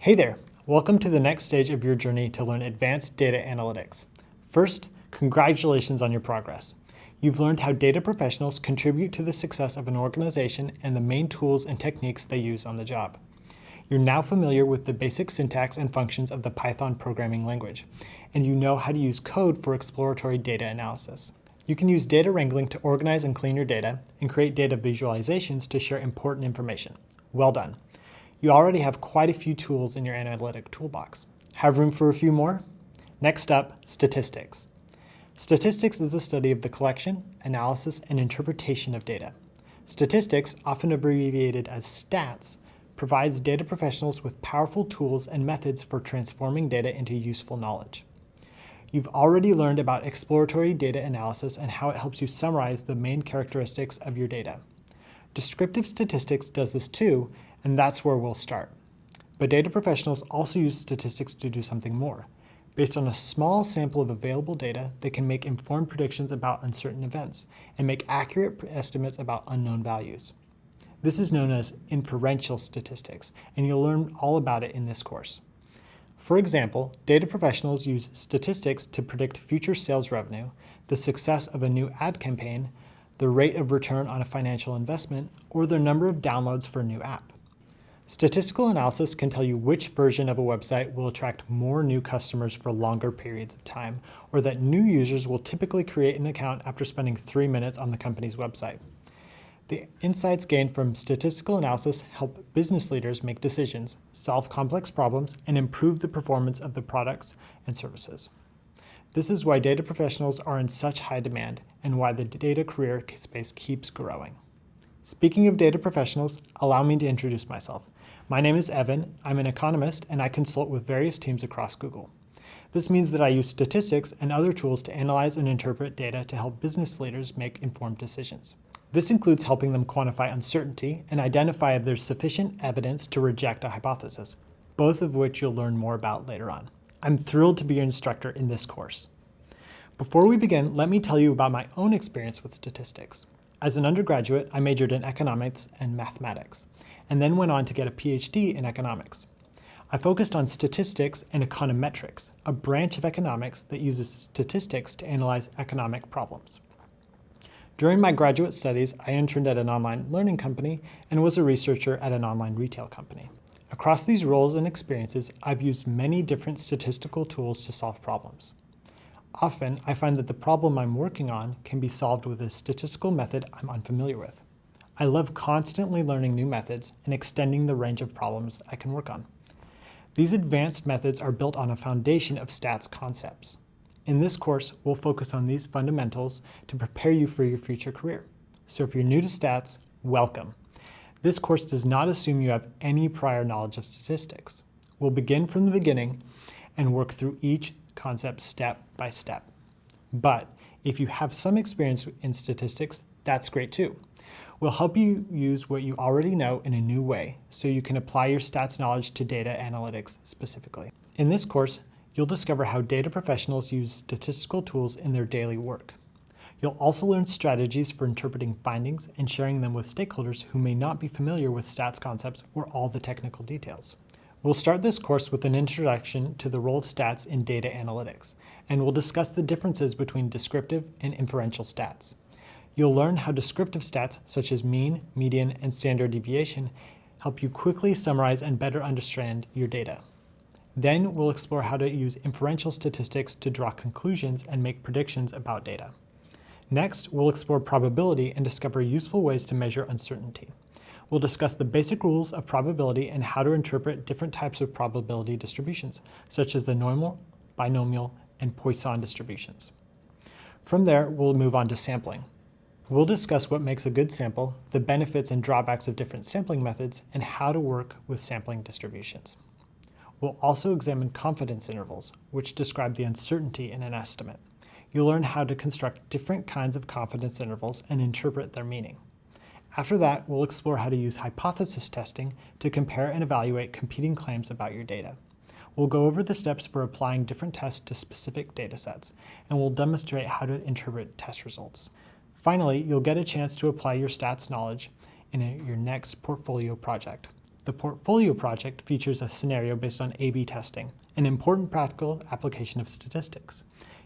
Hey there! Welcome to the next stage of your journey to learn advanced data analytics. First, congratulations on your progress. You've learned how data professionals contribute to the success of an organization and the main tools and techniques they use on the job. You're now familiar with the basic syntax and functions of the Python programming language, and you know how to use code for exploratory data analysis. You can use data wrangling to organize and clean your data and create data visualizations to share important information. Well done. You already have quite a few tools in your analytic toolbox. Have room for a few more? Next up, statistics. Statistics is the study of the collection, analysis, and interpretation of data. Statistics, often abbreviated as stats, provides data professionals with powerful tools and methods for transforming data into useful knowledge. You've already learned about exploratory data analysis and how it helps you summarize the main characteristics of your data. Descriptive statistics does this too, and that's where we'll start. But data professionals also use statistics to do something more. Based on a small sample of available data, they can make informed predictions about uncertain events and make accurate estimates about unknown values. This is known as inferential statistics, and you'll learn all about it in this course. For example, data professionals use statistics to predict future sales revenue, the success of a new ad campaign, the rate of return on a financial investment, or the number of downloads for a new app. Statistical analysis can tell you which version of a website will attract more new customers for longer periods of time, or that new users will typically create an account after spending 3 minutes on the company's website. The insights gained from statistical analysis help business leaders make decisions, solve complex problems, and improve the performance of the products and services. This is why data professionals are in such high demand and why the data career space keeps growing. Speaking of data professionals, allow me to introduce myself. My name is Evan, I'm an economist, and I consult with various teams across Google. This means that I use statistics and other tools to analyze and interpret data to help business leaders make informed decisions. This includes helping them quantify uncertainty and identify if there's sufficient evidence to reject a hypothesis, both of which you'll learn more about later on. I'm thrilled to be your instructor in this course. Before we begin, let me tell you about my own experience with statistics. As an undergraduate, I majored in economics and mathematics, and then went on to get a PhD in economics. I focused on statistics and econometrics, a branch of economics that uses statistics to analyze economic problems. During my graduate studies, I interned at an online learning company and was a researcher at an online retail company. Across these roles and experiences, I've used many different statistical tools to solve problems. Often, I find that the problem I'm working on can be solved with a statistical method I'm unfamiliar with. I love constantly learning new methods and extending the range of problems I can work on. These advanced methods are built on a foundation of stats concepts. In this course, we'll focus on these fundamentals to prepare you for your future career. So if you're new to stats, welcome. This course does not assume you have any prior knowledge of statistics. We'll begin from the beginning and work through each concept step by step. But if you have some experience in statistics, that's great too. We'll help you use what you already know in a new way so you can apply your stats knowledge to data analytics specifically. In this course, you'll discover how data professionals use statistical tools in their daily work. You'll also learn strategies for interpreting findings and sharing them with stakeholders who may not be familiar with stats concepts or all the technical details. We'll start this course with an introduction to the role of stats in data analytics, and we'll discuss the differences between descriptive and inferential stats. You'll learn how descriptive stats, such as mean, median, and standard deviation, help you quickly summarize and better understand your data. Then we'll explore how to use inferential statistics to draw conclusions and make predictions about data. Next, we'll explore probability and discover useful ways to measure uncertainty. We'll discuss the basic rules of probability and how to interpret different types of probability distributions, such as the normal, binomial, and Poisson distributions. From there, we'll move on to sampling. We'll discuss what makes a good sample, the benefits and drawbacks of different sampling methods, and how to work with sampling distributions. We'll also examine confidence intervals, which describe the uncertainty in an estimate. You'll learn how to construct different kinds of confidence intervals and interpret their meaning. After that, we'll explore how to use hypothesis testing to compare and evaluate competing claims about your data. We'll go over the steps for applying different tests to specific data sets, and we'll demonstrate how to interpret test results. Finally, you'll get a chance to apply your stats knowledge in your next portfolio project. The portfolio project features a scenario based on A/B testing, an important practical application of statistics.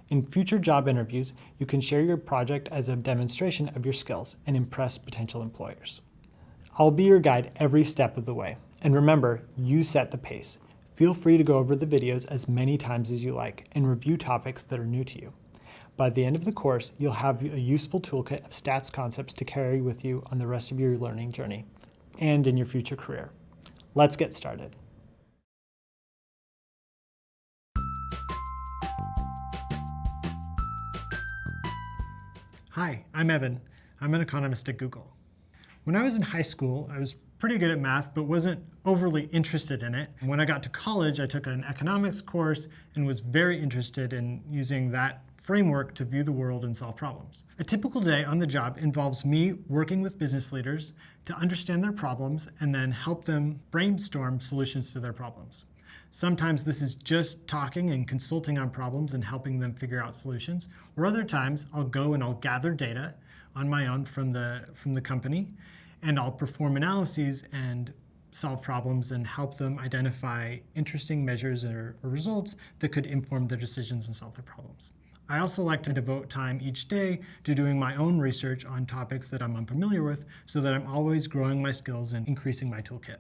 In future job interviews, you can share your project as a demonstration of your skills and impress potential employers. I'll be your guide every step of the way. And remember, you set the pace. Feel free to go over the videos as many times as you like and review topics that are new to you. By the end of the course, you'll have a useful toolkit of stats concepts to carry with you on the rest of your learning journey and in your future career. Let's get started. Hi, I'm Evan. I'm an economist at Google. When I was in high school, I was pretty good at math, but wasn't overly interested in it. When I got to college, I took an economics course and was very interested in using that framework to view the world and solve problems. A typical day on the job involves me working with business leaders to understand their problems and then help them brainstorm solutions to their problems. Sometimes this is just talking and consulting on problems and helping them figure out solutions, or other times I'll go and I'll gather data on my own from the company, and I'll perform analyses and solve problems and help them identify interesting measures or results that could inform their decisions and solve their problems. I also like to devote time each day to doing my own research on topics that I'm unfamiliar with so that I'm always growing my skills and increasing my toolkit.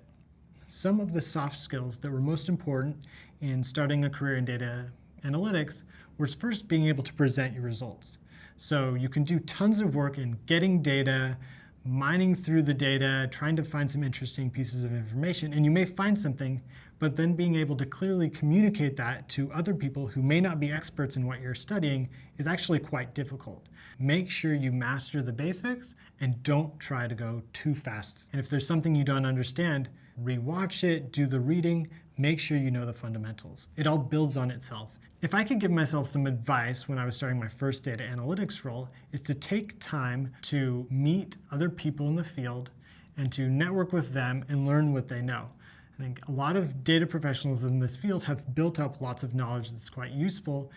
Some of the soft skills that were most important in starting a career in data analytics was first being able to present your results. So you can do tons of work in getting data, mining through the data, trying to find some interesting pieces of information, and you may find something, but then being able to clearly communicate that to other people who may not be experts in what you're studying is actually quite difficult. Make sure you master the basics and don't try to go too fast. And if there's something you don't understand, rewatch it, do the reading, make sure you know the fundamentals. It all builds on itself. If I could give myself some advice when I was starting my first data analytics role, is to take time to meet other people in the field and to network with them and learn what they know. I think a lot of data professionals in this field have built up lots of knowledge that's quite useful,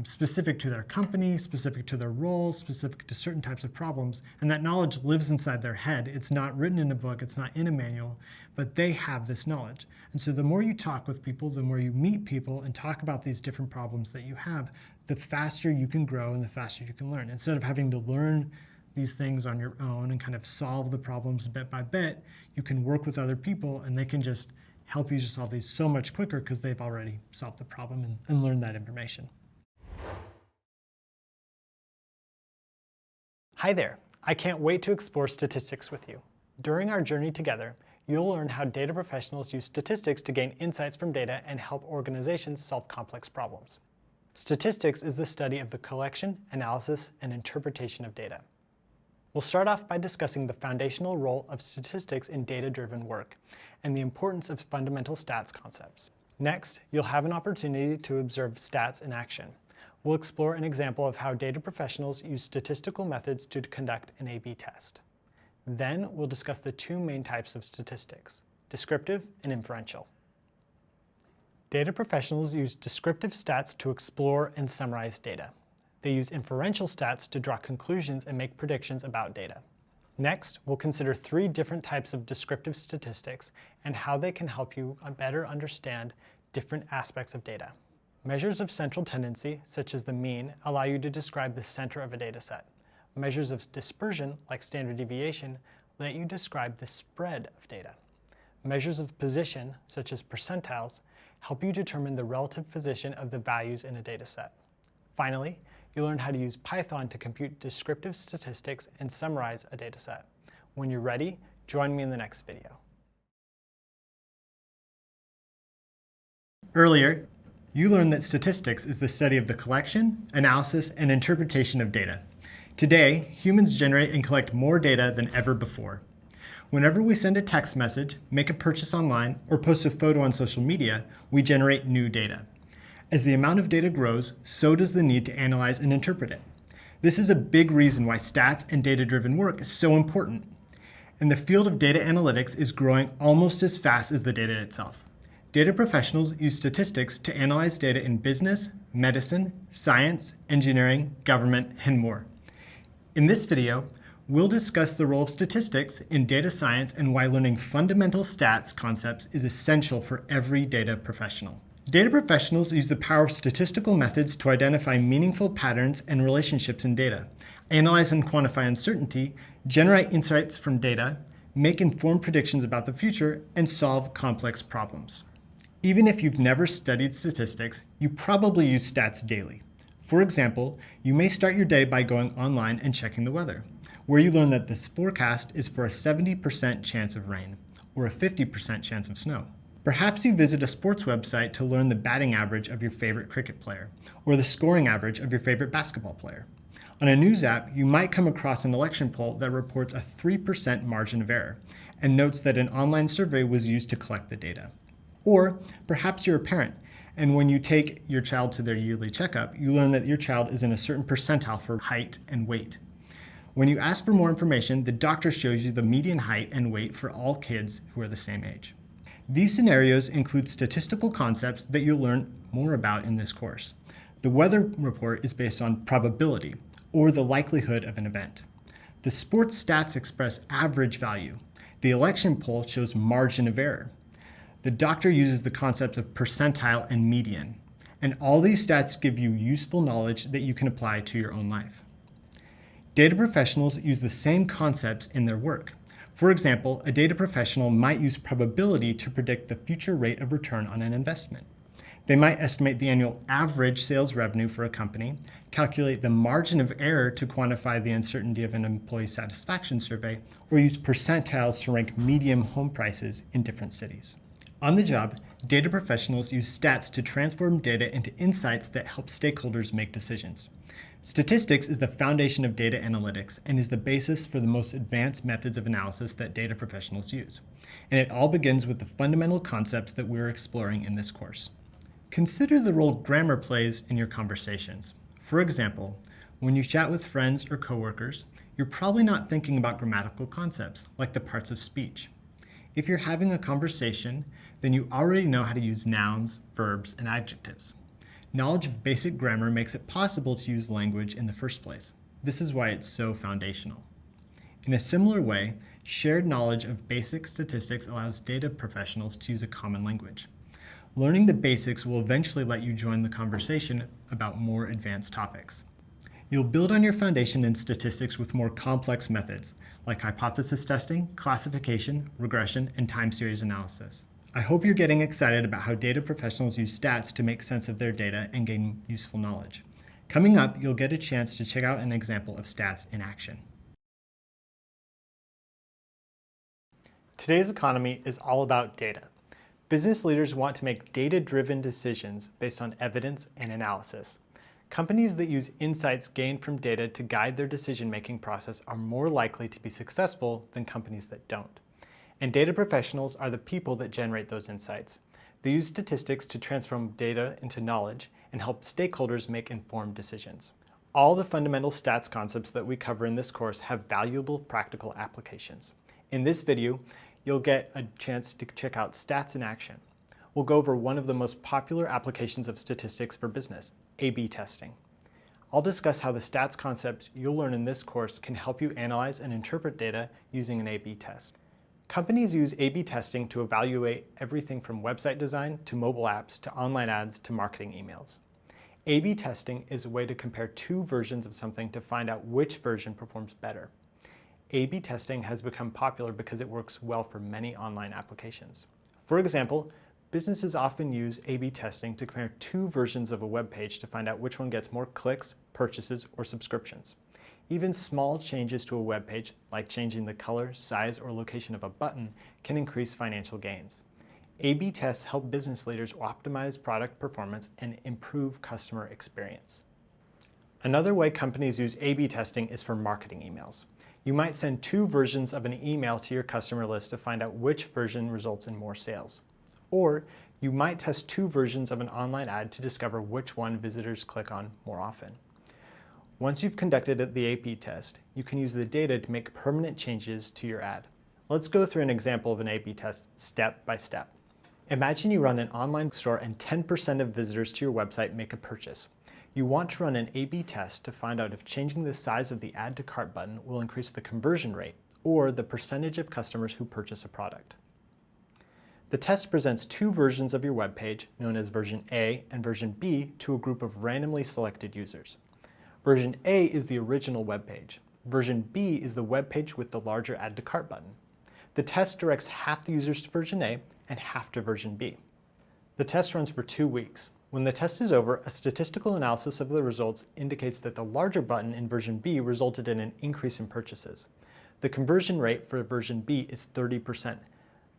specific to their company, specific to their role, specific to certain types of problems, and that knowledge lives inside their head. It's not written in a book, it's not in a manual, but they have this knowledge. And so the more you talk with people, the more you meet people and talk about these different problems that you have, the faster you can grow and the faster you can learn. Instead of having to learn these things on your own and kind of solve the problems bit by bit, you can work with other people and they can just help you to solve these so much quicker because they've already solved the problem and learned that information. Hi there. I can't wait to explore statistics with you. During our journey together, you'll learn how data professionals use statistics to gain insights from data and help organizations solve complex problems. Statistics is the study of the collection, analysis, and interpretation of data. We'll start off by discussing the foundational role of statistics in data-driven work and the importance of fundamental stats concepts. Next, you'll have an opportunity to observe stats in action. We'll explore an example of how data professionals use statistical methods to conduct an A/B test. Then we'll discuss the two main types of statistics, descriptive and inferential. Data professionals use descriptive stats to explore and summarize data. They use inferential stats to draw conclusions and make predictions about data. Next, we'll consider three different types of descriptive statistics and how they can help you better understand different aspects of data. Measures of central tendency, such as the mean, allow you to describe the center of a data set. Measures of dispersion, like standard deviation, let you describe the spread of data. Measures of position, such as percentiles, help you determine the relative position of the values in a data set. Finally, you'll learn how to use Python to compute descriptive statistics and summarize a data set. When you're ready, join me in the next video. Earlier, you learned that statistics is the study of the collection, analysis, and interpretation of data. Today, humans generate and collect more data than ever before. Whenever we send a text message, make a purchase online, or post a photo on social media, we generate new data. As the amount of data grows, so does the need to analyze and interpret it. This is a big reason why stats and data-driven work is so important. And the field of data analytics is growing almost as fast as the data itself. Data professionals use statistics to analyze data in business, medicine, science, engineering, government, and more. In this video, We'll discuss the role of statistics in data science and why learning fundamental stats concepts is essential for every data professional. Data professionals use the power of statistical methods to identify meaningful patterns and relationships in data, analyze and quantify uncertainty, generate insights from data, make informed predictions about the future, and solve complex problems. Even if you've never studied statistics, you probably use stats daily. For example, you may start your day by going online and checking the weather, where you learn that this forecast is for a 70% chance of rain or a 50% chance of snow. Perhaps you visit a sports website to learn the batting average of your favorite cricket player or the scoring average of your favorite basketball player. On a news app, you might come across an election poll that reports a 3% margin of error and notes that an online survey was used to collect the data. Or perhaps you're a parent, and when you take your child to their yearly checkup, you learn that your child is in a certain percentile for height and weight. When you ask for more information, the doctor shows you the median height and weight for all kids who are the same age. These scenarios include statistical concepts that you'll learn more about in this course. The weather report is based on probability, or the likelihood of an event. The sports stats express average value. The election poll shows margin of error. The doctor uses the concepts of percentile and median. And all these stats give you useful knowledge that you can apply to your own life. Data professionals use the same concepts in their work. For example, a data professional might use probability to predict the future rate of return on an investment. They might estimate the annual average sales revenue for a company, calculate the margin of error to quantify the uncertainty of an employee satisfaction survey, or use percentiles to rank median home prices in different cities. On the job, data professionals use stats to transform data into insights that help stakeholders make decisions. Statistics is the foundation of data analytics and is the basis for the most advanced methods of analysis that data professionals use. And it all begins with the fundamental concepts that we're exploring in this course. Consider the role grammar plays in your conversations. For example, when you chat with friends or coworkers, you're probably not thinking about grammatical concepts like the parts of speech. If you're having a conversation, then you already know how to use nouns, verbs, and adjectives. Knowledge of basic grammar makes it possible to use language in the first place. This is why it's so foundational. In a similar way, shared knowledge of basic statistics allows data professionals to use a common language. Learning the basics will eventually let you join the conversation about more advanced topics. You'll build on your foundation in statistics with more complex methods, like hypothesis testing, classification, regression, and time series analysis. I hope you're getting excited about how data professionals use stats to make sense of their data and gain useful knowledge. Coming up, you'll get a chance to check out an example of stats in action. Today's economy is all about data. Business leaders want to make data-driven decisions based on evidence and analysis. Companies that use insights gained from data to guide their decision-making process are more likely to be successful than companies that don't. And data professionals are the people that generate those insights. They use statistics to transform data into knowledge and help stakeholders make informed decisions. All the fundamental stats concepts that we cover in this course have valuable practical applications. In this video, you'll get a chance to check out stats in action. We'll go over one of the most popular applications of statistics for business, A/B testing. I'll discuss how the stats concepts you'll learn in this course can help you analyze and interpret data using an A/B test. Companies use A/B testing to evaluate everything from website design to mobile apps to online ads to marketing emails. A/B testing is a way to compare two versions of something to find out which version performs better. A/B testing has become popular because it works well for many online applications. For example, businesses often use A/B testing to compare two versions of a web page to find out which one gets more clicks, purchases, or subscriptions. Even small changes to a web page, like changing the color, size, or location of a button, can increase financial gains. A/B tests help business leaders optimize product performance and improve customer experience. Another way companies use A/B testing is for marketing emails. You might send two versions of an email to your customer list to find out which version results in more sales. Or you might test two versions of an online ad to discover which one visitors click on more often. Once you've conducted the A/B test, you can use the data to make permanent changes to your ad. Let's go through an example of an A/B test step by step. Imagine you run an online store and 10% of visitors to your website make a purchase. You want to run an A/B test to find out if changing the size of the Add to Cart button will increase the conversion rate, or the percentage of customers who purchase a product. The test presents two versions of your web page, known as version A and version B, to a group of randomly selected users. Version A is the original web page. Version B is the web page with the larger Add to Cart button. The test directs half the users to version A and half to version B. The test runs for 2 weeks. When the test is over, a statistical analysis of the results indicates that the larger button in version B resulted in an increase in purchases. The conversion rate for version B is 30%.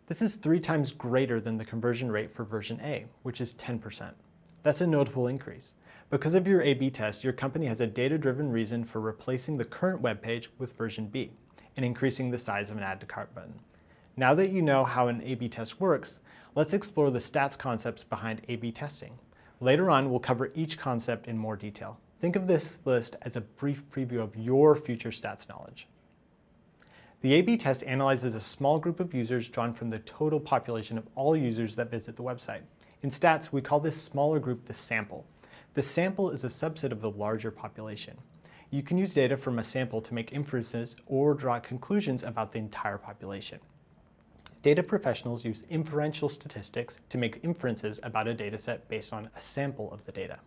This is 3 times greater than the conversion rate for version A, which is 10%. That's a notable increase. Because of your A/B test, your company has a data-driven reason for replacing the current web page with version B and increasing the size of an Add to Cart button. Now that you know how an A/B test works, let's explore the stats concepts behind A/B testing. Later on, we'll cover each concept in more detail. Think of this list as a brief preview of your future stats knowledge. The A/B test analyzes a small group of users drawn from the total population of all users that visit the website. In stats, we call this smaller group the sample. The sample is a subset of the larger population. You can use data from a sample to make inferences or draw conclusions about the entire population. Data professionals use inferential statistics to make inferences about a dataset based on a sample of the data.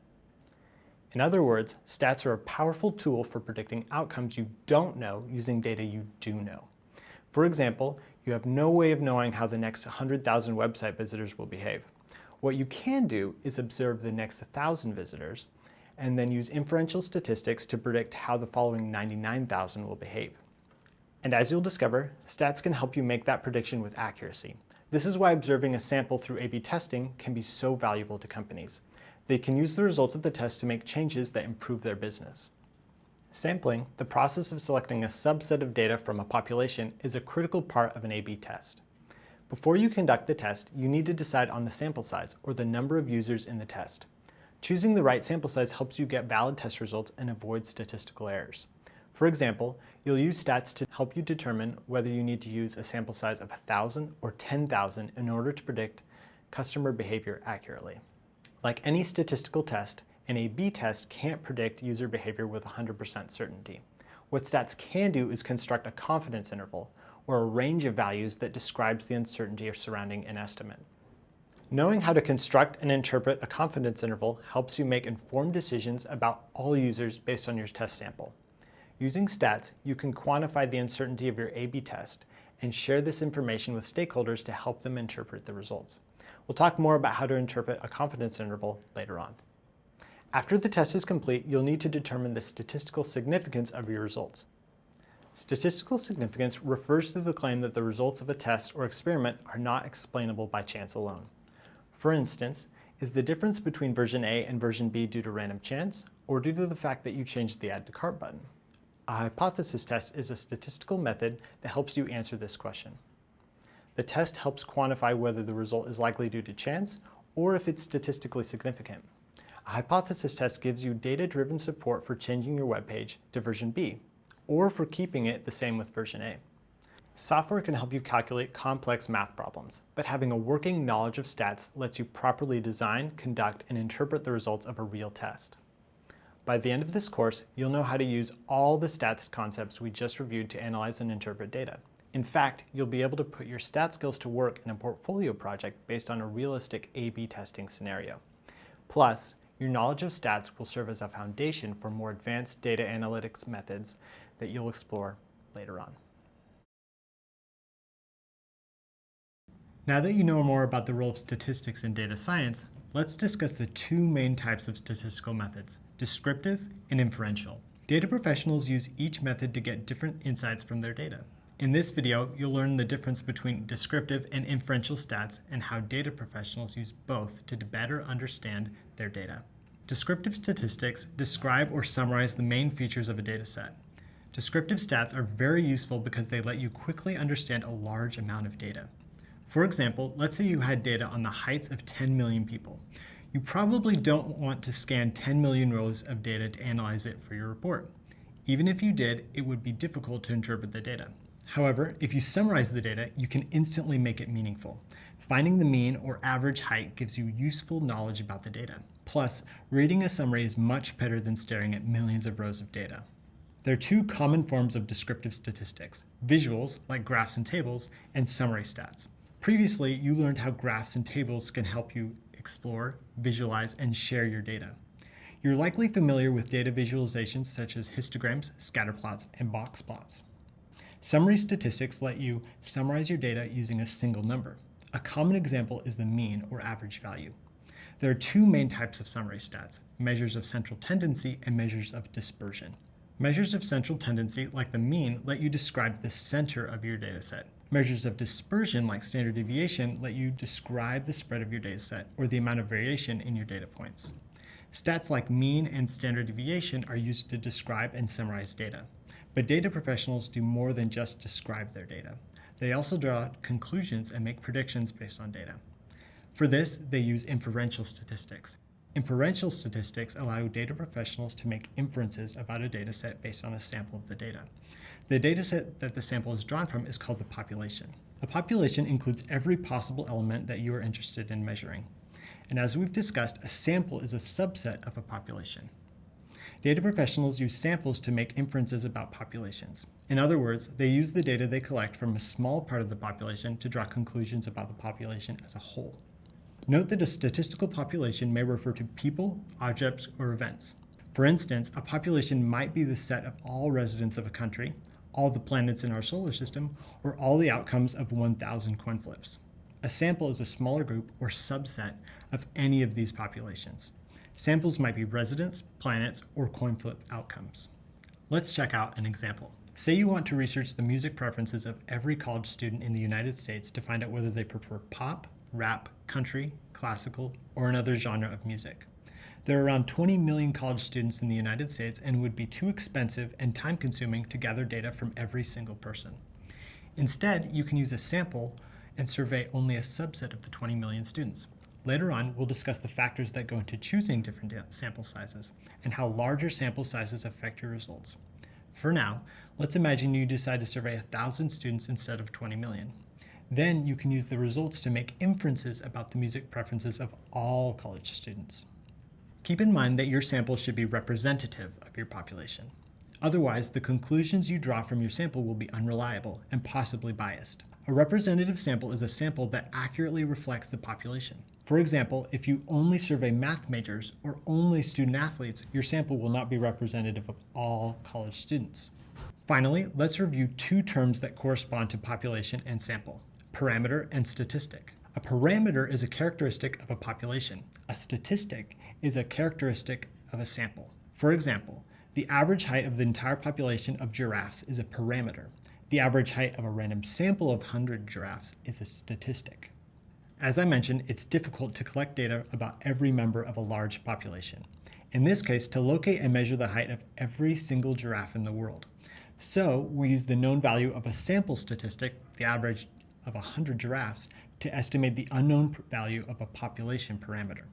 In other words, stats are a powerful tool for predicting outcomes you don't know using data you do know. For example, you have no way of knowing how the next 100,000 website visitors will behave. What you can do is observe the next 1,000 visitors and then use inferential statistics to predict how the following 99,000 will behave. And as you'll discover, stats can help you make that prediction with accuracy. This is why observing a sample through A/B testing can be so valuable to companies. They can use the results of the test to make changes that improve their business. Sampling, the process of selecting a subset of data from a population, is a critical part of an A/B test. Before you conduct the test, you need to decide on the sample size, or the number of users in the test. Choosing the right sample size helps you get valid test results and avoid statistical errors. For example, you'll use stats to help you determine whether you need to use a sample size of 1,000 or 10,000 in order to predict customer behavior accurately. Like any statistical test, an A/B test can't predict user behavior with 100% certainty. What stats can do is construct a confidence interval, or a range of values that describes the uncertainty surrounding an estimate. Knowing how to construct and interpret a confidence interval helps you make informed decisions about all users based on your test sample. Using stats, you can quantify the uncertainty of your A/B test and share this information with stakeholders to help them interpret the results. We'll talk more about how to interpret a confidence interval later on. After the test is complete, you'll need to determine the statistical significance of your results. Statistical significance refers to the claim that the results of a test or experiment are not explainable by chance alone. For instance, is the difference between version A and version B due to random chance, or due to the fact that you changed the Add to Cart button? A hypothesis test is a statistical method that helps you answer this question. The test helps quantify whether the result is likely due to chance or if it's statistically significant. A hypothesis test gives you data-driven support for changing your web page to version B, or for keeping it the same with version A. Software can help you calculate complex math problems, but having a working knowledge of stats lets you properly design, conduct, and interpret the results of a real test. By the end of this course, you'll know how to use all the stats concepts we just reviewed to analyze and interpret data. In fact, you'll be able to put your stat skills to work in a portfolio project based on a realistic A/B testing scenario. Plus, your knowledge of stats will serve as a foundation for more advanced data analytics methods that you'll explore later on. Now that you know more about the role of statistics in data science, let's discuss the two main types of statistical methods: descriptive and inferential. Data professionals use each method to get different insights from their data. In this video, you'll learn the difference between descriptive and inferential stats and how data professionals use both to better understand their data. Descriptive statistics describe or summarize the main features of a data set. Descriptive stats are very useful because they let you quickly understand a large amount of data. For example, let's say you had data on the heights of 10 million people. You probably don't want to scan 10 million rows of data to analyze it for your report. Even if you did, it would be difficult to interpret the data. However, if you summarize the data, you can instantly make it meaningful. Finding the mean or average height gives you useful knowledge about the data. Plus, reading a summary is much better than staring at millions of rows of data. There are two common forms of descriptive statistics: visuals, like graphs and tables, and summary stats. Previously, you learned how graphs and tables can help you explore, visualize, and share your data. You're likely familiar with data visualizations such as histograms, scatterplots, and box plots. Summary statistics let you summarize your data using a single number. A common example is the mean or average value. There are two main types of summary stats: measures of central tendency and measures of dispersion. Measures of central tendency, like the mean, let you describe the center of your dataset. Measures of dispersion, like standard deviation, let you describe the spread of your dataset or the amount of variation in your data points. Stats like mean and standard deviation are used to describe and summarize data. But data professionals do more than just describe their data. They also draw conclusions and make predictions based on data. For this, they use inferential statistics. Inferential statistics allow data professionals to make inferences about a dataset based on a sample of the data. The dataset that the sample is drawn from is called the population. A population includes every possible element that you are interested in measuring. And as we've discussed, a sample is a subset of a population. Data professionals use samples to make inferences about populations. In other words, they use the data they collect from a small part of the population to draw conclusions about the population as a whole. Note that a statistical population may refer to people, objects, or events. For instance, a population might be the set of all residents of a country, all the planets in our solar system, or all the outcomes of 1,000 coin flips. A sample is a smaller group or subset of any of these populations. Samples might be residents, planets, or coin flip outcomes. Let's check out an example. Say you want to research the music preferences of every college student in the United States to find out whether they prefer pop, rap, country, classical, or another genre of music. There are around 20 million college students in the United States, and it would be too expensive and time-consuming to gather data from every single person. Instead, you can use a sample and survey only a subset of the 20 million students. Later on, we'll discuss the factors that go into choosing different sample sizes and how larger sample sizes affect your results. For now, let's imagine you decide to survey 1,000 students instead of 20 million. Then you can use the results to make inferences about the music preferences of all college students. Keep in mind that your sample should be representative of your population. Otherwise, the conclusions you draw from your sample will be unreliable and possibly biased. A representative sample is a sample that accurately reflects the population. For example, if you only survey math majors or only student athletes, your sample will not be representative of all college students. Finally, let's review two terms that correspond to population and sample: parameter and statistic. A parameter is a characteristic of a population. A statistic is a characteristic of a sample. For example, the average height of the entire population of giraffes is a parameter. The average height of a random sample of 100 giraffes is a statistic. As I mentioned, it's difficult to collect data about every member of a large population. In this case, to locate and measure the height of every single giraffe in the world. So we use the known value of a sample statistic, the average of 100 giraffes, to estimate the unknown value of a population parameter.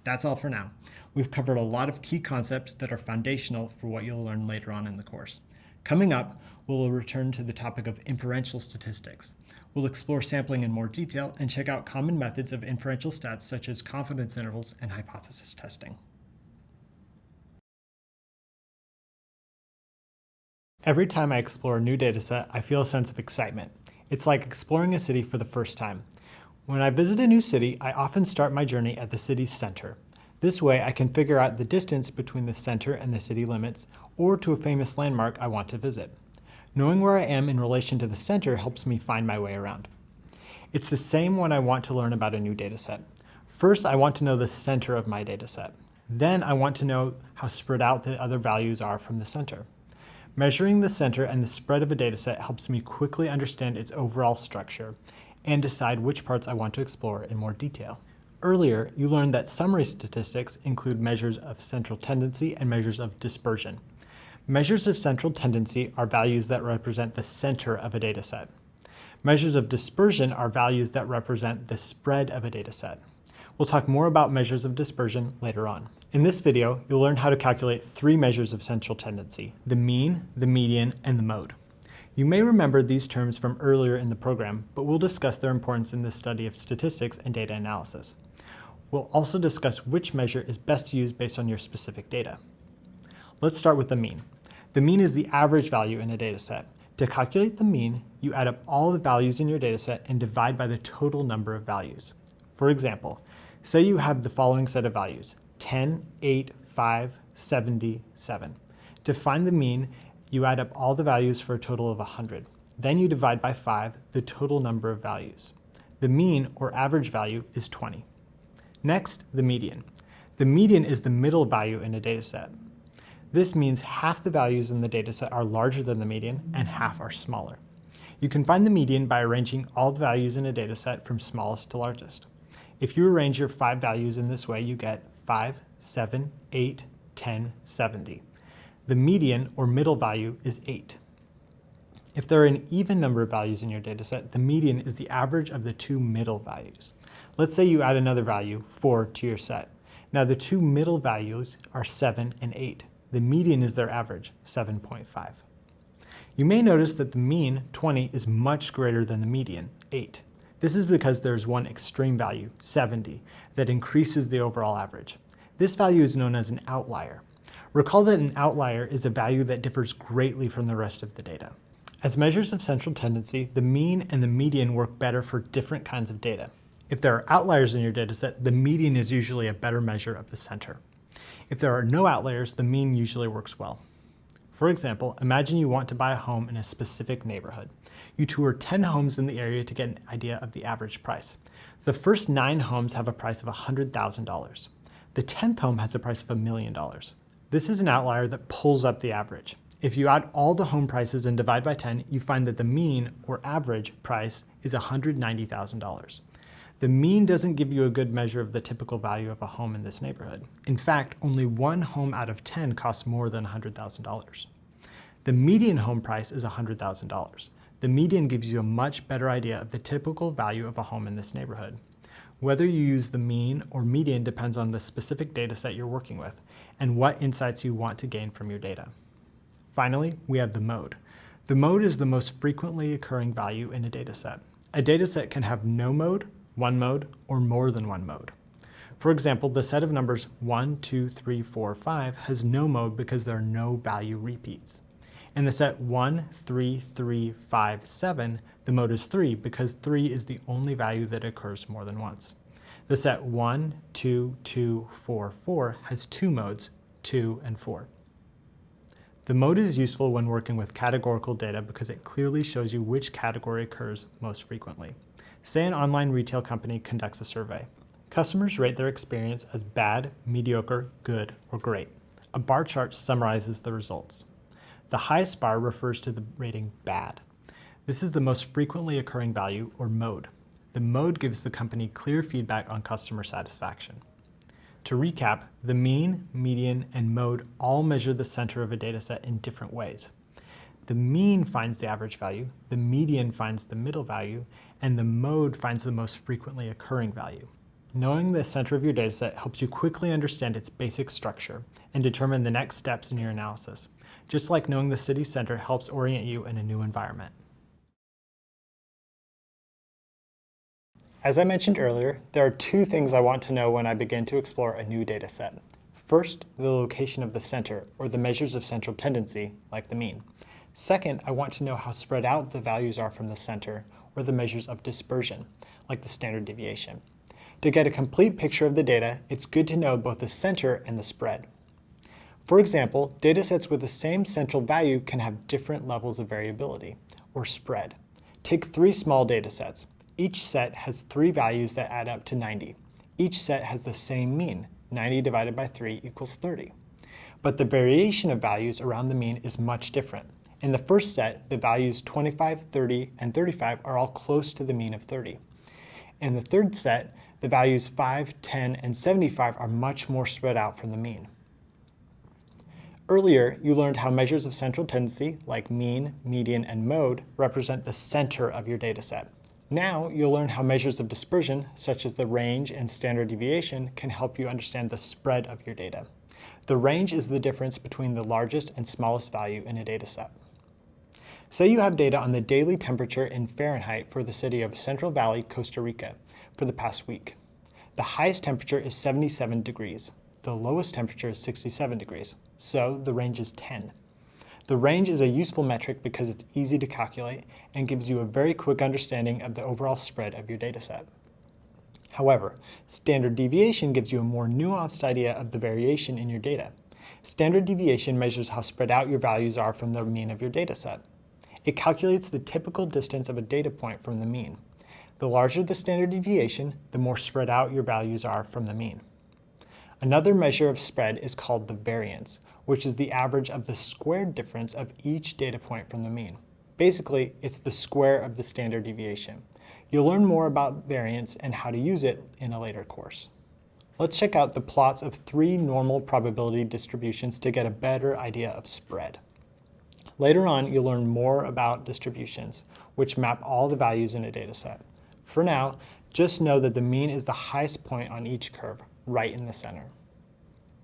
That's all for now. We've covered a lot of key concepts that are foundational for what you'll learn later on in the course. Coming up, we'll return to the topic of inferential statistics. We'll explore sampling in more detail and check out common methods of inferential stats such as confidence intervals and hypothesis testing. Every time I explore a new dataset, I feel a sense of excitement. It's like exploring a city for the first time. When I visit a new city, I often start my journey at the city's center. This way, I can figure out the distance between the center and the city limits, or to a famous landmark I want to visit. Knowing where I am in relation to the center helps me find my way around. It's the same when I want to learn about a new dataset. First, I want to know the center of my dataset. Then I want to know how spread out the other values are from the center. Measuring the center and the spread of a dataset helps me quickly understand its overall structure and decide which parts I want to explore in more detail. Earlier, you learned that summary statistics include measures of central tendency and measures of dispersion. Measures of central tendency are values that represent the center of a dataset. Measures of dispersion are values that represent the spread of a dataset. We'll talk more about measures of dispersion later on. In this video, you'll learn how to calculate 3 measures of central tendency: the mean, the median, and the mode. You may remember these terms from earlier in the program, but we'll discuss their importance in the study of statistics and data analysis. We'll also discuss which measure is best to use based on your specific data. Let's start with the mean. The mean is the average value in a dataset. To calculate the mean, you add up all the values in your dataset and divide by the total number of values. For example, say you have the following set of values: 10, 8, 5, 70, 7. To find the mean, you add up all the values for a total of 100. Then you divide by 5 the total number of values. The mean, or average value, is 20. Next, the median. The median is the middle value in a dataset. This means half the values in the dataset are larger than the median and half are smaller. You can find the median by arranging all the values in a dataset from smallest to largest. If you arrange your 5 values in this way, you get 5, 7, 8, 10, 70. The median, or middle value, is 8. If there are an even number of values in your dataset, the median is the average of the two middle values. Let's say you add another value, 4, to your set. Now the two middle values are 7 and 8. The median is their average, 7.5. You may notice that the mean, 20, is much greater than the median, 8. This is because there's one extreme value, 70, that increases the overall average. This value is known as an outlier. Recall that an outlier is a value that differs greatly from the rest of the data. As measures of central tendency, the mean and the median work better for different kinds of data. If there are outliers in your dataset, the median is usually a better measure of the center. If there are no outliers, the mean usually works well. For example, imagine you want to buy a home in a specific neighborhood. You tour 10 homes in the area to get an idea of the average price. The first 9 homes have a price of $100,000. The 10th home has a price of $1 million. This is an outlier that pulls up the average. If you add all the home prices and divide by 10, you find that the mean, or average, price is $190,000. The mean doesn't give you a good measure of the typical value of a home in this neighborhood. In fact, only 1 home out of 10 costs more than $100,000. The median home price is $100,000. The median gives you a much better idea of the typical value of a home in this neighborhood. Whether you use the mean or median depends on the specific data set you're working with and what insights you want to gain from your data. Finally, we have the mode. The mode is the most frequently occurring value in a data set. A data set can have no mode, one mode, or more than one mode. For example, the set of numbers 1, 2, 3, 4, 5 has no mode because there are no value repeats. In the set 1, 3, 3, 5, 7, the mode is 3 because 3 is the only value that occurs more than once. The set 1, 2, 2, 4, 4 has 2 modes, 2 and 4. The mode is useful when working with categorical data because it clearly shows you which category occurs most frequently. Say an online retail company conducts a survey. Customers rate their experience as bad, mediocre, good, or great. A bar chart summarizes the results. The highest bar refers to the rating bad. This is the most frequently occurring value, or mode. The mode gives the company clear feedback on customer satisfaction. To recap, the mean, median, and mode all measure the center of a dataset in different ways. The mean finds the average value, the median finds the middle value, and the mode finds the most frequently occurring value. Knowing the center of your dataset helps you quickly understand its basic structure and determine the next steps in your analysis, just like knowing the city center helps orient you in a new environment. As I mentioned earlier, there are 2 things I want to know when I begin to explore a new dataset. First, the location of the center, or the measures of central tendency, like the mean. Second, I want to know how spread out the values are from the center, or the measures of dispersion, like the standard deviation. To get a complete picture of the data, it's good to know both the center and the spread. For example, datasets with the same central value can have different levels of variability, or spread. Take 3 small datasets. Each set has 3 values that add up to 90. Each set has the same mean, 90 divided by 3 equals 30. But the variation of values around the mean is much different. In the first set, the values 25, 30, and 35 are all close to the mean of 30. In the third set, the values 5, 10, and 75 are much more spread out from the mean. Earlier, you learned how measures of central tendency, like mean, median, and mode, represent the center of your dataset. Now, you'll learn how measures of dispersion, such as the range and standard deviation, can help you understand the spread of your data. The range is the difference between the largest and smallest value in a dataset. Say you have data on the daily temperature in Fahrenheit for the city of Central Valley, Costa Rica, for the past week. The highest temperature is 77 degrees. The lowest temperature is 67 degrees, so the range is 10. The range is a useful metric because it's easy to calculate and gives you a very quick understanding of the overall spread of your dataset. However, standard deviation gives you a more nuanced idea of the variation in your data. Standard deviation measures how spread out your values are from the mean of your dataset. It calculates the typical distance of a data point from the mean. The larger the standard deviation, the more spread out your values are from the mean. Another measure of spread is called the variance, which is the average of the squared difference of each data point from the mean. Basically, it's the square of the standard deviation. You'll learn more about variance and how to use it in a later course. Let's check out the plots of 3 normal probability distributions to get a better idea of spread. Later on, you'll learn more about distributions, which map all the values in a dataset. For now, just know that the mean is the highest point on each curve, right in the center.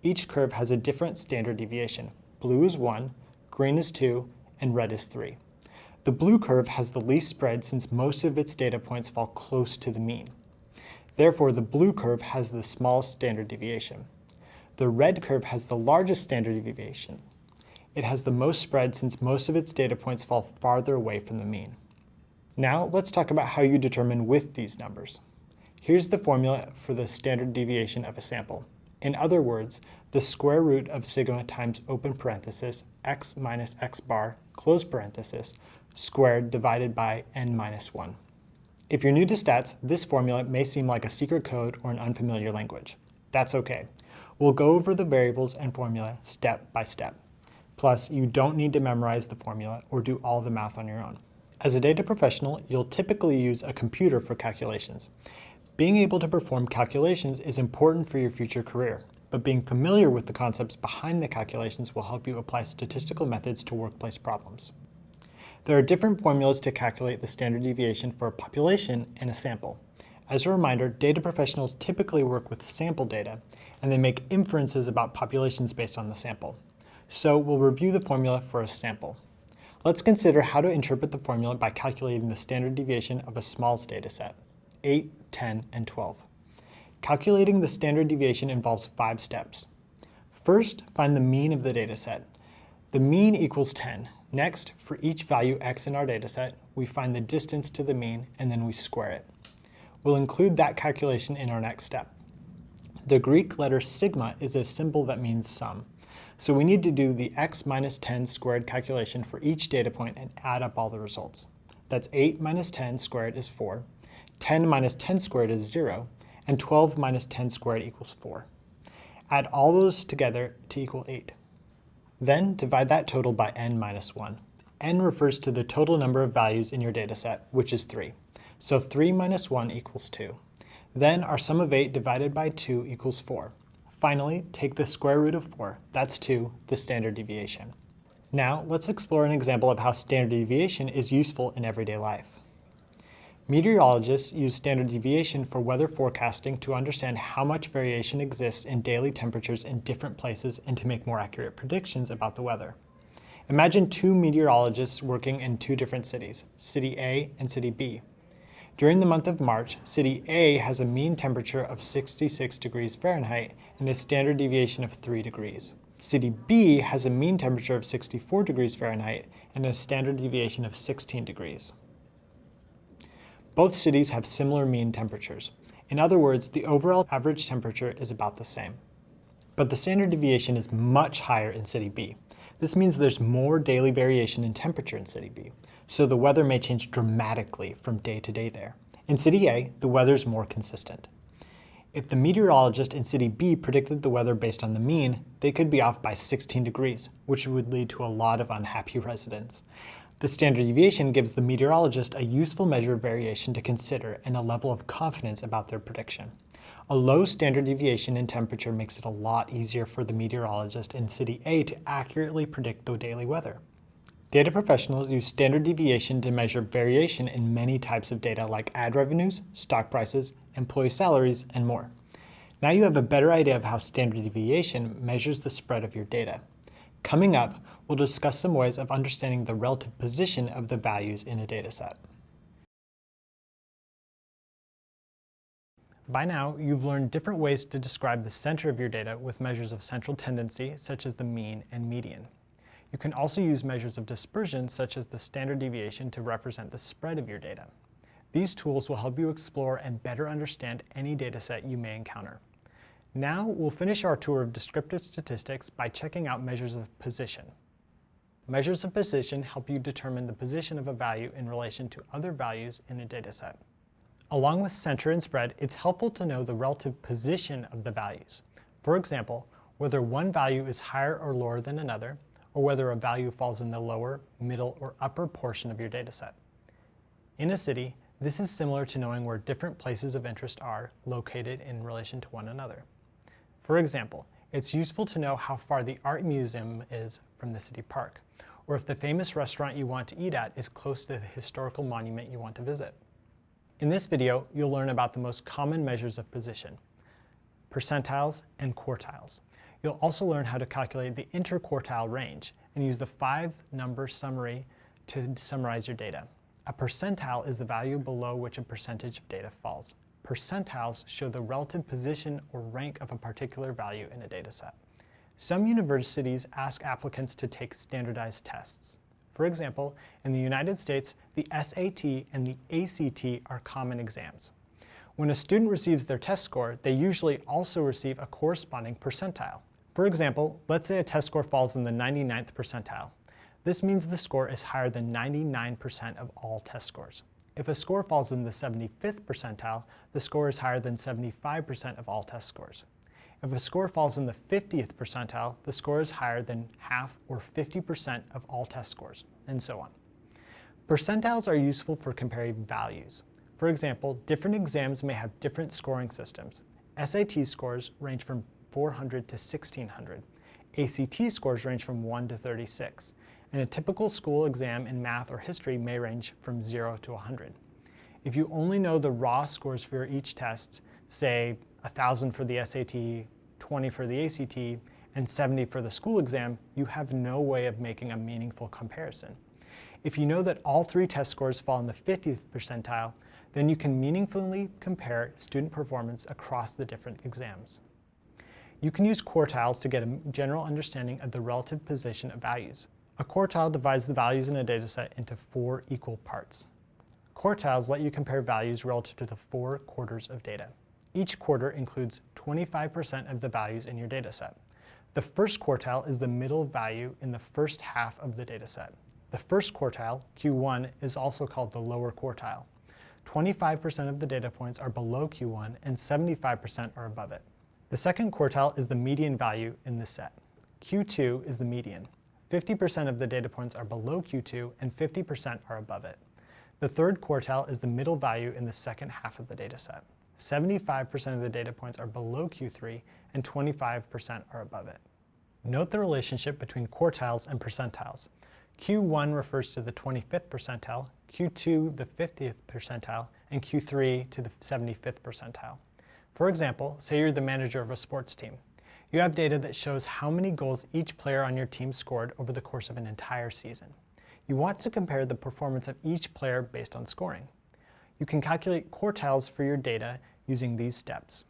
Each curve has a different standard deviation. Blue is 1, green is 2, and red is 3. The blue curve has the least spread since most of its data points fall close to the mean. Therefore, the blue curve has the smallest standard deviation. The red curve has the largest standard deviation. It has the most spread since most of its data points fall farther away from the mean. Now, let's talk about how you determine with these numbers. Here's the formula for the standard deviation of a sample. In other words, the square root of sigma times open parenthesis x minus x bar close parenthesis squared divided by n minus 1. If you're new to stats, this formula may seem like a secret code or an unfamiliar language. That's okay. We'll go over the variables and formula step by step. Plus, you don't need to memorize the formula or do all the math on your own. As a data professional, you'll typically use a computer for calculations. Being able to perform calculations is important for your future career, but being familiar with the concepts behind the calculations will help you apply statistical methods to workplace problems. There are different formulas to calculate the standard deviation for a population and a sample. As a reminder, data professionals typically work with sample data, and they make inferences about populations based on the sample. So we'll review the formula for a sample. Let's consider how to interpret the formula by calculating the standard deviation of a small data set, 8, 10, and 12. Calculating the standard deviation involves 5 steps. First, find the mean of the data set. The mean equals 10. Next, for each value x in our data set, we find the distance to the mean and then we square it. We'll include that calculation in our next step. The Greek letter sigma is a symbol that means sum. So we need to do the x minus 10 squared calculation for each data point and add up all the results. That's 8 minus 10 squared is 4, 10 minus 10 squared is 0, and 12 minus 10 squared equals 4. Add all those together to equal 8. Then divide that total by n minus 1. N refers to the total number of values in your dataset, which is 3. So 3 minus 1 equals 2. Then our sum of 8 divided by 2 equals 4. Finally, take the square root of 4, that's 2, the standard deviation. Now, let's explore an example of how standard deviation is useful in everyday life. Meteorologists use standard deviation for weather forecasting to understand how much variation exists in daily temperatures in different places and to make more accurate predictions about the weather. Imagine 2 meteorologists working in 2 different cities, City A and City B. During the month of March, City A has a mean temperature of 66 degrees Fahrenheit and a standard deviation of 3 degrees. City B has a mean temperature of 64 degrees Fahrenheit and a standard deviation of 16 degrees. Both cities have similar mean temperatures. In other words, the overall average temperature is about the same. But the standard deviation is much higher in City B. This means there's more daily variation in temperature in City B, so the weather may change dramatically from day to day there. In City A, the weather's more consistent. If the meteorologist in City B predicted the weather based on the mean, they could be off by 16 degrees, which would lead to a lot of unhappy residents. The standard deviation gives the meteorologist a useful measure of variation to consider and a level of confidence about their prediction. A low standard deviation in temperature makes it a lot easier for the meteorologist in City A to accurately predict the daily weather. Data professionals use standard deviation to measure variation in many types of data like ad revenues, stock prices, employee salaries, and more. Now you have a better idea of how standard deviation measures the spread of your data. Coming up, we'll discuss some ways of understanding the relative position of the values in a dataset. By now, you've learned different ways to describe the center of your data with measures of central tendency, such as the mean and median. You can also use measures of dispersion, such as the standard deviation, to represent the spread of your data. These tools will help you explore and better understand any dataset you may encounter. Now, we'll finish our tour of descriptive statistics by checking out measures of position. Measures of position help you determine the position of a value in relation to other values in a dataset. Along with center and spread, it's helpful to know the relative position of the values. For example, whether one value is higher or lower than another, or whether a value falls in the lower, middle, or upper portion of your dataset. In a city, this is similar to knowing where different places of interest are located in relation to one another. For example, it's useful to know how far the art museum is from the city park, or if the famous restaurant you want to eat at is close to the historical monument you want to visit. In this video, you'll learn about the most common measures of position, percentiles and quartiles. You'll also learn how to calculate the interquartile range and use the 5-number summary to summarize your data. A percentile is the value below which a percentage of data falls. Percentiles show the relative position or rank of a particular value in a dataset. Some universities ask applicants to take standardized tests. For example, in the United States, the SAT and the ACT are common exams. When a student receives their test score, they usually also receive a corresponding percentile. For example, let's say a test score falls in the 99th percentile. This means the score is higher than 99% of all test scores. If a score falls in the 75th percentile, the score is higher than 75% of all test scores. If a score falls in the 50th percentile, the score is higher than half or 50% of all test scores, and so on. Percentiles are useful for comparing values. For example, different exams may have different scoring systems. SAT scores range from 400 to 1600. ACT scores range from 1 to 36. And a typical school exam in math or history may range from 0 to 100. If you only know the raw scores for each test, say 1,000 for the SAT, 20 for the ACT, and 70 for the school exam, you have no way of making a meaningful comparison. If you know that all 3 test scores fall in the 50th percentile, then you can meaningfully compare student performance across the different exams. You can use quartiles to get a general understanding of the relative position of values. A quartile divides the values in a dataset into 4 equal parts. Quartiles let you compare values relative to the 4 quarters of data. Each quarter includes 25% of the values in your dataset. The first quartile is the middle value in the first half of the dataset. The first quartile, Q1, is also called the lower quartile. 25% of the data points are below Q1 and 75% are above it. The second quartile is the median value in this set. Q2 is the median. 50% of the data points are below Q2 and 50% are above it. The third quartile is the middle value in the second half of the dataset. 75% of the data points are below Q3 and 25% are above it. Note the relationship between quartiles and percentiles. Q1 refers to the 25th percentile, Q2 the 50th percentile, and Q3 to the 75th percentile. For example, say you're the manager of a sports team. You have data that shows how many goals each player on your team scored over the course of an entire season. You want to compare the performance of each player based on scoring. You can calculate quartiles for your data using these steps.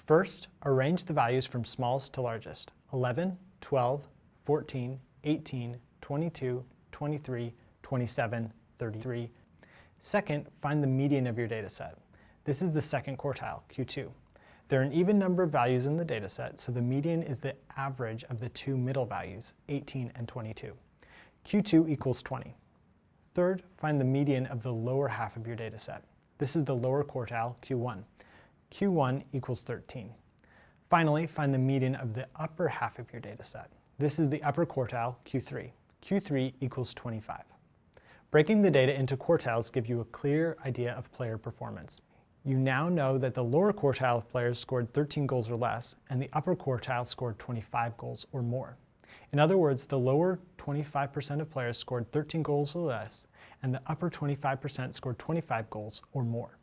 First, arrange the values from smallest to largest: 11, 12, 14, 18, 22, 23, 27, 33. Second, find the median of your dataset. This is the second quartile, Q2. There are an even number of values in the dataset, so the median is the average of the 2 middle values, 18 and 22. Q2 equals 20. Third, find the median of the lower half of your dataset. This is the lower quartile, Q1. Q1 equals 13. Finally, find the median of the upper half of your dataset. This is the upper quartile, Q3. Q3 equals 25. Breaking the data into quartiles gives you a clear idea of player performance. You now know that the lower quartile of players scored 13 goals or less, and the upper quartile scored 25 goals or more. In other words, the lower 25% of players scored 13 goals or less, and the upper 25% scored 25 goals or more.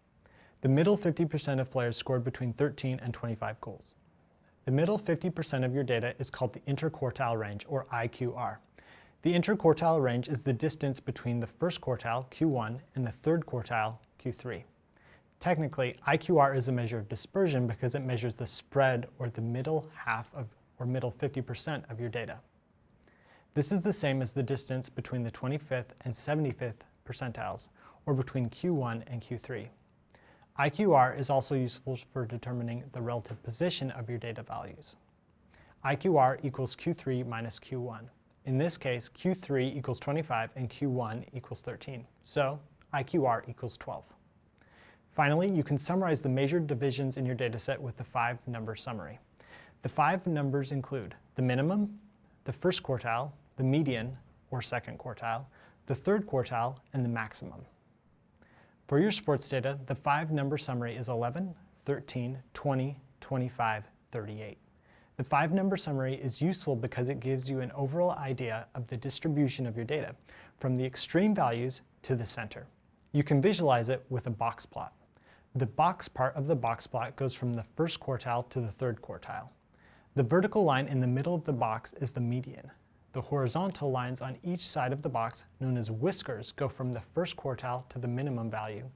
The middle 50% of players scored between 13 and 25 goals. The middle 50% of your data is called the interquartile range, or IQR. The interquartile range is the distance between the first quartile, Q1, and the third quartile, Q3. Technically, IQR is a measure of dispersion because it measures the spread or the middle half of or middle 50% of your data. This is the same as the distance between the 25th and 75th percentiles, or between Q1 and Q3. IQR is also useful for determining the relative position of your data values. IQR equals Q3 minus Q1. In this case, Q3 equals 25 and Q1 equals 13. So IQR equals 12. Finally, you can summarize the measured divisions in your dataset with the 5-number summary. The 5 numbers include the minimum, the first quartile, the median, or second quartile, the third quartile, and the maximum. For your sports data, the 5-number summary is 11, 13, 20, 25, 38. The 5-number summary is useful because it gives you an overall idea of the distribution of your data, from the extreme values to the center. You can visualize it with a box plot. The box part of the box plot goes from the first quartile to the third quartile. The vertical line in the middle of the box is the median. The horizontal lines on each side of the box, known as whiskers, go from the first quartile to the minimum value,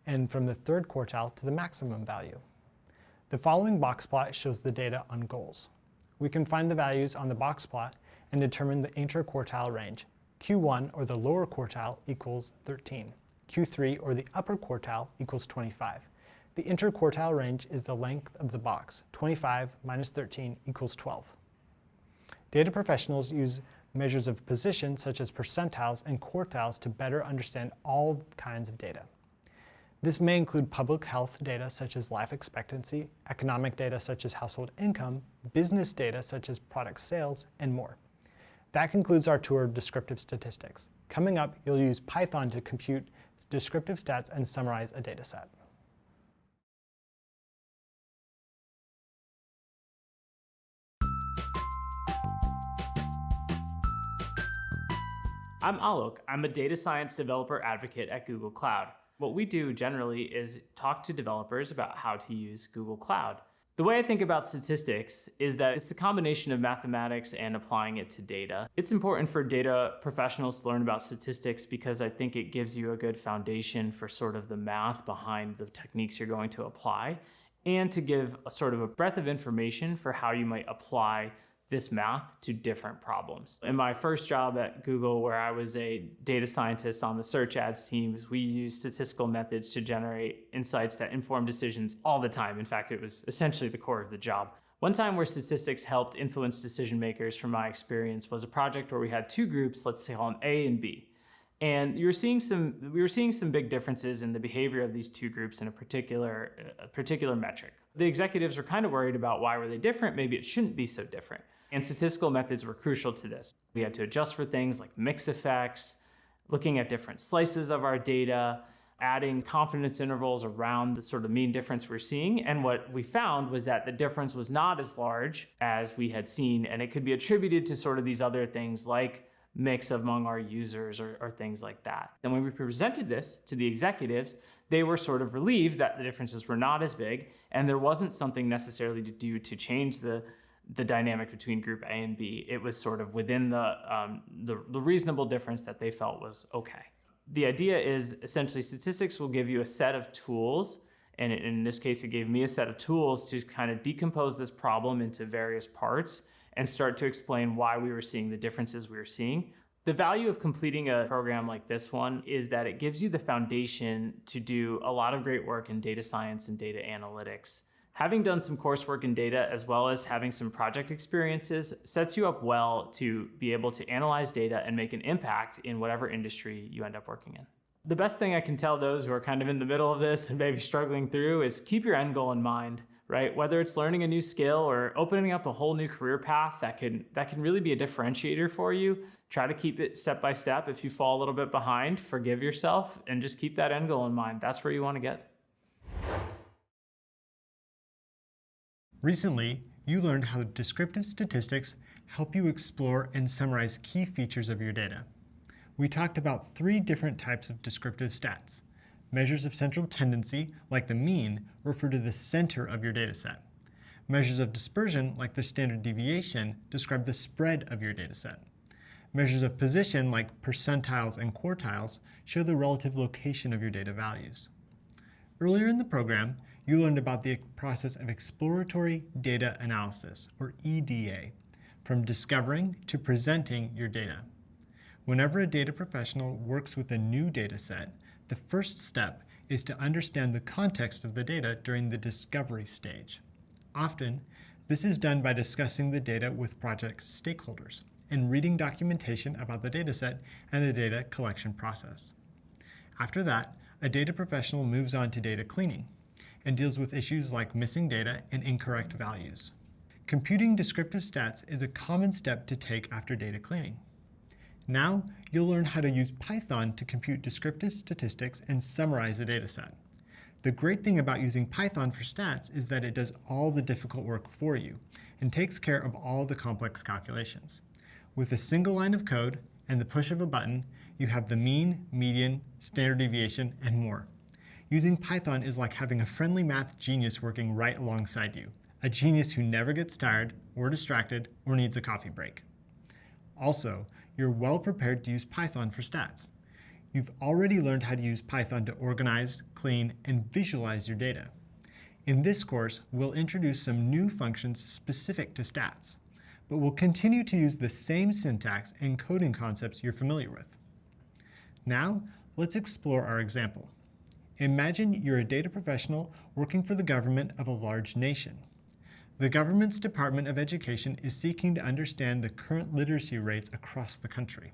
and from the third quartile to the maximum value. The following box plot shows the data on goals. We can find the values on the box plot and determine the interquartile range. Q1, or the lower quartile, equals 13. Q3, or the upper quartile, equals 25. The interquartile range is the length of the box. 25 minus 13 equals 12. Data professionals use measures of position such as percentiles and quartiles to better understand all kinds of data. This may include public health data such as life expectancy, economic data such as household income, business data such as product sales, and more. That concludes our tour of descriptive statistics. Coming up, you'll use Python to compute descriptive stats and summarize a data set. I'm Alok. I'm a data science developer advocate at Google Cloud. What we do generally is talk to developers about how to use Google Cloud. The way I think about statistics is that it's a combination of mathematics and applying it to data. It's important for data professionals to learn about statistics because I think it gives you a good foundation for sort of the math behind the techniques you're going to apply, and to give a sort of a breadth of information for how you might apply this math to different problems. In my first job at Google, where I was a data scientist on the search ads teams, we used statistical methods to generate insights that inform decisions all the time. In fact, it was essentially the core of the job. One time where statistics helped influence decision makers, from my experience, was a project where we had two groups, let's say call them A and B. And we were seeing some big differences in the behavior of these two groups in a particular metric. The executives were kind of worried about why were they different, maybe it shouldn't be so different. And statistical methods were crucial to this. We had to adjust for things like mix effects, looking at different slices of our data, adding confidence intervals around the sort of mean difference we're seeing. And what we found was that the difference was not as large as we had seen, and it could be attributed to sort of these other things like mix among our users or things like that. And when we presented this to the executives, they were sort of relieved that the differences were not as big, and there wasn't something necessarily to do to change the dynamic between group A and B. It was sort of within the reasonable difference that they felt was okay. The idea is essentially statistics will give you a set of tools, and in this case, it gave me a set of tools to kind of decompose this problem into various parts and start to explain why we were seeing the differences we were seeing. The value of completing a program like this one is that it gives you the foundation to do a lot of great work in data science and data analytics. Having done some coursework in data as well as having some project experiences sets you up well to be able to analyze data and make an impact in whatever industry you end up working in. The best thing I can tell those who are kind of in the middle of this and maybe struggling through is keep your end goal in mind, right? Whether it's learning a new skill or opening up a whole new career path that can really be a differentiator for you, try to keep it step by step. If you fall a little bit behind, forgive yourself and just keep that end goal in mind. That's where you want to get. Recently, you learned how descriptive statistics help you explore and summarize key features of your data. We talked about 3 different types of descriptive stats. Measures of central tendency, like the mean, refer to the center of your dataset. Measures of dispersion, like the standard deviation, describe the spread of your dataset. Measures of position, like percentiles and quartiles, show the relative location of your data values. Earlier in the program, you learned about the process of exploratory data analysis, or EDA, from discovering to presenting your data. Whenever a data professional works with a new data set, the first step is to understand the context of the data during the discovery stage. Often, this is done by discussing the data with project stakeholders and reading documentation about the dataset and the data collection process. After that, a data professional moves on to data cleaning and deals with issues like missing data and incorrect values. Computing descriptive stats is a common step to take after data cleaning. Now, you'll learn how to use Python to compute descriptive statistics and summarize a dataset. The great thing about using Python for stats is that it does all the difficult work for you and takes care of all the complex calculations. With a single line of code and the push of a button, you have the mean, median, standard deviation, and more. Using Python is like having a friendly math genius working right alongside you, a genius who never gets tired or distracted or needs a coffee break. Also, you're well prepared to use Python for stats. You've already learned how to use Python to organize, clean, and visualize your data. In this course, we'll introduce some new functions specific to stats, but we'll continue to use the same syntax and coding concepts you're familiar with. Now, let's explore our example. Imagine you're a data professional working for the government of a large nation. The government's Department of Education is seeking to understand the current literacy rates across the country.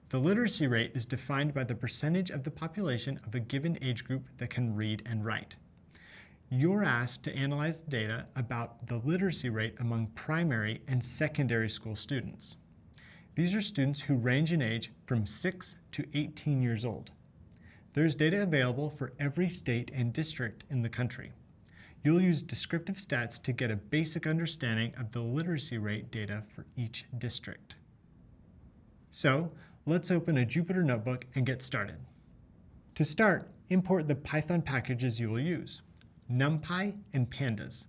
The literacy rate is defined by the percentage of the population of a given age group that can read and write. You're asked to analyze data about the literacy rate among primary and secondary school students. These are students who range in age from 6 to 18 years old. There's data available for every state and district in the country. You'll use descriptive stats to get a basic understanding of the literacy rate data for each district. So, let's open a Jupyter Notebook and get started. To start, import the Python packages you will use, NumPy and Pandas,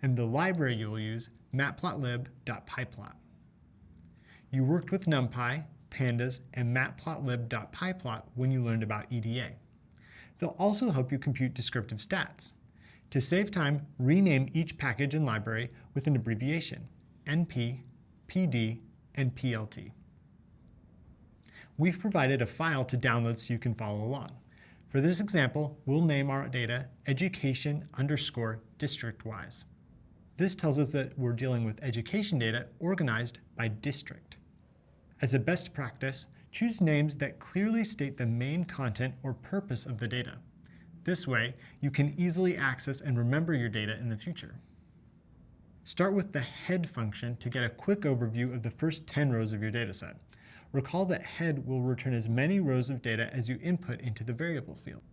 and the library you will use, matplotlib.pyplot. You worked with NumPy, Pandas, and matplotlib.pyplot when you learned about EDA. They'll also help you compute descriptive stats. To save time, rename each package and library with an abbreviation, NP, PD, and PLT. We've provided a file to download so you can follow along. For this example, we'll name our data education_district-wise. This tells us that we're dealing with education data organized by district. As a best practice, choose names that clearly state the main content or purpose of the data. This way, you can easily access and remember your data in the future. Start with the head function to get a quick overview of the first 10 rows of your dataset. Recall that head will return as many rows of data as you input into the variable field.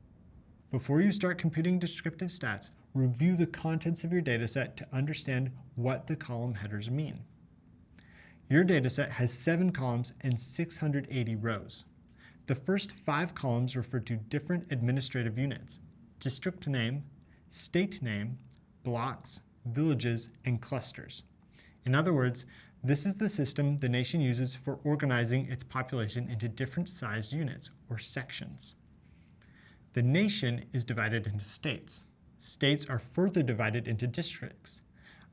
Before you start computing descriptive stats, review the contents of your dataset to understand what the column headers mean. Your dataset has 7 columns and 680 rows. The first 5 columns refer to different administrative units: district name, state name, blocks, villages, and clusters. In other words, this is the system the nation uses for organizing its population into different sized units, or sections. The nation is divided into states. States are further divided into districts.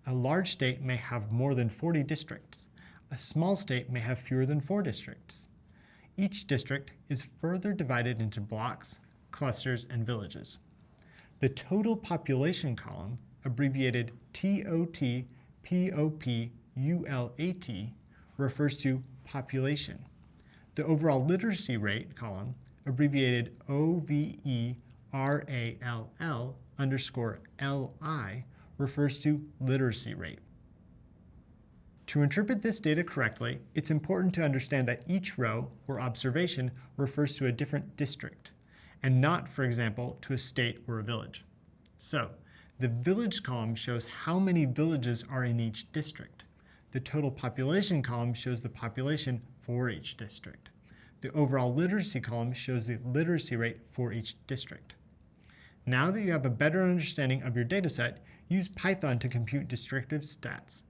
A large state may have more than 40 districts. A small state may have fewer than 4 districts. Each district is further divided into blocks, clusters, and villages. The total population column, abbreviated TOT-POPULAT, refers to population. The overall literacy rate column, abbreviated OVERALL_LI, refers to literacy rate. To interpret this data correctly, it's important to understand that each row, or observation, refers to a different district, and not, for example, to a state or a village. So, the village column shows how many villages are in each district. The total population column shows the population for each district. The overall literacy column shows the literacy rate for each district. Now that you have a better understanding of your dataset, use Python to compute descriptive stats.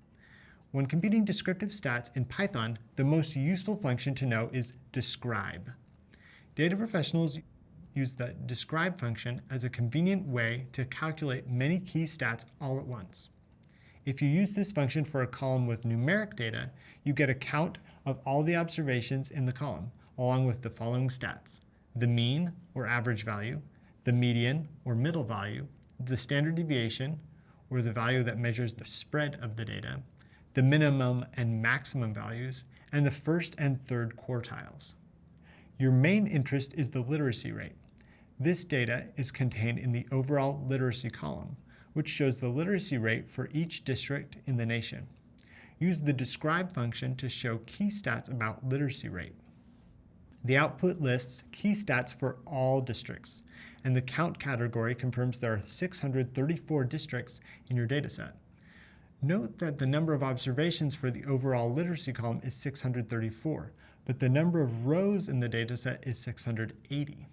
When computing descriptive stats in Python, the most useful function to know is describe. Data professionals use the describe function as a convenient way to calculate many key stats all at once. If you use this function for a column with numeric data, you get a count of all the observations in the column, along with the following stats: the mean or average value, the median or middle value, the standard deviation, or the value that measures the spread of the data, the minimum and maximum values, and the first and third quartiles. Your main interest is the literacy rate. This data is contained in the overall literacy column, which shows the literacy rate for each district in the nation. Use the describe function to show key stats about literacy rate. The output lists key stats for all districts, and the count category confirms there are 634 districts in your dataset. Note that the number of observations for the overall literacy column is 634, but the number of rows in the dataset is 680.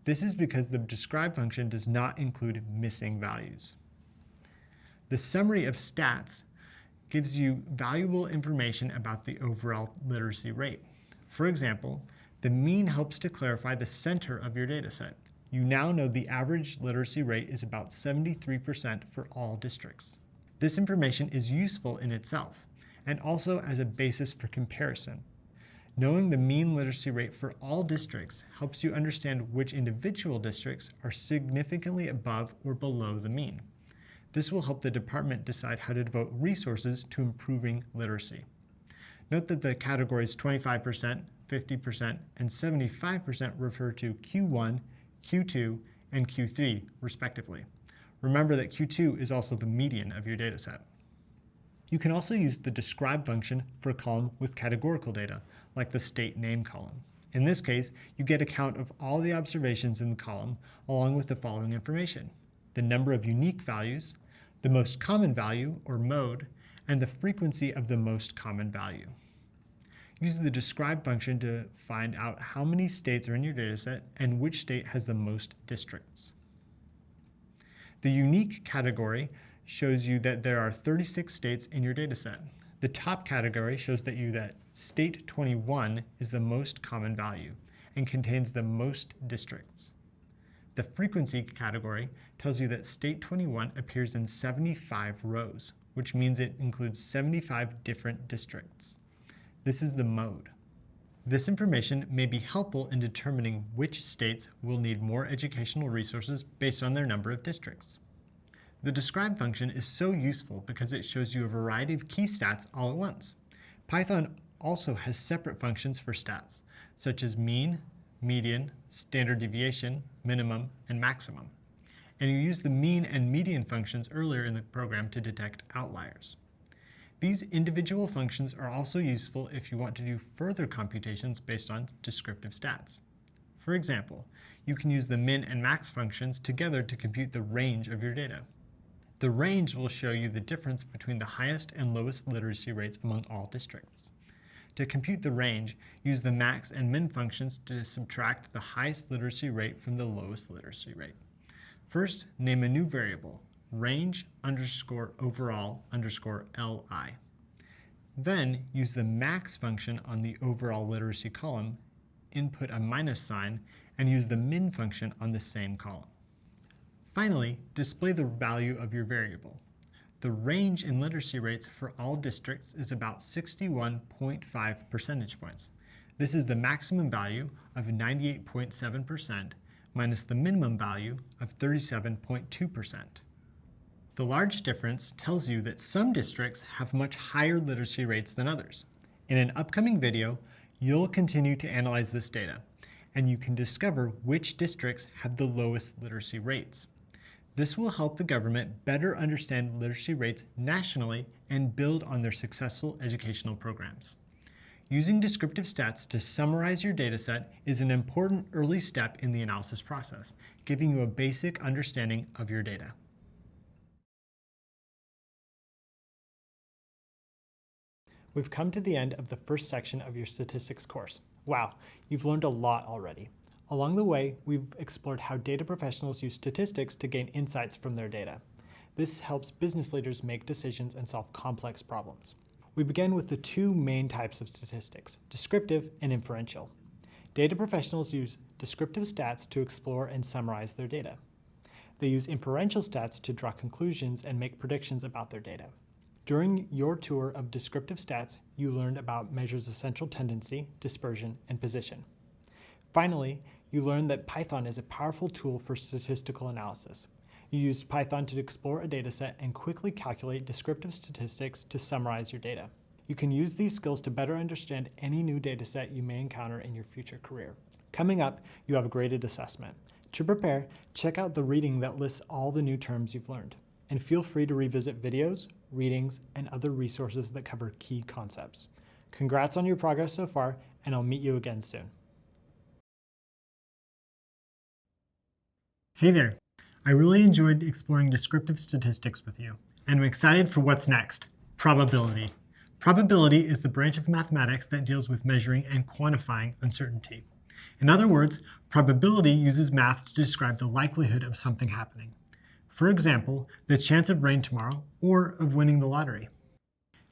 This is because the describe function does not include missing values. The summary of stats gives you valuable information about the overall literacy rate. For example, the mean helps to clarify the center of your dataset. You now know the average literacy rate is about 73% for all districts. This information is useful in itself, and also as a basis for comparison. Knowing the mean literacy rate for all districts helps you understand which individual districts are significantly above or below the mean. This will help the department decide how to devote resources to improving literacy. Note that the categories 25%, 50%, and 75% refer to Q1, Q2, and Q3, respectively. Remember that Q2 is also the median of your dataset. You can also use the describe function for a column with categorical data, like the state name column. In this case, you get a count of all the observations in the column, along with the following information: the number of unique values, the most common value, or mode, and the frequency of the most common value. Use the describe function to find out how many states are in your dataset and which state has the most districts. The unique category shows you that there are 36 states in your dataset. The top category shows that state 21 is the most common value and contains the most districts. The frequency category tells you that state 21 appears in 75 rows, which means it includes 75 different districts. This is the mode. This information may be helpful in determining which states will need more educational resources based on their number of districts. The describe function is so useful because it shows you a variety of key stats all at once. Python also has separate functions for stats, such as mean, median, standard deviation, minimum, and maximum. And you use the mean and median functions earlier in the program to detect outliers. These individual functions are also useful if you want to do further computations based on descriptive stats. For example, you can use the min and max functions together to compute the range of your data. The range will show you the difference between the highest and lowest literacy rates among all districts. To compute the range, use the max and min functions to subtract the highest literacy rate from the lowest literacy rate. First, name a new variable, range underscore overall underscore LI. Then use the max function on the overall literacy column, input a minus sign, and use the min function on the same column. Finally, display the value of your variable. The range in literacy rates for all districts is about 61.5 percentage points. This is the maximum value of 98.7% minus the minimum value of 37.2%. The large difference tells you that some districts have much higher literacy rates than others. In an upcoming video, you'll continue to analyze this data, and you can discover which districts have the lowest literacy rates. This will help the government better understand literacy rates nationally and build on their successful educational programs. Using descriptive stats to summarize your dataset is an important early step in the analysis process, giving you a basic understanding of your data. We've come to the end of the first section of your statistics course. Wow, you've learned a lot already. Along the way, we've explored how data professionals use statistics to gain insights from their data. This helps business leaders make decisions and solve complex problems. We began with the two main types of statistics, descriptive and inferential. Data professionals use descriptive stats to explore and summarize their data. They use inferential stats to draw conclusions and make predictions about their data. During your tour of descriptive stats, you learned about measures of central tendency, dispersion, and position. Finally, you learned that Python is a powerful tool for statistical analysis. You used Python to explore a dataset and quickly calculate descriptive statistics to summarize your data. You can use these skills to better understand any new dataset you may encounter in your future career. Coming up, you have a graded assessment. To prepare, check out the reading that lists all the new terms you've learned. And feel free to revisit videos, readings, and other resources that cover key concepts. Congrats on your progress so far, and I'll meet you again soon. Hey there. I really enjoyed exploring descriptive statistics with you, and I'm excited for what's next, probability. Probability is the branch of mathematics that deals with measuring and quantifying uncertainty. In other words, probability uses math to describe the likelihood of something happening. For example, the chance of rain tomorrow or of winning the lottery.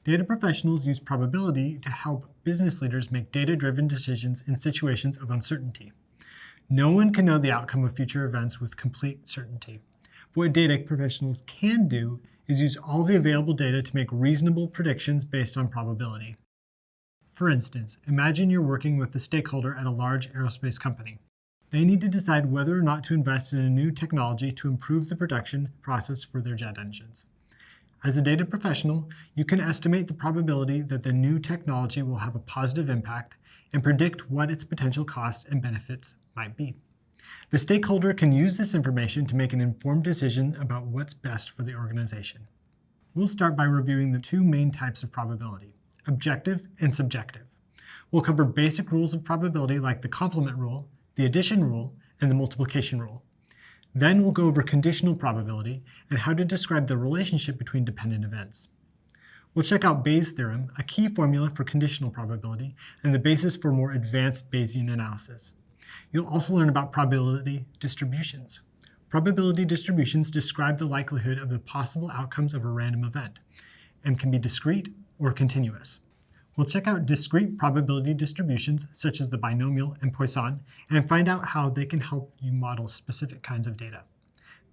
Data professionals use probability to help business leaders make data-driven decisions in situations of uncertainty. No one can know the outcome of future events with complete certainty. What data professionals can do is use all the available data to make reasonable predictions based on probability. For instance, imagine you're working with a stakeholder at a large aerospace company. They need to decide whether or not to invest in a new technology to improve the production process for their jet engines. As a data professional, you can estimate the probability that the new technology will have a positive impact and predict what its potential costs and benefits might be. The stakeholder can use this information to make an informed decision about what's best for the organization. We'll start by reviewing the two main types of probability, objective and subjective. We'll cover basic rules of probability like the complement rule, the addition rule, and the multiplication rule. Then we'll go over conditional probability and how to describe the relationship between dependent events. We'll check out Bayes' theorem, a key formula for conditional probability, and the basis for more advanced Bayesian analysis. You'll also learn about probability distributions. Probability distributions describe the likelihood of the possible outcomes of a random event and can be discrete or continuous. We'll check out discrete probability distributions such as the binomial and Poisson and find out how they can help you model specific kinds of data.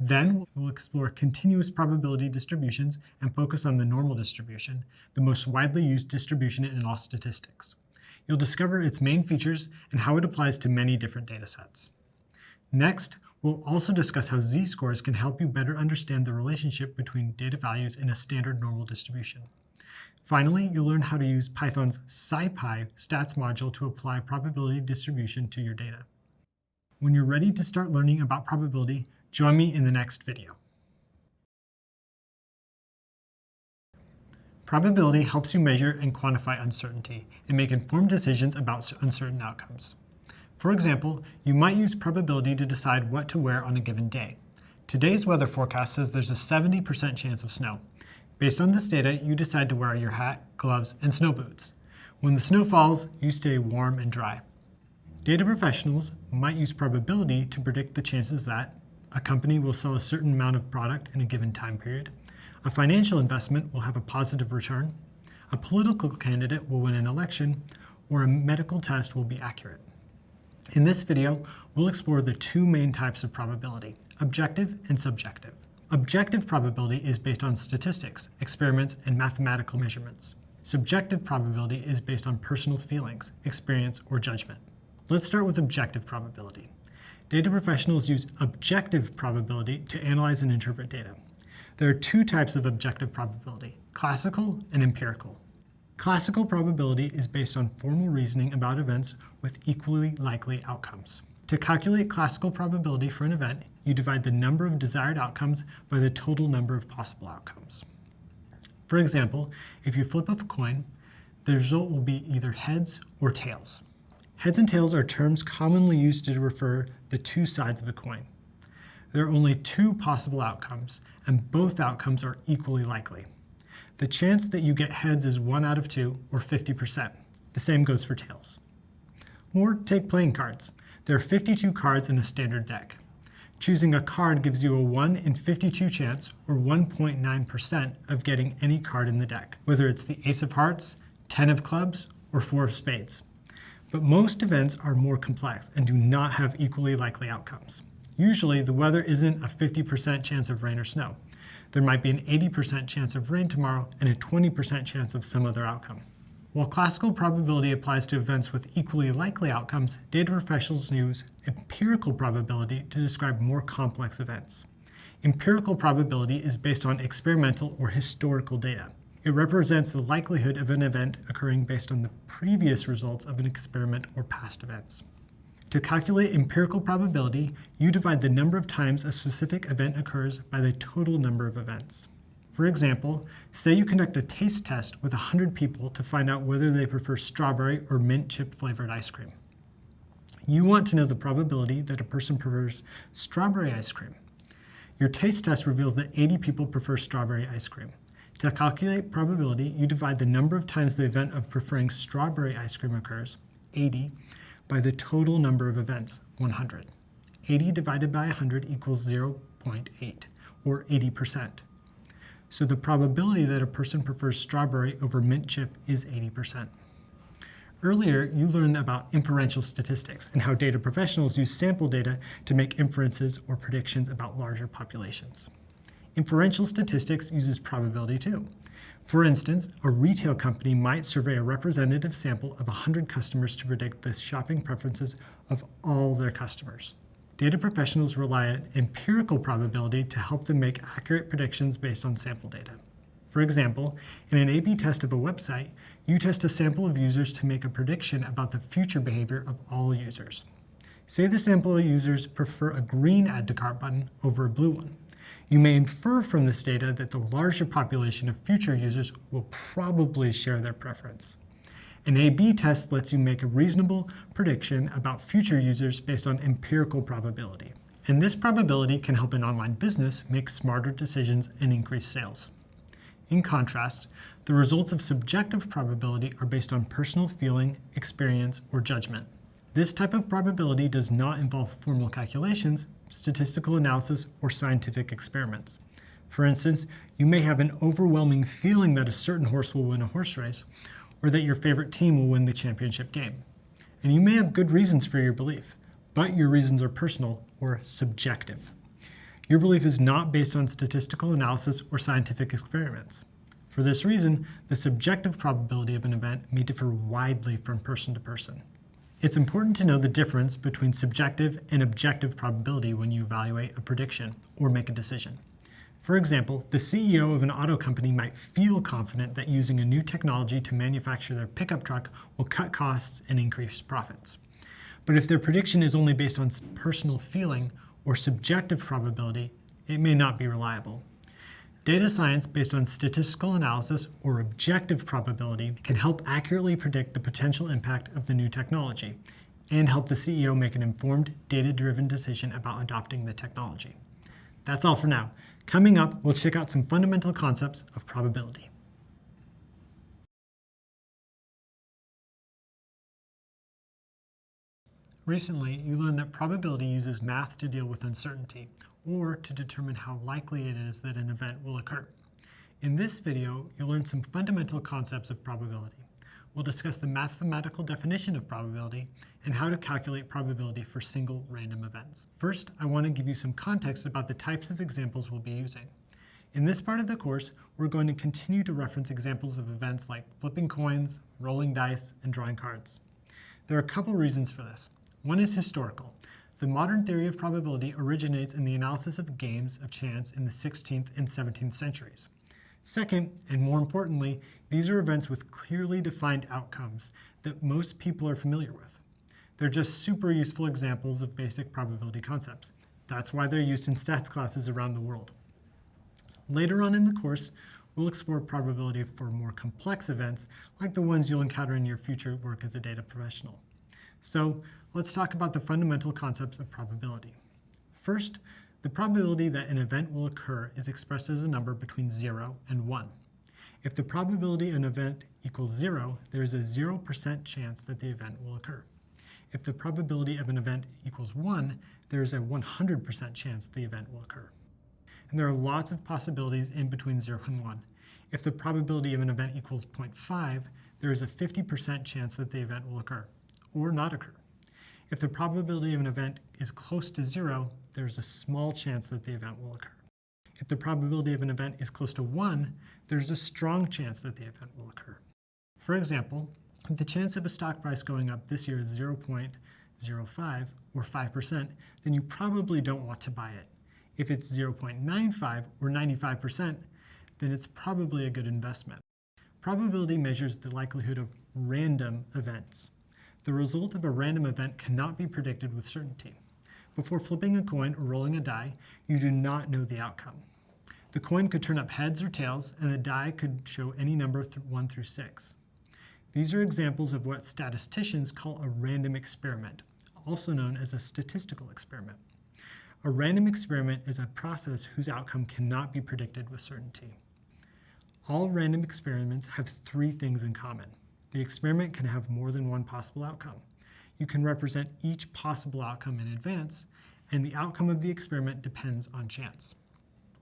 Then we'll explore continuous probability distributions and focus on the normal distribution, the most widely used distribution in all statistics. You'll discover its main features and how it applies to many different data sets. Next, we'll also discuss how z-scores can help you better understand the relationship between data values in a standard normal distribution. Finally, you'll learn how to use Python's SciPy stats module to apply probability distribution to your data. When you're ready to start learning about probability, join me in the next video. Probability helps you measure and quantify uncertainty and make informed decisions about uncertain outcomes. For example, you might use probability to decide what to wear on a given day. Today's weather forecast says there's a 70% chance of snow. Based on this data, you decide to wear your hat, gloves, and snow boots. When the snow falls, you stay warm and dry. Data professionals might use probability to predict the chances that a company will sell a certain amount of product in a given time period, a financial investment will have a positive return, a political candidate will win an election, or a medical test will be accurate. In this video, we'll explore the two main types of probability, objective and subjective. Objective probability is based on statistics, experiments, and mathematical measurements. Subjective probability is based on personal feelings, experience, or judgment. Let's start with objective probability. Data professionals use objective probability to analyze and interpret data. There are two types of objective probability, classical and empirical. Classical probability is based on formal reasoning about events with equally likely outcomes. To calculate classical probability for an event, you divide the number of desired outcomes by the total number of possible outcomes. For example, if you flip a coin, the result will be either heads or tails. Heads and tails are terms commonly used to refer the two sides of a coin. There are only two possible outcomes, and both outcomes are equally likely. The chance that you get heads is 1 out of 2, or 50%. The same goes for tails. Or take playing cards. There are 52 cards in a standard deck. Choosing a card gives you a 1 in 52 chance, or 1.9%, of getting any card in the deck, whether it's the Ace of Hearts, 10 of Clubs, or 4 of Spades. But most events are more complex and do not have equally likely outcomes. Usually, the weather isn't a 50% chance of rain or snow. There might be an 80% chance of rain tomorrow and a 20% chance of some other outcome. While classical probability applies to events with equally likely outcomes, data professionals use empirical probability to describe more complex events. Empirical probability is based on experimental or historical data. It represents the likelihood of an event occurring based on the previous results of an experiment or past events. To calculate empirical probability, you divide the number of times a specific event occurs by the total number of events. For example, say you conduct a taste test with 100 people to find out whether they prefer strawberry or mint chip flavored ice cream. You want to know the probability that a person prefers strawberry ice cream. Your taste test reveals that 80 people prefer strawberry ice cream. To calculate probability, you divide the number of times the event of preferring strawberry ice cream occurs, 80, by the total number of events, 100. 80 divided by 100 equals 0.8, or 80%. So the probability that a person prefers strawberry over mint chip is 80%. Earlier, you learned about inferential statistics and how data professionals use sample data to make inferences or predictions about larger populations. Inferential statistics uses probability too. For instance, a retail company might survey a representative sample of 100 customers to predict the shopping preferences of all their customers. Data professionals rely on empirical probability to help them make accurate predictions based on sample data. For example, in an A/B test of a website, you test a sample of users to make a prediction about the future behavior of all users. Say the sample of users prefer a green add to cart button over a blue one. You may infer from this data that the larger population of future users will probably share their preference. An A/B test lets you make a reasonable prediction about future users based on empirical probability. And this probability can help an online business make smarter decisions and increase sales. In contrast, the results of subjective probability are based on personal feeling, experience, or judgment. This type of probability does not involve formal calculations, statistical analysis, or scientific experiments. For instance, you may have an overwhelming feeling that a certain horse will win a horse race, or that your favorite team will win the championship game. And you may have good reasons for your belief, but your reasons are personal or subjective. Your belief is not based on statistical analysis or scientific experiments. For this reason, the subjective probability of an event may differ widely from person to person. It's important to know the difference between subjective and objective probability when you evaluate a prediction or make a decision. For example, the CEO of an auto company might feel confident that using a new technology to manufacture their pickup truck will cut costs and increase profits. But if their prediction is only based on personal feeling or subjective probability, it may not be reliable. Data science based on statistical analysis or objective probability can help accurately predict the potential impact of the new technology and help the CEO make an informed, data-driven decision about adopting the technology. That's all for now. Coming up, we'll check out some fundamental concepts of probability. Recently, you learned that probability uses math to deal with uncertainty, or to determine how likely it is that an event will occur. In this video, you'll learn some fundamental concepts of probability. We'll discuss the mathematical definition of probability and how to calculate probability for single random events. First, I want to give you some context about the types of examples we'll be using. In this part of the course, we're going to continue to reference examples of events like flipping coins, rolling dice, and drawing cards. There are a couple reasons for this. One is historical. The modern theory of probability originates in the analysis of games of chance in the 16th and 17th centuries. Second, and more importantly, these are events with clearly defined outcomes that most people are familiar with. They're just super useful examples of basic probability concepts. That's why they're used in stats classes around the world. Later on in the course, we'll explore probability for more complex events like the ones you'll encounter in your future work as a data professional. So let's talk about the fundamental concepts of probability. First, the probability that an event will occur is expressed as a number between 0 and 1. If the probability of an event equals 0, there is a 0% chance that the event will occur. If the probability of an event equals 1, there is a 100% chance the event will occur. And there are lots of possibilities in between 0 and 1. If the probability of an event equals 0.5, there is a 50% chance that the event will occur. or not occur. If the probability of an event is close to 0, there's a small chance that the event will occur. If the probability of an event is close to 1, there's a strong chance that the event will occur. For example, if the chance of a stock price going up this year is 0.05 or 5%, then you probably don't want to buy it. If it's 0.95 or 95%, then it's probably a good investment. Probability measures the likelihood of random events. The result of a random event cannot be predicted with certainty. Before flipping a coin or rolling a die, you do not know the outcome. The coin could turn up heads or tails, and the die could show any number 1 through 6. These are examples of what statisticians call a random experiment, also known as a statistical experiment. A random experiment is a process whose outcome cannot be predicted with certainty. All random experiments have 3 things in common. The experiment can have more than one possible outcome. You can represent each possible outcome in advance, and the outcome of the experiment depends on chance.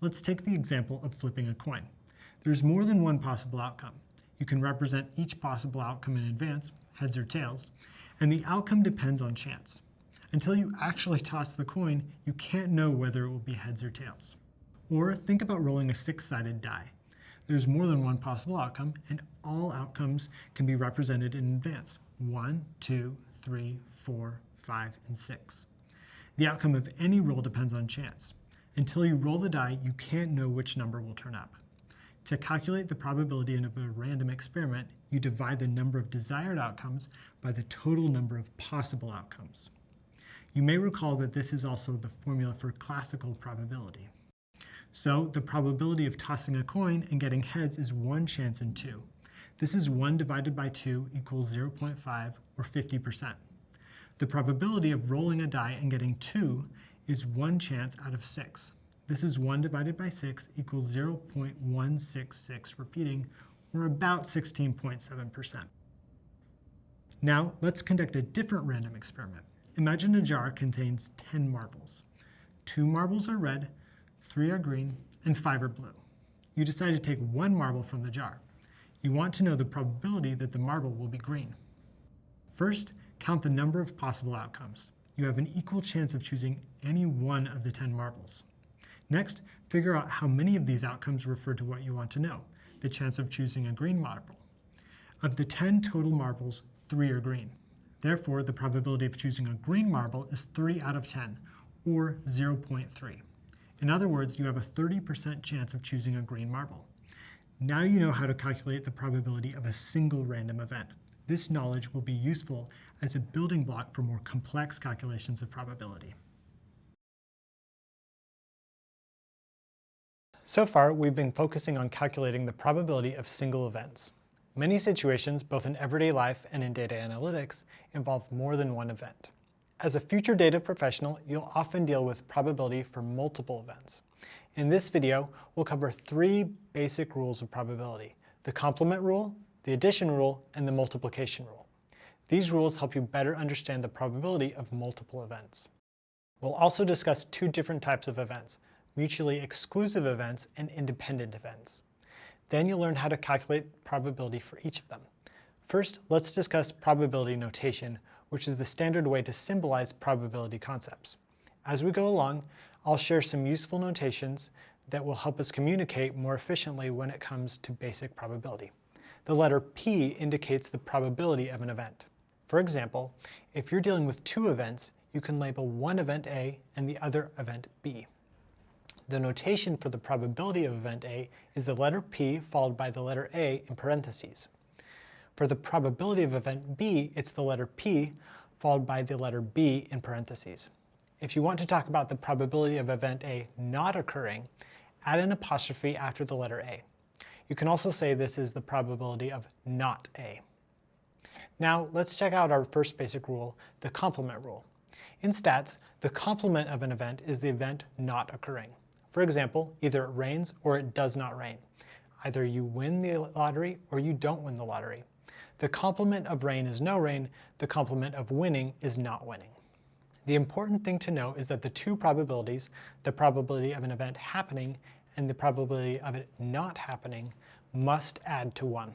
Let's take the example of flipping a coin. There's more than one possible outcome. You can represent each possible outcome in advance, heads or tails, and the outcome depends on chance. Until you actually toss the coin, you can't know whether it will be heads or tails. Or think about rolling a 6-sided die. There's more than one possible outcome, and all outcomes can be represented in advance. 1, 2, 3, 4, 5, and 6. The outcome of any roll depends on chance. Until you roll the die, you can't know which number will turn up. To calculate the probability of a random experiment, you divide the number of desired outcomes by the total number of possible outcomes. You may recall that this is also the formula for classical probability. So the probability of tossing a coin and getting heads is 1 chance in 2. This is 1 divided by 2 equals 0.5 or 50%. The probability of rolling a die and getting 2 is 1 chance out of 6. This is 1 divided by 6 equals 0.166 repeating, or about 16.7%. Now let's conduct a different random experiment. Imagine a jar contains 10 marbles. 2 marbles are red, 3 are green, and 5 are blue. You decide to take 1 marble from the jar. You want to know the probability that the marble will be green. First, count the number of possible outcomes. You have an equal chance of choosing any one of the 10 marbles. Next, figure out how many of these outcomes refer to what you want to know, the chance of choosing a green marble. Of the 10 total marbles, 3 are green. Therefore, the probability of choosing a green marble is 3 out of 10, or 0.3. In other words, you have a 30% chance of choosing a green marble. Now you know how to calculate the probability of a single random event. This knowledge will be useful as a building block for more complex calculations of probability. So far, we've been focusing on calculating the probability of single events. Many situations, both in everyday life and in data analytics, involve more than one event. As a future data professional, you'll often deal with probability for multiple events. In this video, we'll cover 3 basic rules of probability: the complement rule, the addition rule, and the multiplication rule. These rules help you better understand the probability of multiple events. We'll also discuss 2 different types of events: mutually exclusive events and independent events. Then you'll learn how to calculate probability for each of them. First, let's discuss probability notation, which is the standard way to symbolize probability concepts. As we go along, I'll share some useful notations that will help us communicate more efficiently when it comes to basic probability. The letter P indicates the probability of an event. For example, if you're dealing with 2 events, you can label one event A and the other event B. The notation for the probability of event A is the letter P followed by the letter A in parentheses. For the probability of event B, it's the letter P followed by the letter B in parentheses. If you want to talk about the probability of event A not occurring, add an apostrophe after the letter A. You can also say this is the probability of not A. Now let's check out our first basic rule, the complement rule. In stats, the complement of an event is the event not occurring. For example, either it rains or it does not rain. Either you win the lottery or you don't win the lottery. The complement of rain is no rain. The complement of winning is not winning. The important thing to know is that the 2 probabilities, the probability of an event happening and the probability of it not happening, must add to 1.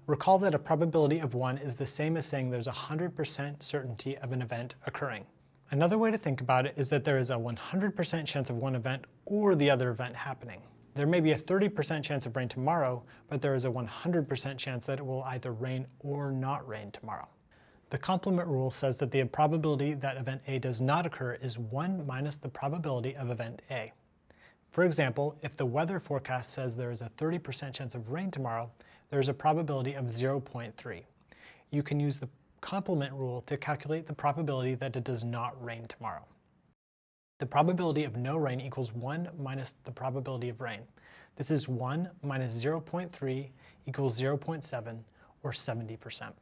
Recall that a probability of 1 is the same as saying there's a 100% certainty of an event occurring. Another way to think about it is that there is a 100% chance of one event or the other event happening. There may be a 30% chance of rain tomorrow, but there is a 100% chance that it will either rain or not rain tomorrow. The complement rule says that the probability that event A does not occur is 1 minus the probability of event A. For example, if the weather forecast says there is a 30% chance of rain tomorrow, there is a probability of 0.3. You can use the complement rule to calculate the probability that it does not rain tomorrow. The probability of no rain equals 1 minus the probability of rain. This is 1 minus 0.3 equals 0.7, or 70%.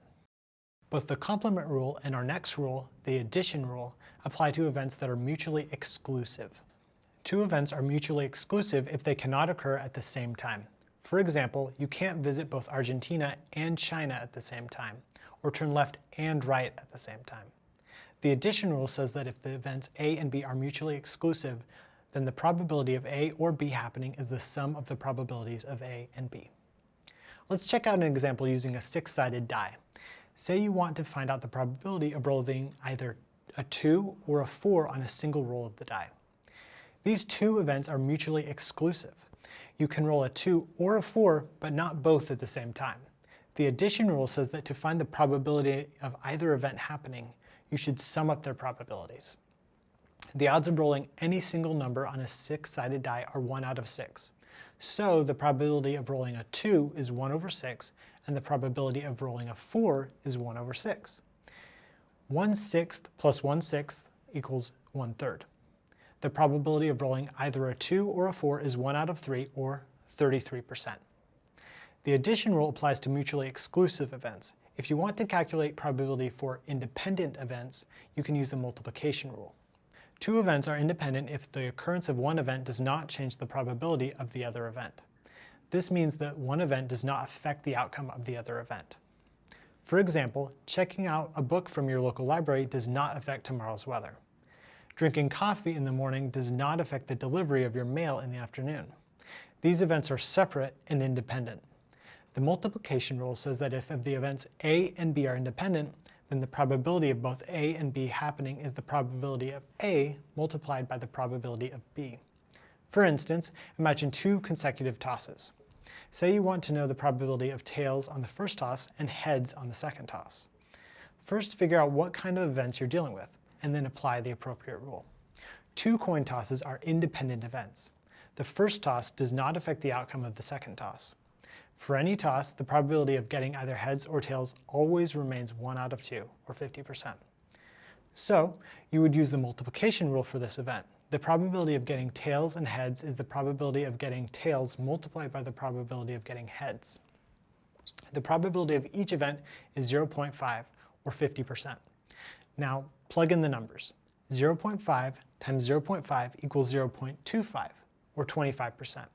Both the complement rule and our next rule, the addition rule, apply to events that are mutually exclusive. Two events are mutually exclusive if they cannot occur at the same time. For example, you can't visit both Argentina and China at the same time, or turn left and right at the same time. The addition rule says that if the events A and B are mutually exclusive, then the probability of A or B happening is the sum of the probabilities of A and B. Let's check out an example using a 6-sided die. Say you want to find out the probability of rolling either a 2 or a 4 on a single roll of the die. These two events are mutually exclusive. You can roll a 2 or a 4, but not both at the same time. The addition rule says that to find the probability of either event happening, you should sum up their probabilities. The odds of rolling any single number on a 6-sided die are 1 out of 6. So the probability of rolling a 2 is 1 over 6, and the probability of rolling a 4 is 1 over 6. 1/6 plus 1/6 equals 1/3. The probability of rolling either a 2 or a 4 is 1 out of 3, or 33%. The addition rule applies to mutually exclusive events. If you want to calculate probability for independent events, you can use the multiplication rule. Two events are independent if the occurrence of one event does not change the probability of the other event. This means that one event does not affect the outcome of the other event. For example, checking out a book from your local library does not affect tomorrow's weather. Drinking coffee in the morning does not affect the delivery of your mail in the afternoon. These events are separate and independent. The multiplication rule says that if of the events A and B are independent, then the probability of both A and B happening is the probability of A multiplied by the probability of B. For instance, imagine two consecutive tosses. Say you want to know the probability of tails on the first toss and heads on the second toss. First, figure out what kind of events you're dealing with, and then apply the appropriate rule. Two coin tosses are independent events. The first toss does not affect the outcome of the second toss. For any toss, the probability of getting either heads or tails always remains 1 out of 2, or 50%. So, you would use the multiplication rule for this event. The probability of getting tails and heads is the probability of getting tails multiplied by the probability of getting heads. The probability of each event is 0.5, or 50%. Now, plug in the numbers. 0.5 times 0.5 equals 0.25, or 25%.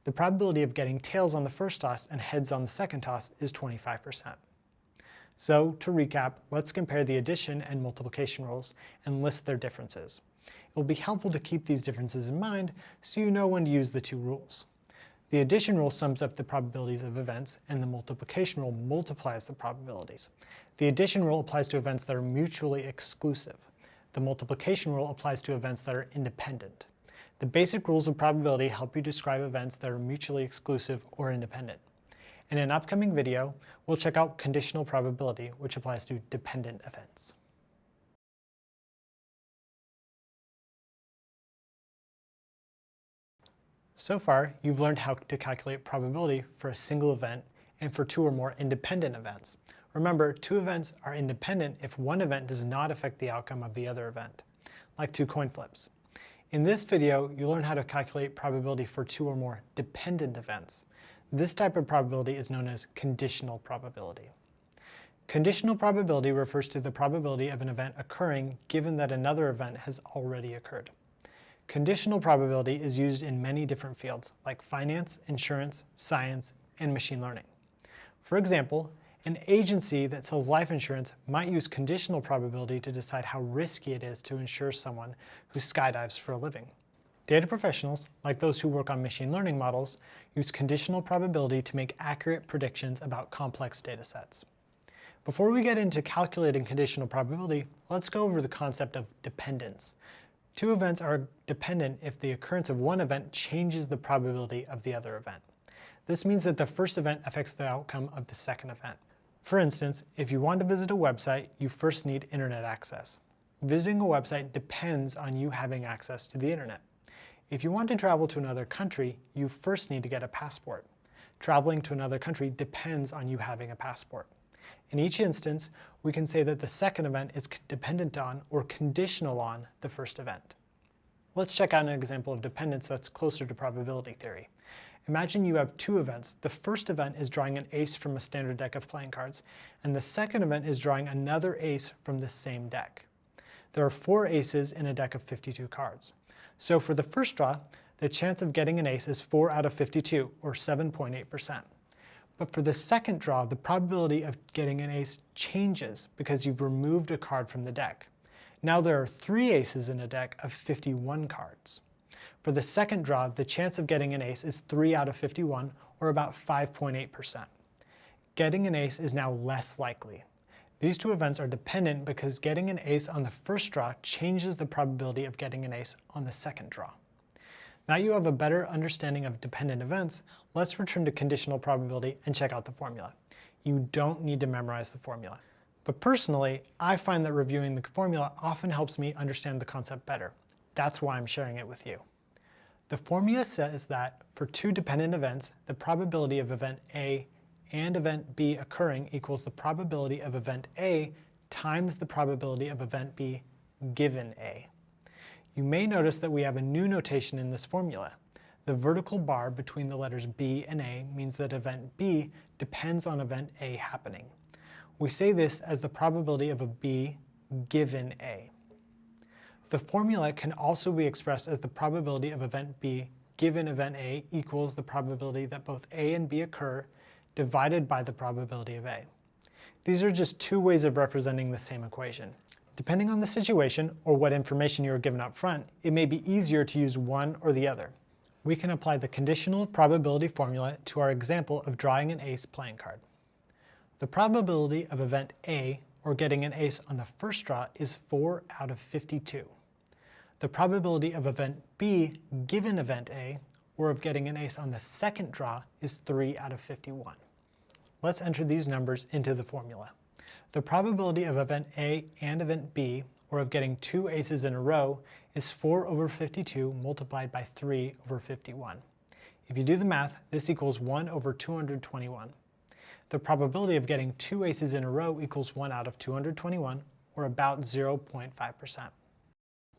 The probability of getting tails on the first toss and heads on the second toss is 25%. So, to recap, let's compare the addition and multiplication rules and list their differences. It will be helpful to keep these differences in mind so you know when to use the two rules. The addition rule sums up the probabilities of events, and the multiplication rule multiplies the probabilities. The addition rule applies to events that are mutually exclusive. The multiplication rule applies to events that are independent. The basic rules of probability help you describe events that are mutually exclusive or independent. In an upcoming video, we'll check out conditional probability, which applies to dependent events. So far, you've learned how to calculate probability for a single event and for two or more independent events. Remember, two events are independent if one event does not affect the outcome of the other event, like two coin flips. In this video, you'll learn how to calculate probability for two or more dependent events. This type of probability is known as conditional probability. Conditional probability refers to the probability of an event occurring given that another event has already occurred. Conditional probability is used in many different fields, like finance, insurance, science, and machine learning. For example, an agency that sells life insurance might use conditional probability to decide how risky it is to insure someone who skydives for a living. Data professionals, like those who work on machine learning models, use conditional probability to make accurate predictions about complex data sets. Before we get into calculating conditional probability, let's go over the concept of dependence. Two events are dependent if the occurrence of one event changes the probability of the other event. This means that the first event affects the outcome of the second event. For instance, if you want to visit a website, you first need internet access. Visiting a website depends on you having access to the internet. If you want to travel to another country, you first need to get a passport. Traveling to another country depends on you having a passport. In each instance, we can say that the second event is dependent on or conditional on the first event. Let's check out an example of dependence that's closer to probability theory. Imagine you have two events. The first event is drawing an ace from a standard deck of playing cards, and the second event is drawing another ace from the same deck. There are 4 aces in a deck of 52 cards. So for the first draw, the chance of getting an ace is 4 out of 52, or 7.8%. But for the second draw, the probability of getting an ace changes because you've removed a card from the deck. Now there are 3 aces in a deck of 51 cards. For the second draw, the chance of getting an ace is 3 out of 51, or about 5.8%. Getting an ace is now less likely. These two events are dependent because getting an ace on the first draw changes the probability of getting an ace on the second draw. Now you have a better understanding of dependent events, let's return to conditional probability and check out the formula. You don't need to memorize the formula. But personally, I find that reviewing the formula often helps me understand the concept better. That's why I'm sharing it with you. The formula says that for 2 dependent events, the probability of event A and event B occurring equals the probability of event A times the probability of event B given A. You may notice that we have a new notation in this formula. The vertical bar between the letters B and A means that event B depends on event A happening. We say this as the probability of a B given A. The formula can also be expressed as the probability of event B given event A equals the probability that both A and B occur divided by the probability of A. These are just 2 ways of representing the same equation. Depending on the situation or what information you are given up front, it may be easier to use one or the other. We can apply the conditional probability formula to our example of drawing an ace playing card. The probability of event A, or getting an ace on the first draw, is 4 out of 52. The probability of event B given event A, or of getting an ace on the second draw, is 3 out of 51. Let's enter these numbers into the formula. The probability of event A and event B, or of getting 2 aces in a row, is 4 over 52 multiplied by 3 over 51. If you do the math, this equals 1 over 221. The probability of getting 2 aces in a row equals 1 out of 221, or about 0.5%.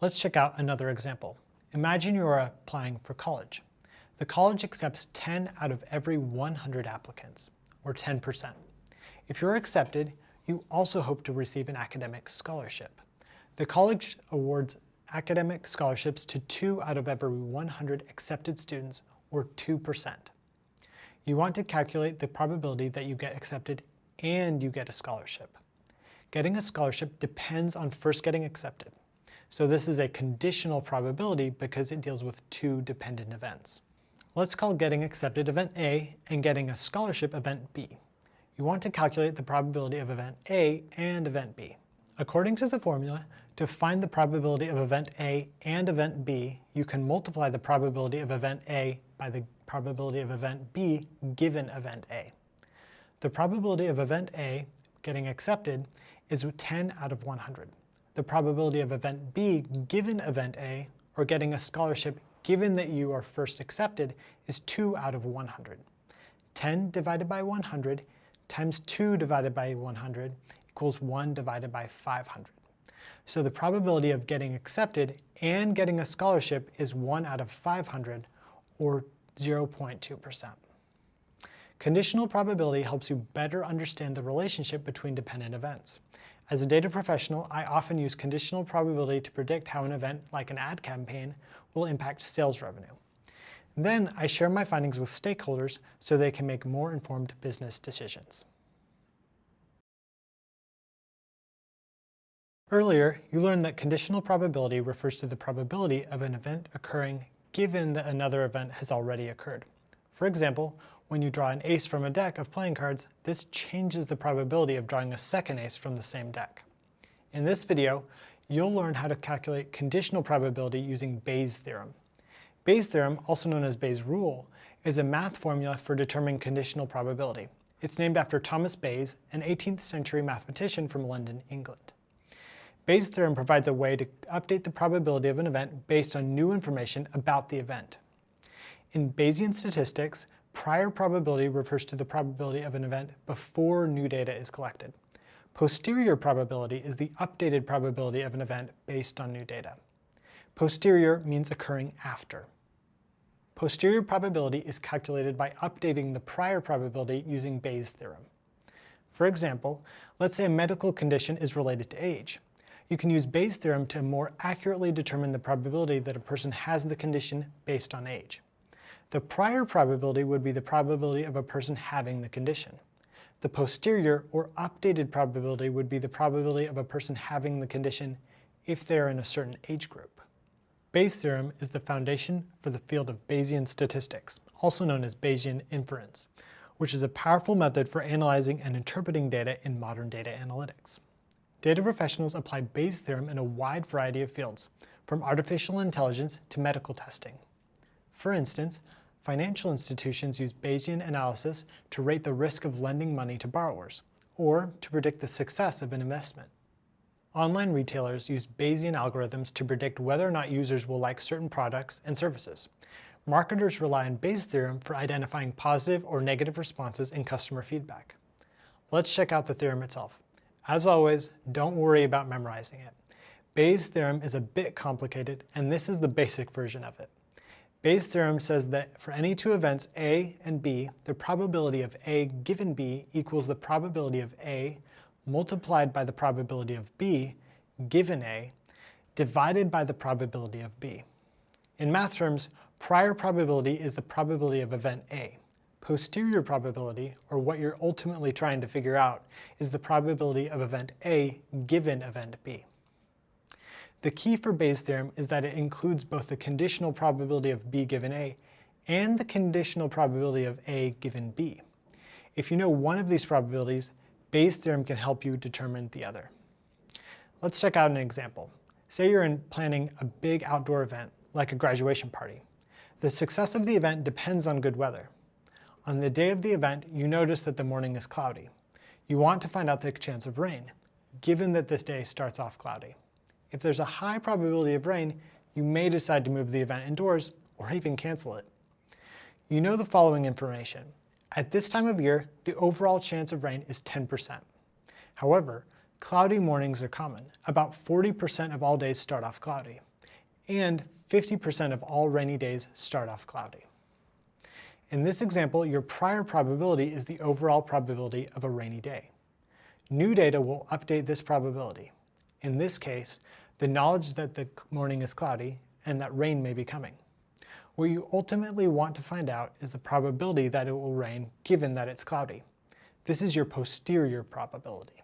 Let's check out another example. Imagine you are applying for college. The college accepts 10 out of every 100 applicants, or 10%. If you're accepted, you also hope to receive an academic scholarship. The college awards academic scholarships to 2 out of every 100 accepted students, or 2%. You want to calculate the probability that you get accepted and you get a scholarship. Getting a scholarship depends on first getting accepted. So this is a conditional probability because it deals with 2 dependent events. Let's call getting accepted event A and getting a scholarship event B. You want to calculate the probability of event A and event B. According to the formula, to find the probability of event A and event B, you can multiply the probability of event A by the probability of event B given event A. The probability of event A getting accepted is 10 out of 100. The probability of event B given event A, or getting a scholarship given that you are first accepted, is 2 out of 100. 10 divided by 100 times 2 divided by 100 equals 1 divided by 500. So the probability of getting accepted and getting a scholarship is 1 out of 500, or 0.2%. Conditional probability helps you better understand the relationship between dependent events. As a data professional, I often use conditional probability to predict how an event, like an ad campaign, will impact sales revenue. Then I share my findings with stakeholders so they can make more informed business decisions. Earlier, you learned that conditional probability refers to the probability of an event occurring given that another event has already occurred. For example, when you draw an ace from a deck of playing cards, this changes the probability of drawing a second ace from the same deck. In this video, you'll learn how to calculate conditional probability using Bayes' theorem. Bayes' theorem, also known as Bayes' rule, is a math formula for determining conditional probability. It's named after Thomas Bayes, an 18th century mathematician from London, England. Bayes' theorem provides a way to update the probability of an event based on new information about the event. In Bayesian statistics, prior probability refers to the probability of an event before new data is collected. Posterior probability is the updated probability of an event based on new data. Posterior means occurring after. Posterior probability is calculated by updating the prior probability using Bayes' theorem. For example, let's say a medical condition is related to age. You can use Bayes' theorem to more accurately determine the probability that a person has the condition based on age. The prior probability would be the probability of a person having the condition. The posterior or updated probability would be the probability of a person having the condition if they are in a certain age group. Bayes' theorem is the foundation for the field of Bayesian statistics, also known as Bayesian inference, which is a powerful method for analyzing and interpreting data in modern data analytics. Data professionals apply Bayes' theorem in a wide variety of fields, from artificial intelligence to medical testing. For instance, financial institutions use Bayesian analysis to rate the risk of lending money to borrowers, or to predict the success of an investment. Online retailers use Bayesian algorithms to predict whether or not users will like certain products and services. Marketers rely on Bayes' theorem for identifying positive or negative responses in customer feedback. Let's check out the theorem itself. As always, don't worry about memorizing it. Bayes' theorem is a bit complicated, and this is the basic version of it. Bayes' theorem says that for any two events A and B, the probability of A given B equals the probability of A multiplied by the probability of B given A divided by the probability of B. In math terms, prior probability is the probability of event A. Posterior probability, or what you're ultimately trying to figure out, is the probability of event A given event B. The key for Bayes' theorem is that it includes both the conditional probability of B given A and the conditional probability of A given B. If you know one of these probabilities, Bayes' theorem can help you determine the other. Let's check out an example. Say you're planning a big outdoor event, like a graduation party. The success of the event depends on good weather. On the day of the event, you notice that the morning is cloudy. You want to find out the chance of rain, given that this day starts off cloudy. If there's a high probability of rain, you may decide to move the event indoors or even cancel it. You know the following information. At this time of year, the overall chance of rain is 10%. However, cloudy mornings are common. About 40% of all days start off cloudy, and 50% of all rainy days start off cloudy. In this example, your prior probability is the overall probability of a rainy day. New data will update this probability. In this case, the knowledge that the morning is cloudy and that rain may be coming. What you ultimately want to find out is the probability that it will rain given that it's cloudy. This is your posterior probability.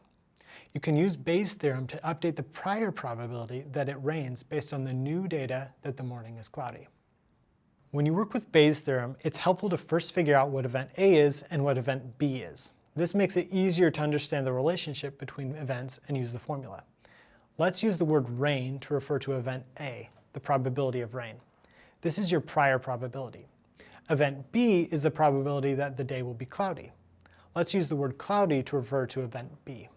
You can use Bayes' theorem to update the prior probability that it rains based on the new data that the morning is cloudy. When you work with Bayes' theorem, it's helpful to first figure out what event A is and what event B is. This makes it easier to understand the relationship between events and use the formula. Let's use the word rain to refer to event A, the probability of rain. This is your prior probability. Event B is the probability that the day will be cloudy. Let's use the word cloudy to refer to event B.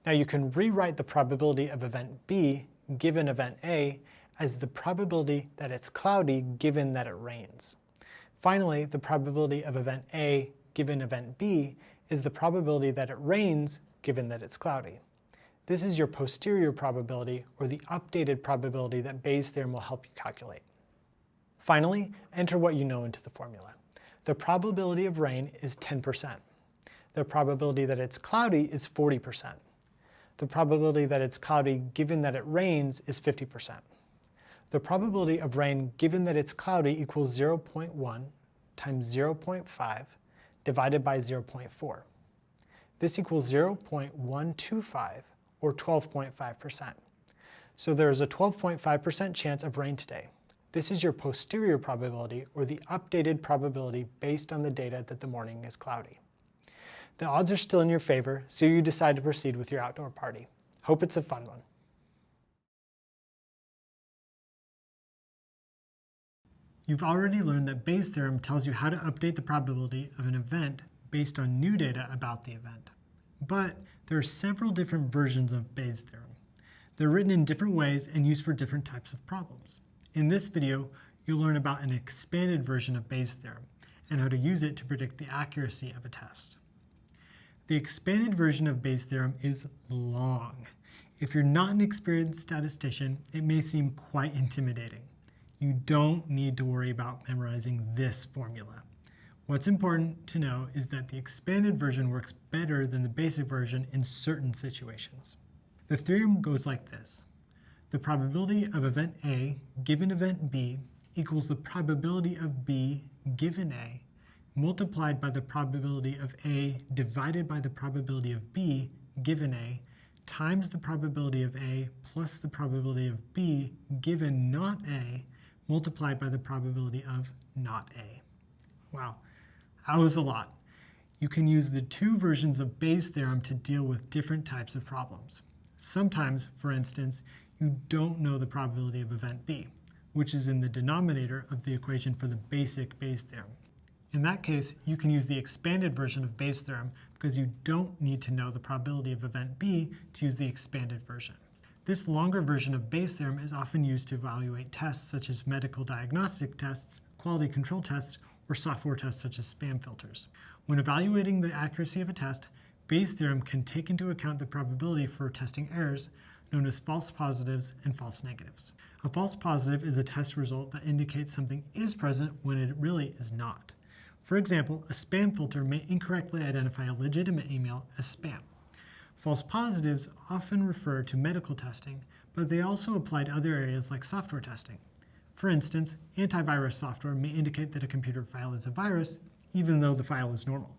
Now you can rewrite the probability of event B given event A as the probability that it's cloudy given that it rains. Finally, the probability of event A given event B is the probability that it rains given that it's cloudy. This is your posterior probability, or the updated probability that Bayes' theorem will help you calculate. Finally, enter what you know into the formula. The probability of rain is 10%. The probability that it's cloudy is 40%. The probability that it's cloudy given that it rains is 50%. The probability of rain given that it's cloudy equals 0.1 times 0.5 divided by 0.4. This equals 0.125, or 12.5%. So there is a 12.5% chance of rain today. This is your posterior probability, or the updated probability based on the data that the morning is cloudy. The odds are still in your favor, so you decide to proceed with your outdoor party. Hope it's a fun one. You've already learned that Bayes' theorem tells you how to update the probability of an event based on new data about the event. But there are several different versions of Bayes' theorem. They're written in different ways and used for different types of problems. In this video, you'll learn about an expanded version of Bayes' theorem and how to use it to predict the accuracy of a test. The expanded version of Bayes' theorem is long. If you're not an experienced statistician, it may seem quite intimidating. You don't need to worry about memorizing this formula. What's important to know is that the expanded version works better than the basic version in certain situations. The theorem goes like this. The probability of event A given event B equals the probability of B given A multiplied by the probability of A divided by the probability of B given A times the probability of A plus the probability of B given not A multiplied by the probability of not A. Wow, that was a lot. You can use the two versions of Bayes' theorem to deal with different types of problems. Sometimes, for instance, you don't know the probability of event B, which is in the denominator of the equation for the basic Bayes' theorem. In that case, you can use the expanded version of Bayes' theorem because you don't need to know the probability of event B to use the expanded version. This longer version of Bayes' theorem is often used to evaluate tests such as medical diagnostic tests, quality control tests, or software tests such as spam filters. When evaluating the accuracy of a test, Bayes' theorem can take into account the probability for testing errors known as false positives and false negatives. A false positive is a test result that indicates something is present when it really is not. For example, a spam filter may incorrectly identify a legitimate email as spam. False positives often refer to medical testing, but they also apply to other areas like software testing. For instance, antivirus software may indicate that a computer file is a virus, even though the file is normal.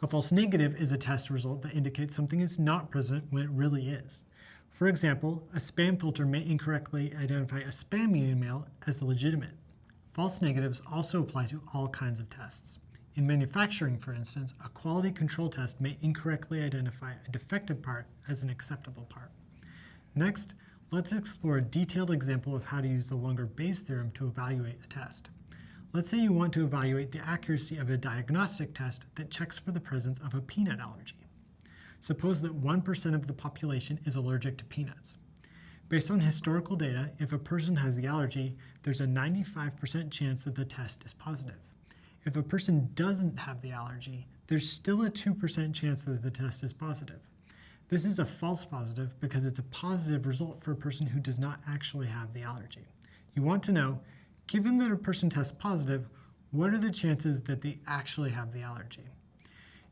A false negative is a test result that indicates something is not present when it really is. For example, a spam filter may incorrectly identify a spam email as legitimate. False negatives also apply to all kinds of tests. In manufacturing, for instance, a quality control test may incorrectly identify a defective part as an acceptable part. Next, let's explore a detailed example of how to use the longer Bayes' theorem to evaluate a test. Let's say you want to evaluate the accuracy of a diagnostic test that checks for the presence of a peanut allergy. Suppose that 1% of the population is allergic to peanuts. Based on historical data, if a person has the allergy, there's a 95% chance that the test is positive. If a person doesn't have the allergy, there's still a 2% chance that the test is positive. This is a false positive because it's a positive result for a person who does not actually have the allergy. You want to know, given that a person tests positive, what are the chances that they actually have the allergy?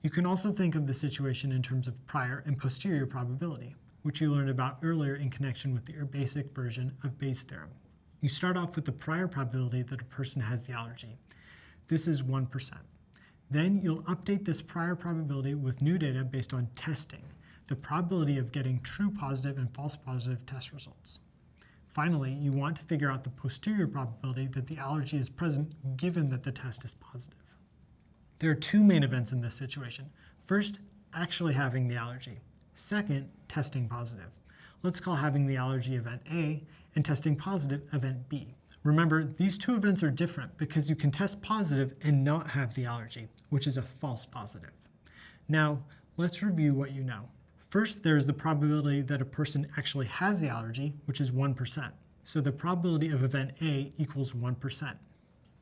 You can also think of the situation in terms of prior and posterior probability, which you learned about earlier in connection with the basic version of Bayes' theorem. You start off with the prior probability that a person has the allergy. This is 1%. Then you'll update this prior probability with new data based on testing, the probability of getting true positive and false positive test results. Finally, you want to figure out the posterior probability that the allergy is present given that the test is positive. There are two main events in this situation. First, actually having the allergy. Second, testing positive. Let's call having the allergy event A and testing positive event B. Remember, these two events are different because you can test positive and not have the allergy, which is a false positive. Now, let's review what you know. First, there is the probability that a person actually has the allergy, which is 1%. So the probability of event A equals 1%.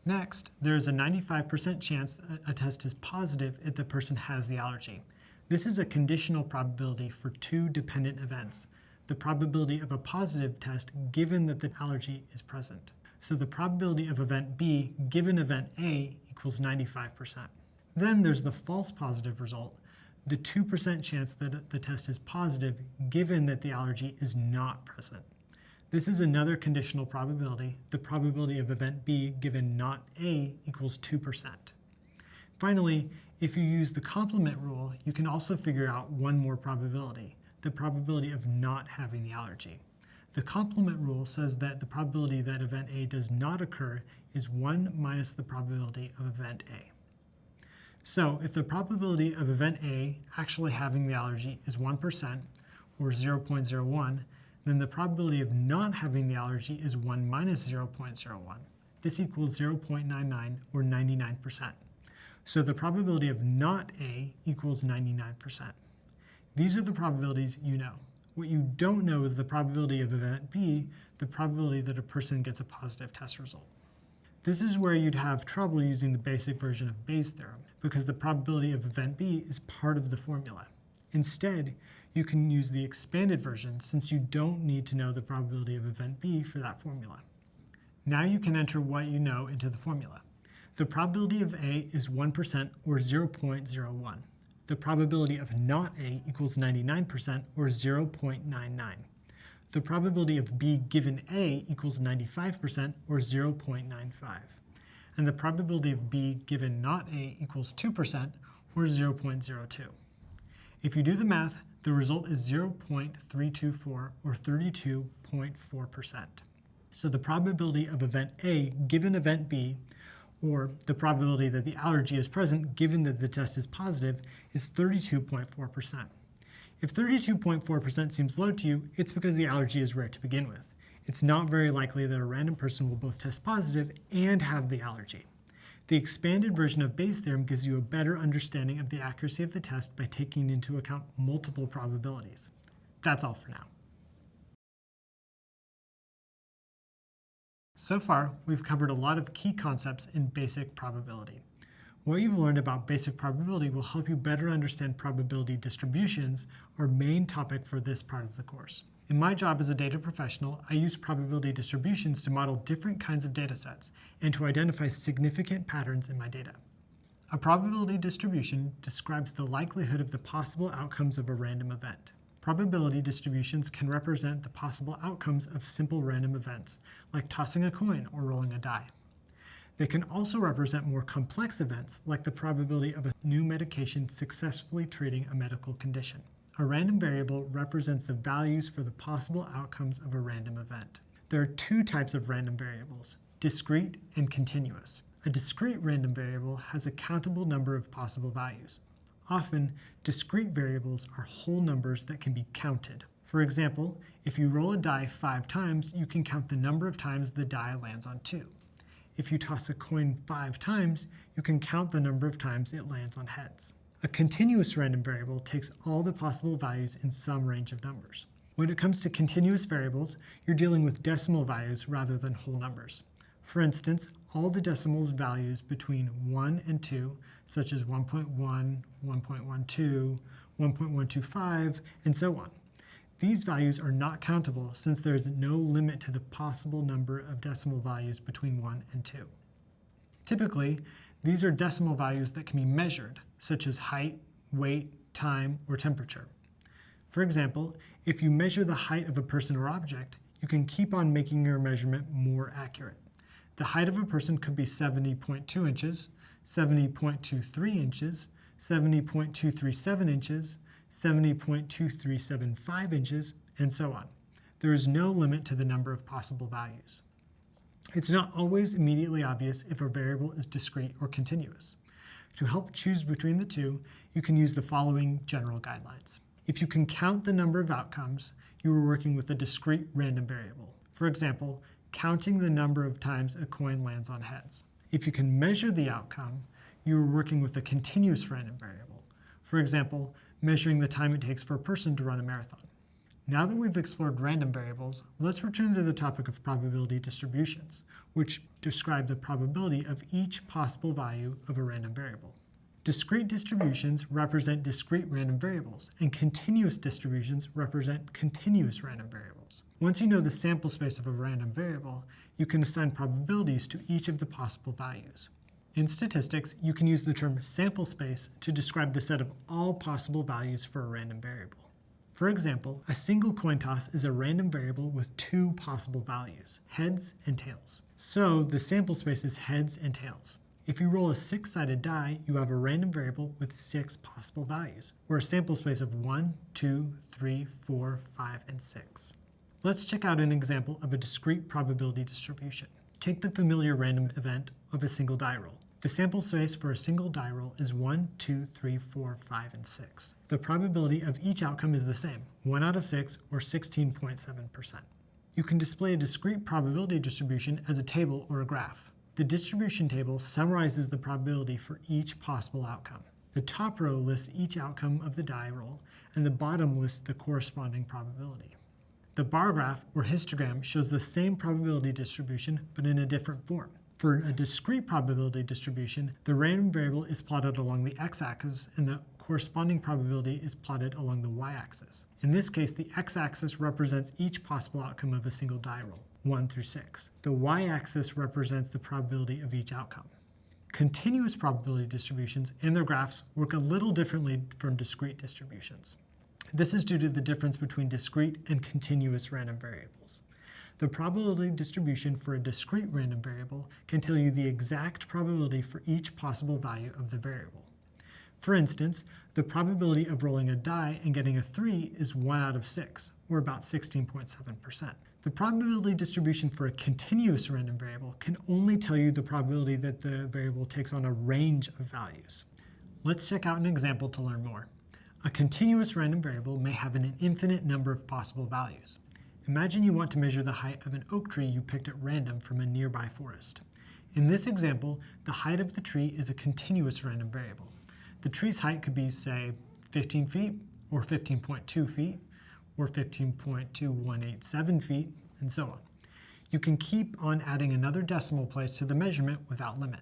Next, there is a 95% chance that a test is positive if the person has the allergy. This is a conditional probability for two dependent events, the probability of a positive test given that the allergy is present. So the probability of event B given event A equals 95%. Then there's the false positive result, the 2% chance that the test is positive given that the allergy is not present. This is another conditional probability. The probability of event B given not A equals 2%. Finally, if you use the complement rule, you can also figure out one more probability, the probability of not having the allergy. The complement rule says that the probability that event A does not occur is 1 minus the probability of event A. So if the probability of event A actually having the allergy is 1%, or 0.01, then the probability of not having the allergy is 1 minus 0.01. This equals 0.99, or 99%. So the probability of not A equals 99%. These are the probabilities you know. What you don't know is the probability of event B, the probability that a person gets a positive test result. This is where you'd have trouble using the basic version of Bayes' theorem, because the probability of event B is part of the formula. Instead, you can use the expanded version since you don't need to know the probability of event B for that formula. Now you can enter what you know into the formula. The probability of A is 1%, or 0.01. The probability of not A equals 99%, or 0.99. The probability of B given A equals 95%, or 0.95. And the probability of B given not A equals 2%, or 0.02. If you do the math, the result is 0.324, or 32.4%. So the probability of event A given event B, or the probability that the allergy is present given that the test is positive, is 32.4%. If 32.4% seems low to you, it's because the allergy is rare to begin with. It's not very likely that a random person will both test positive and have the allergy. The expanded version of Bayes' theorem gives you a better understanding of the accuracy of the test by taking into account multiple probabilities. That's all for now. So far, we've covered a lot of key concepts in basic probability. What you've learned about basic probability will help you better understand probability distributions, our main topic for this part of the course. In my job as a data professional, I use probability distributions to model different kinds of data sets and to identify significant patterns in my data. A probability distribution describes the likelihood of the possible outcomes of a random event. Probability distributions can represent the possible outcomes of simple random events, like tossing a coin or rolling a die. They can also represent more complex events, like the probability of a new medication successfully treating a medical condition. A random variable represents the values for the possible outcomes of a random event. There are two types of random variables, discrete and continuous. A discrete random variable has a countable number of possible values. Often, discrete variables are whole numbers that can be counted. For example, if you roll a die 5 times, you can count the number of times the die lands on 2. If you toss a coin 5 times, you can count the number of times it lands on heads. A continuous random variable takes all the possible values in some range of numbers. When it comes to continuous variables, you're dealing with decimal values rather than whole numbers. For instance, all the decimals values between 1 and 2, such as 1.1, 1.12, 1.125, and so on. These values are not countable since there is no limit to the possible number of decimal values between 1 and 2. Typically, these are decimal values that can be measured, such as height, weight, time, or temperature. For example, if you measure the height of a person or object, you can keep on making your measurement more accurate. The height of a person could be 70.2 inches, 70.23 inches, 70.237 inches, 70.2375 inches, and so on. There is no limit to the number of possible values. It's not always immediately obvious if a variable is discrete or continuous. To help choose between the two, you can use the following general guidelines. If you can count the number of outcomes, you are working with a discrete random variable. For example, counting the number of times a coin lands on heads. If you can measure the outcome, you are working with a continuous random variable. For example, measuring the time it takes for a person to run a marathon. Now that we've explored random variables, let's return to the topic of probability distributions, which describe the probability of each possible value of a random variable. Discrete distributions represent discrete random variables, and continuous distributions represent continuous random variables. Once you know the sample space of a random variable, you can assign probabilities to each of the possible values. In statistics, you can use the term sample space to describe the set of all possible values for a random variable. For example, a single coin toss is a random variable with 2 possible values, heads and tails. So the sample space is heads and tails. If you roll a 6-sided die, you have a random variable with 6 possible values, or a sample space of 1, 2, 3, 4, 5, and 6. Let's check out an example of a discrete probability distribution. Take the familiar random event of a single die roll. The sample space for a single die roll is 1, 2, 3, 4, 5, and 6. The probability of each outcome is the same, 1 out of 6, or 16.7%. You can display a discrete probability distribution as a table or a graph. The distribution table summarizes the probability for each possible outcome. The top row lists each outcome of the die roll, and the bottom lists the corresponding probability. The bar graph, or histogram, shows the same probability distribution, but in a different form. For a discrete probability distribution, the random variable is plotted along the x-axis, and the corresponding probability is plotted along the y-axis. In this case, the x-axis represents each possible outcome of a single die roll, 1 through 6. The y-axis represents the probability of each outcome. Continuous probability distributions and their graphs work a little differently from discrete distributions. This is due to the difference between discrete and continuous random variables. The probability distribution for a discrete random variable can tell you the exact probability for each possible value of the variable. For instance, the probability of rolling a die and getting a 3 is 1 out of 6, or about 16.7%. The probability distribution for a continuous random variable can only tell you the probability that the variable takes on a range of values. Let's check out an example to learn more. A continuous random variable may have an infinite number of possible values. Imagine you want to measure the height of an oak tree you picked at random from a nearby forest. In this example, the height of the tree is a continuous random variable. The tree's height could be, say, 15 feet, or 15.2 feet, or 15.2187 feet, and so on. You can keep on adding another decimal place to the measurement without limit.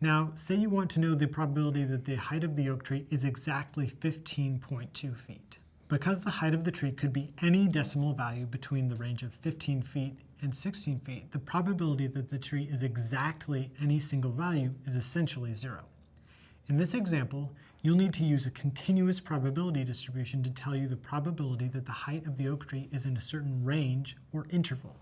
Now, say you want to know the probability that the height of the oak tree is exactly 15.2 feet. Because the height of the tree could be any decimal value between the range of 15 feet and 16 feet, the probability that the tree is exactly any single value is essentially 0. In this example, you'll need to use a continuous probability distribution to tell you the probability that the height of the oak tree is in a certain range or interval,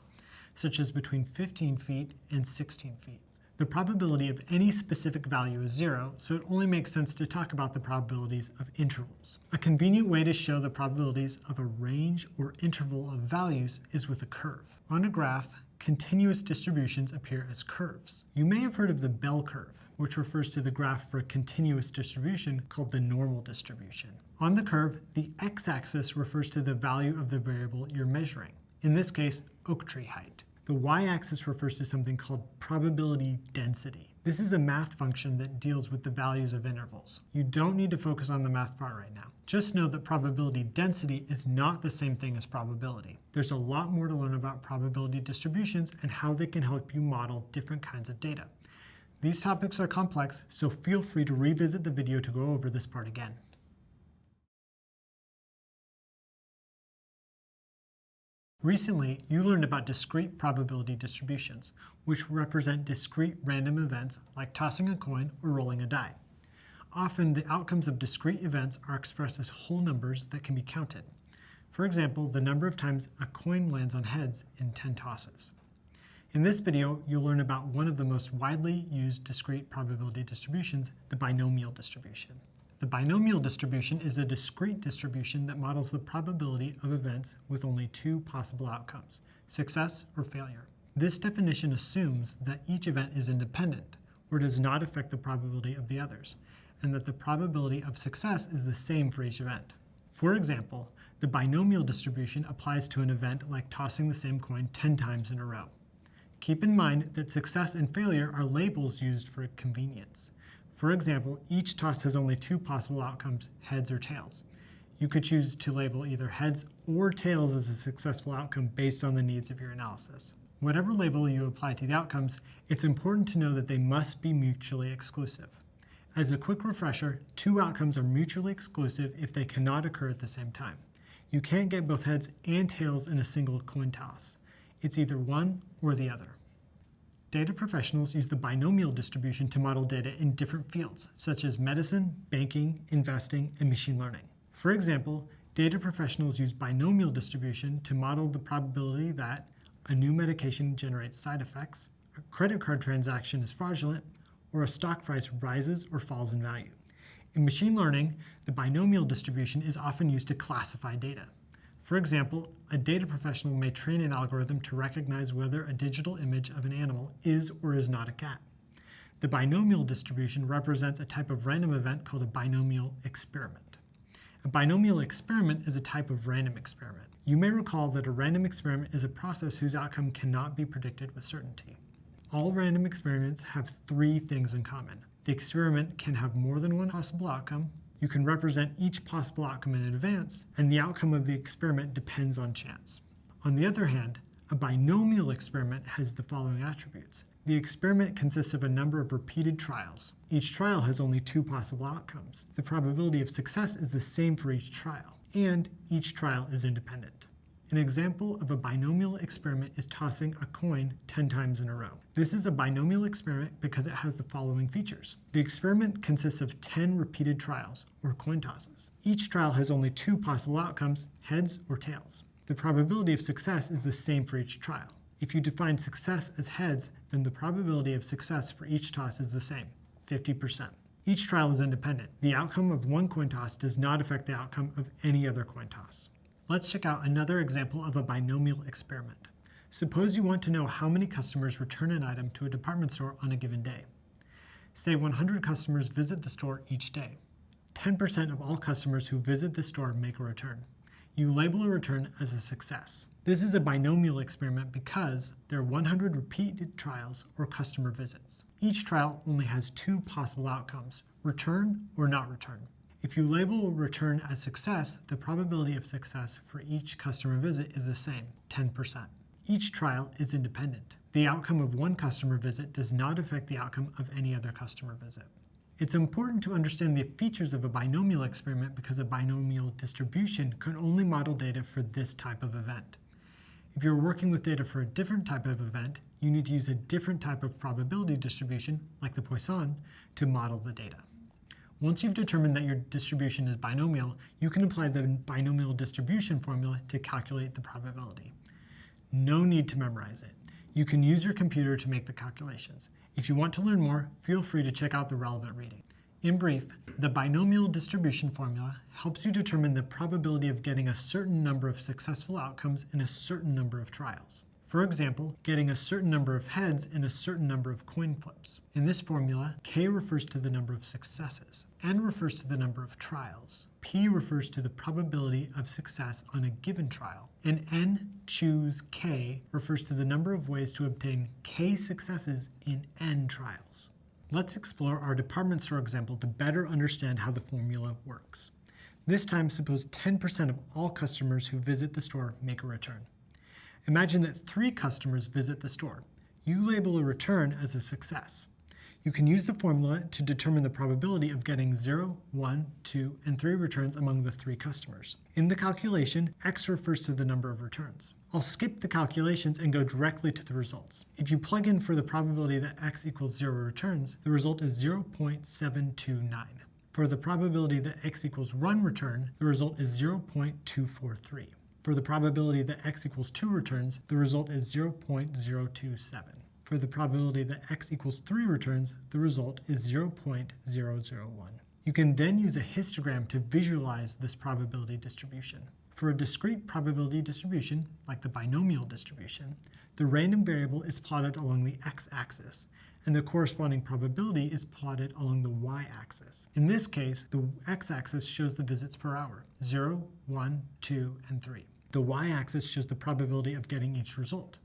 such as between 15 feet and 16 feet. The probability of any specific value is 0, so it only makes sense to talk about the probabilities of intervals. A convenient way to show the probabilities of a range or interval of values is with a curve. On a graph, continuous distributions appear as curves. You may have heard of the bell curve, which refers to the graph for a continuous distribution called the normal distribution. On the curve, the x-axis refers to the value of the variable you're measuring, in this case, oak tree height. The y-axis refers to something called probability density. This is a math function that deals with the values of intervals. You don't need to focus on the math part right now. Just know that probability density is not the same thing as probability. There's a lot more to learn about probability distributions and how they can help you model different kinds of data. These topics are complex, so feel free to revisit the video to go over this part again. Recently, you learned about discrete probability distributions, which represent discrete random events like tossing a coin or rolling a die. Often, the outcomes of discrete events are expressed as whole numbers that can be counted. For example, the number of times a coin lands on heads in 10 tosses. In this video, you'll learn about one of the most widely used discrete probability distributions, the binomial distribution. The binomial distribution is a discrete distribution that models the probability of events with only two possible outcomes, success or failure. This definition assumes that each event is independent, or does not affect the probability of the others, and that the probability of success is the same for each event. For example, the binomial distribution applies to an event like tossing the same coin 10 times in a row. Keep in mind that success and failure are labels used for convenience. For example, each toss has only two possible outcomes, heads or tails. You could choose to label either heads or tails as a successful outcome based on the needs of your analysis. Whatever label you apply to the outcomes, it's important to know that they must be mutually exclusive. As a quick refresher, two outcomes are mutually exclusive if they cannot occur at the same time. You can't get both heads and tails in a single coin toss. It's either one or the other. Data professionals use the binomial distribution to model data in different fields, such as medicine, banking, investing, and machine learning. For example, data professionals use binomial distribution to model the probability that a new medication generates side effects, a credit card transaction is fraudulent, or a stock price rises or falls in value. In machine learning, the binomial distribution is often used to classify data. For example, a data professional may train an algorithm to recognize whether a digital image of an animal is or is not a cat. The binomial distribution represents a type of random event called a binomial experiment. A binomial experiment is a type of random experiment. You may recall that a random experiment is a process whose outcome cannot be predicted with certainty. All random experiments have three things in common. The experiment can have more than one possible outcome, you can represent each possible outcome in advance, and the outcome of the experiment depends on chance. On the other hand, a binomial experiment has the following attributes. The experiment consists of a number of repeated trials. Each trial has only two possible outcomes. The probability of success is the same for each trial, and each trial is independent. An example of a binomial experiment is tossing a coin 10 times in a row. This is a binomial experiment because it has the following features. The experiment consists of 10 repeated trials, or coin tosses. Each trial has only two possible outcomes, heads or tails. The probability of success is the same for each trial. If you define success as heads, then the probability of success for each toss is the same, 50%. Each trial is independent. The outcome of one coin toss does not affect the outcome of any other coin toss. Let's check out another example of a binomial experiment. Suppose you want to know how many customers return an item to a department store on a given day. Say 100 customers visit the store each day. 10% of all customers who visit the store make a return. You label a return as a success. This is a binomial experiment because there are 100 repeated trials or customer visits. Each trial only has two possible outcomes, return or not return. If you label a return as success, the probability of success for each customer visit is the same, 10%. Each trial is independent. The outcome of one customer visit does not affect the outcome of any other customer visit. It's important to understand the features of a binomial experiment because a binomial distribution can only model data for this type of event. If you're working with data for a different type of event, you need to use a different type of probability distribution, like the Poisson, to model the data. Once you've determined that your distribution is binomial, you can apply the binomial distribution formula to calculate the probability. No need to memorize it. You can use your computer to make the calculations. If you want to learn more, feel free to check out the relevant reading. In brief, the binomial distribution formula helps you determine the probability of getting a certain number of successful outcomes in a certain number of trials. For example, getting a certain number of heads in a certain number of coin flips. In this formula, K refers to the number of successes, N refers to the number of trials, P refers to the probability of success on a given trial, and N choose K refers to the number of ways to obtain K successes in N trials. Let's explore our department store example to better understand how the formula works. This time, suppose 10% of all customers who visit the store make a return. Imagine that 3 customers visit the store. You label a return as a success. You can use the formula to determine the probability of getting 0, 1, 2, and 3 returns among the 3 customers. In the calculation, X refers to the number of returns. I'll skip the calculations and go directly to the results. If you plug in for the probability that X equals 0 returns, the result is 0.729. For the probability that X equals 1 return, the result is 0.243. For the probability that X equals 2 returns, the result is 0.027. For the probability that X equals 3 returns, the result is 0.001. You can then use a histogram to visualize this probability distribution. For a discrete probability distribution, like the binomial distribution, the random variable is plotted along the x-axis, and the corresponding probability is plotted along the y-axis. In this case, the x-axis shows the visits per hour, 0, 1, 2, and 3. The y-axis shows the probability of getting each result.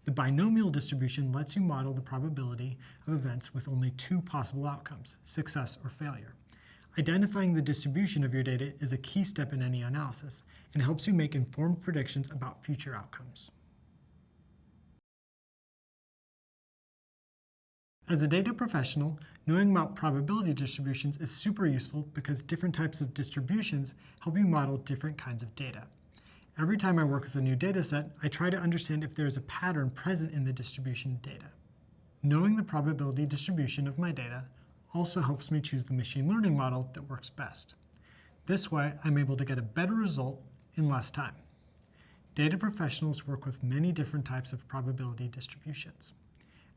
The binomial distribution lets you model the probability of events with only 2 possible outcomes, success or failure. Identifying the distribution of your data is a key step in any analysis and helps you make informed predictions about future outcomes. As a data professional, knowing about probability distributions is super useful because different types of distributions help you model different kinds of data. Every time I work with a new data set, I try to understand if there is a pattern present in the distribution data. Knowing the probability distribution of my data also helps me choose the machine learning model that works best. This way, I'm able to get a better result in less time. Data professionals work with many different types of probability distributions.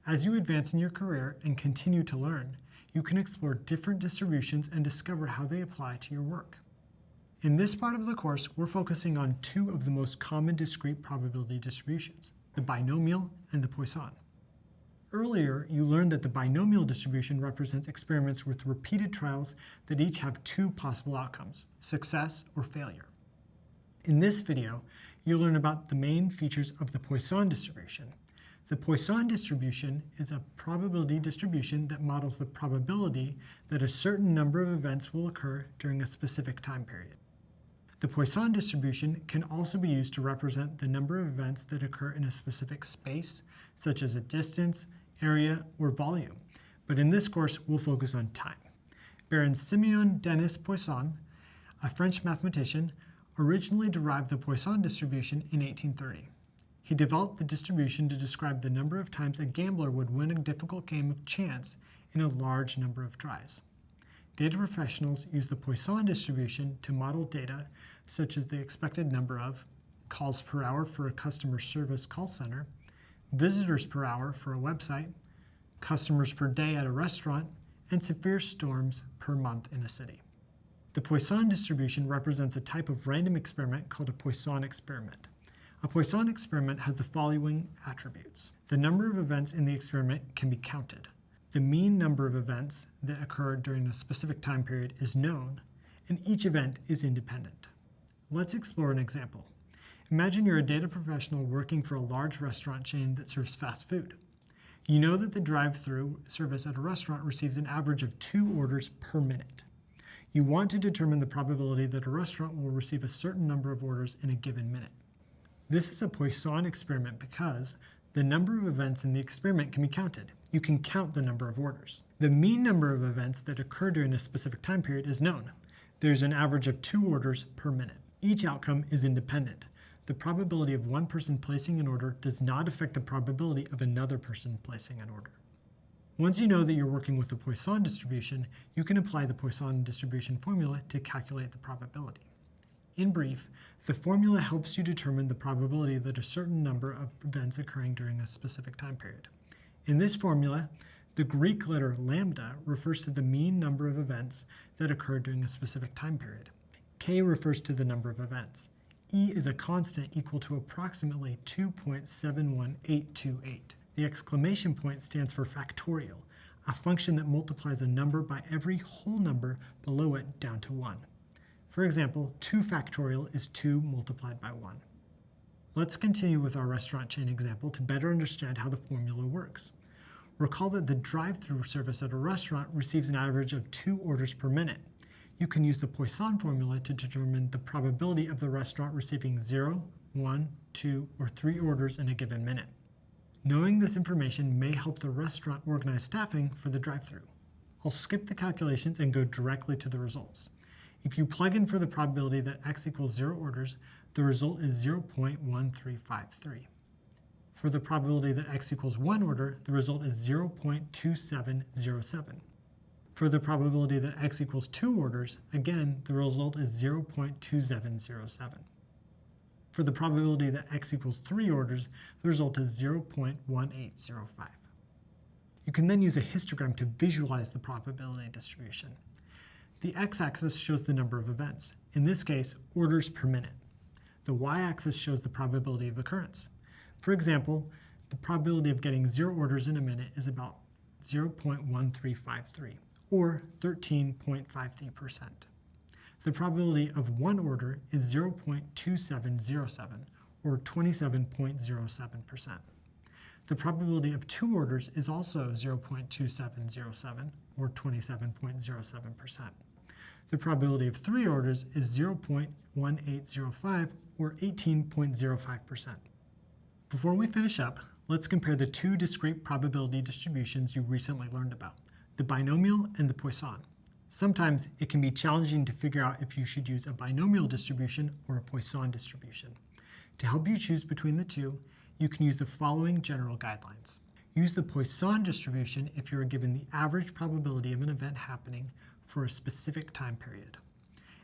As you advance in your career and continue to learn, you can explore different distributions and discover how they apply to your work. In this part of the course, we're focusing on two of the most common discrete probability distributions, the binomial and the Poisson. Earlier, you learned that the binomial distribution represents experiments with repeated trials that each have two possible outcomes, success or failure. In this video, you'll learn about the main features of the Poisson distribution. The Poisson distribution is a probability distribution that models the probability that a certain number of events will occur during a specific time period. The Poisson distribution can also be used to represent the number of events that occur in a specific space, such as a distance, area, or volume. But in this course, we'll focus on time. Baron Simeon Denis Poisson, a French mathematician, originally derived the Poisson distribution in 1830. He developed the distribution to describe the number of times a gambler would win a difficult game of chance in a large number of tries. Data professionals use the Poisson distribution to model data such as the expected number of calls per hour for a customer service call center, visitors per hour for a website, customers per day at a restaurant, and severe storms per month in a city. The Poisson distribution represents a type of random experiment called a Poisson experiment. A Poisson experiment has the following attributes. The number of events in the experiment can be counted. The mean number of events that occur during a specific time period is known, and each event is independent. Let's explore an example. Imagine you're a data professional working for a large restaurant chain that serves fast food. You know that the drive-through service at a restaurant receives an average of 2 orders per minute. You want to determine the probability that a restaurant will receive a certain number of orders in a given minute. This is a Poisson experiment because the number of events in the experiment can be counted. You can count the number of orders. The mean number of events that occur during a specific time period is known. There's an average of 2 orders per minute. Each outcome is independent. The probability of one person placing an order does not affect the probability of another person placing an order. Once you know that you're working with the Poisson distribution, you can apply the Poisson distribution formula to calculate the probability. In brief, the formula helps you determine the probability that a certain number of events occurring during a specific time period. In this formula, the Greek letter lambda refers to the mean number of events that occur during a specific time period. K refers to the number of events. E is a constant equal to approximately 2.71828. The exclamation point stands for factorial, a function that multiplies a number by every whole number below it down to 1. For example, 2 factorial is 2 multiplied by 1. Let's continue with our restaurant chain example to better understand how the formula works. Recall that the drive-through service at a restaurant receives an average of 2 orders per minute. You can use the Poisson formula to determine the probability of the restaurant receiving 0, 1, 2, or 3 orders in a given minute. Knowing this information may help the restaurant organize staffing for the drive-thru. I'll skip the calculations and go directly to the results. If you plug in for the probability that x equals 0 orders, the result is 0.1353. For the probability that x equals 1 order, the result is 0.2707. For the probability that x equals 2 orders, again, the result is 0.2707. For the probability that x equals 3 orders, the result is 0.1805. You can then use a histogram to visualize the probability distribution. The x-axis shows the number of events, in this case, orders per minute. The y-axis shows the probability of occurrence. For example, the probability of getting 0 orders in a minute is about 0.1353, or 13.53%. The probability of 1 order is 0.2707, or 27.07%. The probability of 2 orders is also 0.2707, or 27.07%. The probability of 3 orders is 0.1805, or 18.05%. Before we finish up, let's compare the 2 discrete probability distributions you recently learned about, the binomial and the Poisson. Sometimes it can be challenging to figure out if you should use a binomial distribution or a Poisson distribution. To help you choose between the two, you can use the following general guidelines. Use the Poisson distribution if you are given the average probability of an event happening for a specific time period,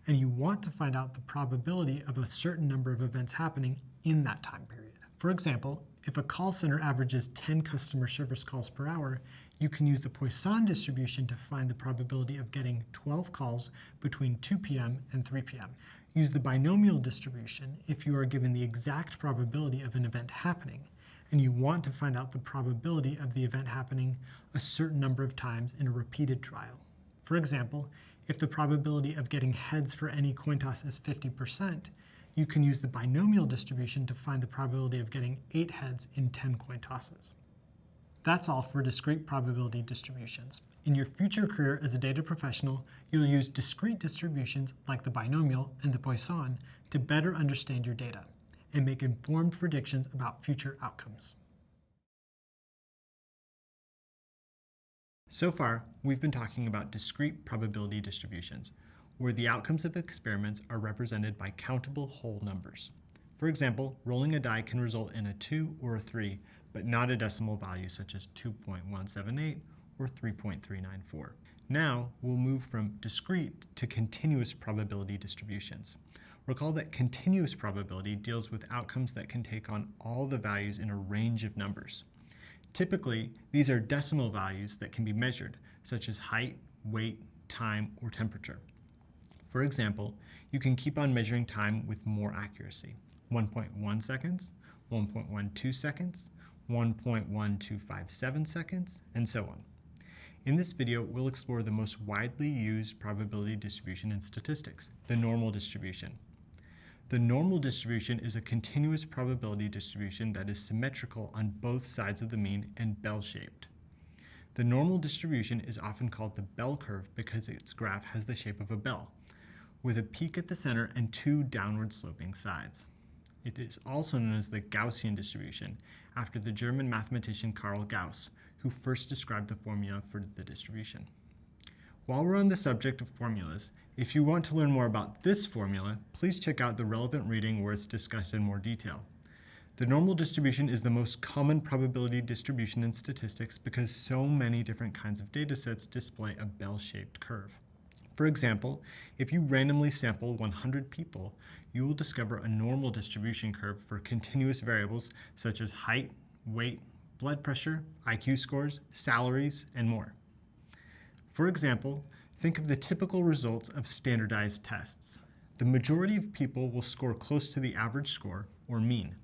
and you want to find out the probability of a certain number of events happening in that time period. For example, if a call center averages 10 customer service calls per hour, you can use the Poisson distribution to find the probability of getting 12 calls between 2 p.m. and 3 p.m. Use the binomial distribution if you are given the exact probability of an event happening, and you want to find out the probability of the event happening a certain number of times in a repeated trial. For example, if the probability of getting heads for any coin toss is 50%, you can use the binomial distribution to find the probability of getting 8 heads in 10 coin tosses. That's all for discrete probability distributions. In your future career as a data professional, you'll use discrete distributions like the binomial and the Poisson to better understand your data and make informed predictions about future outcomes. So far, we've been talking about discrete probability distributions, where the outcomes of experiments are represented by countable whole numbers. For example, rolling a die can result in a 2 or a 3, but not a decimal value such as 2.178 or 3.394. Now, we'll move from discrete to continuous probability distributions. Recall that continuous probability deals with outcomes that can take on all the values in a range of numbers. Typically, these are decimal values that can be measured, such as height, weight, time, or temperature. For example, you can keep on measuring time with more accuracy: 1.1 seconds, 1.12 seconds, 1.1257 seconds, and so on. In this video, we'll explore the most widely used probability distribution in statistics, the normal distribution. The normal distribution is a continuous probability distribution that is symmetrical on both sides of the mean and bell-shaped. The normal distribution is often called the bell curve because its graph has the shape of a bell, with a peak at the center and 2 downward sloping sides. It is also known as the Gaussian distribution, after the German mathematician Karl Gauss, who first described the formula for the distribution. While we're on the subject of formulas, if you want to learn more about this formula, please check out the relevant reading where it's discussed in more detail. The normal distribution is the most common probability distribution in statistics because so many different kinds of data sets display a bell-shaped curve. For example, if you randomly sample 100 people, you will discover a normal distribution curve for continuous variables such as height, weight, blood pressure, IQ scores, salaries, and more. For example, think of the typical results of standardized tests. The majority of people will score close to the average score, or mean.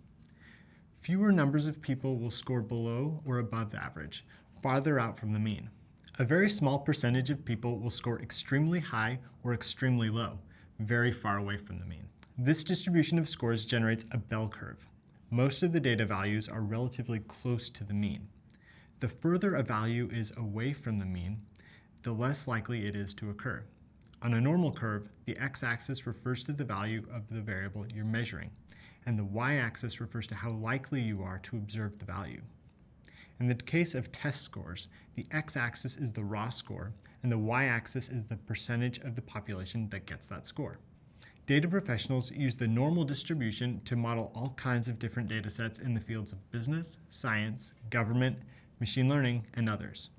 Fewer numbers of people will score below or above average, farther out from the mean. A very small percentage of people will score extremely high or extremely low, very far away from the mean. This distribution of scores generates a bell curve. Most of the data values are relatively close to the mean. The further a value is away from the mean, the less likely it is to occur. On a normal curve, the x-axis refers to the value of the variable you're measuring, and the y-axis refers to how likely you are to observe the value. In the case of test scores, the x-axis is the raw score, and the y-axis is the percentage of the population that gets that score. Data professionals use the normal distribution to model all kinds of different data sets in the fields of business, science, government, machine learning, and others.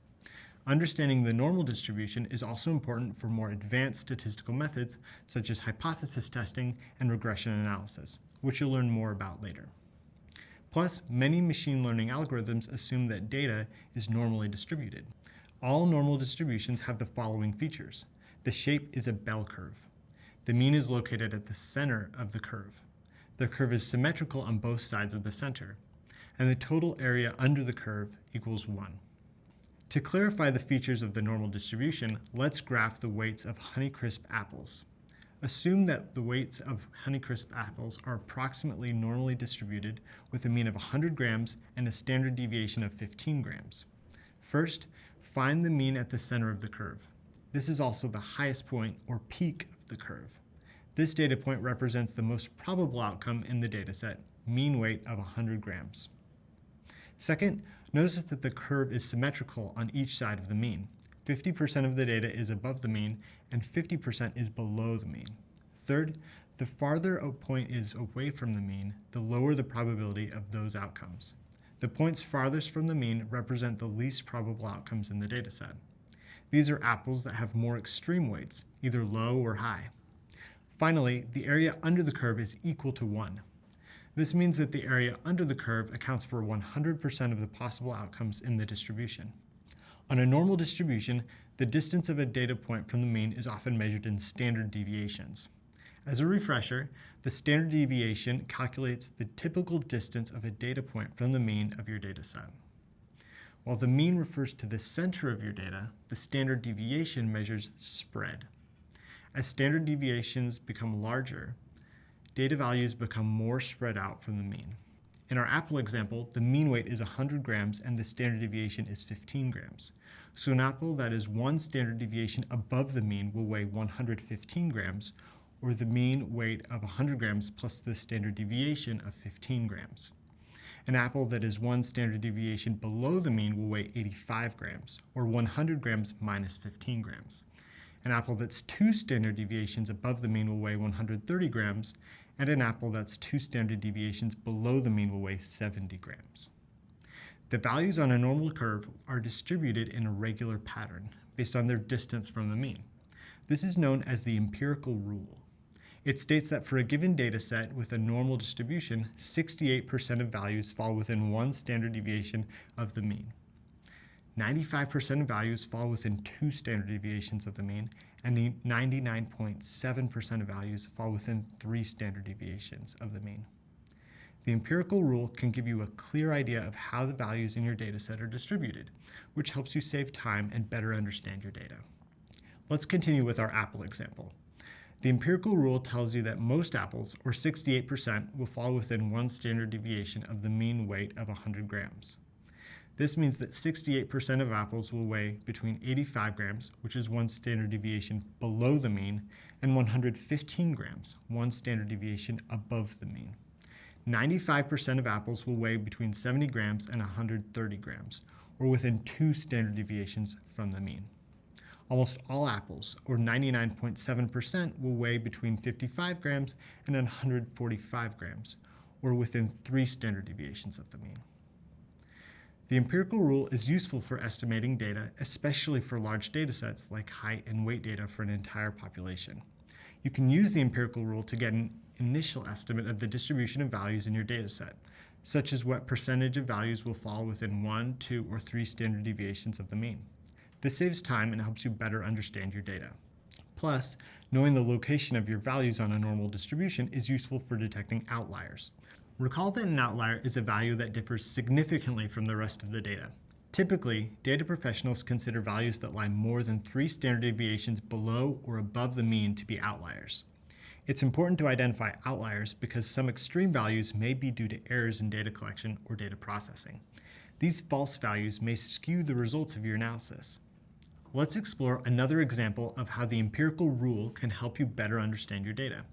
Understanding the normal distribution is also important for more advanced statistical methods such as hypothesis testing and regression analysis, which you'll learn more about later. Plus, many machine learning algorithms assume that data is normally distributed. All normal distributions have the following features. The shape is a bell curve. The mean is located at the center of the curve. The curve is symmetrical on both sides of the center, and the total area under the curve equals 1. To clarify the features of the normal distribution, let's graph the weights of Honeycrisp apples. Assume that the weights of Honeycrisp apples are approximately normally distributed with a mean of 100 grams and a standard deviation of 15 grams. First, find the mean at the center of the curve. This is also the highest point or peak of the curve. This data point represents the most probable outcome in the dataset, mean weight of 100 grams. Second, notice that the curve is symmetrical on each side of the mean. 50% of the data is above the mean and 50% is below the mean. Third, the farther a point is away from the mean, the lower the probability of those outcomes. The points farthest from the mean represent the least probable outcomes in the dataset. These are apples that have more extreme weights, either low or high. Finally, the area under the curve is equal to 1. This means that the area under the curve accounts for 100% of the possible outcomes in the distribution. On a normal distribution, the distance of a data point from the mean is often measured in standard deviations. As a refresher, the standard deviation calculates the typical distance of a data point from the mean of your data set. While the mean refers to the center of your data, the standard deviation measures spread. As standard deviations become larger, data values become more spread out from the mean. In our apple example, the mean weight is 100 grams and the standard deviation is 15 grams. So an apple that is one standard deviation above the mean will weigh 115 grams, or the mean weight of 100 grams plus the standard deviation of 15 grams. An apple that is one standard deviation below the mean will weigh 85 grams, or 100 grams minus 15 grams. An apple that's two standard deviations above the mean will weigh 130 grams, and an apple that's two standard deviations below the mean will weigh 70 grams. The values on a normal curve are distributed in a regular pattern based on their distance from the mean. This is known as the empirical rule. It states that for a given data set with a normal distribution, 68% of values fall within one standard deviation of the mean. 95% of values fall within two standard deviations of the mean, and 99.7% of values fall within three standard deviations of the mean. The empirical rule can give you a clear idea of how the values in your data set are distributed, which helps you save time and better understand your data. Let's continue with our apple example. The empirical rule tells you that most apples, or 68%, will fall within one standard deviation of the mean weight of 100 grams. This means that 68% of apples will weigh between 85 grams, which is one standard deviation below the mean, and 115 grams, one standard deviation above the mean. 95% of apples will weigh between 70 grams and 130 grams, or within two standard deviations from the mean. Almost all apples, or 99.7%, will weigh between 55 grams and 145 grams, or within three standard deviations of the mean. The empirical rule is useful for estimating data, especially for large data sets like height and weight data for an entire population. You can use the empirical rule to get an initial estimate of the distribution of values in your data set, such as what percentage of values will fall within 1, 2, or 3 standard deviations of the mean. This saves time and helps you better understand your data. Plus, knowing the location of your values on a normal distribution is useful for detecting outliers. Recall that an outlier is a value that differs significantly from the rest of the data. Typically, data professionals consider values that lie more than 3 standard deviations below or above the mean to be outliers. It's important to identify outliers because some extreme values may be due to errors in data collection or data processing. These false values may skew the results of your analysis. Let's explore another example of how the empirical rule can help you better understand your data.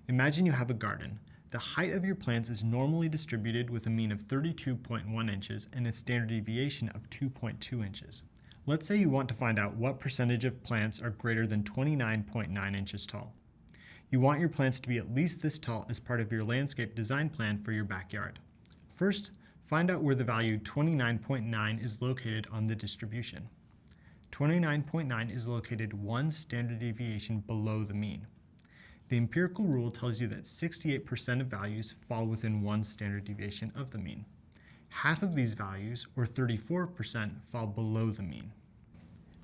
Imagine you have a garden. The height of your plants is normally distributed with a mean of 32.1 inches and a standard deviation of 2.2 inches. Let's say you want to find out what percentage of plants are greater than 29.9 inches tall. You want your plants to be at least this tall as part of your landscape design plan for your backyard. First, find out where the value 29.9 is located on the distribution. 29.9 is located one standard deviation below the mean. The empirical rule tells you that 68% of values fall within one standard deviation of the mean. Half of these values, or 34%, fall below the mean.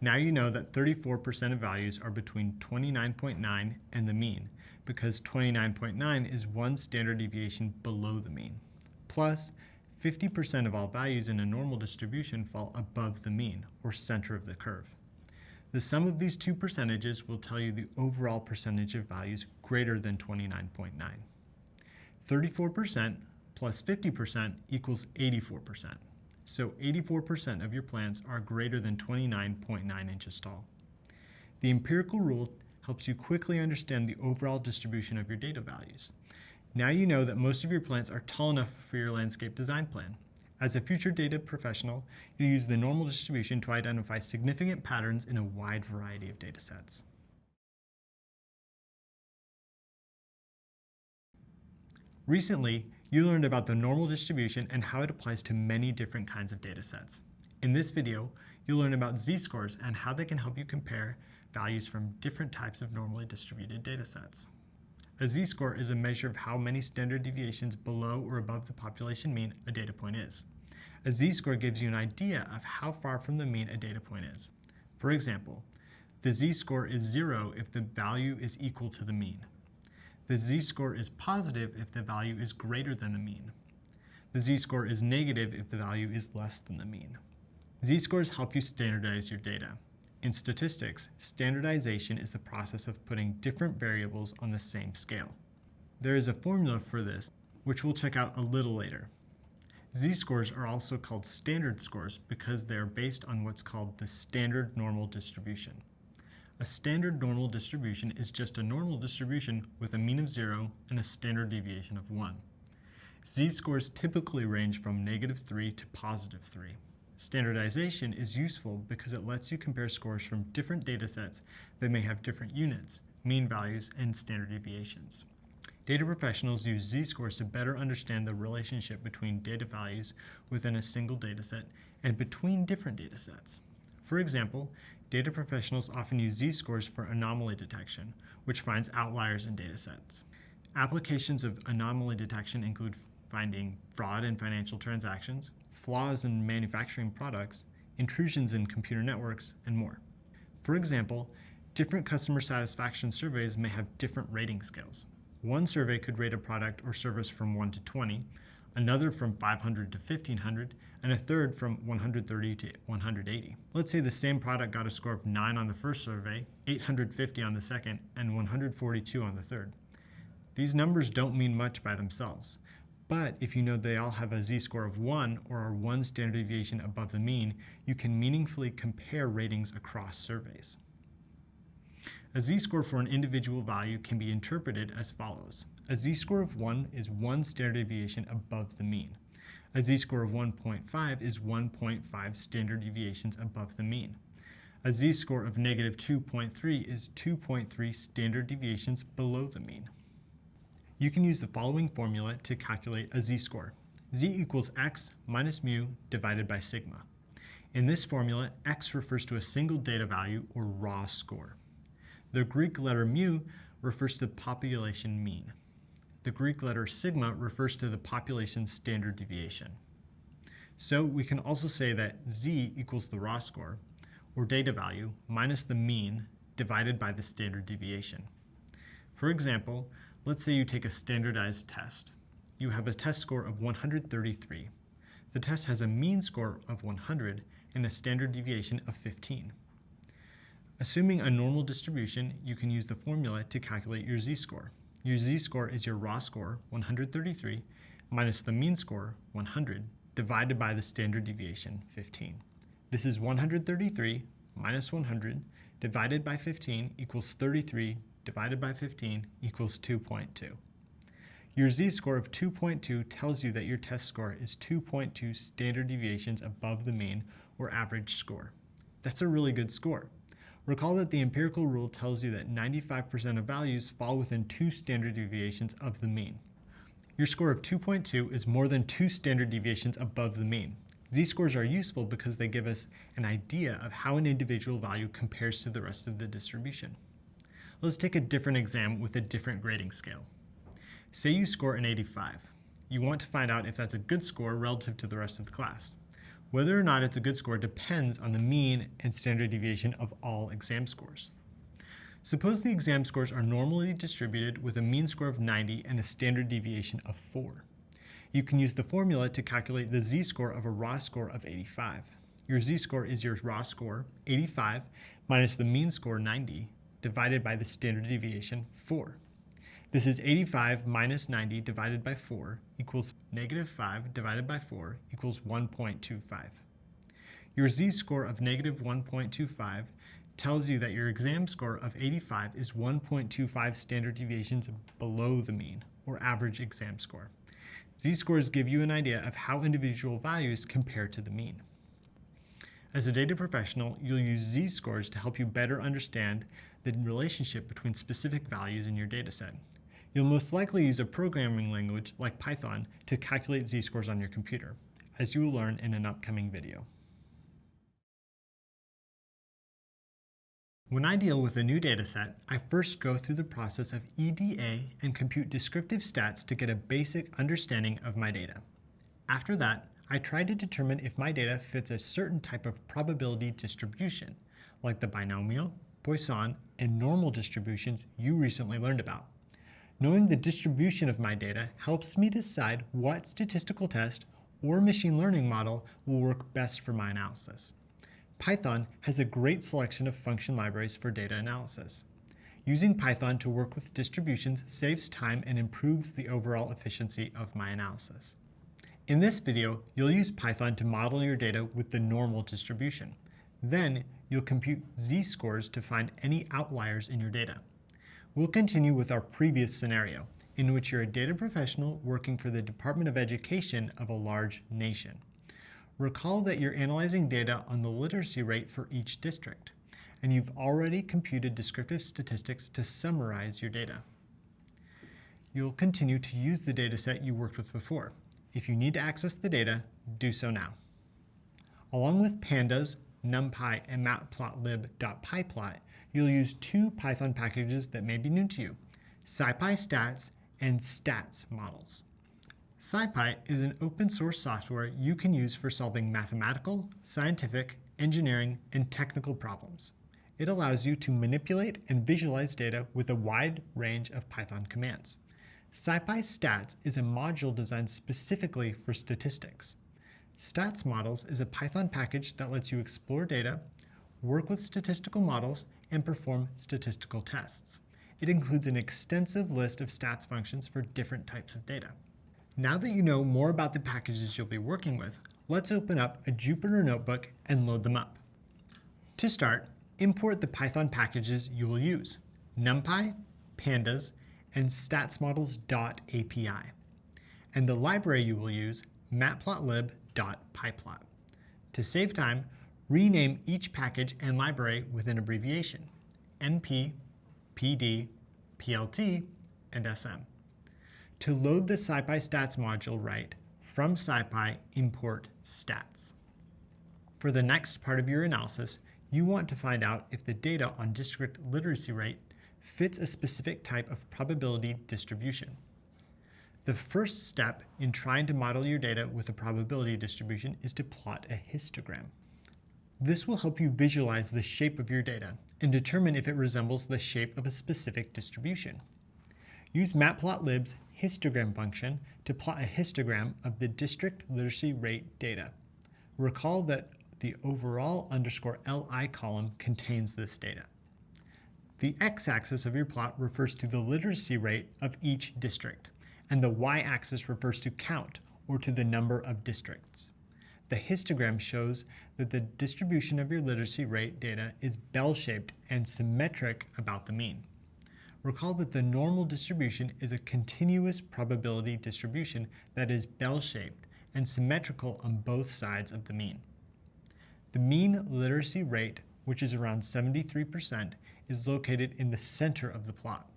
Now you know that 34% of values are between 29.9 and the mean, because 29.9 is one standard deviation below the mean. Plus, 50% of all values in a normal distribution fall above the mean, or center of the curve. The sum of these two percentages will tell you the overall percentage of values greater than 29.9. 34% plus 50% equals 84%. So 84% of your plants are greater than 29.9 inches tall. The empirical rule helps you quickly understand the overall distribution of your data values. Now you know that most of your plants are tall enough for your landscape design plan. As a future data professional, you'll use the normal distribution to identify significant patterns in a wide variety of data sets. Recently, you learned about the normal distribution and how it applies to many different kinds of data sets. In this video, you'll learn about z-scores and how they can help you compare values from different types of normally distributed data sets. A z-score is a measure of how many standard deviations below or above the population mean a data point is. A z-score gives you an idea of how far from the mean a data point is. For example, the z-score is 0 if the value is equal to the mean. The z-score is positive if the value is greater than the mean. The z-score is negative if the value is less than the mean. Z-scores help you standardize your data. In statistics, standardization is the process of putting different variables on the same scale. There is a formula for this, which we'll check out a little later. Z-scores are also called standard scores because they are based on what's called the standard normal distribution. A standard normal distribution is just a normal distribution with a mean of 0 and a standard deviation of 1. Z-scores typically range from -3 to +3. Standardization is useful because it lets you compare scores from different data sets that may have different units, mean values, and standard deviations. Data professionals use z-scores to better understand the relationship between data values within a single dataset and between different datasets. For example, data professionals often use z-scores for anomaly detection, which finds outliers in datasets. Applications of anomaly detection include finding fraud in financial transactions, flaws in manufacturing products, intrusions in computer networks, and more. For example, different customer satisfaction surveys may have different rating scales. One survey could rate a product or service from 1 to 20, another from 500 to 1500, and a third from 130 to 180. Let's say the same product got a score of 9 on the first survey, 850 on the second, and 142 on the third. These numbers don't mean much by themselves, but if you know they all have a z-score of 1 or are 1 standard deviation above the mean, you can meaningfully compare ratings across surveys. A z-score for an individual value can be interpreted as follows. A z-score of 1 is 1 standard deviation above the mean. A z-score of 1.5 is 1.5 standard deviations above the mean. A z-score of -2.3 is 2.3 standard deviations below the mean. You can use the following formula to calculate a z-score. Z equals x minus mu divided by sigma. In this formula, x refers to a single data value or raw score. The Greek letter mu refers to the population mean. The Greek letter sigma refers to the population standard deviation. So we can also say that z equals the raw score, or data value, minus the mean divided by the standard deviation. For example, let's say you take a standardized test. You have a test score of 133. The test has a mean score of 100 and a standard deviation of 15. Assuming a normal distribution, you can use the formula to calculate your z-score. Your z-score is your raw score, 133, minus the mean score, 100, divided by the standard deviation, 15. This is 133 minus 100 divided by 15 equals 33 divided by 15 equals 2.2. Your z-score of 2.2 tells you that your test score is 2.2 standard deviations above the mean or average score. That's a really good score. Recall that the empirical rule tells you that 95% of values fall within 2 standard deviations of the mean. Your score of 2.2 is more than 2 standard deviations above the mean. Z-scores are useful because they give us an idea of how an individual value compares to the rest of the distribution. Let's take a different exam with a different grading scale. Say you score an 85. You want to find out if that's a good score relative to the rest of the class. Whether or not it's a good score depends on the mean and standard deviation of all exam scores. Suppose the exam scores are normally distributed with a mean score of 90 and a standard deviation of 4. You can use the formula to calculate the z-score of a raw score of 85. Your z-score is your raw score, 85, minus the mean score, 90, divided by the standard deviation, 4. This is 85 minus 90 divided by 4 equals -5 divided by 4 equals 1.25. Your z-score of -1.25 tells you that your exam score of 85 is 1.25 standard deviations below the mean, or average exam score. Z-scores give you an idea of how individual values compare to the mean. As a data professional, you'll use z-scores to help you better understand the relationship between specific values in your dataset. You'll most likely use a programming language like Python to calculate z-scores on your computer, as you will learn in an upcoming video. When I deal with a new dataset, I first go through the process of EDA and compute descriptive stats to get a basic understanding of my data. After that, I try to determine if my data fits a certain type of probability distribution, like the binomial, Poisson, and normal distributions you recently learned about. Knowing the distribution of my data helps me decide what statistical test or machine learning model will work best for my analysis. Python has a great selection of function libraries for data analysis. Using Python to work with distributions saves time and improves the overall efficiency of my analysis. In this video, you'll use Python to model your data with the normal distribution. Then, you'll compute z-scores to find any outliers in your data. We'll continue with our previous scenario, in which you're a data professional working for the Department of Education of a large nation. Recall that you're analyzing data on the literacy rate for each district, and you've already computed descriptive statistics to summarize your data. You'll continue to use the dataset you worked with before. If you need to access the data, do so now. Along with pandas, numpy, and matplotlib.pyplot, you'll use two Python packages that may be new to you, scipystats and stats models. SciPy is an open source software you can use for solving mathematical, scientific, engineering, and technical problems. It allows you to manipulate and visualize data with a wide range of Python commands. scipystats is a module designed specifically for statistics. Stats models is a Python package that lets you explore data, work with statistical models, and perform statistical tests. It includes an extensive list of stats functions for different types of data. Now that you know more about the packages you'll be working with, let's open up a Jupyter notebook and load them up. To start, import the Python packages you will use, numpy, pandas, and statsmodels.api, and the library you will use, matplotlib.pyplot. To save time, rename each package and library with an abbreviation, np, pd, plt, and sm. To load the scipystats module, write from scipy import stats. For the next part of your analysis, you want to find out if the data on district literacy rate fits a specific type of probability distribution. The first step in trying to model your data with a probability distribution is to plot a histogram. This will help you visualize the shape of your data and determine if it resembles the shape of a specific distribution. Use matplotlib's histogram function to plot a histogram of the district literacy rate data. Recall that the overall _li column contains this data. The x-axis of your plot refers to the literacy rate of each district, and the y-axis refers to count, or to the number of districts. The histogram shows that the distribution of your literacy rate data is bell-shaped and symmetric about the mean. Recall that the normal distribution is a continuous probability distribution that is bell-shaped and symmetrical on both sides of the mean. The mean literacy rate, which is around 73%, is located in the center of the plot.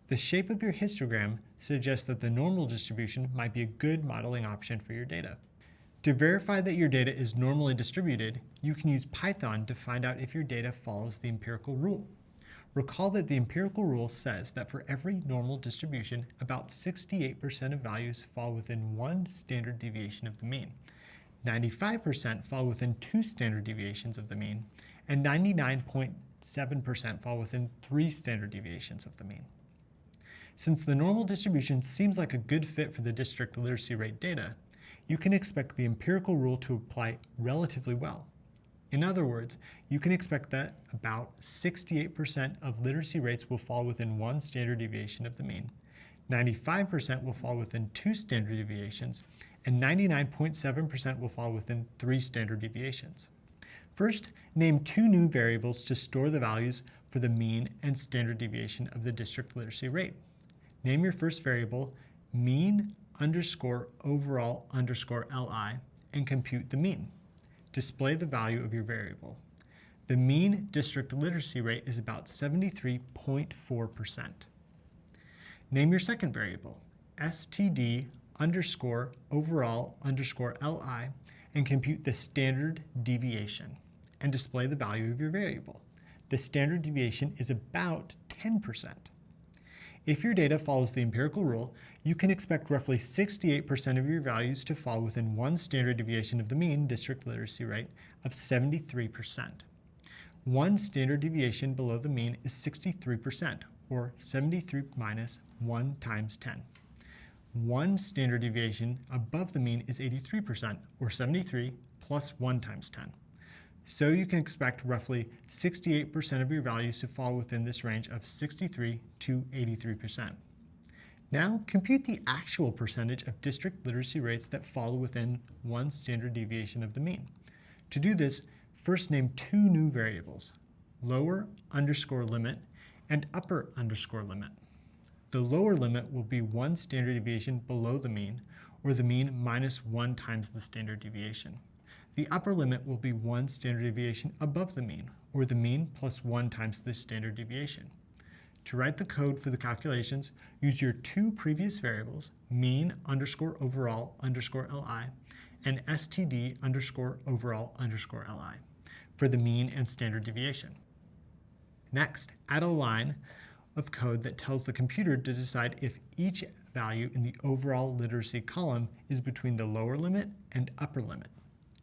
The shape of your histogram suggests that the normal distribution might be a good modeling option for your data. To verify that your data is normally distributed, you can use Python to find out if your data follows the empirical rule. Recall that the empirical rule says that for every normal distribution, about 68% of values fall within one standard deviation of the mean, 95% fall within 2 standard deviations of the mean, and 99.7% fall within 3 standard deviations of the mean. Since the normal distribution seems like a good fit for the district literacy rate data, you can expect the empirical rule to apply relatively well. In other words, you can expect that about 68% of literacy rates will fall within 1 standard deviation of the mean, 95% will fall within 2 standard deviations, and 99.7% will fall within 3 standard deviations. First, name 2 new variables to store the values for the mean and standard deviation of the district literacy rate. Name your first variable mean_overall_li and compute the mean. Display the value of your variable. The mean district literacy rate is about 73.4%. Name your second variable, std_overall_li, and compute the standard deviation, and display the value of your variable. The standard deviation is about 10%. If your data follows the empirical rule, you can expect roughly 68% of your values to fall within 1 standard deviation of the mean district literacy rate of 73%. 1 standard deviation below the mean is 63%, or 73 minus 1 times 10. One standard deviation above the mean is 83%, or 73 plus 1 times 10. So you can expect roughly 68% of your values to fall within this range of 63 to 83%. Now compute the actual percentage of district literacy rates that fall within one standard deviation of the mean. To do this, first name two new variables, lower underscore limit and upper underscore limit. The lower limit will be one standard deviation below the mean, or the mean minus 1 times the standard deviation. The upper limit will be one standard deviation above the mean, or the mean plus 1 times the standard deviation. To write the code for the calculations, use your two previous variables, mean underscore overall underscore li and std underscore overall underscore li, for the mean and standard deviation. Next, add a line of code that tells the computer to decide if each value in the overall literacy column is between the lower limit and upper limit.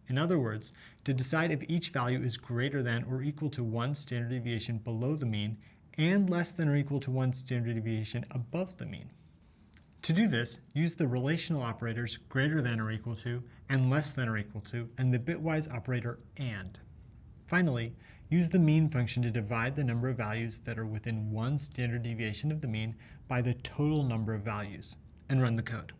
In other words, to decide if each value is greater than or equal to one standard deviation below the mean and less than or equal to one standard deviation above the mean. To do this, use the relational operators greater than or equal to and less than or equal to and the bitwise operator and. Finally, use the mean function to divide the number of values that are within one standard deviation of the mean by the total number of values, and run the code.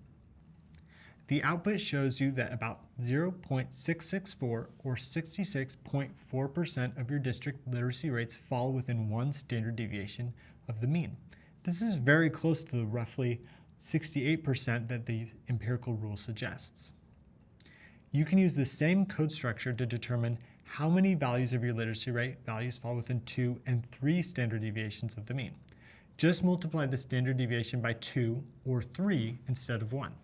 The output shows you that about 0.664 or 66.4% of your district literacy rates fall within one standard deviation of the mean. This is very close to the roughly 68% that the empirical rule suggests. You can use the same code structure to determine how many values of your literacy rate values fall within 2 and 3 standard deviations of the mean. Just multiply the standard deviation by 2 or 3 instead of 1.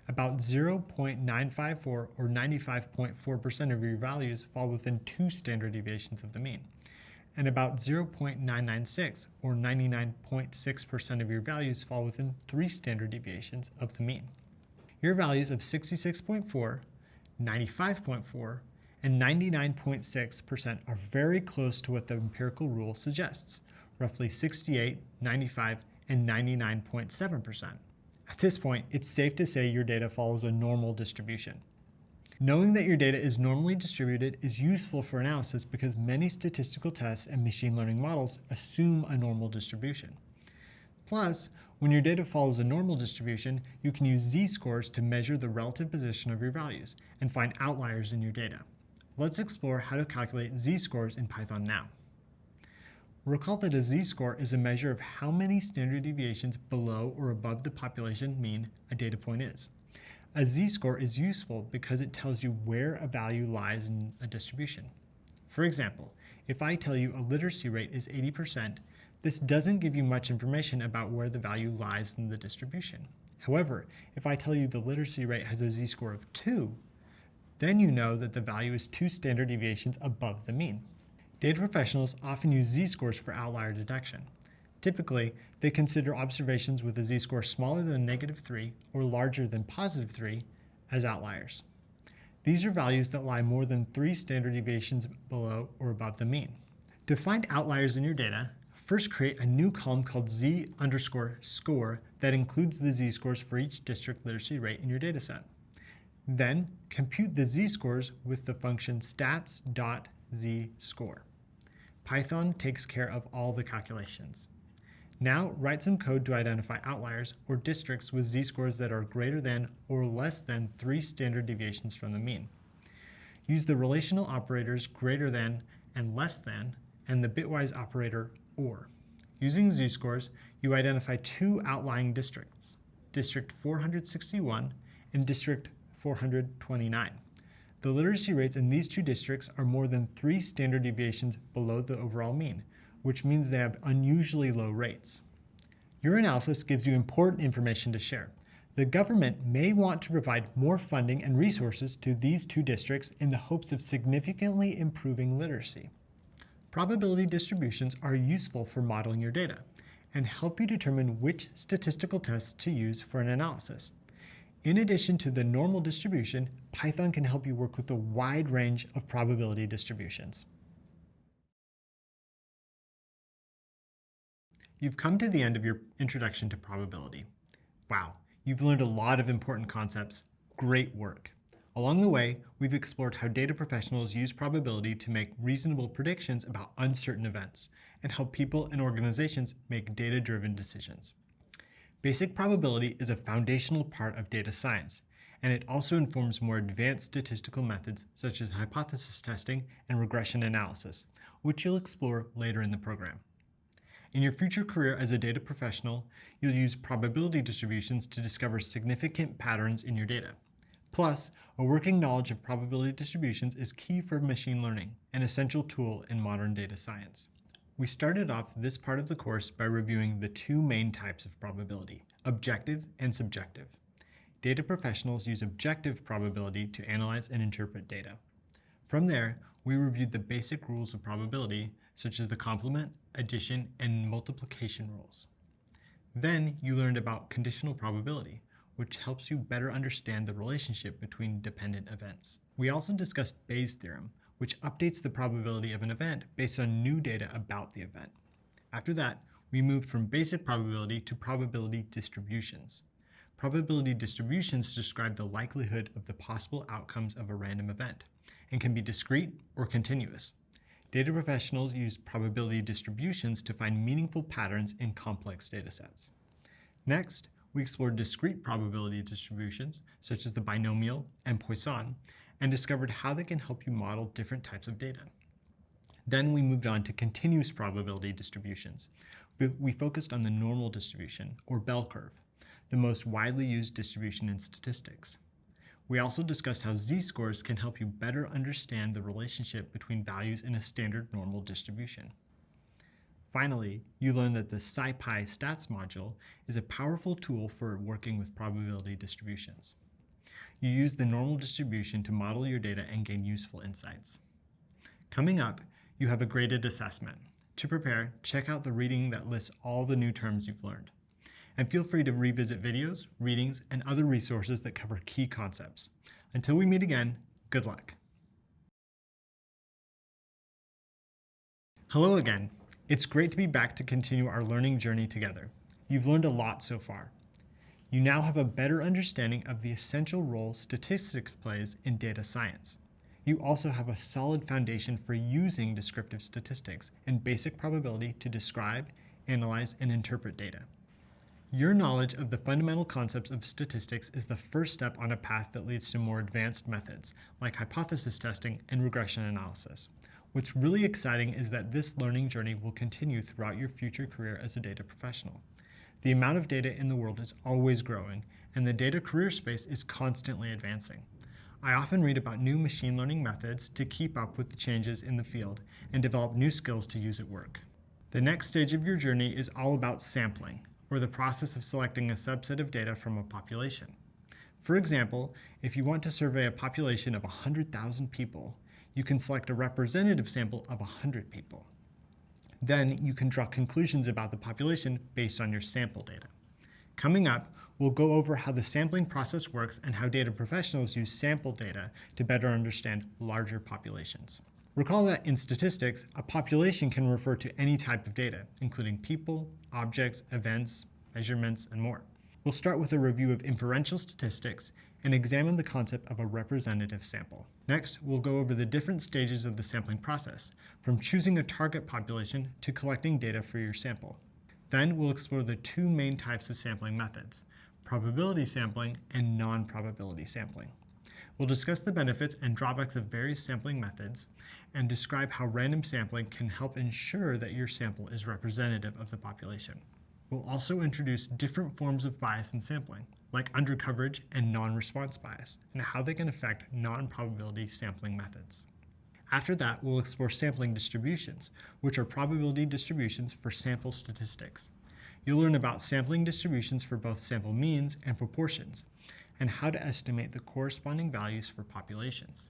About 0.954 or 95.4% of your values fall within 2 standard deviations of the mean, and about 0.996 or 99.6% of your values fall within 3 standard deviations of the mean. Your values of 66.4, 95.4, and 99.6% are very close to what the empirical rule suggests, roughly 68, 95, and 99.7%. At this point, it's safe to say your data follows a normal distribution. Knowing that your data is normally distributed is useful for analysis because many statistical tests and machine learning models assume a normal distribution. Plus, when your data follows a normal distribution, you can use z-scores to measure the relative position of your values and find outliers in your data. Let's explore how to calculate z-scores in Python now. Recall that a z-score is a measure of how many standard deviations below or above the population mean a data point is. A z-score is useful because it tells you where a value lies in a distribution. For example, if I tell you a literacy rate is 80%, this doesn't give you much information about where the value lies in the distribution. However, if I tell you the literacy rate has a z-score of 2, then you know that the value is 2 standard deviations above the mean. Data professionals often use z-scores for outlier detection. Typically, they consider observations with a z-score smaller than -3 or larger than +3 as outliers. These are values that lie more than 3 standard deviations below or above the mean. To find outliers in your data, first create a new column called z_score that includes the z-scores for each district literacy rate in your dataset. Then, compute the z-scores with the function stats.z_. Python takes care of all the calculations. Now, write some code to identify outliers or districts with z-scores that are greater than or less than 3 standard deviations from the mean. Use the relational operators greater than and less than and the bitwise operator or. Using z-scores, you identify 2 outlying districts, District 461 and District 429. The literacy rates in these 2 districts are more than 3 standard deviations below the overall mean, which means they have unusually low rates. Your analysis gives you important information to share. The government may want to provide more funding and resources to these 2 districts in the hopes of significantly improving literacy. Probability distributions are useful for modeling your data and help you determine which statistical tests to use for an analysis. In addition to the normal distribution, Python can help you work with a wide range of probability distributions. You've come to the end of your introduction to probability. Wow, you've learned a lot of important concepts. Great work. Along the way, we've explored how data professionals use probability to make reasonable predictions about uncertain events and help people and organizations make data-driven decisions. Basic probability is a foundational part of data science, and it also informs more advanced statistical methods such as hypothesis testing and regression analysis, which you'll explore later in the program. In your future career as a data professional, you'll use probability distributions to discover significant patterns in your data. Plus, a working knowledge of probability distributions is key for machine learning, an essential tool in modern data science. We started off this part of the course by reviewing the two main types of probability, objective and subjective. Data professionals use objective probability to analyze and interpret data. From there, we reviewed the basic rules of probability, such as the complement, addition, and multiplication rules. Then you learned about conditional probability, which helps you better understand the relationship between dependent events. We also discussed Bayes' theorem, which updates the probability of an event based on new data about the event. After that, we moved from basic probability to probability distributions. Probability distributions describe the likelihood of the possible outcomes of a random event and can be discrete or continuous. Data professionals use probability distributions to find meaningful patterns in complex datasets. Next, we explored discrete probability distributions, such as the binomial and Poisson, and discovered how they can help you model different types of data. Then we moved on to continuous probability distributions. We focused on the normal distribution, or bell curve, the most widely used distribution in statistics. We also discussed how z-scores can help you better understand the relationship between values in a standard normal distribution. Finally, you learned that the SciPy stats module is a powerful tool for working with probability distributions. You use the normal distribution to model your data and gain useful insights. Coming up, you have a graded assessment. To prepare, check out the reading that lists all the new terms you've learned. And feel free to revisit videos, readings, and other resources that cover key concepts. Until we meet again, good luck. Hello again. It's great to be back to continue our learning journey together. You've learned a lot so far. You now have a better understanding of the essential role statistics plays in data science. You also have a solid foundation for using descriptive statistics and basic probability to describe, analyze, and interpret data. Your knowledge of the fundamental concepts of statistics is the first step on a path that leads to more advanced methods, like hypothesis testing and regression analysis. What's really exciting is that this learning journey will continue throughout your future career as a data professional. The amount of data in the world is always growing, and the data career space is constantly advancing. I often read about new machine learning methods to keep up with the changes in the field and develop new skills to use at work. The next stage of your journey is all about sampling, or the process of selecting a subset of data from a population. For example, if you want to survey a population of 100,000 people, you can select a representative sample of 100 people. Then you can draw conclusions about the population based on your sample data. Coming up, we'll go over how the sampling process works and how data professionals use sample data to better understand larger populations. Recall that in statistics, a population can refer to any type of data, including people, objects, events, measurements, and more. We'll start with a review of inferential statistics and examine the concept of a representative sample. Next, we'll go over the different stages of the sampling process, from choosing a target population to collecting data for your sample. Then we'll explore the two main types of sampling methods, probability sampling and non-probability sampling. We'll discuss the benefits and drawbacks of various sampling methods and describe how random sampling can help ensure that your sample is representative of the population. We'll also introduce different forms of bias in sampling, like undercoverage and non-response bias, and how they can affect non-probability sampling methods. After that, we'll explore sampling distributions, which are probability distributions for sample statistics. You'll learn about sampling distributions for both sample means and proportions, and how to estimate the corresponding values for populations.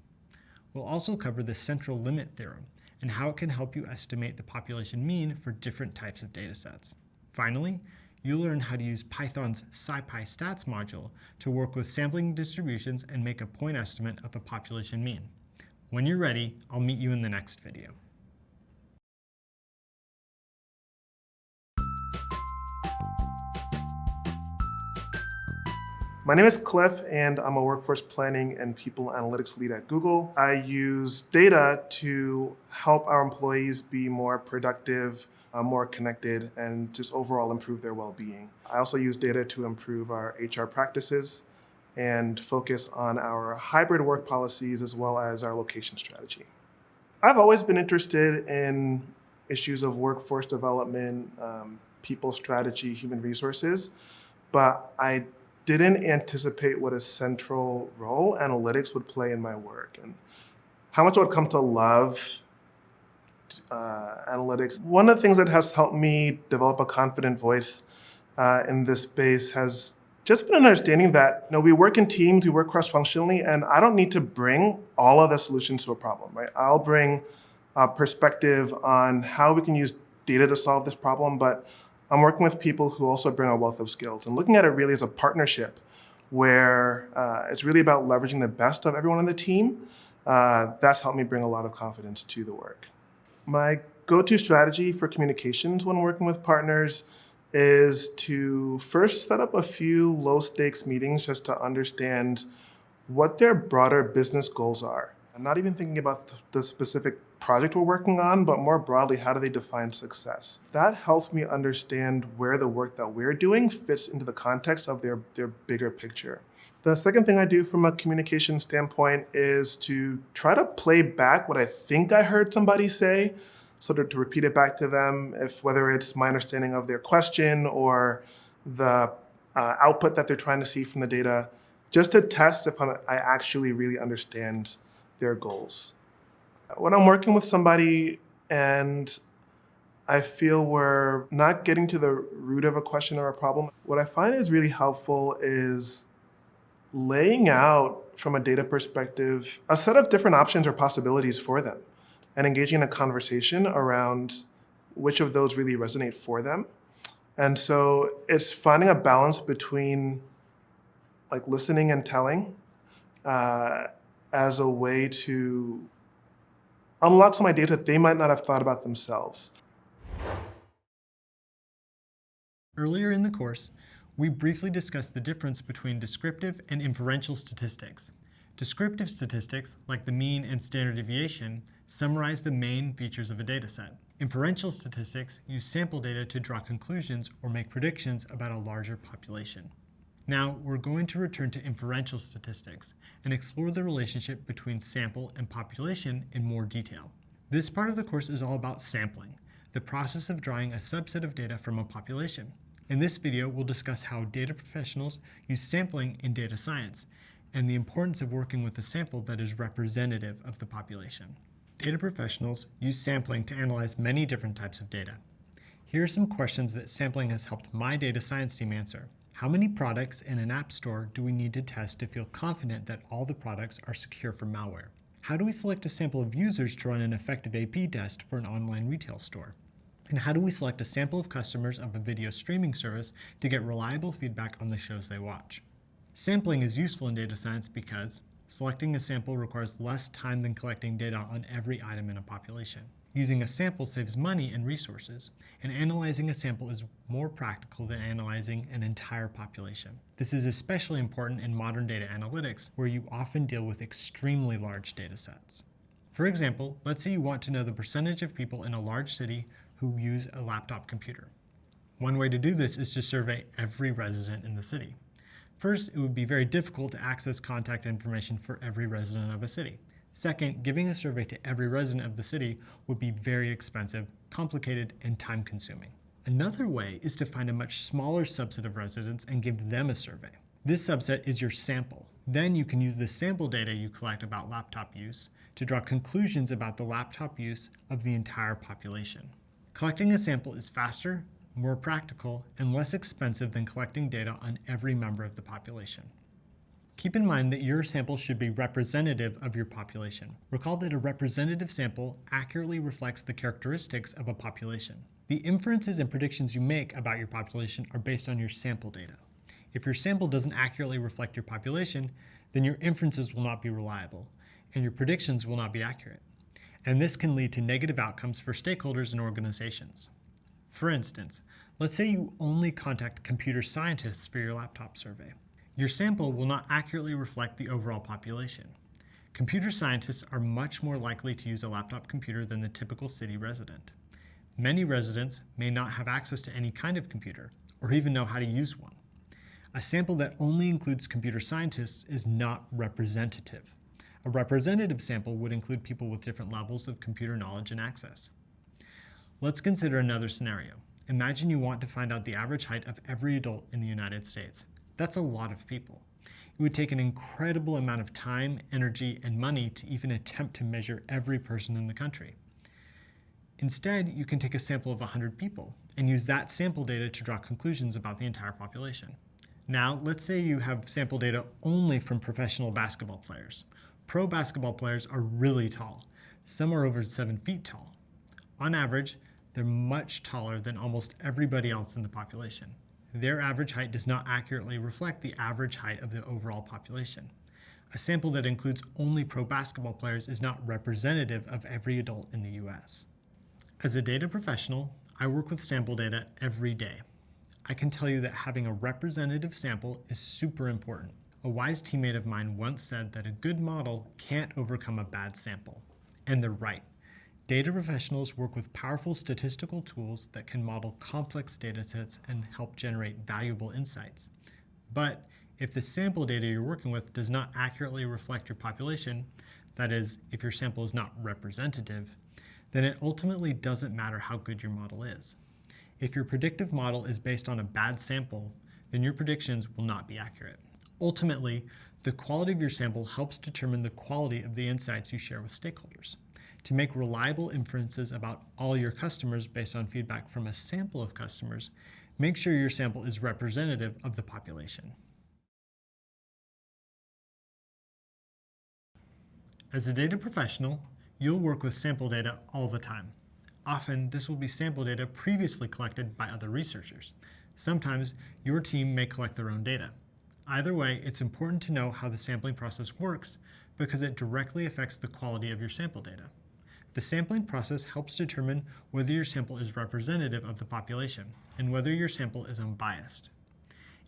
We'll also cover the central limit theorem and how it can help you estimate the population mean for different types of datasets. Finally, you'll learn how to use Python's SciPy stats module to work with sampling distributions and make a point estimate of a population mean. When you're ready, I'll meet you in the next video. My name is Cliff, and I'm a workforce planning and people analytics lead at Google. I use data to help our employees be more productive, more connected, and just overall improve their well-being. I also use data to improve our HR practices and focus on our hybrid work policies as well as our location strategy. I've always been interested in issues of workforce development, people strategy, human resources, but I didn't anticipate what a central role analytics would play in my work and how much I would come to love analytics. One of the things that has helped me develop a confident voice in this space has just been an understanding that we work in teams, we work cross-functionally, and I don't need to bring all of the solutions to a problem, right? I'll bring a perspective on how we can use data to solve this problem, but I'm working with people who also bring a wealth of skills and looking at it really as a partnership where it's really about leveraging the best of everyone on the team. That's helped me bring a lot of confidence to the work. My go-to strategy for communications when working with partners is to first set up a few low-stakes meetings just to understand what their broader business goals are. I'm not even thinking about the specific project we're working on, but more broadly, how do they define success? That helps me understand where the work that we're doing fits into the context of their bigger picture. The second thing I do from a communication standpoint is to try to play back what I think I heard somebody say, so to repeat it back to them, whether it's my understanding of their question or the output that they're trying to see from the data, just to test if I actually really understand their goals. When I'm working with somebody and I feel we're not getting to the root of a question or a problem, what I find is really helpful is laying out, from a data perspective, a set of different options or possibilities for them and engaging in a conversation around which of those really resonate for them. And so it's finding a balance between listening and telling as a way to unlock some ideas that they might not have thought about themselves. Earlier in the course, we briefly discussed the difference between descriptive and inferential statistics. Descriptive statistics, like the mean and standard deviation, summarize the main features of a dataset. Inferential statistics use sample data to draw conclusions or make predictions about a larger population. Now, we're going to return to inferential statistics and explore the relationship between sample and population in more detail. This part of the course is all about sampling, the process of drawing a subset of data from a population. In this video, we'll discuss how data professionals use sampling in data science and the importance of working with a sample that is representative of the population. Data professionals use sampling to analyze many different types of data. Here are some questions that sampling has helped my data science team answer. How many products in an app store do we need to test to feel confident that all the products are secure from malware? How do we select a sample of users to run an effective AP test for an online retail store? And how do we select a sample of customers of a video streaming service to get reliable feedback on the shows they watch? Sampling is useful in data science because selecting a sample requires less time than collecting data on every item in a population. Using a sample saves money and resources, and analyzing a sample is more practical than analyzing an entire population. This is especially important in modern data analytics, where you often deal with extremely large data sets. For example, let's say you want to know the percentage of people in a large city who use a laptop computer. One way to do this is to survey every resident in the city. First, it would be very difficult to access contact information for every resident of a city. Second, giving a survey to every resident of the city would be very expensive, complicated, and time-consuming. Another way is to find a much smaller subset of residents and give them a survey. This subset is your sample. Then you can use the sample data you collect about laptop use to draw conclusions about the laptop use of the entire population. Collecting a sample is faster, more practical, and less expensive than collecting data on every member of the population. Keep in mind that your sample should be representative of your population. Recall that a representative sample accurately reflects the characteristics of a population. The inferences and predictions you make about your population are based on your sample data. If your sample doesn't accurately reflect your population, then your inferences will not be reliable, and your predictions will not be accurate. And this can lead to negative outcomes for stakeholders and organizations. For instance, let's say you only contact computer scientists for your laptop survey. Your sample will not accurately reflect the overall population. Computer scientists are much more likely to use a laptop computer than the typical city resident. Many residents may not have access to any kind of computer, or even know how to use one. A sample that only includes computer scientists is not representative. A representative sample would include people with different levels of computer knowledge and access. Let's consider another scenario. Imagine you want to find out the average height of every adult in the United States. That's a lot of people. It would take an incredible amount of time, energy, and money to even attempt to measure every person in the country. Instead, you can take a sample of 100 people and use that sample data to draw conclusions about the entire population. Now, let's say you have sample data only from professional basketball players. Pro basketball players are really tall. Some are over 7 feet tall. On average, they're much taller than almost everybody else in the population. Their average height does not accurately reflect the average height of the overall population. A sample that includes only pro basketball players is not representative of every adult in the US. As a data professional, I work with sample data every day. I can tell you that having a representative sample is super important. A wise teammate of mine once said that a good model can't overcome a bad sample. And they're right. Data professionals work with powerful statistical tools that can model complex data sets and help generate valuable insights. But if the sample data you're working with does not accurately reflect your population, that is, if your sample is not representative, then it ultimately doesn't matter how good your model is. If your predictive model is based on a bad sample, then your predictions will not be accurate. Ultimately, the quality of your sample helps determine the quality of the insights you share with stakeholders. To make reliable inferences about all your customers based on feedback from a sample of customers, make sure your sample is representative of the population. As a data professional, you'll work with sample data all the time. Often, this will be sample data previously collected by other researchers. Sometimes, your team may collect their own data. Either way, it's important to know how the sampling process works because it directly affects the quality of your sample data. The sampling process helps determine whether your sample is representative of the population and whether your sample is unbiased.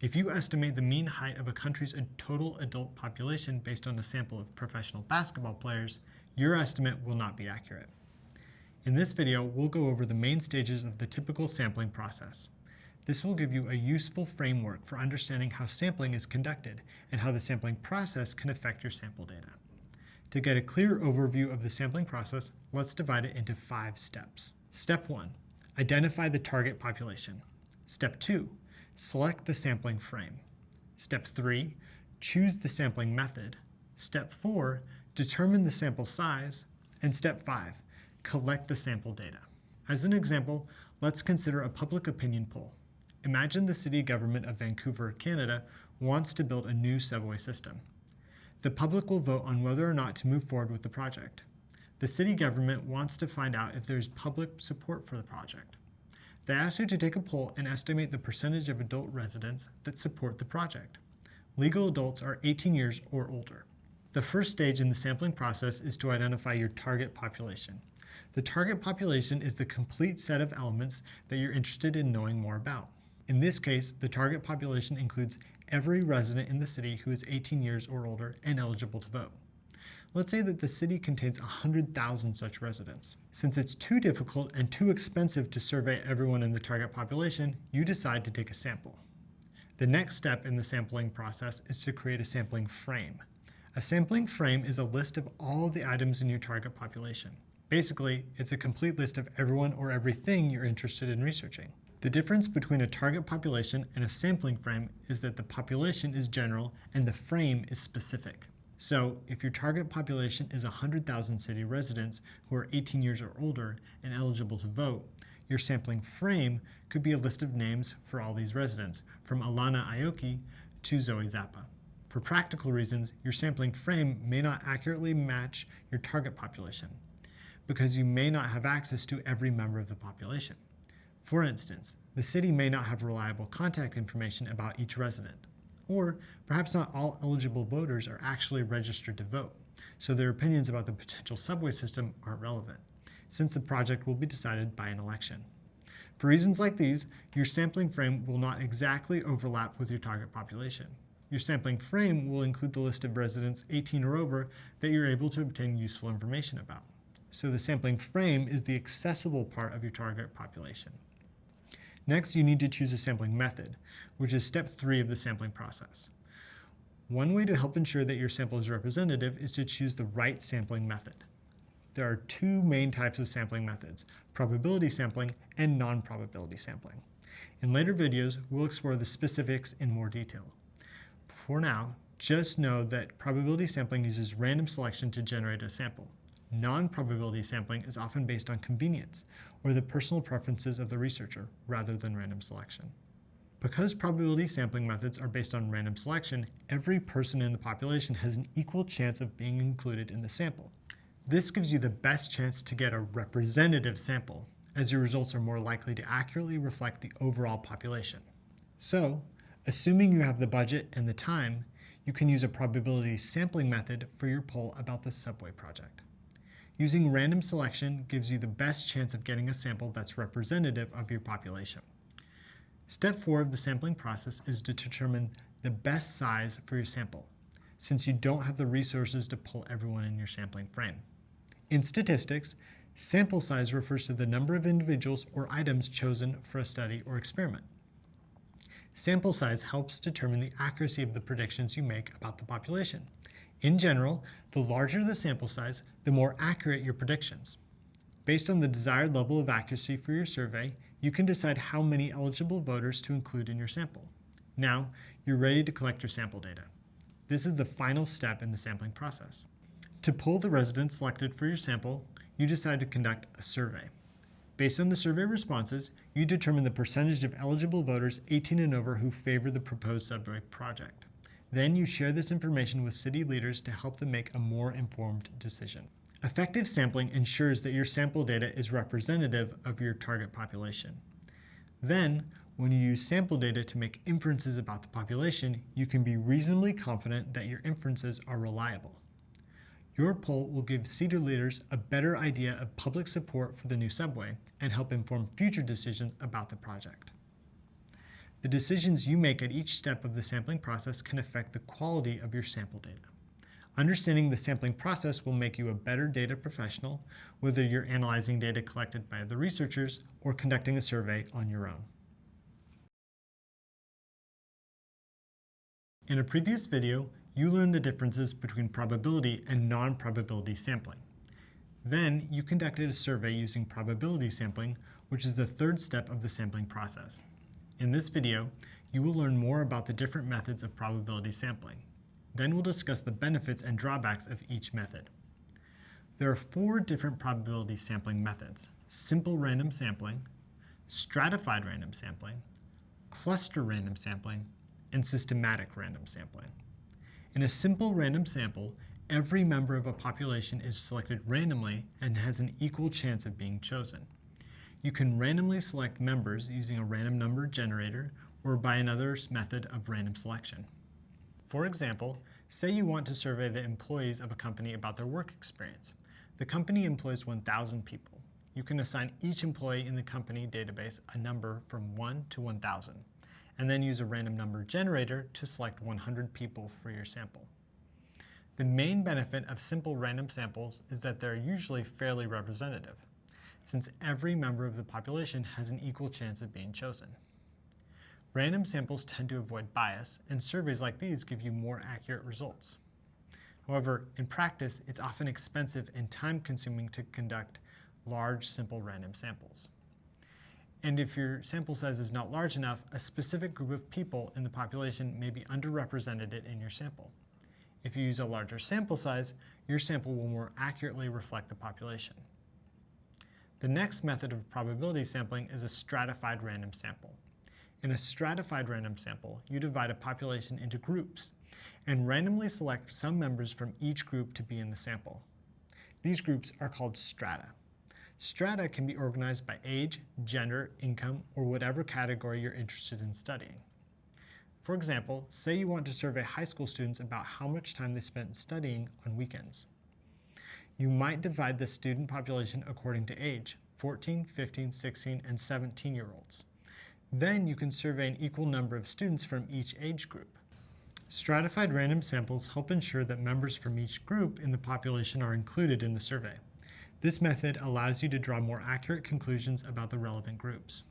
If you estimate the mean height of a country's total adult population based on a sample of professional basketball players, your estimate will not be accurate. In this video, we'll go over the main stages of the typical sampling process. This will give you a useful framework for understanding how sampling is conducted and how the sampling process can affect your sample data. To get a clear overview of the sampling process, let's divide it into 5 steps. Step 1, identify the target population. Step 2, select the sampling frame. Step 3, choose the sampling method. Step 4, determine the sample size. And step 5, collect the sample data. As an example, let's consider a public opinion poll. Imagine the city government of Vancouver, Canada, wants to build a new subway system. The public will vote on whether or not to move forward with the project. The city government wants to find out if there is public support for the project. They ask you to take a poll and estimate the percentage of adult residents that support the project. Legal adults are 18 years or older. The first stage in the sampling process is to identify your target population. The target population is the complete set of elements that you're interested in knowing more about. In this case, the target population includes every resident in the city who is 18 years or older and eligible to vote. Let's say that the city contains 100,000 such residents. Since it's too difficult and too expensive to survey everyone in the target population, you decide to take a sample. The next step in the sampling process is to create a sampling frame. A sampling frame is a list of all the items in your target population. Basically, it's a complete list of everyone or everything you're interested in researching. The difference between a target population and a sampling frame is that the population is general and the frame is specific. So, if your target population is 100,000 city residents who are 18 years or older and eligible to vote, your sampling frame could be a list of names for all these residents, from Alana Aoki to Zoe Zappa. For practical reasons, your sampling frame may not accurately match your target population, because you may not have access to every member of the population. For instance, the city may not have reliable contact information about each resident, or perhaps not all eligible voters are actually registered to vote, so their opinions about the potential subway system aren't relevant, since the project will be decided by an election. For reasons like these, your sampling frame will not exactly overlap with your target population. Your sampling frame will include the list of residents 18 or over that you're able to obtain useful information about. So the sampling frame is the accessible part of your target population. Next, you need to choose a sampling method, which is step 3 of the sampling process. One way to help ensure that your sample is representative is to choose the right sampling method. There are 2 main types of sampling methods, probability sampling and non-probability sampling. In later videos, we'll explore the specifics in more detail. For now, just know that probability sampling uses random selection to generate a sample. Non-probability sampling is often based on convenience or the personal preferences of the researcher rather than random selection. Because probability sampling methods are based on random selection, every person in the population has an equal chance of being included in the sample. This gives you the best chance to get a representative sample, as your results are more likely to accurately reflect the overall population. So, assuming you have the budget and the time, you can use a probability sampling method for your poll about the subway project. Using random selection gives you the best chance of getting a sample that's representative of your population. Step 4 of the sampling process is to determine the best size for your sample, since you don't have the resources to pull everyone in your sampling frame. In statistics, sample size refers to the number of individuals or items chosen for a study or experiment. Sample size helps determine the accuracy of the predictions you make about the population. In general, the larger the sample size, the more accurate your predictions. Based on the desired level of accuracy for your survey, you can decide how many eligible voters to include in your sample. Now, you're ready to collect your sample data. This is the final step in the sampling process. To pull the residents selected for your sample, you decide to conduct a survey. Based on the survey responses, you determine the percentage of eligible voters 18 and over who favor the proposed subway project. Then you share this information with city leaders to help them make a more informed decision. Effective sampling ensures that your sample data is representative of your target population. Then, when you use sample data to make inferences about the population, you can be reasonably confident that your inferences are reliable. Your poll will give city leaders a better idea of public support for the new subway and help inform future decisions about the project. The decisions you make at each step of the sampling process can affect the quality of your sample data. Understanding the sampling process will make you a better data professional, whether you're analyzing data collected by other researchers or conducting a survey on your own. In a previous video, you learned the differences between probability and non-probability sampling. Then, you conducted a survey using probability sampling, which is the 3rd step of the sampling process. In this video, you will learn more about the different methods of probability sampling. Then we'll discuss the benefits and drawbacks of each method. There are 4 different probability sampling methods: simple random sampling, stratified random sampling, cluster random sampling, and systematic random sampling. In a simple random sample, every member of a population is selected randomly and has an equal chance of being chosen. You can randomly select members using a random number generator or by another method of random selection. For example, say you want to survey the employees of a company about their work experience. The company employs 1,000 people. You can assign each employee in the company database a number from 1 to 1,000, and then use a random number generator to select 100 people for your sample. The main benefit of simple random samples is that they're usually fairly representative, since every member of the population has an equal chance of being chosen. Random samples tend to avoid bias, and surveys like these give you more accurate results. However, in practice, it's often expensive and time-consuming to conduct large, simple random samples. And if your sample size is not large enough, a specific group of people in the population may be underrepresented in your sample. If you use a larger sample size, your sample will more accurately reflect the population. The next method of probability sampling is a stratified random sample. In a stratified random sample, you divide a population into groups and randomly select some members from each group to be in the sample. These groups are called strata. Strata can be organized by age, gender, income, or whatever category you're interested in studying. For example, say you want to survey high school students about how much time they spent studying on weekends. You might divide the student population according to age, 14, 15, 16, and 17-year-olds. Then you can survey an equal number of students from each age group. Stratified random samples help ensure that members from each group in the population are included in the survey. This method allows you to draw more accurate conclusions about the relevant groups.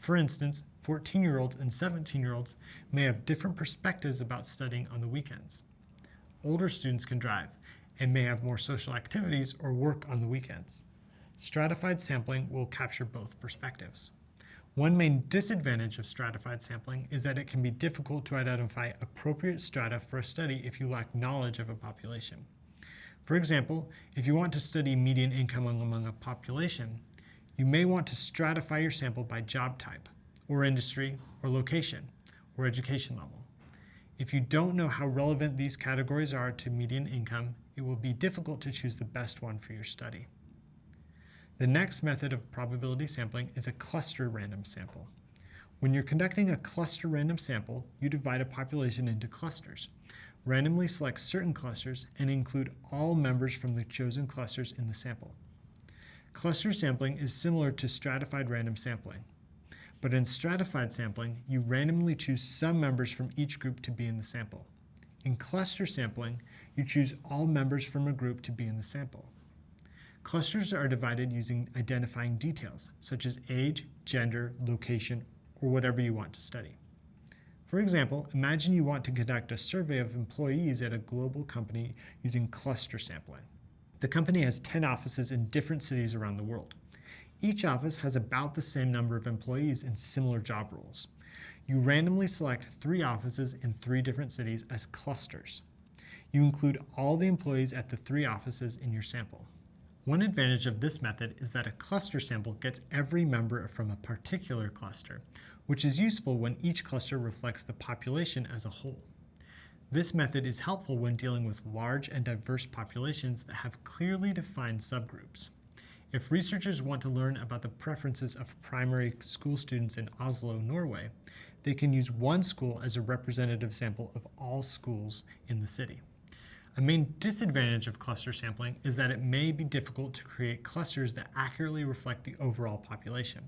For instance, 14-year-olds and 17-year-olds may have different perspectives about studying on the weekends. Older students can drive and may have more social activities or work on the weekends. Stratified sampling will capture both perspectives. One main disadvantage of stratified sampling is that it can be difficult to identify appropriate strata for a study if you lack knowledge of a population. For example, if you want to study median income among a population, you may want to stratify your sample by job type, or industry, or location, or education level. If you don't know how relevant these categories are to median income, it will be difficult to choose the best one for your study. The next method of probability sampling is a cluster random sample. When you're conducting a cluster random sample, you divide a population into clusters, randomly select certain clusters, and include all members from the chosen clusters in the sample. Cluster sampling is similar to stratified random sampling, but in stratified sampling, you randomly choose some members from each group to be in the sample. In cluster sampling, you choose all members from a group to be in the sample. Clusters are divided using identifying details, such as age, gender, location, or whatever you want to study. For example, imagine you want to conduct a survey of employees at a global company using cluster sampling. The company has 10 offices in different cities around the world. Each office has about the same number of employees in similar job roles. You randomly select 3 offices in 3 different cities as clusters. You include all the employees at the 3 offices in your sample. One advantage of this method is that a cluster sample gets every member from a particular cluster, which is useful when each cluster reflects the population as a whole. This method is helpful when dealing with large and diverse populations that have clearly defined subgroups. If researchers want to learn about the preferences of primary school students in Oslo, Norway, they can use one school as a representative sample of all schools in the city. A main disadvantage of cluster sampling is that it may be difficult to create clusters that accurately reflect the overall population.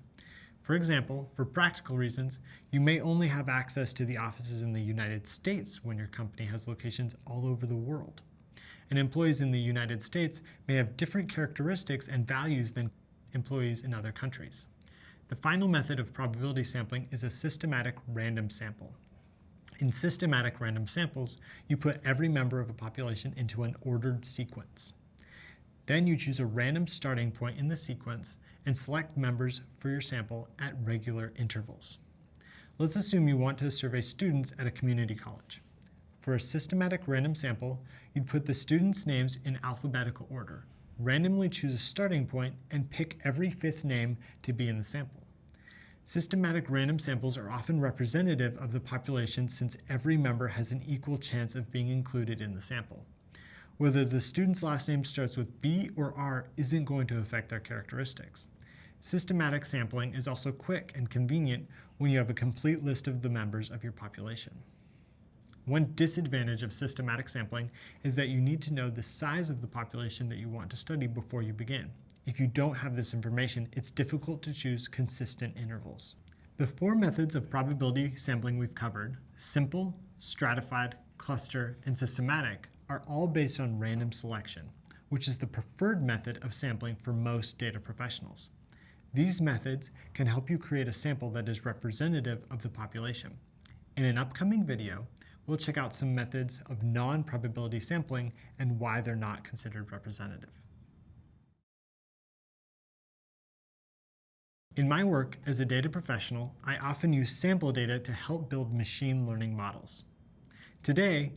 For example, for practical reasons, you may only have access to the offices in the United States when your company has locations all over the world. And employees in the United States may have different characteristics and values than employees in other countries. The final method of probability sampling is a systematic random sample. In systematic random samples, you put every member of a population into an ordered sequence. Then you choose a random starting point in the sequence and select members for your sample at regular intervals. Let's assume you want to survey students at a community college. For a systematic random sample, you'd put the students' names in alphabetical order, randomly choose a starting point, and pick every 5th name to be in the sample. Systematic random samples are often representative of the population since every member has an equal chance of being included in the sample. Whether the student's last name starts with B or R isn't going to affect their characteristics. Systematic sampling is also quick and convenient when you have a complete list of the members of your population. One disadvantage of systematic sampling is that you need to know the size of the population that you want to study before you begin. If you don't have this information, it's difficult to choose consistent intervals. The 4 methods of probability sampling we've covered, simple, stratified, cluster, and systematic, are all based on random selection, which is the preferred method of sampling for most data professionals. These methods can help you create a sample that is representative of the population. In an upcoming video, we'll check out some methods of non-probability sampling and why they're not considered representative. In my work as a data professional, I often use sample data to help build machine learning models. Today,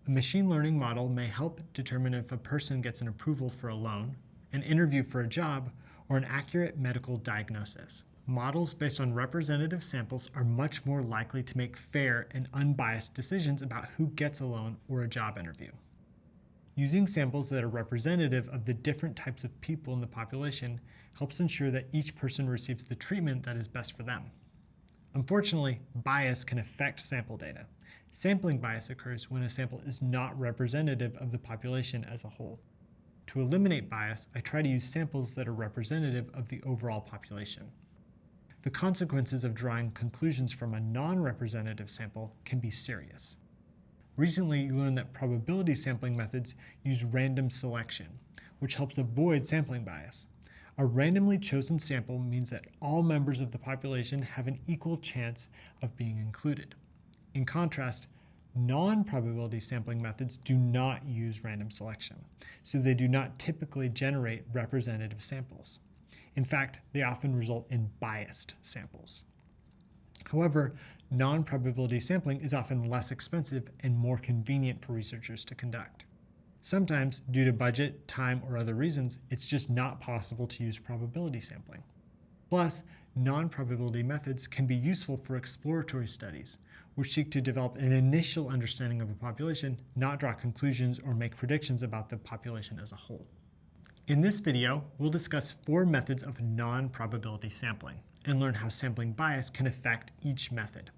a machine learning model may help determine if a person gets an approval for a loan, an interview for a job, or an accurate medical diagnosis. Models based on representative samples are much more likely to make fair and unbiased decisions about who gets a loan or a job interview. Using samples that are representative of the different types of people in the population helps ensure that each person receives the treatment that is best for them. Unfortunately, bias can affect sample data. Sampling bias occurs when a sample is not representative of the population as a whole. To eliminate bias, I try to use samples that are representative of the overall population. The consequences of drawing conclusions from a non-representative sample can be serious. Recently, you learned that probability sampling methods use random selection, which helps avoid sampling bias. A randomly chosen sample means that all members of the population have an equal chance of being included. In contrast, non-probability sampling methods do not use random selection, so they do not typically generate representative samples. In fact, they often result in biased samples. However, non-probability sampling is often less expensive and more convenient for researchers to conduct. Sometimes, due to budget, time, or other reasons, it's just not possible to use probability sampling. Plus, non-probability methods can be useful for exploratory studies, which seek to develop an initial understanding of a population, not draw conclusions or make predictions about the population as a whole. In this video, we'll discuss 4 methods of non-probability sampling and learn how sampling bias can affect each method.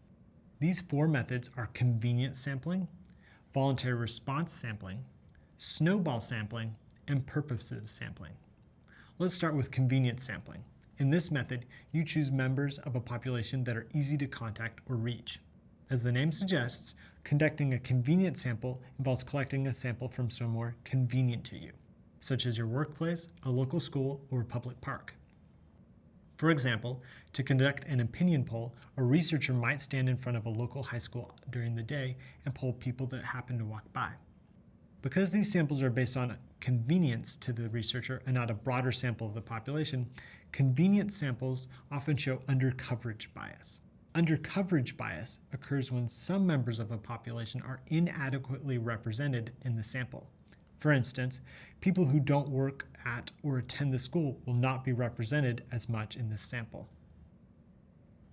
These 4 methods are convenience sampling, voluntary response sampling, snowball sampling, and purposive sampling. Let's start with convenience sampling. In this method, you choose members of a population that are easy to contact or reach. As the name suggests, conducting a convenient sample involves collecting a sample from somewhere convenient to you, such as your workplace, a local school, or a public park. For example, to conduct an opinion poll, a researcher might stand in front of a local high school during the day and poll people that happen to walk by. Because these samples are based on convenience to the researcher and not a broader sample of the population, convenience samples often show undercoverage bias. Undercoverage bias occurs when some members of a population are inadequately represented in the sample. For instance, people who don't work at or attend the school will not be represented as much in this sample.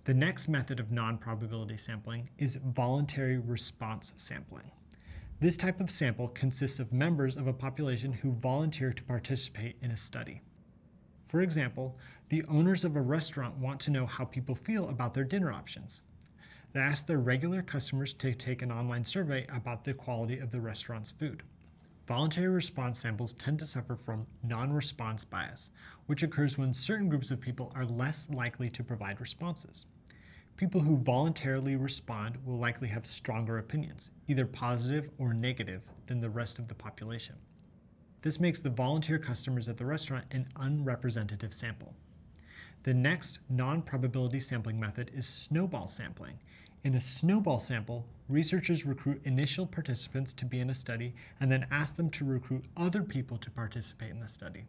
The next method of non-probability sampling is voluntary response sampling. This type of sample consists of members of a population who volunteer to participate in a study. For example, the owners of a restaurant want to know how people feel about their dinner options. They ask their regular customers to take an online survey about the quality of the restaurant's food. Voluntary response samples tend to suffer from non-response bias, which occurs when certain groups of people are less likely to provide responses. People who voluntarily respond will likely have stronger opinions, either positive or negative, than the rest of the population. This makes the volunteer customers at the restaurant an unrepresentative sample. The next non-probability sampling method is snowball sampling. In a snowball sample, researchers recruit initial participants to be in a study and then ask them to recruit other people to participate in the study.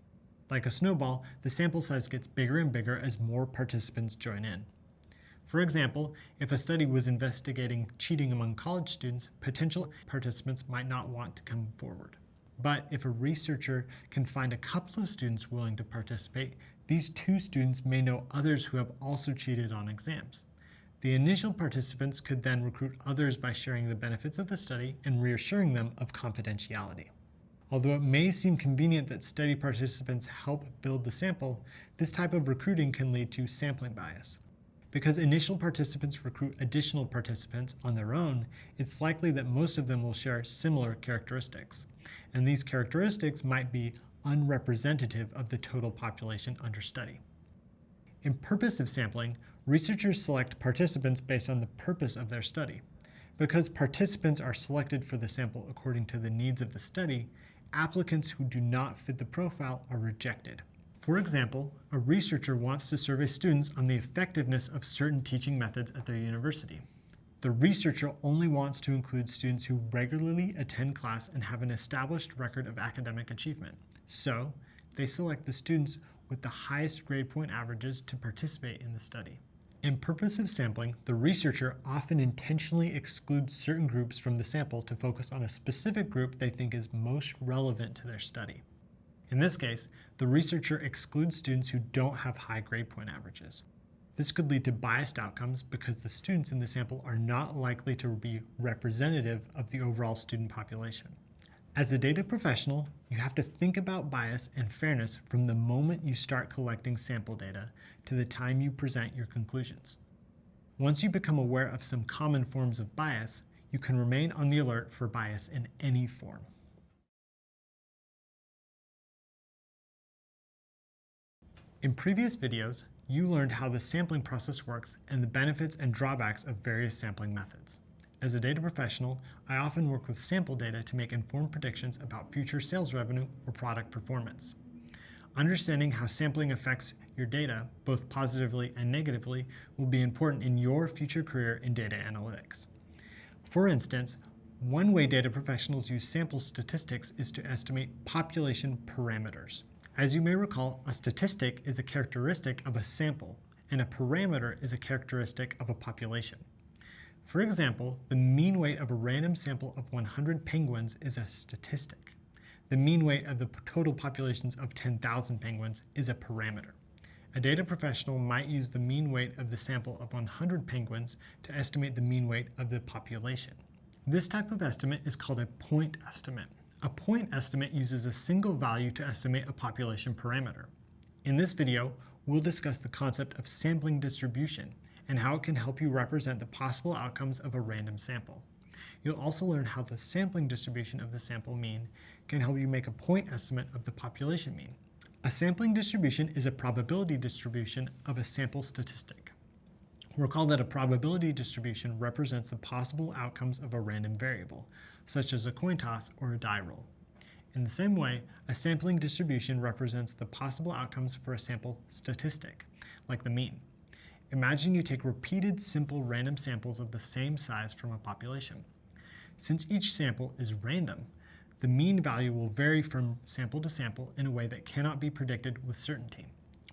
Like a snowball, the sample size gets bigger and bigger as more participants join in. For example, if a study was investigating cheating among college students, potential participants might not want to come forward. But if a researcher can find a couple of students willing to participate, these 2 students may know others who have also cheated on exams. The initial participants could then recruit others by sharing the benefits of the study and reassuring them of confidentiality. Although it may seem convenient that study participants help build the sample, this type of recruiting can lead to sampling bias. Because initial participants recruit additional participants on their own, it's likely that most of them will share similar characteristics, and these characteristics might be unrepresentative of the total population under study. In purposive sampling, researchers select participants based on the purpose of their study. Because participants are selected for the sample according to the needs of the study, applicants who do not fit the profile are rejected. For example, a researcher wants to survey students on the effectiveness of certain teaching methods at their university. The researcher only wants to include students who regularly attend class and have an established record of academic achievement. So, they select the students with the highest grade point averages to participate in the study. In purposive sampling, the researcher often intentionally excludes certain groups from the sample to focus on a specific group they think is most relevant to their study. In this case, the researcher excludes students who don't have high grade point averages. This could lead to biased outcomes because the students in the sample are not likely to be representative of the overall student population. As a data professional, you have to think about bias and fairness from the moment you start collecting sample data to the time you present your conclusions. Once you become aware of some common forms of bias, you can remain on the alert for bias in any form. In previous videos, you learned how the sampling process works and the benefits and drawbacks of various sampling methods. As a data professional, I often work with sample data to make informed predictions about future sales revenue or product performance. Understanding how sampling affects your data, both positively and negatively, will be important in your future career in data analytics. For instance, one way data professionals use sample statistics is to estimate population parameters. As you may recall, a statistic is a characteristic of a sample, and a parameter is a characteristic of a population. For example, the mean weight of a random sample of 100 penguins is a statistic. The mean weight of the total populations of 10,000 penguins is a parameter. A data professional might use the mean weight of the sample of 100 penguins to estimate the mean weight of the population. This type of estimate is called a point estimate. A point estimate uses a single value to estimate a population parameter. In this video, we'll discuss the concept of sampling distribution and how it can help you represent the possible outcomes of a random sample. You'll also learn how the sampling distribution of the sample mean can help you make a point estimate of the population mean. A sampling distribution is a probability distribution of a sample statistic. Recall that a probability distribution represents the possible outcomes of a random variable, such as a coin toss or a die roll. In the same way, a sampling distribution represents the possible outcomes for a sample statistic, like the mean. Imagine you take repeated simple random samples of the same size from a population. Since each sample is random, the mean value will vary from sample to sample in a way that cannot be predicted with certainty.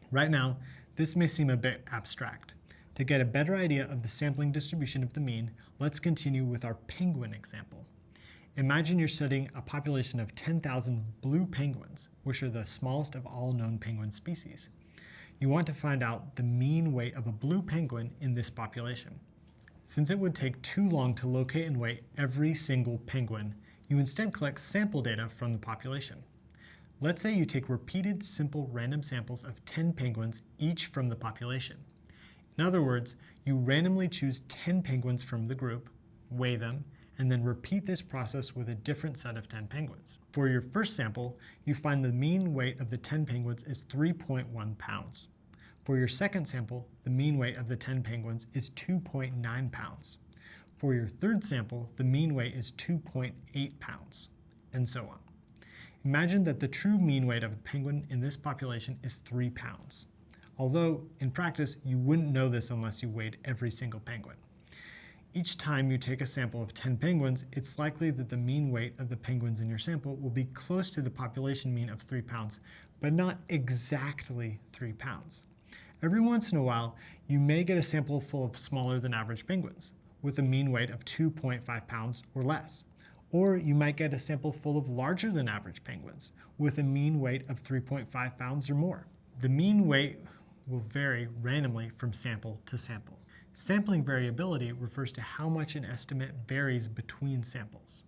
Right now, this may seem a bit abstract. To get a better idea of the sampling distribution of the mean, let's continue with our penguin example. Imagine you're studying a population of 10,000 blue penguins, which are the smallest of all known penguin species. You want to find out the mean weight of a blue penguin in this population. Since it would take too long to locate and weigh every single penguin, you instead collect sample data from the population. Let's say you take repeated simple random samples of 10 penguins, each from the population. In other words, you randomly choose 10 penguins from the group, weigh them, and then repeat this process with a different set of 10 penguins. For your first sample, you find the mean weight of the 10 penguins is 3.1 pounds. For your second sample, the mean weight of the 10 penguins is 2.9 pounds. For your third sample, the mean weight is 2.8 pounds, and so on. Imagine that the true mean weight of a penguin in this population is 3 pounds. Although, in practice, you wouldn't know this unless you weighed every single penguin. Each time you take a sample of 10 penguins, it's likely that the mean weight of the penguins in your sample will be close to the population mean of 3 pounds, but not exactly 3 pounds. Every once in a while, you may get a sample full of smaller than average penguins, with a mean weight of 2.5 pounds or less. Or you might get a sample full of larger than average penguins, with a mean weight of 3.5 pounds or more. The mean weight will vary randomly from sample to sample. Sampling variability refers to how much an estimate varies between samples.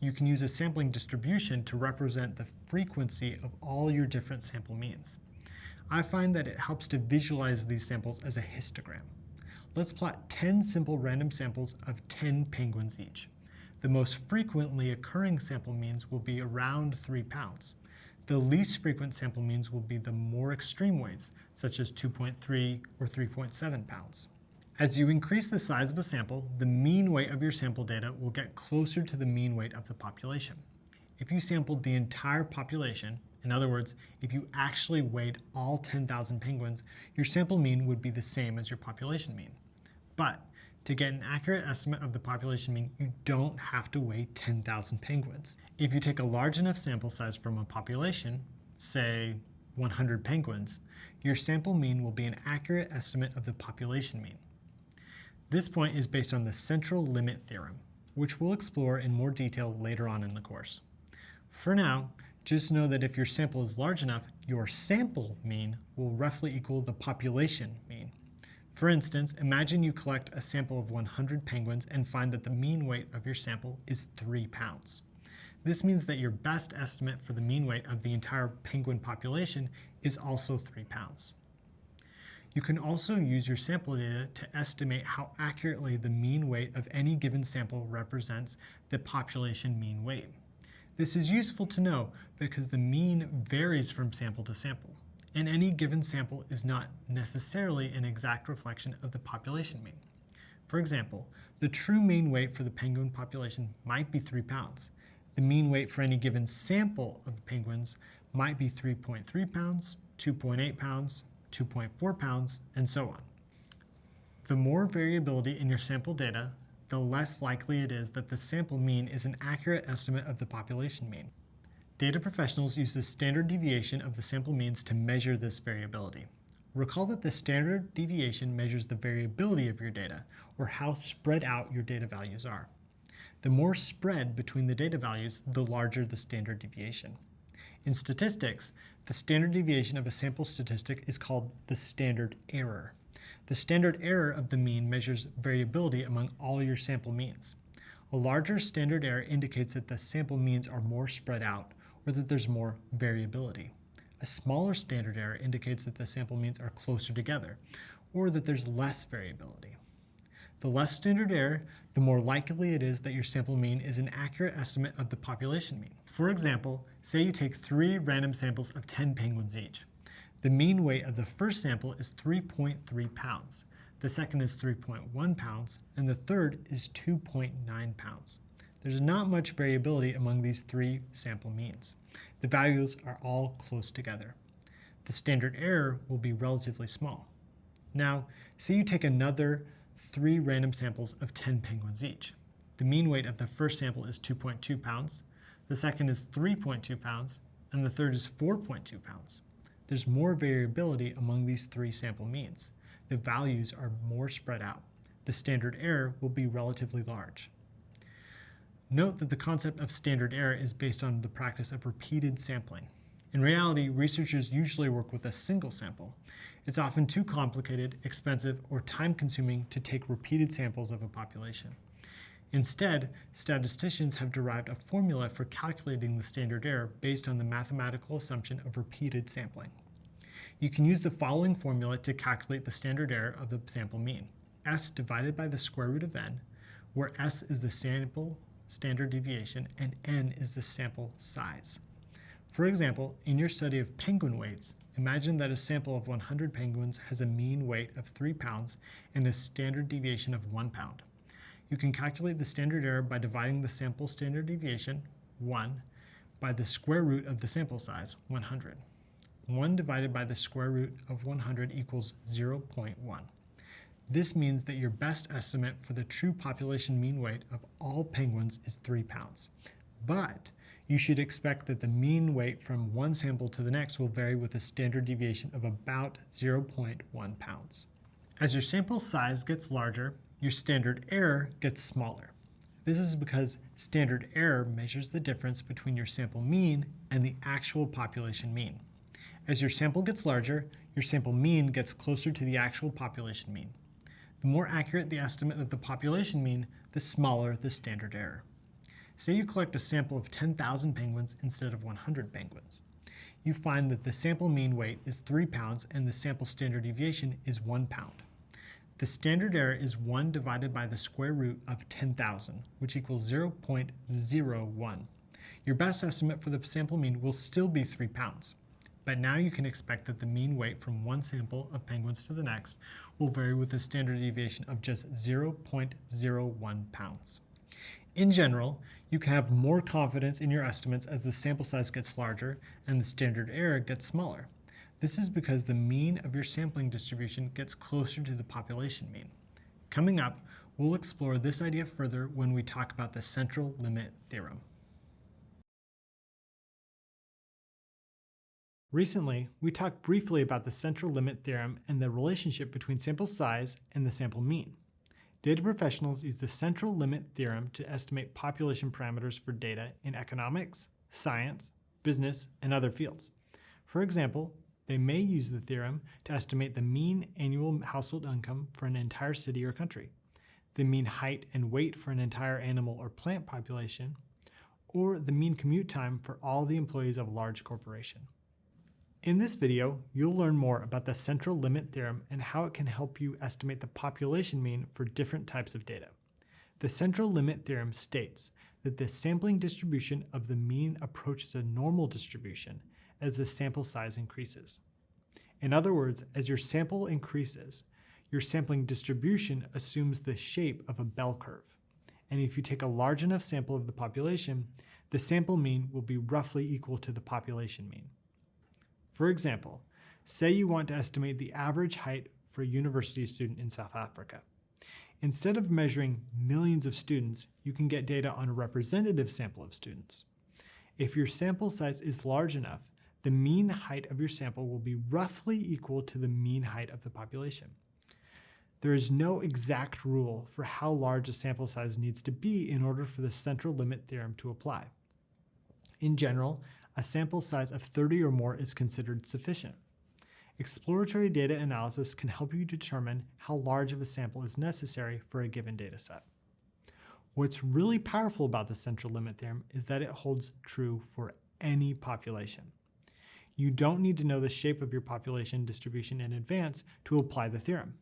You can use a sampling distribution to represent the frequency of all your different sample means. I find that it helps to visualize these samples as a histogram. Let's plot 10 simple random samples of 10 penguins each. The most frequently occurring sample means will be around 3 pounds. The least frequent sample means will be the more extreme weights, such as 2.3 or 3.7 pounds. As you increase the size of a sample, the mean weight of your sample data will get closer to the mean weight of the population. If you sampled the entire population, in other words, if you actually weighed all 10,000 penguins, your sample mean would be the same as your population mean. But to get an accurate estimate of the population mean, you don't have to weigh 10,000 penguins. If you take a large enough sample size from a population, say 100 penguins, your sample mean will be an accurate estimate of the population mean. This point is based on the central limit theorem, which we'll explore in more detail later on in the course. For now, just know that if your sample is large enough, your sample mean will roughly equal the population mean. For instance, imagine you collect a sample of 100 penguins and find that the mean weight of your sample is 3 pounds. This means that your best estimate for the mean weight of the entire penguin population is also 3 pounds. You can also use your sample data to estimate how accurately the mean weight of any given sample represents the population mean weight. This is useful to know because the mean varies from sample to sample, and any given sample is not necessarily an exact reflection of the population mean. For example, the true mean weight for the penguin population might be 3 pounds. The mean weight for any given sample of penguins might be 3.3 pounds, 2.8 pounds, 2.4 pounds, and so on. The more variability in your sample data, the less likely it is that the sample mean is an accurate estimate of the population mean. Data professionals use the standard deviation of the sample means to measure this variability. Recall that the standard deviation measures the variability of your data, or how spread out your data values are. The more spread between the data values, the larger the standard deviation. In statistics, the standard deviation of a sample statistic is called the standard error. The standard error of the mean measures variability among all your sample means. A larger standard error indicates that the sample means are more spread out, or that there's more variability. A smaller standard error indicates that the sample means are closer together, or that there's less variability. The less standard error, the more likely it is that your sample mean is an accurate estimate of the population mean. For example, say you take 3 random samples of 10 penguins each. The mean weight of the first sample is 3.3 pounds, the second is 3.1 pounds, and the third is 2.9 pounds. There's not much variability among these 3 sample means. The values are all close together. The standard error will be relatively small. Now, say you take another 3 random samples of 10 penguins each. The mean weight of the first sample is 2.2 pounds, the second is 3.2 pounds, and the third is 4.2 pounds. There's more variability among these 3 sample means. The values are more spread out. The standard error will be relatively large. Note that the concept of standard error is based on the practice of repeated sampling. In reality, researchers usually work with a single sample. It's often too complicated, expensive, or time-consuming to take repeated samples of a population. Instead, statisticians have derived a formula for calculating the standard error based on the mathematical assumption of repeated sampling. You can use the following formula to calculate the standard error of the sample mean: S divided by the square root of n, where S is the sample standard deviation and n is the sample size. For example, in your study of penguin weights, imagine that a sample of 100 penguins has a mean weight of 3 pounds and a standard deviation of 1 pound. You can calculate the standard error by dividing the sample standard deviation, 1, by the square root of the sample size, 100. 1 divided by the square root of 100 equals 0.1. This means that your best estimate for the true population mean weight of all penguins is 3 pounds. But you should expect that the mean weight from one sample to the next will vary with a standard deviation of about 0.1 pounds. As your sample size gets larger, your standard error gets smaller. This is because standard error measures the difference between your sample mean and the actual population mean. As your sample gets larger, your sample mean gets closer to the actual population mean. The more accurate the estimate of the population mean, the smaller the standard error. Say you collect a sample of 10,000 penguins instead of 100 penguins. You find that the sample mean weight is 3 pounds and the sample standard deviation is 1 pound. The standard error is 1 divided by the square root of 10,000, which equals 0.01. Your best estimate for the sample mean will still be 3 pounds. But now you can expect that the mean weight from one sample of penguins to the next will vary with a standard deviation of just 0.01 pounds. In general, you can have more confidence in your estimates as the sample size gets larger and the standard error gets smaller. This is because the mean of your sampling distribution gets closer to the population mean. Coming up, we'll explore this idea further when we talk about the central limit theorem. Recently, we talked briefly about the central limit theorem and the relationship between sample size and the sample mean. Data professionals use the central limit theorem to estimate population parameters for data in economics, science, business, and other fields. For example, they may use the theorem to estimate the mean annual household income for an entire city or country, the mean height and weight for an entire animal or plant population, or the mean commute time for all the employees of a large corporation. In this video, you'll learn more about the central limit theorem and how it can help you estimate the population mean for different types of data. The central limit theorem states that the sampling distribution of the mean approaches a normal distribution as the sample size increases. In other words, as your sample increases, your sampling distribution assumes the shape of a bell curve. And if you take a large enough sample of the population, the sample mean will be roughly equal to the population mean. For example, say you want to estimate the average height for a university student in South Africa. Instead of measuring millions of students, you can get data on a representative sample of students. If your sample size is large enough, the mean height of your sample will be roughly equal to the mean height of the population. There is no exact rule for how large a sample size needs to be in order for the central limit theorem to apply. In general, a sample size of 30 or more is considered sufficient. Exploratory data analysis can help you determine how large of a sample is necessary for a given data set. What's really powerful about the central limit theorem is that it holds true for any population. You don't need to know the shape of your population distribution in advance to apply the theorem.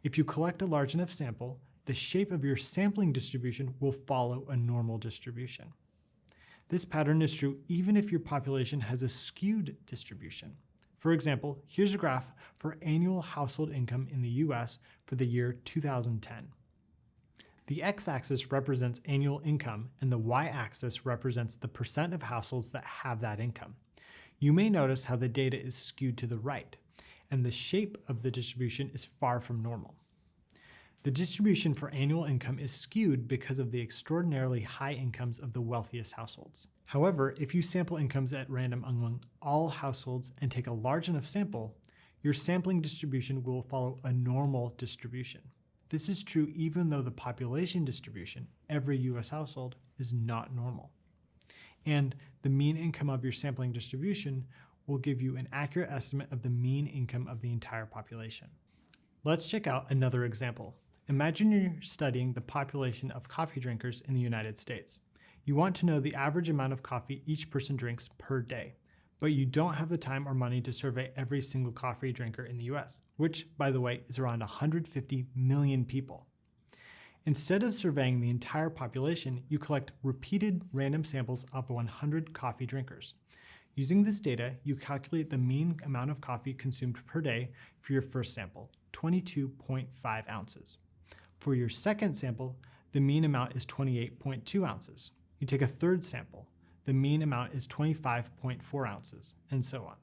If you collect a large enough sample, the shape of your sampling distribution will follow a normal distribution. This pattern is true even if your population has a skewed distribution. For example, here's a graph for annual household income in the US for the year 2010. The x-axis represents annual income and the y-axis represents the percent of households that have that income. You may notice how the data is skewed to the right, and the shape of the distribution is far from normal. The distribution for annual income is skewed because of the extraordinarily high incomes of the wealthiest households. However, if you sample incomes at random among all households and take a large enough sample, your sampling distribution will follow a normal distribution. This is true even though the population distribution, every US household, is not normal. And the mean income of your sampling distribution will give you an accurate estimate of the mean income of the entire population. Let's check out another example. Imagine you're studying the population of coffee drinkers in the United States. You want to know the average amount of coffee each person drinks per day, but you don't have the time or money to survey every single coffee drinker in the US, which, by the way, is around 150 million people. Instead of surveying the entire population, you collect repeated random samples of 100 coffee drinkers. Using this data, you calculate the mean amount of coffee consumed per day for your first sample, 22.5 ounces. For your second sample, the mean amount is 28.2 ounces. You take a third sample. The mean amount is 25.4 ounces, and so on.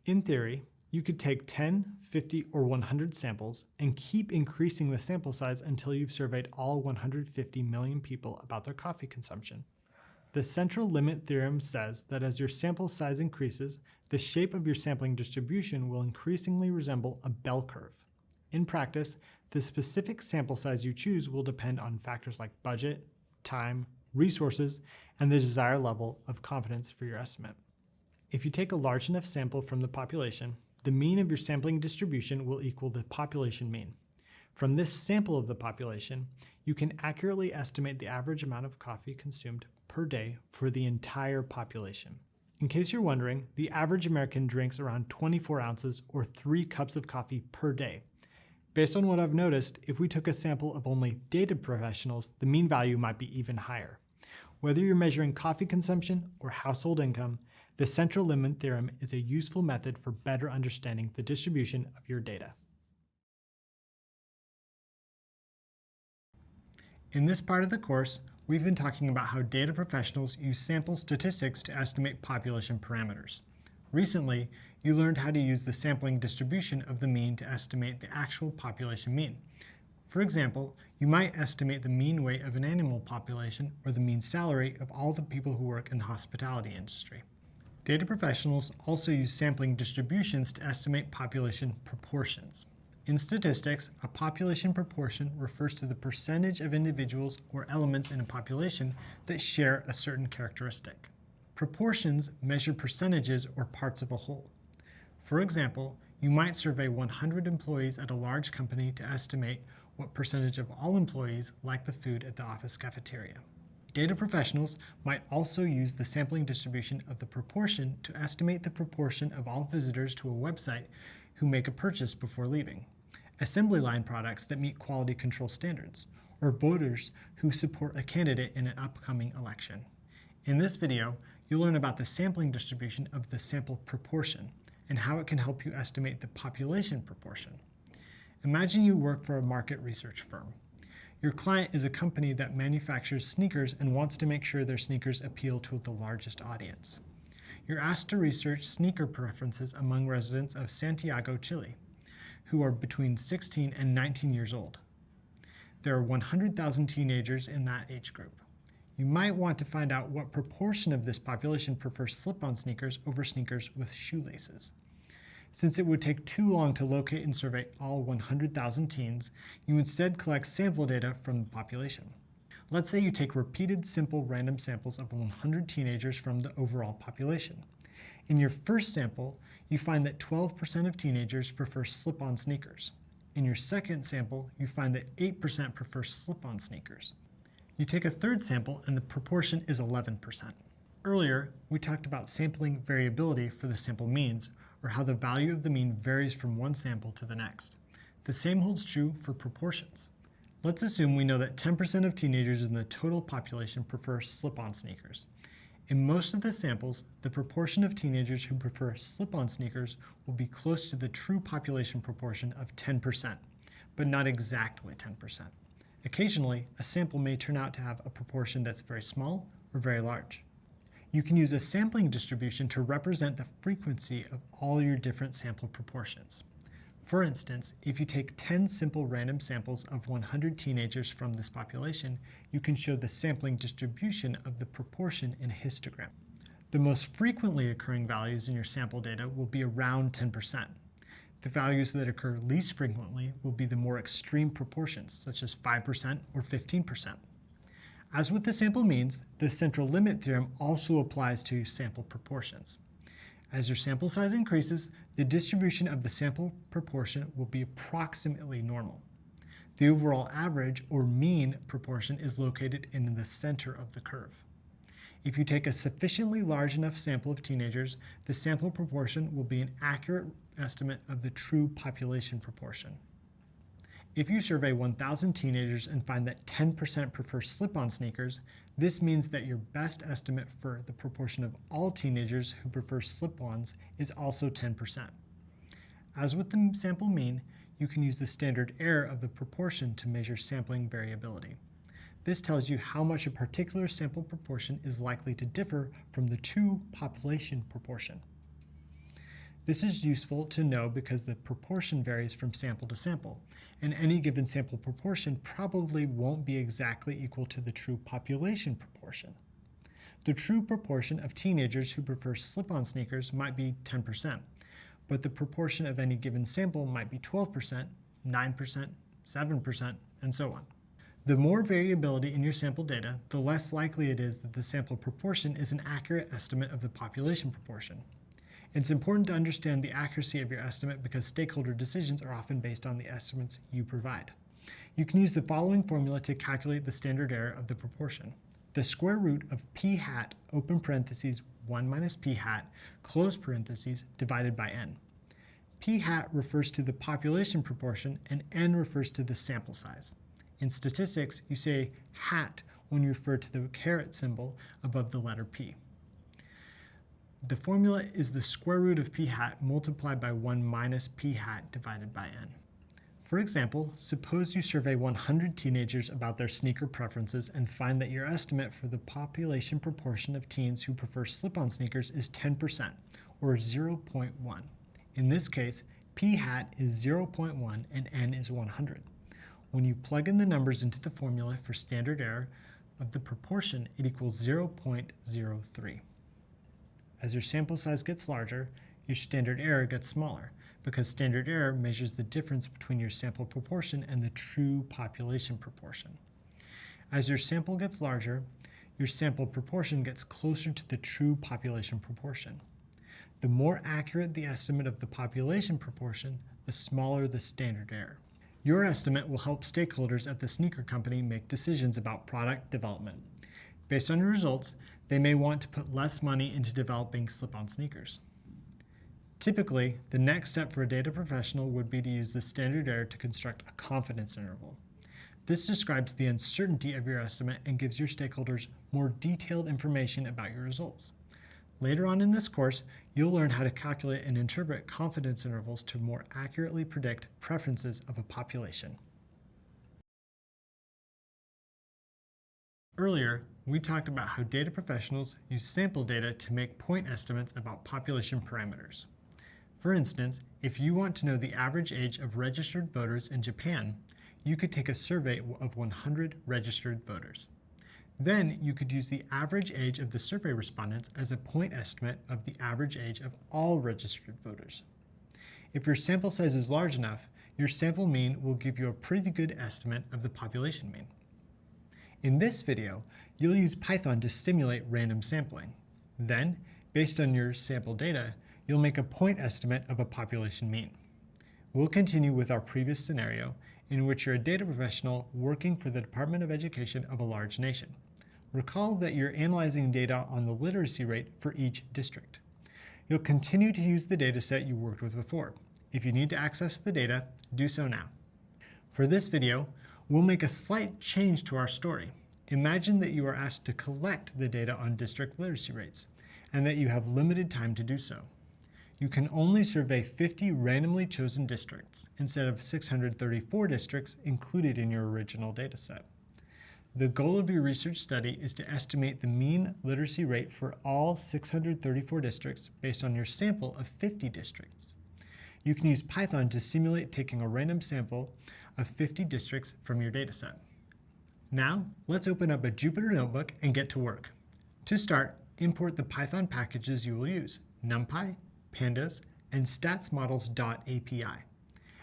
In theory, you could take 10, 50, or 100 samples and keep increasing the sample size until you've surveyed all 150 million people about their coffee consumption. The central limit theorem says that as your sample size increases, the shape of your sampling distribution will increasingly resemble a bell curve. In practice, the specific sample size you choose will depend on factors like budget, time, resources, and the desired level of confidence for your estimate. If you take a large enough sample from the population, the mean of your sampling distribution will equal the population mean. From this sample of the population, you can accurately estimate the average amount of coffee consumed per day for the entire population. In case you're wondering, the average American drinks around 24 ounces or 3 cups of coffee per day. Based on what I've noticed, if we took a sample of only data professionals, the mean value might be even higher. Whether you're measuring coffee consumption or household income, the central limit theorem is a useful method for better understanding the distribution of your data. In this part of the course, we've been talking about how data professionals use sample statistics to estimate population parameters. Recently, you learned how to use the sampling distribution of the mean to estimate the actual population mean. For example, you might estimate the mean weight of an animal population or the mean salary of all the people who work in the hospitality industry. Data professionals also use sampling distributions to estimate population proportions. In statistics, a population proportion refers to the percentage of individuals or elements in a population that share a certain characteristic. Proportions measure percentages or parts of a whole. For example, you might survey 100 employees at a large company to estimate what percentage of all employees like the food at the office cafeteria. Data professionals might also use the sampling distribution of the proportion to estimate the proportion of all visitors to a website who make a purchase before leaving, assembly line products that meet quality control standards, or voters who support a candidate in an upcoming election. In this video, you'll learn about the sampling distribution of the sample proportion and how it can help you estimate the population proportion. Imagine you work for a market research firm. Your client is a company that manufactures sneakers and wants to make sure their sneakers appeal to the largest audience. You're asked to research sneaker preferences among residents of Santiago, Chile, who are between 16 and 19 years old. There are 100,000 teenagers in that age group. You might want to find out what proportion of this population prefers slip-on sneakers over sneakers with shoelaces. Since it would take too long to locate and survey all 100,000 teens, you instead collect sample data from the population. Let's say you take repeated simple random samples of 100 teenagers from the overall population. In your first sample, you find that 12% of teenagers prefer slip-on sneakers. In your second sample, you find that 8% prefer slip-on sneakers. You take a third sample and the proportion is 11%. Earlier, we talked about sampling variability for the sample means, or how the value of the mean varies from one sample to the next. The same holds true for proportions. Let's assume we know that 10% of teenagers in the total population prefer slip-on sneakers. In most of the samples, the proportion of teenagers who prefer slip-on sneakers will be close to the true population proportion of 10%, but not exactly 10%. Occasionally, a sample may turn out to have a proportion that's very small or very large. You can use a sampling distribution to represent the frequency of all your different sample proportions. For instance, if you take 10 simple random samples of 100 teenagers from this population, you can show the sampling distribution of the proportion in a histogram. The most frequently occurring values in your sample data will be around 10%. The values that occur least frequently will be the more extreme proportions, such as 5% or 15%. As with the sample means, the central limit theorem also applies to sample proportions. As your sample size increases, the distribution of the sample proportion will be approximately normal. The overall average, or mean, proportion is located in the center of the curve. If you take a sufficiently large enough sample of teenagers, the sample proportion will be an accurate estimate of the true population proportion. If you survey 1,000 teenagers and find that 10% prefer slip-on sneakers, this means that your best estimate for the proportion of all teenagers who prefer slip-ons is also 10%. As with the sample mean, you can use the standard error of the proportion to measure sampling variability. This tells you how much a particular sample proportion is likely to differ from the true population proportion. This is useful to know because the proportion varies from sample to sample, and any given sample proportion probably won't be exactly equal to the true population proportion. The true proportion of teenagers who prefer slip-on sneakers might be 10%, but the proportion of any given sample might be 12%, 9%, 7%, and so on. The more variability in your sample data, the less likely it is that the sample proportion is an accurate estimate of the population proportion. It's important to understand the accuracy of your estimate because stakeholder decisions are often based on the estimates you provide. You can use the following formula to calculate the standard error of the proportion. The square root of p hat, open parentheses, 1 minus p hat, close parentheses, divided by n. P hat refers to the population proportion and n refers to the sample size. In statistics, you say hat when you refer to the caret symbol above the letter p. The formula is the square root of p hat multiplied by 1 minus p hat divided by n. For example, suppose you survey 100 teenagers about their sneaker preferences and find that your estimate for the population proportion of teens who prefer slip-on sneakers is 10%, or 0.1. In this case, p hat is 0.1 and n is 100. When you plug in the numbers into the formula for standard error of the proportion, it equals 0.03. As your sample size gets larger, your standard error gets smaller, because standard error measures the difference between your sample proportion and the true population proportion. As your sample gets larger, your sample proportion gets closer to the true population proportion. The more accurate the estimate of the population proportion, the smaller the standard error. Your estimate will help stakeholders at the sneaker company make decisions about product development. Based on your results, they may want to put less money into developing slip-on sneakers. Typically, the next step for a data professional would be to use the standard error to construct a confidence interval. This describes the uncertainty of your estimate and gives your stakeholders more detailed information about your results. Later on in this course, you'll learn how to calculate and interpret confidence intervals to more accurately predict preferences of a population. Earlier, we talked about how data professionals use sample data to make point estimates about population parameters. For instance, if you want to know the average age of registered voters in Japan, you could take a survey of 100 registered voters. Then you could use the average age of the survey respondents as a point estimate of the average age of all registered voters. If your sample size is large enough, your sample mean will give you a pretty good estimate of the population mean. In this video, you'll use Python to simulate random sampling. Then, based on your sample data, you'll make a point estimate of a population mean. We'll continue with our previous scenario, in which you're a data professional working for the Department of Education of a large nation. Recall that you're analyzing data on the literacy rate for each district. You'll continue to use the dataset you worked with before. If you need to access the data, do so now. For this video, we'll make a slight change to our story. Imagine that you are asked to collect the data on district literacy rates, and that you have limited time to do so. You can only survey 50 randomly chosen districts instead of 634 districts included in your original dataset. The goal of your research study is to estimate the mean literacy rate for all 634 districts based on your sample of 50 districts. You can use Python to simulate taking a random sample of 50 districts from your dataset. Now, let's open up a Jupyter Notebook and get to work. To start, import the Python packages you will use, NumPy, Pandas, and statsmodels.api,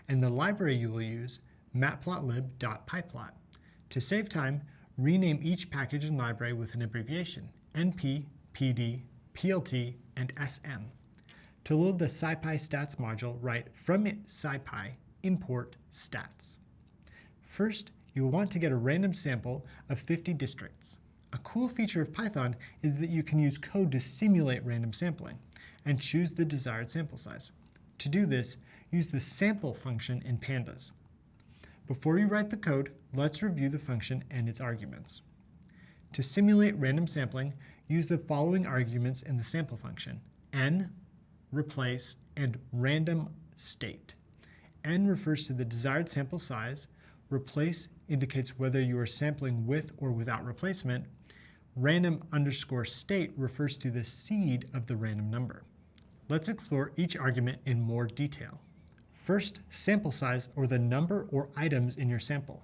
and the library you will use, matplotlib.pyplot. To save time, rename each package and library with an abbreviation, NP, PD, PLT, and SM. To load the SciPy stats module, write from SciPy import stats. First, you will want to get a random sample of 50 districts. A cool feature of Python is that you can use code to simulate random sampling and choose the desired sample size. To do this, use the sample function in Pandas. Before you write the code, let's review the function and its arguments. To simulate random sampling, use the following arguments in the sample function: n, replace, and random state. N refers to the desired sample size, replace indicates whether you are sampling with or without replacement, random_state refers to the seed of the random number. Let's explore each argument in more detail. First, sample size, or the number or items in your sample.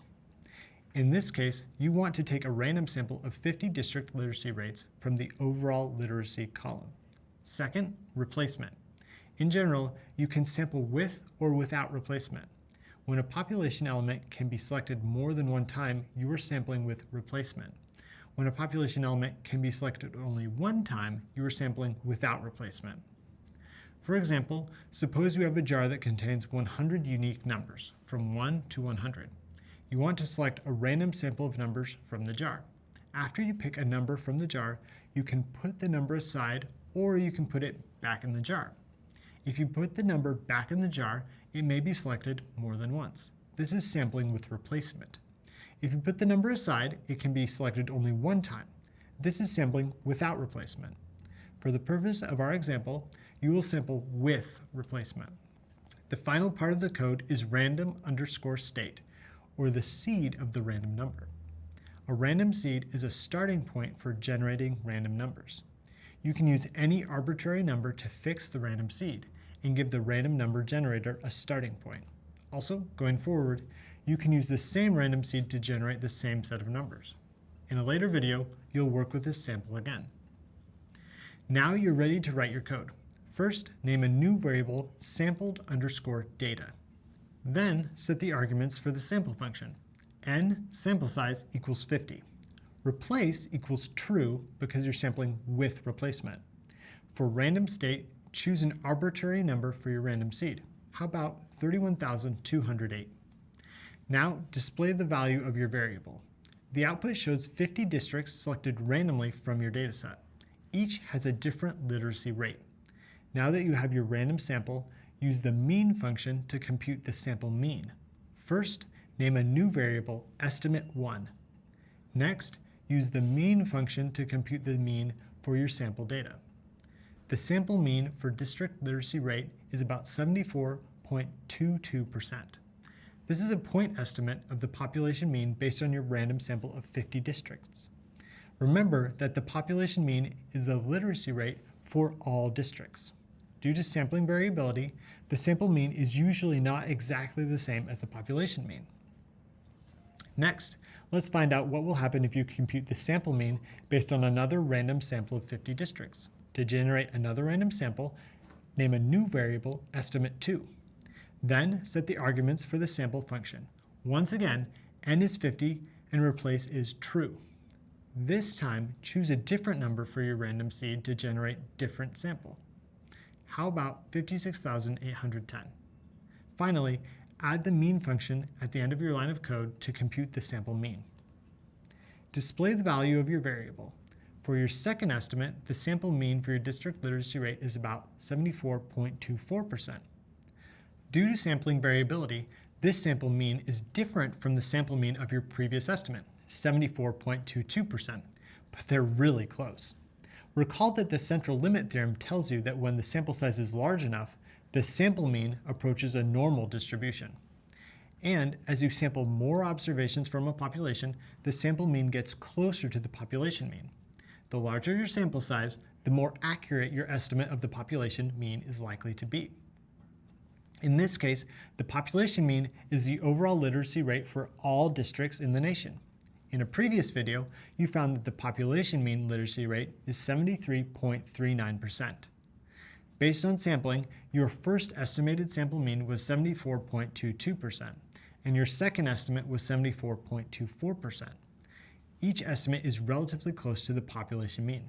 In this case, you want to take a random sample of 50 district literacy rates from the overall literacy column. Second, replacement. In general, you can sample with or without replacement. When a population element can be selected more than one time, you are sampling with replacement. When a population element can be selected only one time, you are sampling without replacement. For example, suppose you have a jar that contains 100 unique numbers, from 1 to 100. You want to select a random sample of numbers from the jar. After you pick a number from the jar, you can put the number aside, or you can put it back in the jar. If you put the number back in the jar, it may be selected more than once. This is sampling with replacement. If you put the number aside, it can be selected only one time. This is sampling without replacement. For the purpose of our example, you will sample with replacement. The final part of the code is random_state, or the seed of the random number. A random seed is a starting point for generating random numbers. You can use any arbitrary number to fix the random seed and give the random number generator a starting point. Also, going forward, you can use the same random seed to generate the same set of numbers. In a later video, you'll work with this sample again. Now you're ready to write your code. First, name a new variable sampled_data. Then, set the arguments for the sample function. N sample size equals 50. Replace equals true because you're sampling with replacement. For random state, choose an arbitrary number for your random seed. How about 31,208? Now, display the value of your variable. The output shows 50 districts selected randomly from your dataset. Each has a different literacy rate. Now that you have your random sample, use the mean function to compute the sample mean. First, name a new variable, estimate1. Next, use the mean function to compute the mean for your sample data. The sample mean for district literacy rate is about 74.22%. This is a point estimate of the population mean based on your random sample of 50 districts. Remember that the population mean is the literacy rate for all districts. Due to sampling variability, the sample mean is usually not exactly the same as the population mean. Next, let's find out what will happen if you compute the sample mean based on another random sample of 50 districts. To generate another random sample, name a new variable, estimate 2. Then set the arguments for the sample function. Once again, n is 50 and replace is true. This time, choose a different number for your random seed to generate different sample. How about 56,810? Finally, add the mean function at the end of your line of code to compute the sample mean. Display the value of your variable. For your second estimate, the sample mean for your district literacy rate is about 74.24%. Due to sampling variability, this sample mean is different from the sample mean of your previous estimate, 74.22%, but they're really close. Recall that the central limit theorem tells you that when the sample size is large enough, the sample mean approaches a normal distribution. And as you sample more observations from a population, the sample mean gets closer to the population mean. The larger your sample size, the more accurate your estimate of the population mean is likely to be. In this case, the population mean is the overall literacy rate for all districts in the nation. In a previous video, you found that the population mean literacy rate is 73.39%. Based on sampling, your first estimated sample mean was 74.22%, and your second estimate was 74.24%. Each estimate is relatively close to the population mean.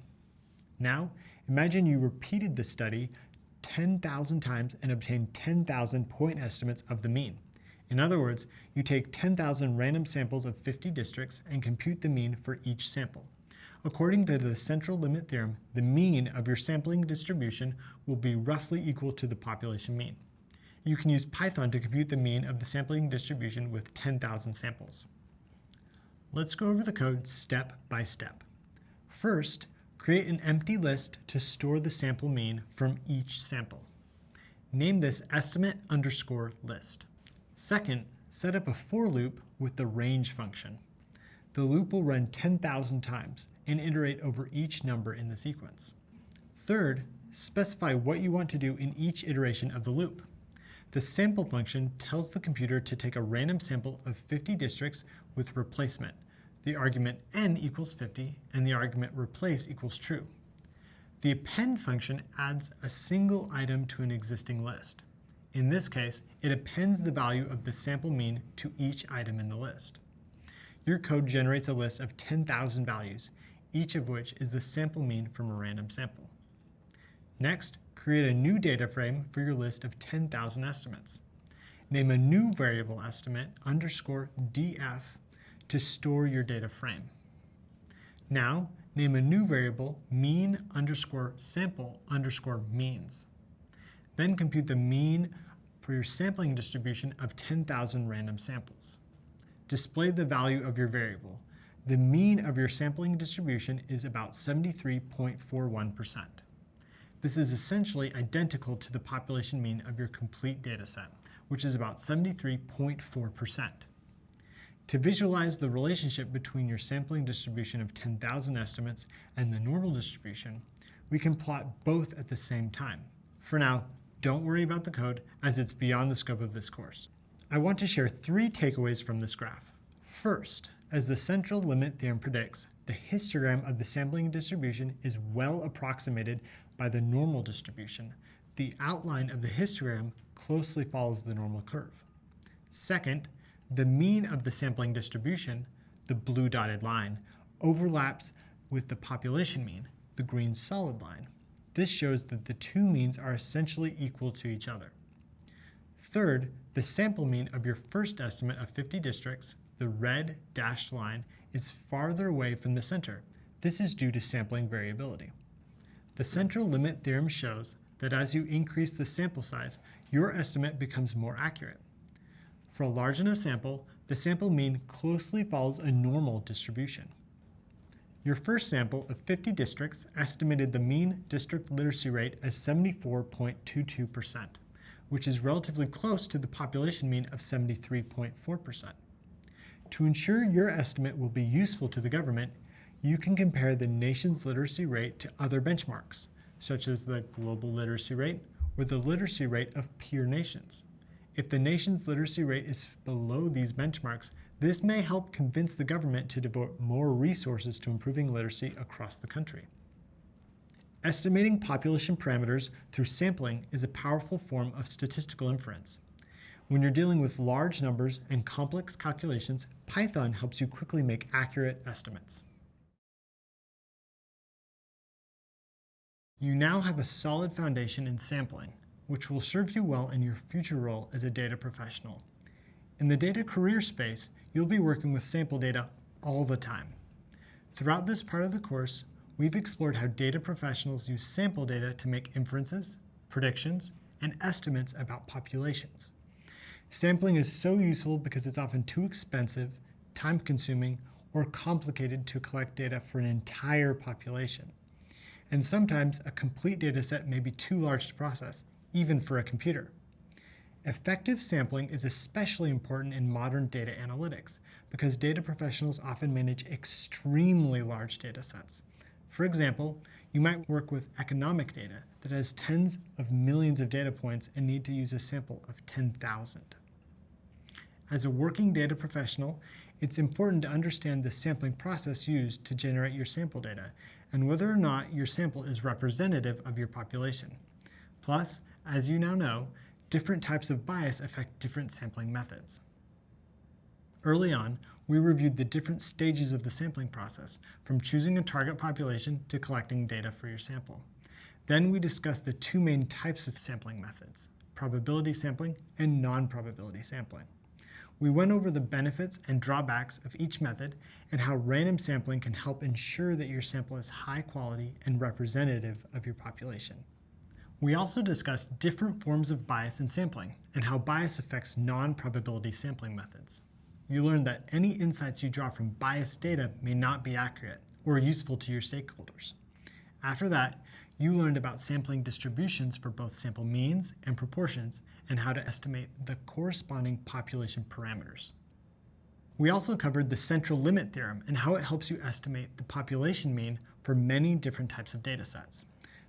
Now, imagine you repeated the study 10,000 times and obtained 10,000 point estimates of the mean. In other words, you take 10,000 random samples of 50 districts and compute the mean for each sample. According to the central limit theorem, the mean of your sampling distribution will be roughly equal to the population mean. You can use Python to compute the mean of the sampling distribution with 10,000 samples. Let's go over the code step by step. First, create an empty list to store the sample mean from each sample. Name this estimate_list. Second, set up a for loop with the range function. The loop will run 10,000 times and iterate over each number in the sequence. Third, specify what you want to do in each iteration of the loop. The sample function tells the computer to take a random sample of 50 districts with replacement. The argument n equals 50 and the argument replace equals true. The append function adds a single item to an existing list. In this case, it appends the value of the sample mean to each item in the list. Your code generates a list of 10,000 values, each of which is the sample mean from a random sample. Next, create a new data frame for your list of 10,000 estimates. Name a new variable estimate _df to store your data frame. Now, name a new variable mean_sample_means. Then compute the mean for your sampling distribution of 10,000 random samples. Display the value of your variable. The mean of your sampling distribution is about 73.41%. This is essentially identical to the population mean of your complete dataset, which is about 73.4%. To visualize the relationship between your sampling distribution of 10,000 estimates and the normal distribution, we can plot both at the same time. For now, don't worry about the code as it's beyond the scope of this course. I want to share 3 takeaways from this graph. First, as the central limit theorem predicts, the histogram of the sampling distribution is well approximated by the normal distribution. The outline of the histogram closely follows the normal curve. Second, the mean of the sampling distribution, the blue dotted line, overlaps with the population mean, the green solid line. This shows that the two means are essentially equal to each other. Third, the sample mean of your first estimate of 50 districts, the red dashed line, is farther away from the center. This is due to sampling variability. The central limit theorem shows that as you increase the sample size, your estimate becomes more accurate. For a large enough sample, the sample mean closely follows a normal distribution. Your first sample of 50 districts estimated the mean district literacy rate as 74.22%, which is relatively close to the population mean of 73.4%. To ensure your estimate will be useful to the government, you can compare the nation's literacy rate to other benchmarks, such as the global literacy rate or the literacy rate of peer nations. If the nation's literacy rate is below these benchmarks, this may help convince the government to devote more resources to improving literacy across the country. Estimating population parameters through sampling is a powerful form of statistical inference. When you're dealing with large numbers and complex calculations, Python helps you quickly make accurate estimates. You now have a solid foundation in sampling, which will serve you well in your future role as a data professional. In the data career space, you'll be working with sample data all the time. Throughout this part of the course, we've explored how data professionals use sample data to make inferences, predictions, and estimates about populations. Sampling is so useful because it's often too expensive, time-consuming, or complicated to collect data for an entire population. And sometimes a complete data set may be too large to process, even for a computer. Effective sampling is especially important in modern data analytics because data professionals often manage extremely large data sets. For example, you might work with economic data that has tens of millions of data points and need to use a sample of 10,000. As a working data professional, it's important to understand the sampling process used to generate your sample data and whether or not your sample is representative of your population. Plus, as you now know, different types of bias affect different sampling methods. Early on, we reviewed the different stages of the sampling process, from choosing a target population to collecting data for your sample. Then we discussed the two main types of sampling methods, probability sampling and non-probability sampling. We went over the benefits and drawbacks of each method and how random sampling can help ensure that your sample is high quality and representative of your population. We also discussed different forms of bias in sampling and how bias affects non-probability sampling methods. You learned that any insights you draw from biased data may not be accurate or useful to your stakeholders. After that, you learned about sampling distributions for both sample means and proportions and how to estimate the corresponding population parameters. We also covered the central limit theorem and how it helps you estimate the population mean for many different types of data sets.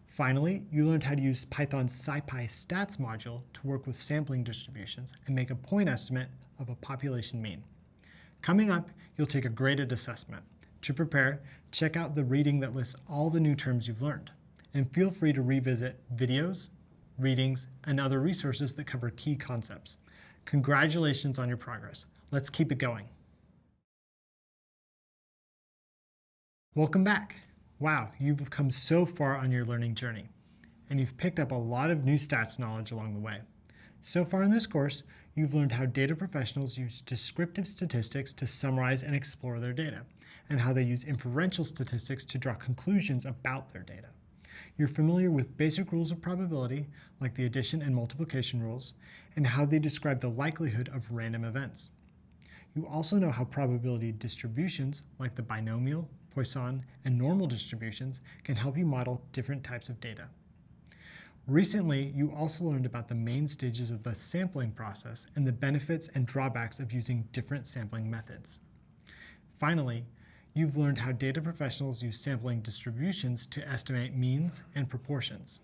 Finally, you learned how to use Python's SciPy stats module to work with sampling distributions and make a point estimate of a population mean. Coming up, you'll take a graded assessment. To prepare, check out the reading that lists all the new terms you've learned. And feel free to revisit videos, readings, and other resources that cover key concepts. Congratulations on your progress. Let's keep it going. Welcome back. Wow, you've come so far on your learning journey, and you've picked up a lot of new stats knowledge along the way. So far in this course, you've learned how data professionals use descriptive statistics to summarize and explore their data, and how they use inferential statistics to draw conclusions about their data. You're familiar with basic rules of probability, like the addition and multiplication rules, and how they describe the likelihood of random events. You also know how probability distributions, like the binomial, Poisson, and normal distributions, can help you model different types of data. Recently, you also learned about the main stages of the sampling process and the benefits and drawbacks of using different sampling methods. Finally, you've learned how data professionals use sampling distributions to estimate means and proportions.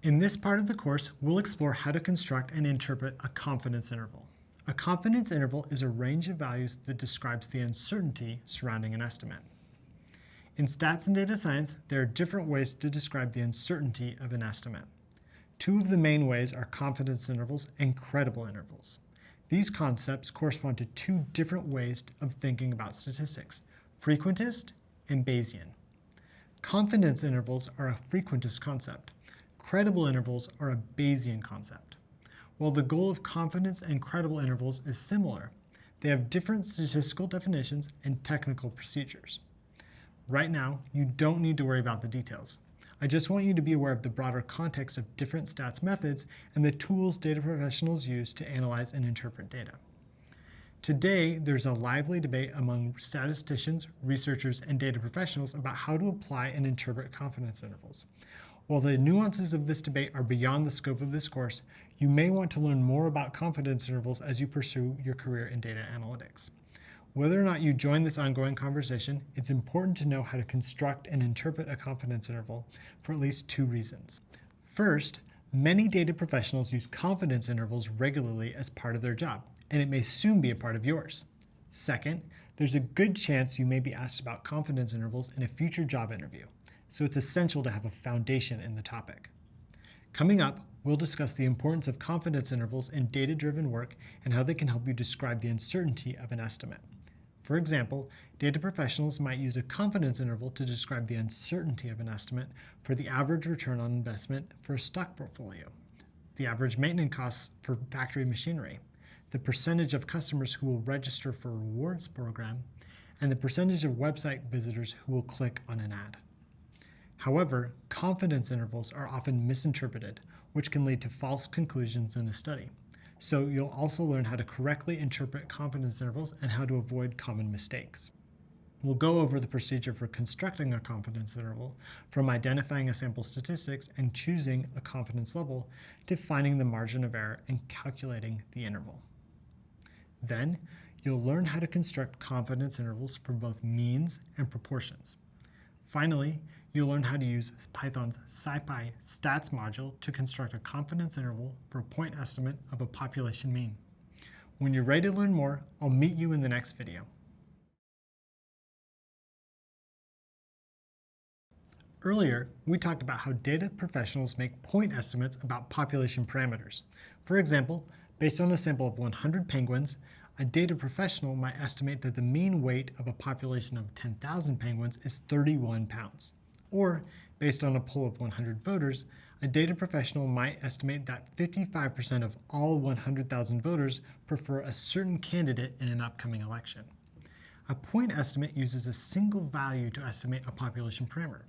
In this part of the course, we'll explore how to construct and interpret a confidence interval. A confidence interval is a range of values that describes the uncertainty surrounding an estimate. In stats and data science, there are different ways to describe the uncertainty of an estimate. Two of the main ways are confidence intervals and credible intervals. These concepts correspond to two different ways of thinking about statistics, frequentist and Bayesian. Confidence intervals are a frequentist concept. Credible intervals are a Bayesian concept. While the goal of confidence and credible intervals is similar, they have different statistical definitions and technical procedures. Right now, you don't need to worry about the details. I just want you to be aware of the broader context of different stats methods and the tools data professionals use to analyze and interpret data. Today, there's a lively debate among statisticians, researchers, and data professionals about how to apply and interpret confidence intervals. While the nuances of this debate are beyond the scope of this course, you may want to learn more about confidence intervals as you pursue your career in data analytics. Whether or not you join this ongoing conversation, it's important to know how to construct and interpret a confidence interval for at least two reasons. First, many data professionals use confidence intervals regularly as part of their job, and it may soon be a part of yours. Second, there's a good chance you may be asked about confidence intervals in a future job interview, so it's essential to have a foundation in the topic. Coming up, we'll discuss the importance of confidence intervals in data-driven work and how they can help you describe the uncertainty of an estimate. For example, data professionals might use a confidence interval to describe the uncertainty of an estimate for the average return on investment for a stock portfolio, the average maintenance costs for factory machinery, the percentage of customers who will register for a rewards program, and the percentage of website visitors who will click on an ad. However, confidence intervals are often misinterpreted, which can lead to false conclusions in a study. So you'll also learn how to correctly interpret confidence intervals and how to avoid common mistakes. We'll go over the procedure for constructing a confidence interval, from identifying a sample statistics and choosing a confidence level to finding the margin of error and calculating the interval. Then, you'll learn how to construct confidence intervals for both means and proportions. Finally, you'll learn how to use Python's SciPy stats module to construct a confidence interval for a point estimate of a population mean. When you're ready to learn more, I'll meet you in the next video. Earlier, we talked about how data professionals make point estimates about population parameters. For example, based on a sample of 100 penguins, a data professional might estimate that the mean weight of a population of 10,000 penguins is 31 pounds. Or, based on a poll of 100 voters, a data professional might estimate that 55% of all 100,000 voters prefer a certain candidate in an upcoming election. A point estimate uses a single value to estimate a population parameter.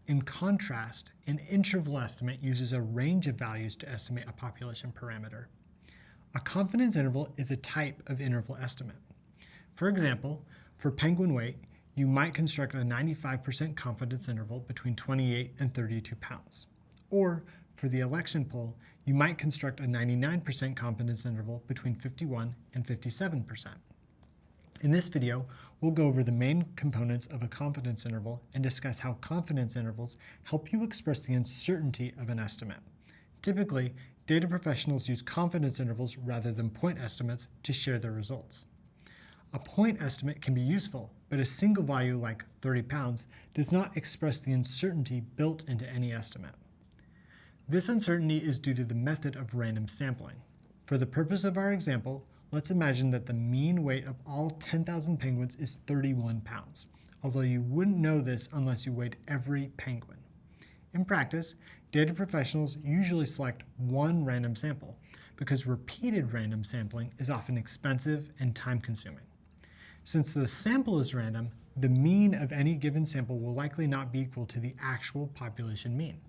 In contrast, an interval estimate uses a range of values to estimate a population parameter. A confidence interval is a type of interval estimate. For example, for penguin weight, you might construct a 95% confidence interval between 28 and 32 pounds. Or, for the election poll, you might construct a 99% confidence interval between 51 and 57%. In this video, we'll go over the main components of a confidence interval and discuss how confidence intervals help you express the uncertainty of an estimate. Typically, data professionals use confidence intervals rather than point estimates to share their results. A point estimate can be useful, but a single value like 30 pounds does not express the uncertainty built into any estimate. This uncertainty is due to the method of random sampling. For the purpose of our example, let's imagine that the mean weight of all 10,000 penguins is 31 pounds, although you wouldn't know this unless you weighed every penguin. In practice, data professionals usually select one random sample because repeated random sampling is often expensive and time-consuming. Since the sample is random, the mean of any given sample will likely not be equal to the actual population mean.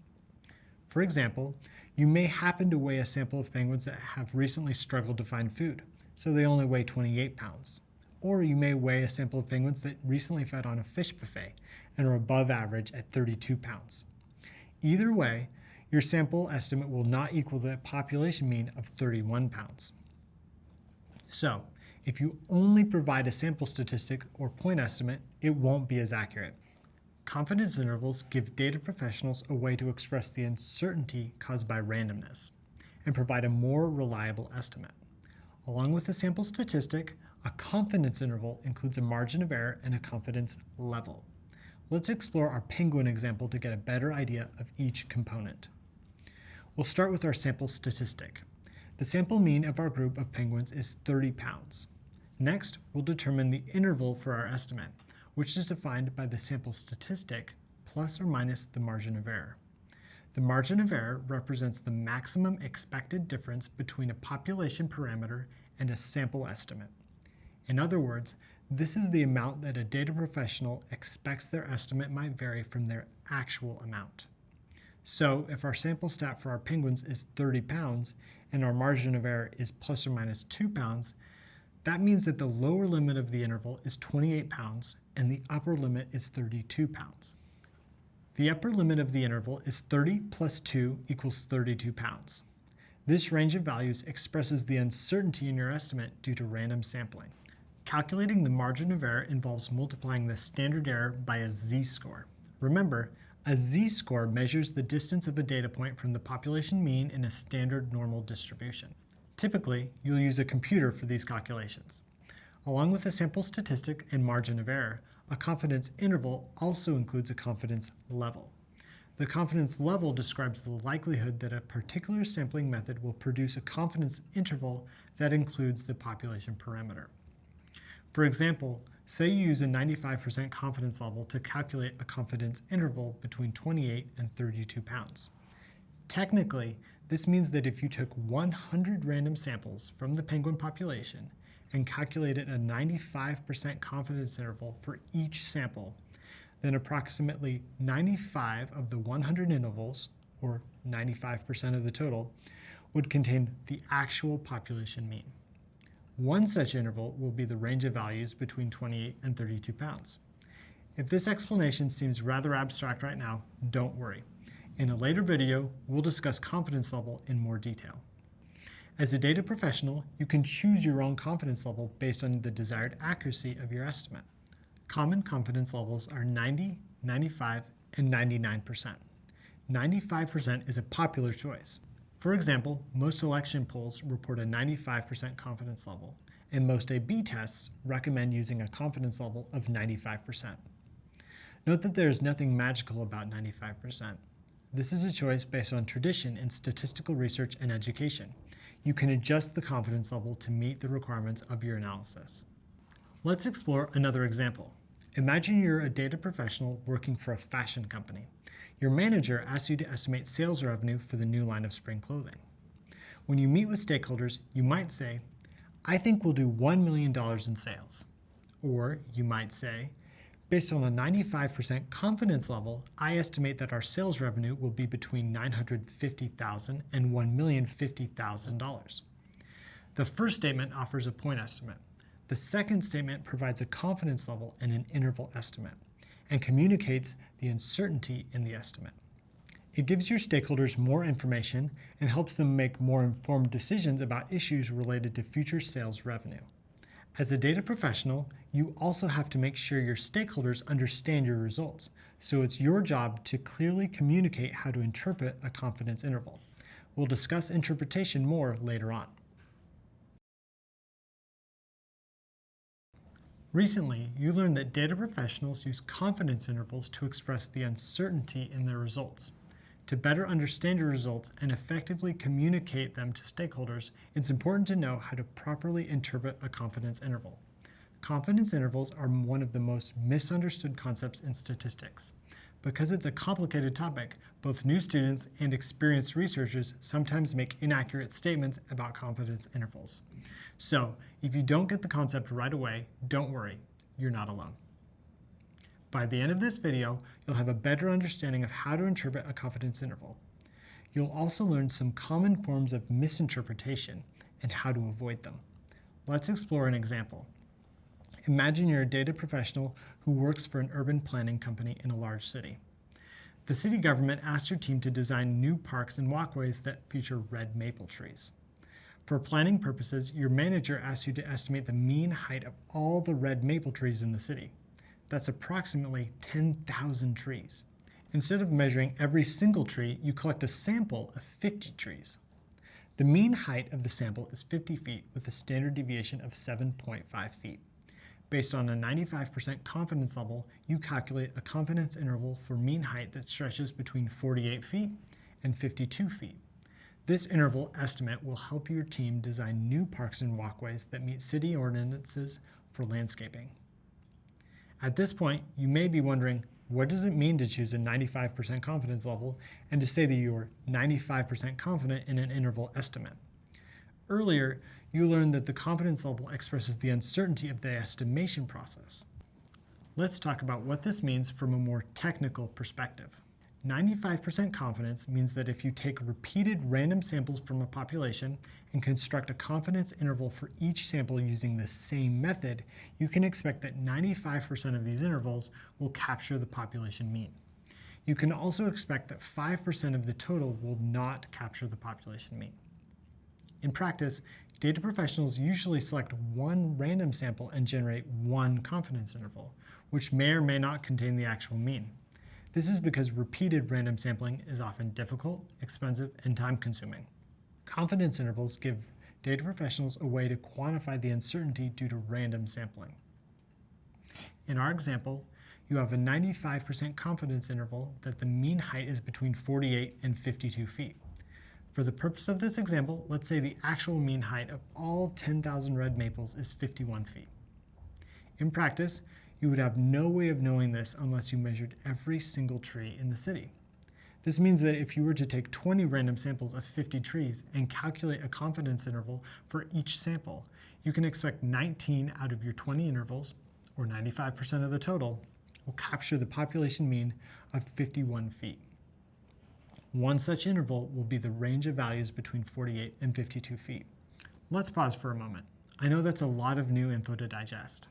For example, you may happen to weigh a sample of penguins that have recently struggled to find food, so they only weigh 28 pounds. Or you may weigh a sample of penguins that recently fed on a fish buffet and are above average at 32 pounds. Either way, your sample estimate will not equal the population mean of 31 pounds. So, if you only provide a sample statistic or point estimate, it won't be as accurate. Confidence intervals give data professionals a way to express the uncertainty caused by randomness and provide a more reliable estimate. Along with the sample statistic, a confidence interval includes a margin of error and a confidence level. Let's explore our penguin example to get a better idea of each component. We'll start with our sample statistic. The sample mean of our group of penguins is 30 pounds. Next, we'll determine the interval for our estimate, which is defined by the sample statistic plus or minus the margin of error. The margin of error represents the maximum expected difference between a population parameter and a sample estimate. In other words, this is the amount that a data professional expects their estimate might vary from their actual amount. So if our sample stat for our penguins is 30 pounds and our margin of error is plus or minus 2 pounds, That means that the lower limit of the interval is 28 pounds and the upper limit is 32 pounds. The upper limit of the interval is 30 plus 2 equals 32 pounds. This range of values expresses the uncertainty in your estimate due to random sampling. Calculating the margin of error involves multiplying the standard error by a z-score. Remember, a z-score measures the distance of a data point from the population mean in a standard normal distribution. Typically, you'll use a computer for these calculations. Along with a sample statistic and margin of error, a confidence interval also includes a confidence level. The confidence level describes the likelihood that a particular sampling method will produce a confidence interval that includes the population parameter. For example, say you use a 95% confidence level to calculate a confidence interval between 28 and 32 pounds. Technically, this means that if you took 100 random samples from the penguin population and calculated a 95% confidence interval for each sample, then approximately 95 of the 100 intervals, or 95% of the total, would contain the actual population mean. One such interval will be the range of values between 28 and 32 pounds. If this explanation seems rather abstract right now, don't worry. In a later video, we'll discuss confidence level in more detail. As a data professional, you can choose your own confidence level based on the desired accuracy of your estimate. Common confidence levels are 90, 95, and 99%. 95% is a popular choice. For example, most election polls report a 95% confidence level, and most A/B tests recommend using a confidence level of 95%. Note that there is nothing magical about 95%. This is a choice based on tradition in statistical research and education. You can adjust the confidence level to meet the requirements of your analysis. Let's explore another example. Imagine you're a data professional working for a fashion company. Your manager asks you to estimate sales revenue for the new line of spring clothing. When you meet with stakeholders, you might say, "I think we'll do $1 million in sales." Or you might say, "Based on a 95% confidence level, I estimate that our sales revenue will be between $950,000 and $1,050,000. The first statement offers a point estimate. The second statement provides a confidence level and an interval estimate, and communicates the uncertainty in the estimate. It gives your stakeholders more information and helps them make more informed decisions about issues related to future sales revenue. As a data professional, you also have to make sure your stakeholders understand your results, so it's your job to clearly communicate how to interpret a confidence interval. We'll discuss interpretation more later on. Recently, you learned that data professionals use confidence intervals to express the uncertainty in their results. To better understand your results and effectively communicate them to stakeholders, it's important to know how to properly interpret a confidence interval. Confidence intervals are one of the most misunderstood concepts in statistics. Because it's a complicated topic, both new students and experienced researchers sometimes make inaccurate statements about confidence intervals. So, if you don't get the concept right away, don't worry, you're not alone. By the end of this video, you'll have a better understanding of how to interpret a confidence interval. You'll also learn some common forms of misinterpretation and how to avoid them. Let's explore an example. Imagine you're a data professional who works for an urban planning company in a large city. The city government asked your team to design new parks and walkways that feature red maple trees. For planning purposes, your manager asks you to estimate the mean height of all the red maple trees in the city. That's approximately 10,000 trees. Instead of measuring every single tree, you collect a sample of 50 trees. The mean height of the sample is 50 feet with a standard deviation of 7.5 feet. Based on a 95% confidence level, you calculate a confidence interval for mean height that stretches between 48 feet and 52 feet. This interval estimate will help your team design new parks and walkways that meet city ordinances for landscaping. At this point, you may be wondering, what does it mean to choose a 95% confidence level and to say that you're 95% confident in an interval estimate? Earlier, you learned that the confidence level expresses the uncertainty of the estimation process. Let's talk about what this means from a more technical perspective. 95% confidence means that if you take repeated random samples from a population and construct a confidence interval for each sample using the same method, you can expect that 95% of these intervals will capture the population mean. You can also expect that 5% of the total will not capture the population mean. In practice, data professionals usually select one random sample and generate one confidence interval, which may or may not contain the actual mean. This is because repeated random sampling is often difficult, expensive, and time-consuming. Confidence intervals give data professionals a way to quantify the uncertainty due to random sampling. In our example, you have a 95% confidence interval that the mean height is between 48 and 52 feet. For the purpose of this example, let's say the actual mean height of all 10,000 red maples is 51 feet. In practice, you would have no way of knowing this unless you measured every single tree in the city. This means that if you were to take 20 random samples of 50 trees and calculate a confidence interval for each sample, you can expect 19 out of your 20 intervals, or 95% of the total, will capture the population mean of 51 feet. One such interval will be the range of values between 48 and 52 feet. Let's pause for a moment. I know that's a lot of new info to digest.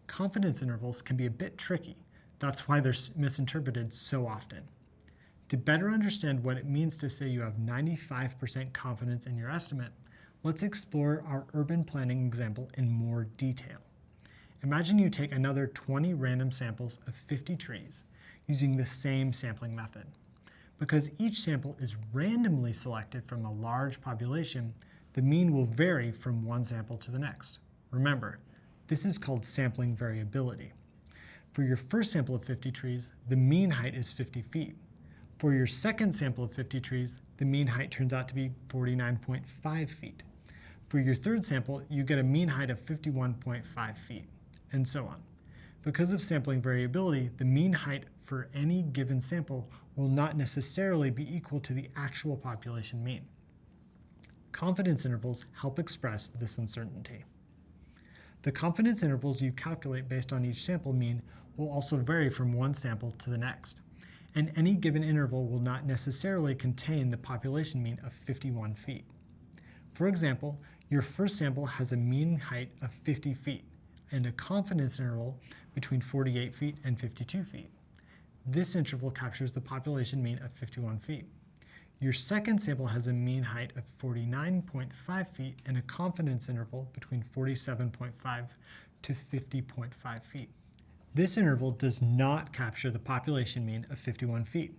Confidence intervals can be a bit tricky. That's why they're misinterpreted so often. To better understand what it means to say you have 95% confidence in your estimate, let's explore our urban planning example in more detail. Imagine you take another 20 random samples of 50 trees using the same sampling method. Because each sample is randomly selected from a large population, the mean will vary from one sample to the next. Remember, this is called sampling variability. For your first sample of 50 trees, the mean height is 50 feet. For your second sample of 50 trees, the mean height turns out to be 49.5 feet. For your third sample, you get a mean height of 51.5 feet, and so on. Because of sampling variability, the mean height for any given sample will not necessarily be equal to the actual population mean. Confidence intervals help express this uncertainty. The confidence intervals you calculate based on each sample mean will also vary from one sample to the next, and any given interval will not necessarily contain the population mean of 51 feet. For example, your first sample has a mean height of 50 feet and a confidence interval between 48 feet and 52 feet. This interval captures the population mean of 51 feet. Your second sample has a mean height of 49.5 feet and a confidence interval between 47.5 to 50.5 feet. This interval does not capture the population mean of 51 feet.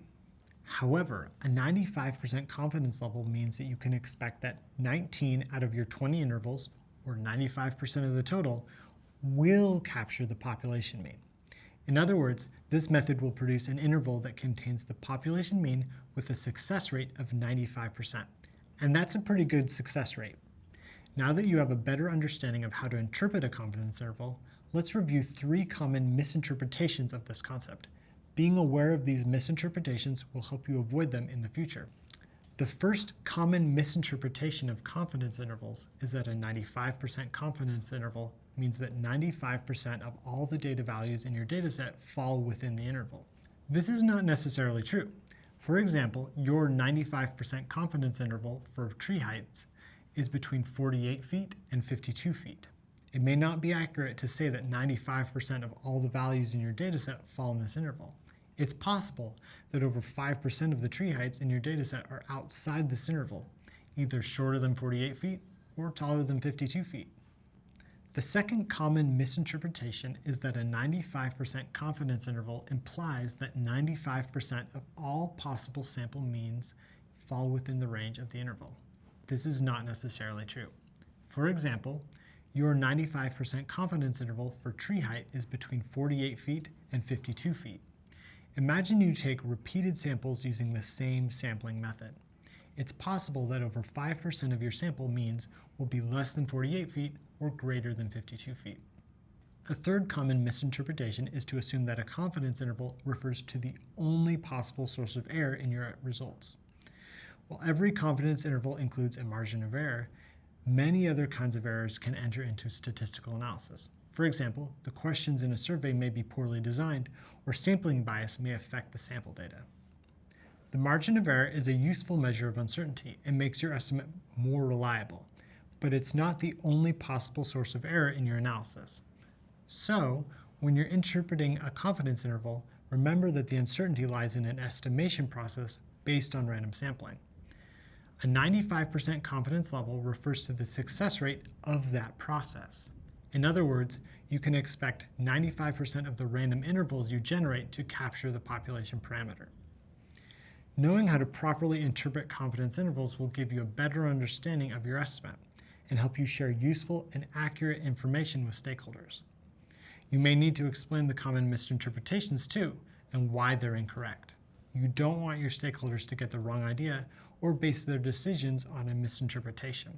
However, a 95% confidence level means that you can expect that 19 out of your 20 intervals, or 95% of the total, will capture the population mean. In other words, this method will produce an interval that contains the population mean with a success rate of 95%. And that's a pretty good success rate. Now that you have a better understanding of how to interpret a confidence interval, let's review 3 common misinterpretations of this concept. Being aware of these misinterpretations will help you avoid them in the future. The first common misinterpretation of confidence intervals is that a 95% confidence interval means that 95% of all the data values in your dataset fall within the interval. This is not necessarily true. For example, your 95% confidence interval for tree heights is between 48 feet and 52 feet. It may not be accurate to say that 95% of all the values in your dataset fall in this interval. It's possible that over 5% of the tree heights in your dataset are outside this interval, either shorter than 48 feet or taller than 52 feet. The second common misinterpretation is that a 95% confidence interval implies that 95% of all possible sample means fall within the range of the interval. This is not necessarily true. For example, your 95% confidence interval for tree height is between 48 feet and 52 feet. Imagine you take repeated samples using the same sampling method. It's possible that over 5% of your sample means will be less than 48 feet or greater than 52 feet. A third common misinterpretation is to assume that a confidence interval refers to the only possible source of error in your results. While every confidence interval includes a margin of error, many other kinds of errors can enter into statistical analysis. For example, the questions in a survey may be poorly designed, or sampling bias may affect the sample data. The margin of error is a useful measure of uncertainty and makes your estimate more reliable, but it's not the only possible source of error in your analysis. So, when you're interpreting a confidence interval, remember that the uncertainty lies in an estimation process based on random sampling. A 95% confidence level refers to the success rate of that process. In other words, you can expect 95% of the random intervals you generate to capture the population parameter. Knowing how to properly interpret confidence intervals will give you a better understanding of your estimate and help you share useful and accurate information with stakeholders. You may need to explain the common misinterpretations too and why they're incorrect. You don't want your stakeholders to get the wrong idea or base their decisions on a misinterpretation.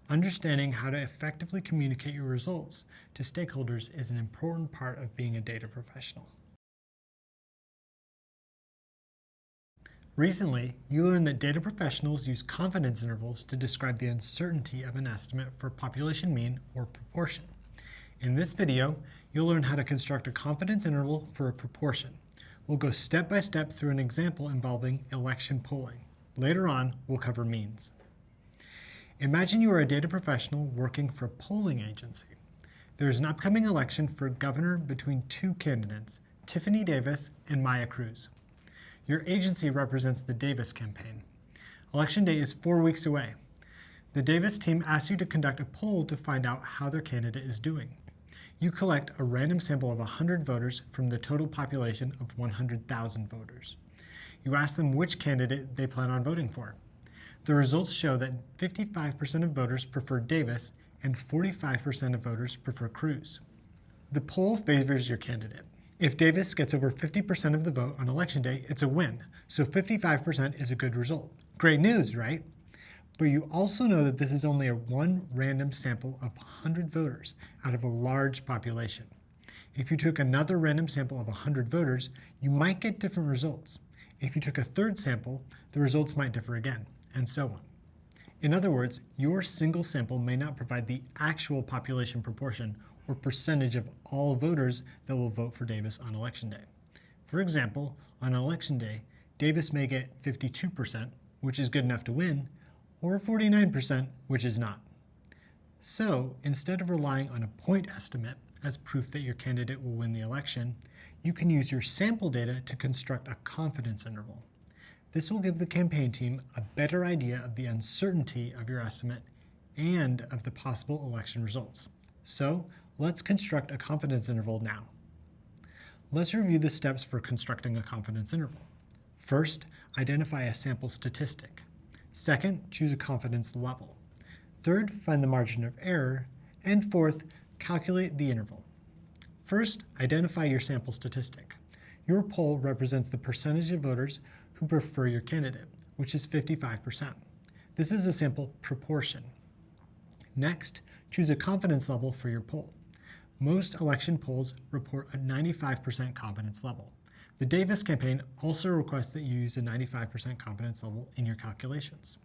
Understanding how to effectively communicate your results to stakeholders is an important part of being a data professional. Recently, you learned that data professionals use confidence intervals to describe the uncertainty of an estimate for population mean or proportion. In this video, you'll learn how to construct a confidence interval for a proportion. We'll go step by step through an example involving election polling. Later on, we'll cover means. Imagine you are a data professional working for a polling agency. There is an upcoming election for governor between two candidates, Tiffany Davis and Maya Cruz. Your agency represents the Davis campaign. Election day is 4 weeks away. The Davis team asks you to conduct a poll to find out how their candidate is doing. You collect a random sample of 100 voters from the total population of 100,000 voters. You ask them which candidate they plan on voting for. The results show that 55% of voters prefer Davis and 45% of voters prefer Cruz. The poll favors your candidate. If Davis gets over 50% of the vote on election day, it's a win, so 55% is a good result. Great news, right? But you also know that this is only one random sample of 100 voters out of a large population. If you took another random sample of 100 voters, you might get different results. If you took a third sample, the results might differ again, and so on. In other words, your single sample may not provide the actual population proportion or percentage of all voters that will vote for Davis on election day. For example, on election day, Davis may get 52%, which is good enough to win, or 49%, which is not. So, instead of relying on a point estimate as proof that your candidate will win the election, you can use your sample data to construct a confidence interval. This will give the campaign team a better idea of the uncertainty of your estimate and of the possible election results. So, let's construct a confidence interval now. Let's review the steps for constructing a confidence interval. First, identify a sample statistic. Second, choose a confidence level. Third, find the margin of error. And fourth, calculate the interval. First, identify your sample statistic. Your poll represents the percentage of voters who prefer your candidate, which is 55%. This is a sample proportion. Next, choose a confidence level for your poll. Most election polls report a 95% confidence level. The Davis campaign also requests that you use a 95% confidence level in your calculations.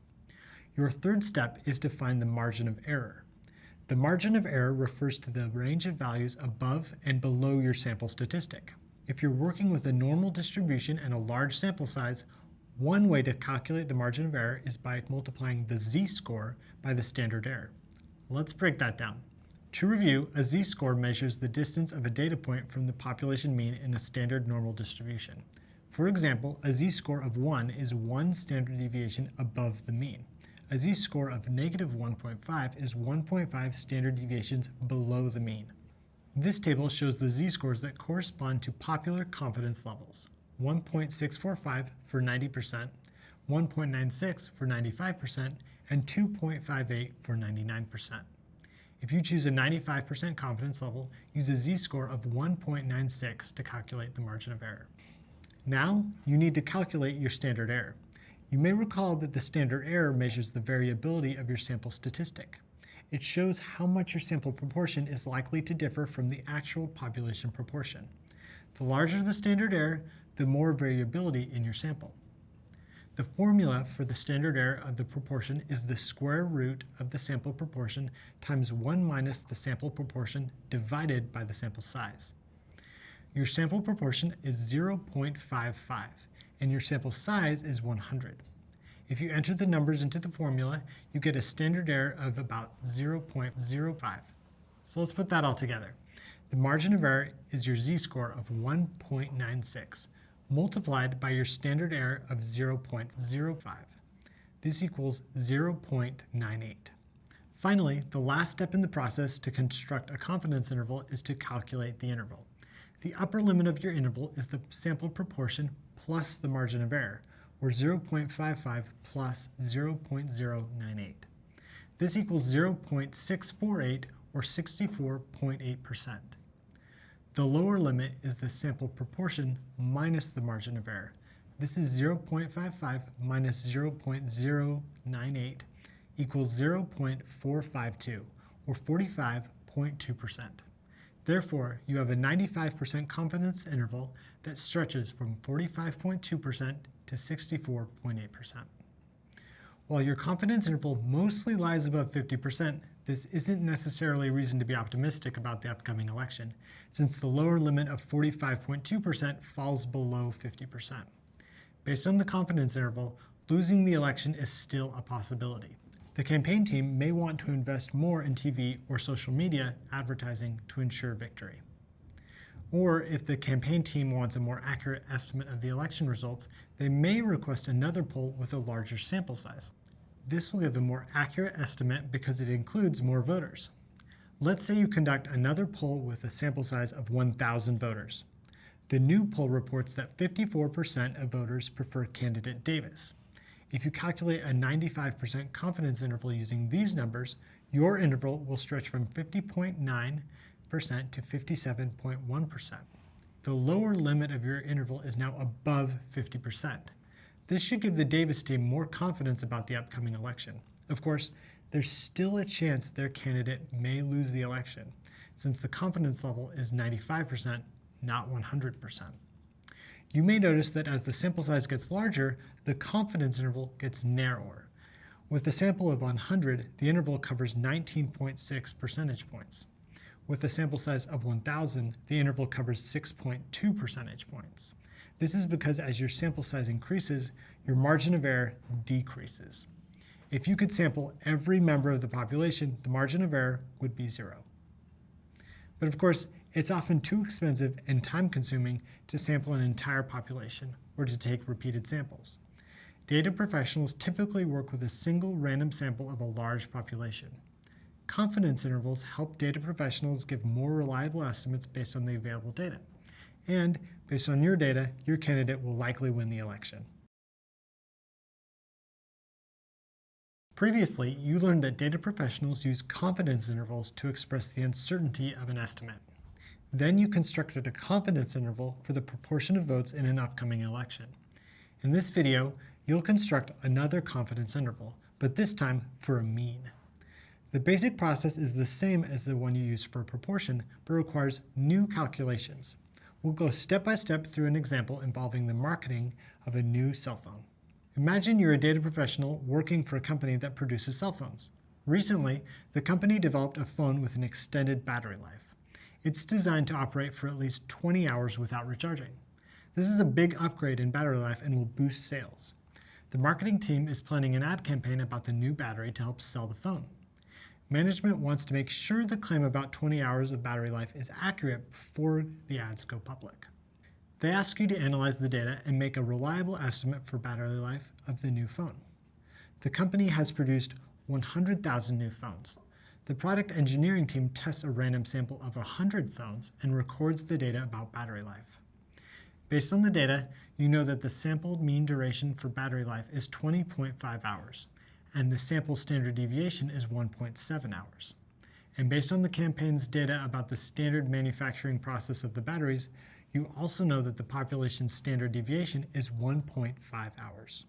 Your third step is to find the margin of error. The margin of error refers to the range of values above and below your sample statistic. If you're working with a normal distribution and a large sample size, one way to calculate the margin of error is by multiplying the z-score by the standard error. Let's break that down. To review, a z-score measures the distance of a data point from the population mean in a standard normal distribution. For example, a z-score of 1 is 1 standard deviation above the mean. A z-score of negative 1.5 is 1.5 standard deviations below the mean. This table shows the z-scores that correspond to popular confidence levels: 1.645 for 90%, 1.96 for 95%, and 2.58 for 99%. If you choose a 95% confidence level, use a z-score of 1.96 to calculate the margin of error. Now, you need to calculate your standard error. You may recall that the standard error measures the variability of your sample statistic. It shows how much your sample proportion is likely to differ from the actual population proportion. The larger the standard error, the more variability in your sample. The formula for the standard error of the proportion is the square root of the sample proportion times 1 minus the sample proportion divided by the sample size. Your sample proportion is 0.55, and your sample size is 100. If you enter the numbers into the formula, you get a standard error of about 0.05. So let's put that all together. The margin of error is your z-score of 1.96 multiplied by your standard error of 0.05. This equals 0.98. Finally, the last step in the process to construct a confidence interval is to calculate the interval. The upper limit of your interval is the sample proportion plus the margin of error, or 0.55 plus 0.098. This equals 0.648, or 64.8%. The lower limit is the sample proportion minus the margin of error. This is 0.55 minus 0.098 equals 0.452, or 45.2%. Therefore, you have a 95% confidence interval that stretches from 45.2% to 64.8%. While your confidence interval mostly lies above 50%, this isn't necessarily a reason to be optimistic about the upcoming election, since the lower limit of 45.2% falls below 50%. Based on the confidence interval, losing the election is still a possibility. The campaign team may want to invest more in TV or social media advertising to ensure victory. Or if the campaign team wants a more accurate estimate of the election results, they may request another poll with a larger sample size. This will give a more accurate estimate because it includes more voters. Let's say you conduct another poll with a sample size of 1,000 voters. The new poll reports that 54% of voters prefer candidate Davis. If you calculate a 95% confidence interval using these numbers, your interval will stretch from 50.9% to 57.1%. The lower limit of your interval is now above 50%. This should give the Davis team more confidence about the upcoming election. Of course, there's still a chance their candidate may lose the election, since the confidence level is 95%, not 100%. You may notice that as the sample size gets larger, the confidence interval gets narrower. With a sample of 100, the interval covers 19.6 percentage points. With a sample size of 1,000, the interval covers 6.2 percentage points. This is because as your sample size increases, your margin of error decreases. If you could sample every member of the population, the margin of error would be 0. But of course, it's often too expensive and time-consuming to sample an entire population or to take repeated samples. Data professionals typically work with a single random sample of a large population. Confidence intervals help data professionals give more reliable estimates based on the available data. And based on your data, your candidate will likely win the election. Previously, you learned that data professionals use confidence intervals to express the uncertainty of an estimate. Then you constructed a confidence interval for the proportion of votes in an upcoming election. In this video, you'll construct another confidence interval, but this time for a mean. The basic process is the same as the one you used for a proportion, but requires new calculations. We'll go step by step through an example involving the marketing of a new cell phone. Imagine you're a data professional working for a company that produces cell phones. Recently, the company developed a phone with an extended battery life. It's designed to operate for at least 20 hours without recharging. This is a big upgrade in battery life and will boost sales. The marketing team is planning an ad campaign about the new battery to help sell the phone. Management wants to make sure the claim about 20 hours of battery life is accurate before the ads go public. They ask you to analyze the data and make a reliable estimate for battery life of the new phone. The company has produced 100,000 new phones. The product engineering team tests a random sample of 100 phones and records the data about battery life. Based on the data, you know that the sampled mean duration for battery life is 20.5 hours, and the sample standard deviation is 1.7 hours. And based on the campaign's data about the standard manufacturing process of the batteries, you also know that the population's standard deviation is 1.5 hours.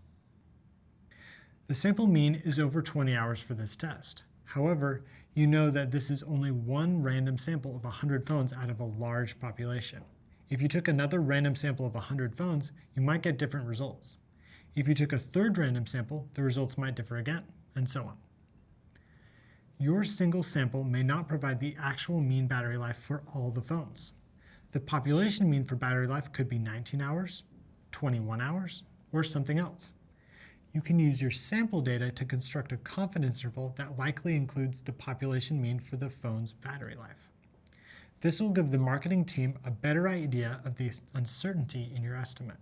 The sample mean is over 20 hours for this test. However, you know that this is only one random sample of 100 phones out of a large population. If you took another random sample of 100 phones, you might get different results. If you took a third random sample, the results might differ again, and so on. Your single sample may not provide the actual mean battery life for all the phones. The population mean for battery life could be 19 hours, 21 hours, or something else. You can use your sample data to construct a confidence interval that likely includes the population mean for the phone's battery life. This will give the marketing team a better idea of the uncertainty in your estimate.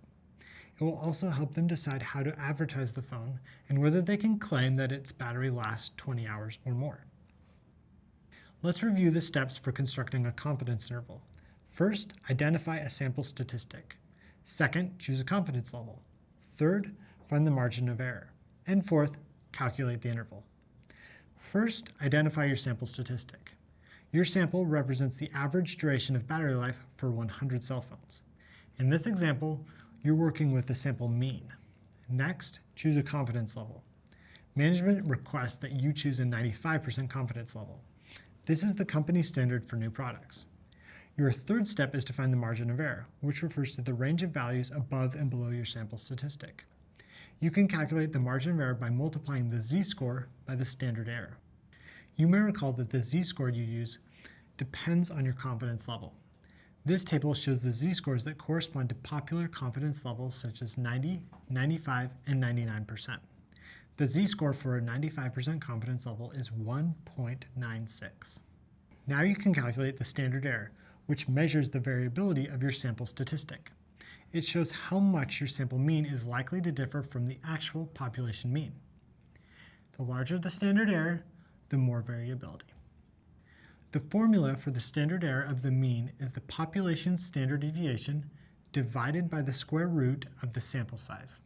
It will also help them decide how to advertise the phone and whether they can claim that its battery lasts 20 hours or more. Let's review the steps for constructing a confidence interval. First, identify a sample statistic. Second, choose a confidence level. Third, find the margin of error. And fourth, calculate the interval. First, identify your sample statistic. Your sample represents the average duration of battery life for 100 cell phones. In this example, you're working with the sample mean. Next, choose a confidence level. Management requests that you choose a 95% confidence level. This is the company standard for new products. Your third step is to find the margin of error, which refers to the range of values above and below your sample statistic. You can calculate the margin of error by multiplying the z-score by the standard error. You may recall that the z-score you use depends on your confidence level. This table shows the z-scores that correspond to popular confidence levels such as 90, 95, and 99%. The z-score for a 95% confidence level is 1.96. Now you can calculate the standard error, which measures the variability of your sample statistic. It shows how much your sample mean is likely to differ from the actual population mean. The larger the standard error, the more variability. The formula for the standard error of the mean is the population standard deviation divided by the square root of the sample size.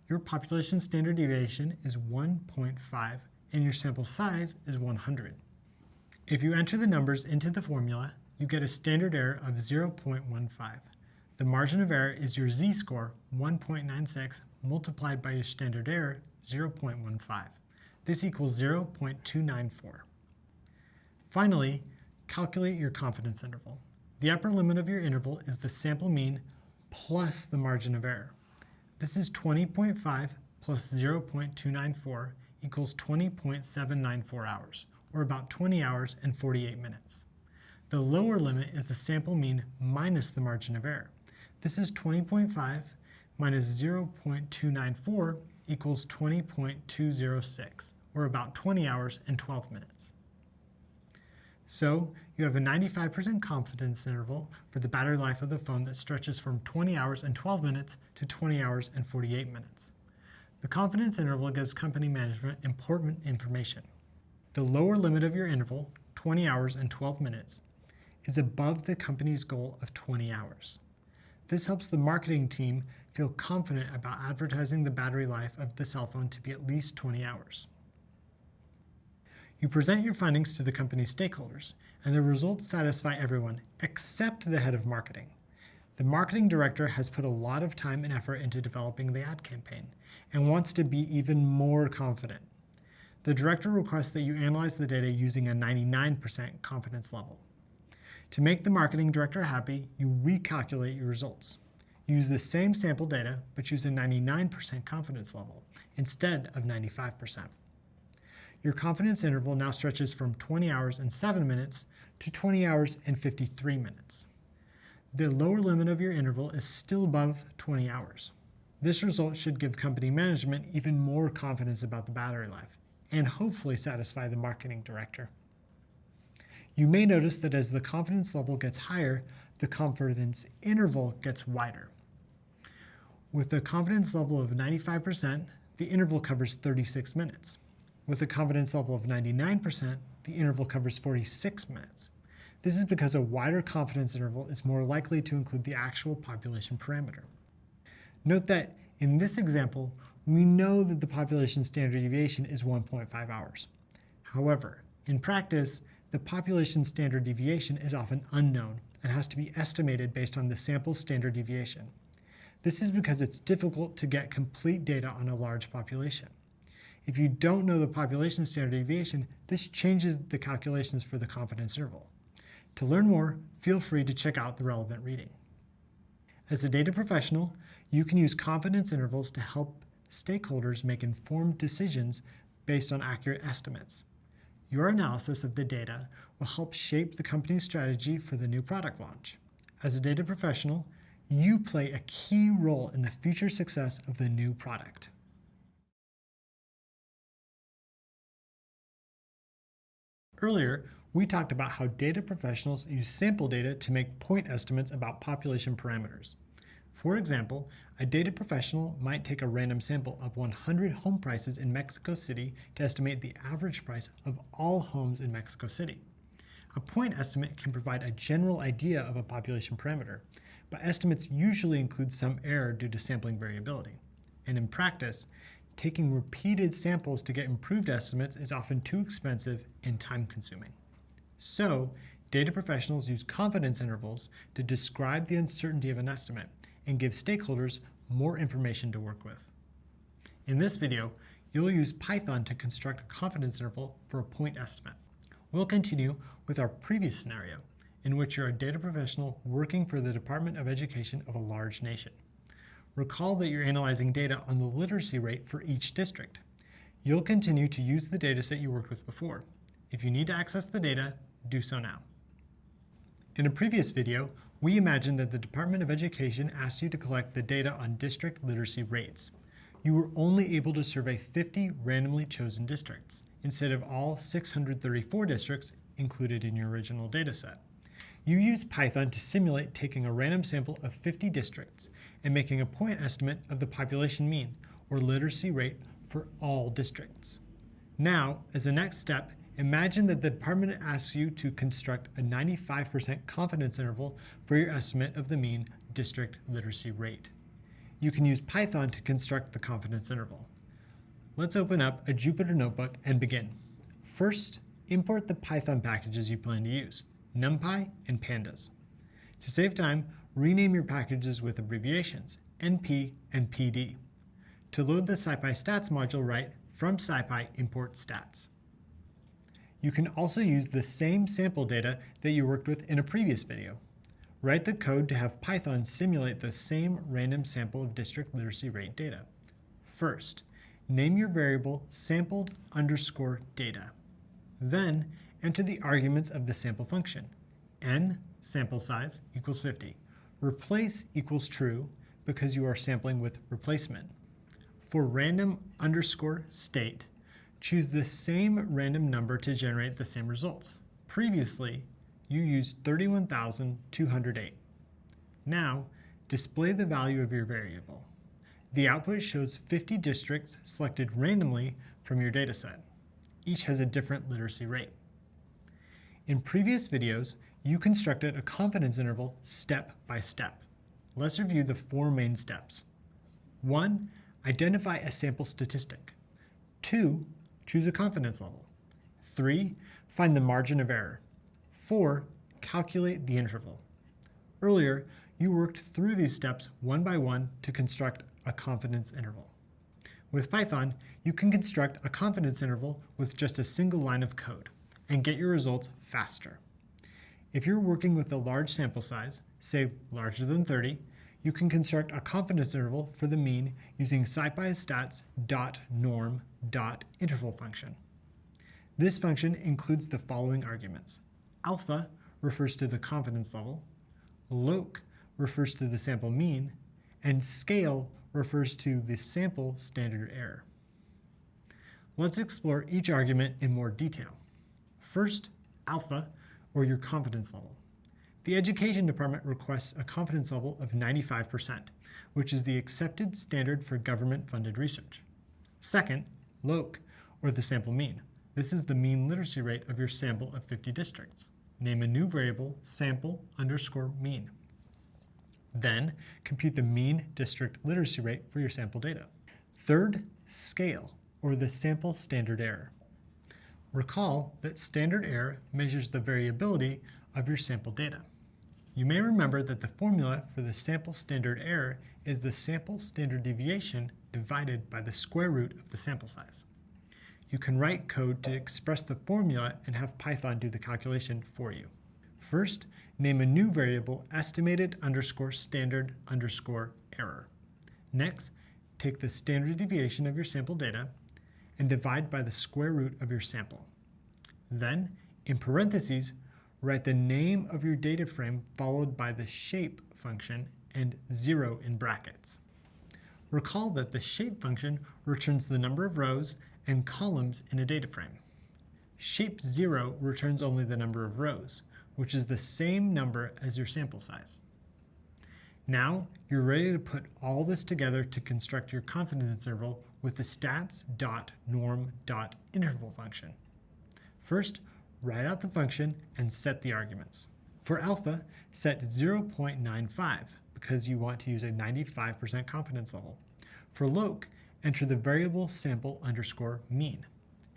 Your population standard deviation is 1.5 and your sample size is 100. If you enter the numbers into the formula, you get a standard error of 0.15. The margin of error is your z-score, 1.96, multiplied by your standard error, 0.15. This equals 0.294. Finally, calculate your confidence interval. The upper limit of your interval is the sample mean plus the margin of error. This is 20.5 plus 0.294 equals 20.794 hours, or about 20 hours and 48 minutes. The lower limit is the sample mean minus the margin of error. This is 20.5 minus 0.294 equals 20.206, or about 20 hours and 12 minutes. So you have a 95% confidence interval for the battery life of the phone that stretches from 20 hours and 12 minutes to 20 hours and 48 minutes. The confidence interval gives company management important information. The lower limit of your interval, 20 hours and 12 minutes, is above the company's goal of 20 hours. This helps the marketing team feel confident about advertising the battery life of the cell phone to be at least 20 hours. You present your findings to the company stakeholders, and the results satisfy everyone except the head of marketing. The marketing director has put a lot of time and effort into developing the ad campaign and wants to be even more confident. The director requests that you analyze the data using a 99% confidence level. To make the marketing director happy, you recalculate your results. Use the same sample data, but choose a 99% confidence level instead of 95%. Your confidence interval now stretches from 20 hours and 7 minutes to 20 hours and 53 minutes. The lower limit of your interval is still above 20 hours. This result should give company management even more confidence about the battery life and hopefully satisfy the marketing director. You may notice that as the confidence level gets higher, the confidence interval gets wider. With a confidence level of 95%, the interval covers 36 minutes. With a confidence level of 99%, the interval covers 46 minutes. This is because a wider confidence interval is more likely to include the actual population parameter. Note that in this example, we know that the population standard deviation is 1.5 hours. However, in practice, the population standard deviation is often unknown and has to be estimated based on the sample standard deviation. This is because it's difficult to get complete data on a large population. If you don't know the population standard deviation, this changes the calculations for the confidence interval. To learn more, feel free to check out the relevant reading. As a data professional, you can use confidence intervals to help stakeholders make informed decisions based on accurate estimates. Your analysis of the data will help shape the company's strategy for the new product launch. As a data professional, you play a key role in the future success of the new product. Earlier, we talked about how data professionals use sample data to make point estimates about population parameters. For example, a data professional might take a random sample of 100 home prices in Mexico City to estimate the average price of all homes in Mexico City. A point estimate can provide a general idea of a population parameter, but estimates usually include some error due to sampling variability. And in practice, taking repeated samples to get improved estimates is often too expensive and time-consuming. So, data professionals use confidence intervals to describe the uncertainty of an estimate and give stakeholders more information to work with. In this video, you'll use Python to construct a confidence interval for a point estimate. We'll continue with our previous scenario, in which you're a data professional working for the Department of Education of a large nation. Recall that you're analyzing data on the literacy rate for each district. You'll continue to use the dataset you worked with before. If you need to access the data, do so now. In a previous video, we imagined that the Department of Education asked you to collect the data on district literacy rates. You were only able to survey 50 randomly chosen districts, instead of all 634 districts included in your original dataset. You used Python to simulate taking a random sample of 50 districts and making a point estimate of the population mean, or literacy rate, for all districts. Now, as a next step, imagine that the department asks you to construct a 95% confidence interval for your estimate of the mean district literacy rate. You can use Python to construct the confidence interval. Let's open up a Jupyter notebook and begin. First, import the Python packages you plan to use, NumPy and Pandas. To save time, rename your packages with abbreviations, NP and PD. To load the SciPy stats module, write from SciPy import stats. You can also use the same sample data that you worked with in a previous video. Write the code to have Python simulate the same random sample of district literacy rate data. First, name your variable sampled_data. Then, enter the arguments of the sample function. N, sample size, equals 50. Replace equals true because you are sampling with replacement. For random_state, choose the same random number to generate the same results. Previously, you used 31,208. Now, display the value of your variable. The output shows 50 districts selected randomly from your dataset. Each has a different literacy rate. In previous videos, you constructed a confidence interval step by step. Let's review the 4 main steps. 1. Identify a sample statistic. 2. Choose a confidence level. 3. Find the margin of error. 4. Calculate the interval. Earlier, you worked through these steps one by one to construct a confidence interval. With Python, you can construct a confidence interval with just a single line of code and get your results faster. If you're working with a large sample size, say larger than 30, you can construct a confidence interval for the mean using SciPy stats.norm.interval function. This function includes the following arguments. Alpha refers to the confidence level, loc refers to the sample mean, and scale refers to the sample standard error. Let's explore each argument in more detail. First, alpha, or your confidence level. The Education Department requests a confidence level of 95%, which is the accepted standard for government-funded research. Second, loc, or the sample mean. This is the mean literacy rate of your sample of 50 districts. Name a new variable, sample_mean. Then, compute the mean district literacy rate for your sample data. Third, scale, or the sample standard error. Recall that standard error measures the variability of your sample data. You may remember that the formula for the sample standard error is the sample standard deviation divided by the square root of the sample size. You can write code to express the formula and have Python do the calculation for you. First, name a new variable estimated_standard_error. Next, take the standard deviation of your sample data and divide by the square root of your sample. Then, in parentheses, write the name of your data frame followed by the shape function and 0 in brackets. Recall that the shape function returns the number of rows and columns in a data frame. Shape 0 returns only the number of rows, which is the same number as your sample size. Now, you're ready to put all this together to construct your confidence interval with the stats.norm.interval function. First, write out the function and set the arguments. For alpha, set 0.95 because you want to use a 95% confidence level. For loc, enter the variable sample underscore mean.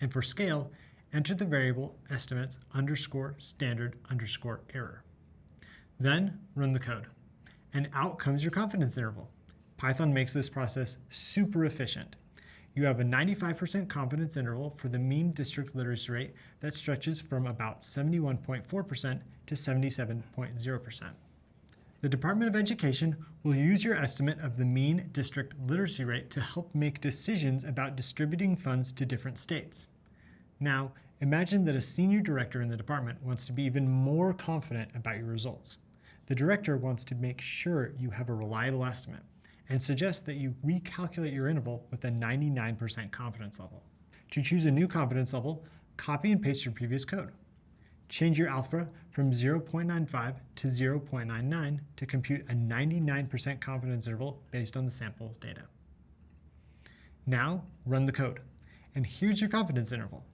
And for scale, enter the variable estimates underscore standard underscore error. Then run the code. And out comes your confidence interval. Python makes this process super efficient. You have a 95% confidence interval for the mean district literacy rate that stretches from about 71.4% to 77.0%. The Department of Education will use your estimate of the mean district literacy rate to help make decisions about distributing funds to different states. Now, imagine that a senior director in the department wants to be even more confident about your results. The director wants to make sure you have a reliable estimate and suggests that you recalculate your interval with a 99% confidence level. To choose a new confidence level, copy and paste your previous code. Change your alpha from 0.95 to 0.99 to compute a 99% confidence interval based on the sample data. Now, run the code. And here's your confidence interval.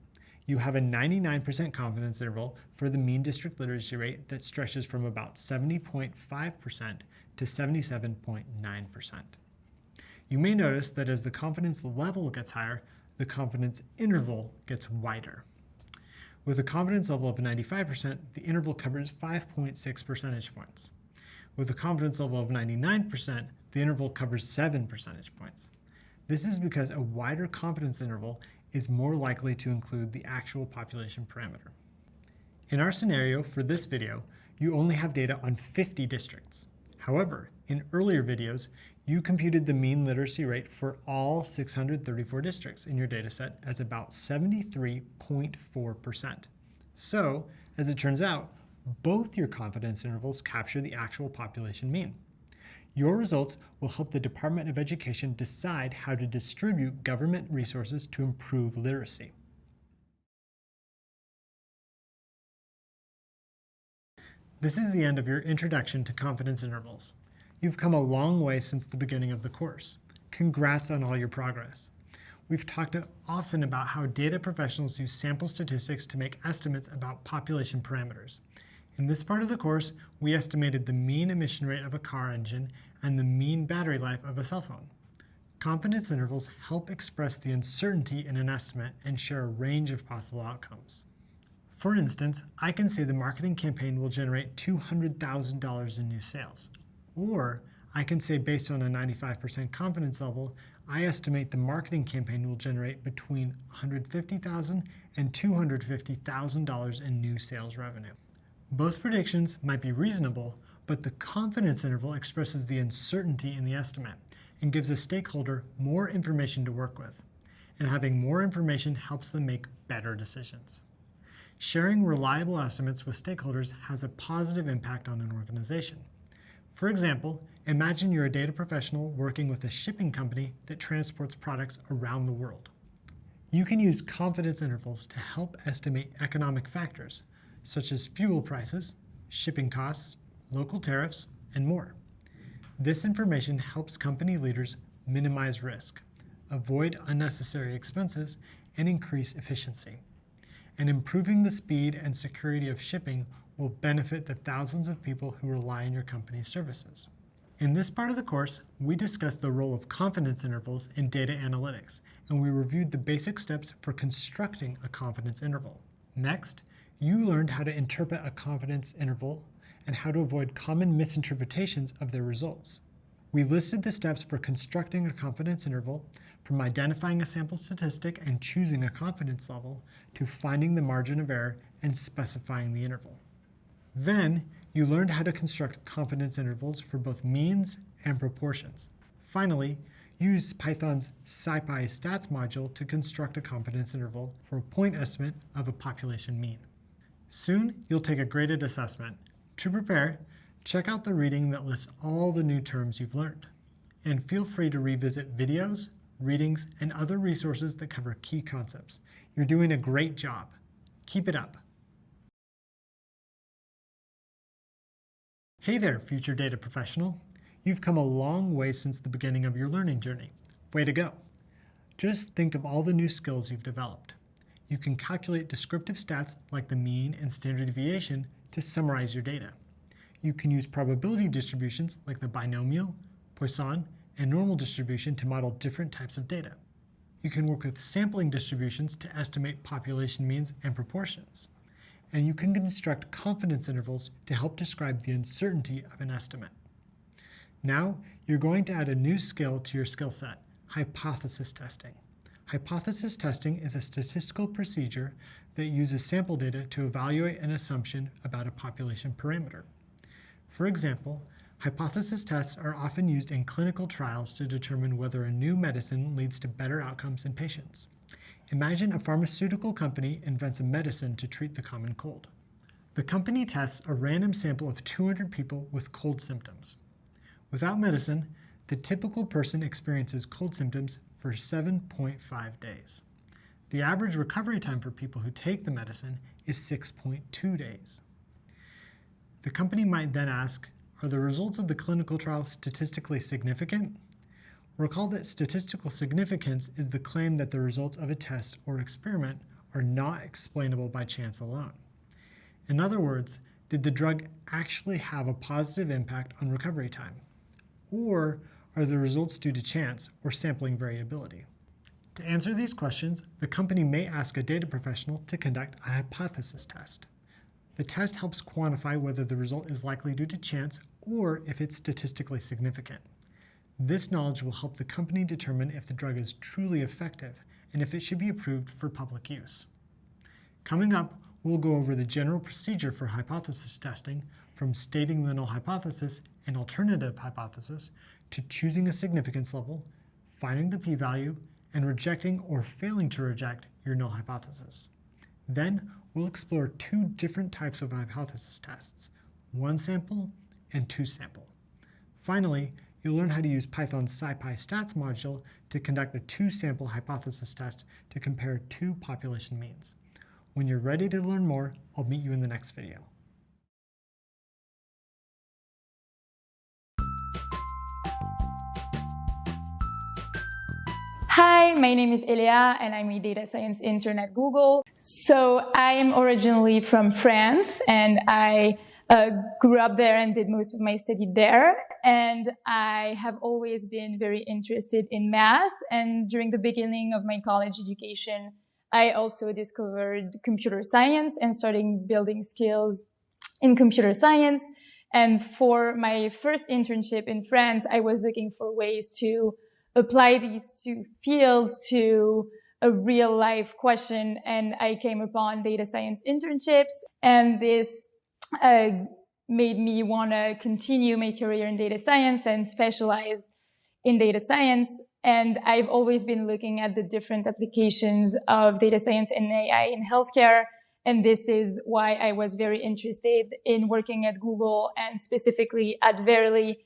You have a 99% confidence interval for the mean district literacy rate that stretches from about 70.5% to 77.9%. You may notice that as the confidence level gets higher, the confidence interval gets wider. With a confidence level of 95%, the interval covers 5.6 percentage points. With a confidence level of 99%, the interval covers 7 percentage points. This is because a wider confidence interval is more likely to include the actual population parameter. In our scenario for this video, you only have data on 50 districts. However, in earlier videos, you computed the mean literacy rate for all 634 districts in your dataset as about 73.4%. So, as it turns out, both your confidence intervals capture the actual population mean. Your results will help the Department of Education decide how to distribute government resources to improve literacy. This is the end of your introduction to confidence intervals. You've come a long way since the beginning of the course. Congrats on all your progress. We've talked often about how data professionals use sample statistics to make estimates about population parameters. In this part of the course, we estimated the mean emission rate of a car engine and the mean battery life of a cell phone. Confidence intervals help express the uncertainty in an estimate and share a range of possible outcomes. For instance, I can say the marketing campaign will generate $200,000 in new sales. Or I can say based on a 95% confidence level, I estimate the marketing campaign will generate between $150,000 and $250,000 in new sales revenue. Both predictions might be reasonable, but the confidence interval expresses the uncertainty in the estimate and gives a stakeholder more information to work with. And having more information helps them make better decisions. Sharing reliable estimates with stakeholders has a positive impact on an organization. For example, imagine you're a data professional working with a shipping company that transports products around the world. You can use confidence intervals to help estimate economic factors, such as fuel prices, shipping costs, local tariffs, and more. This information helps company leaders minimize risk, avoid unnecessary expenses, and increase efficiency. And improving the speed and security of shipping will benefit the thousands of people who rely on your company's services. In this part of the course, we discussed the role of confidence intervals in data analytics, and we reviewed the basic steps for constructing a confidence interval. Next, you learned how to interpret a confidence interval and how to avoid common misinterpretations of their results. We listed the steps for constructing a confidence interval, from identifying a sample statistic and choosing a confidence level, to finding the margin of error and specifying the interval. Then, you learned how to construct confidence intervals for both means and proportions. Finally, use Python's SciPy stats module to construct a confidence interval for a point estimate of a population mean. Soon, you'll take a graded assessment. To prepare, Check out the reading that lists all the new terms you've learned. And feel free to revisit videos, readings, and other resources that cover key concepts. You're doing a great job. Keep it up. Hey there, future data professional. You've come a long way since the beginning of your learning journey. Way to go. Just think of all the new skills you've developed. You can calculate descriptive stats like the mean and standard deviation to summarize your data. You can use probability distributions like the binomial, Poisson, and normal distribution to model different types of data. You can work with sampling distributions to estimate population means and proportions. And you can construct confidence intervals to help describe the uncertainty of an estimate. Now, you're going to add a new skill to your skill set, hypothesis testing. Hypothesis testing is a statistical procedure that uses sample data to evaluate an assumption about a population parameter. For example, hypothesis tests are often used in clinical trials to determine whether a new medicine leads to better outcomes in patients. Imagine a pharmaceutical company invents a medicine to treat the common cold. The company tests a random sample of 200 people with cold symptoms. Without medicine, the typical person experiences cold symptoms for 7.5 days. The average recovery time for people who take the medicine is 6.2 days. The company might then ask, are the results of the clinical trial statistically significant? Recall that statistical significance is the claim that the results of a test or experiment are not explainable by chance alone. In other words, did the drug actually have a positive impact on recovery time? Or are the results due to chance or sampling variability? To answer these questions, the company may ask a data professional to conduct a hypothesis test. The test helps quantify whether the result is likely due to chance or if it's statistically significant. This knowledge will help the company determine if the drug is truly effective and if it should be approved for public use. Coming up, we'll go over the general procedure for hypothesis testing, from stating the null hypothesis and alternative hypothesis to choosing a significance level, finding the p-value, and rejecting or failing to reject your null hypothesis. Then, we'll explore two different types of hypothesis tests, one sample and two sample. Finally, you'll learn how to use Python's SciPy stats module to conduct a two-sample hypothesis test to compare two population means. When you're ready to learn more, I'll meet you in the next video. Hi, my name is Elia and I'm a data science intern at Google. So I am originally from France and I grew up there and did most of my study there. And I have always been very interested in math. And during the beginning of my college education, I also discovered computer science and started building skills in computer science. And for my first internship in France, I was looking for ways to apply these two fields to a real life question. And I came upon data science internships, and this made me want to continue my career in data science and specialize in data science. And I've always been looking at the different applications of data science and AI in healthcare. And this is why I was very interested in working at Google and specifically at Verily.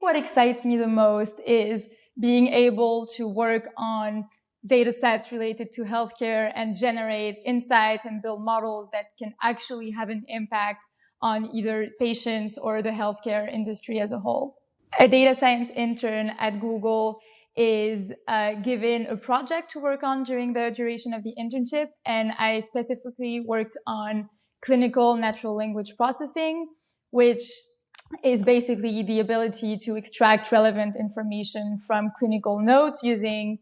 What excites me the most is being able to work on data sets related to healthcare and generate insights and build models that can actually have an impact on either patients or the healthcare industry as a whole. A data science intern at Google is given a project to work on during the duration of the internship, and I specifically worked on clinical natural language processing, which is basically the ability to extract relevant information from clinical notes using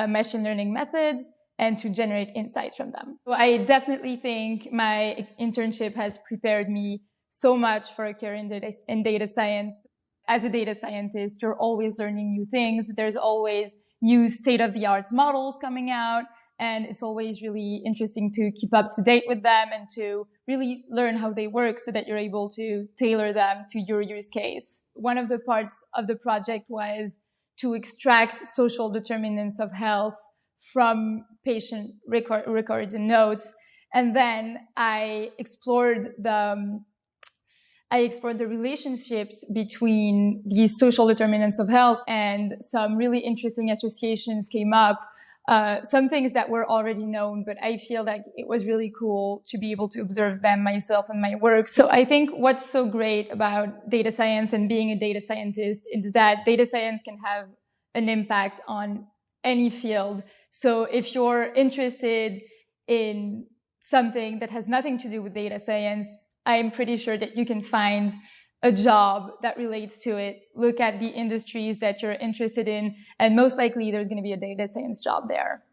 machine learning methods and to generate insights from them. So I definitely think my internship has prepared me so much for a career in data science. As a data scientist, you're always learning new things. There's always new state-of-the-art models coming out, and it's always really interesting to keep up to date with them and to really learn how they work so that you're able to tailor them to your use case. One of the parts of the project was to extract social determinants of health from patient records and notes. And then I explored I explored the relationships between these social determinants of health, and some really interesting associations came up. Some things that were already known, but I feel like it was really cool to be able to observe them myself in my work. So I think what's so great about data science and being a data scientist is that data science can have an impact on any field. So if you're interested in something that has nothing to do with data science, I'm pretty sure that you can find a job that relates to it. Look at the industries that you're interested in, and most likely there's going to be a data science job there.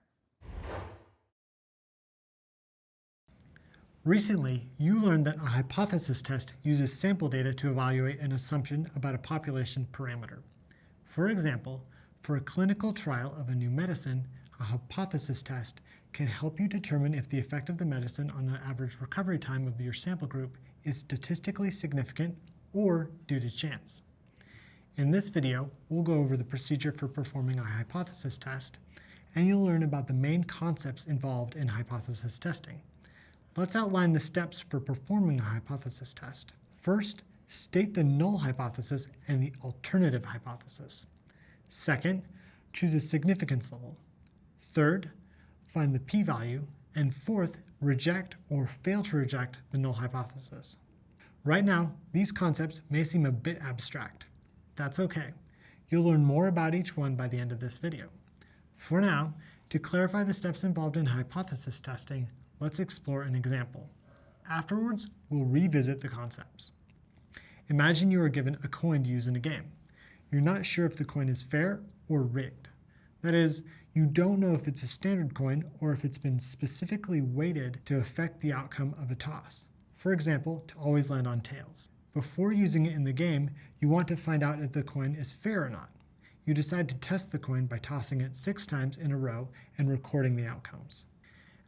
Recently, you learned that a hypothesis test uses sample data to evaluate an assumption about a population parameter. For example, for a clinical trial of a new medicine, a hypothesis test can help you determine if the effect of the medicine on the average recovery time of your sample group is statistically significant or due to chance. In this video, we'll go over the procedure for performing a hypothesis test, and you'll learn about the main concepts involved in hypothesis testing. Let's outline the steps for performing a hypothesis test. First, state the null hypothesis and the alternative hypothesis. Second, choose a significance level. Third, find the p-value. And fourth, reject or fail to reject the null hypothesis. Right now, these concepts may seem a bit abstract. That's okay. You'll learn more about each one by the end of this video. For now, to clarify the steps involved in hypothesis testing, let's explore an example. Afterwards, we'll revisit the concepts. Imagine you are given a coin to use in a game. You're not sure if the coin is fair or rigged. That is, you don't know if it's a standard coin or if it's been specifically weighted to affect the outcome of a toss. For example, to always land on tails. Before using it in the game, you want to find out if the coin is fair or not. You decide to test the coin by tossing it 6 times in a row and recording the outcomes.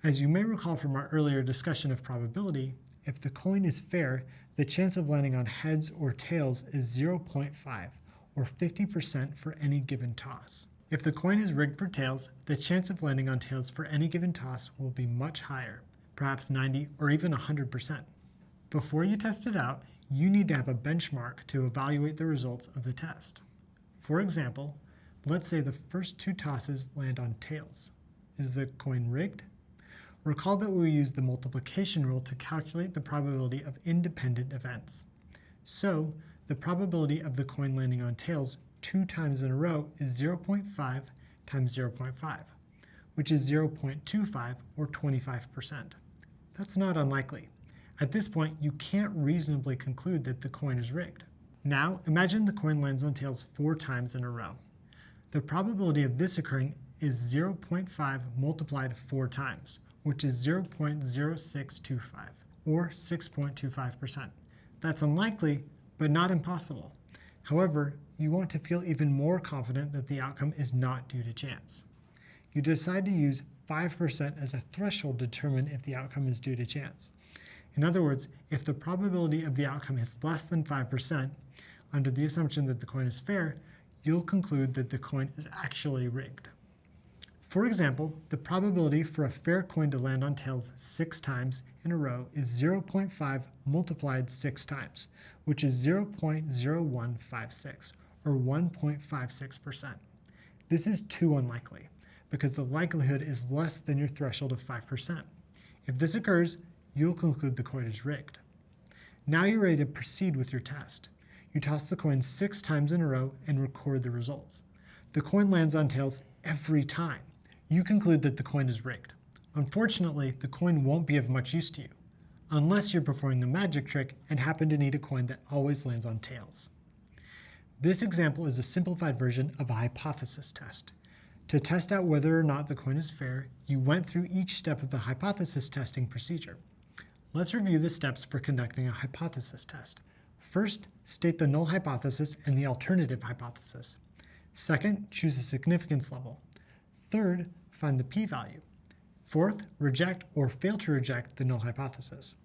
As you may recall from our earlier discussion of probability, if the coin is fair, the chance of landing on heads or tails is 0.5, or 50% for any given toss. If the coin is rigged for tails, the chance of landing on tails for any given toss will be much higher, perhaps 90 or even 100%. Before you test it out, you need to have a benchmark to evaluate the results of the test. For example, let's say the first 2 tosses land on tails. Is the coin rigged? Recall that we use the multiplication rule to calculate the probability of independent events. So, the probability of the coin landing on tails 2 times in a row is 0.5 times 0.5, which is 0.25 or 25%. That's not unlikely. At this point, you can't reasonably conclude that the coin is rigged. Now, imagine the coin lands on tails 4 times in a row. The probability of this occurring is 0.5 multiplied 4 times, which is 0.0625, or 6.25%. That's unlikely, but not impossible. However, you want to feel even more confident that the outcome is not due to chance. You decide to use 5% as a threshold to determine if the outcome is due to chance. In other words, if the probability of the outcome is less than 5%, under the assumption that the coin is fair, you'll conclude that the coin is actually rigged. For example, the probability for a fair coin to land on tails 6 times in a row is 0.5 multiplied 6 times, which is 0.0156, or 1.56%. This is too unlikely, because the likelihood is less than your threshold of 5%. If this occurs, you'll conclude the coin is rigged. Now you're ready to proceed with your test. You toss the coin 6 times in a row and record the results. The coin lands on tails every time. You conclude that the coin is rigged. Unfortunately, the coin won't be of much use to you, unless you're performing a magic trick and happen to need a coin that always lands on tails. This example is a simplified version of a hypothesis test. To test out whether or not the coin is fair, you went through each step of the hypothesis testing procedure. Let's review the steps for conducting a hypothesis test. First, state the null hypothesis and the alternative hypothesis. Second, choose a significance level. Third, find the p-value. Fourth, reject or fail to reject the null hypothesis.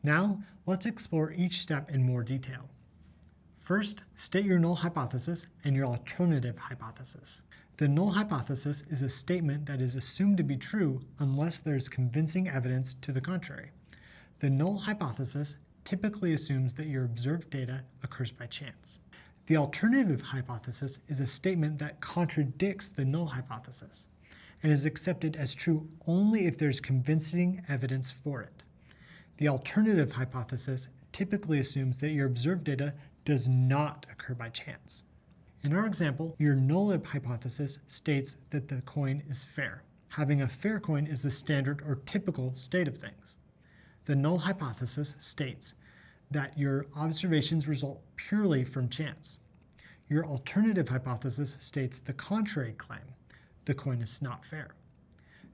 Now, let's explore each step in more detail. First, state your null hypothesis and your alternative hypothesis. The null hypothesis is a statement that is assumed to be true unless there is convincing evidence to the contrary. The null hypothesis typically assumes that your observed data occurs by chance. The alternative hypothesis is a statement that contradicts the null hypothesis and is accepted as true only if there's convincing evidence for it. The alternative hypothesis typically assumes that your observed data does not occur by chance. In our example, your null hypothesis states that the coin is fair. Having a fair coin is the standard or typical state of things. The null hypothesis states that your observations result purely from chance. Your alternative hypothesis states the contrary claim: the coin is not fair.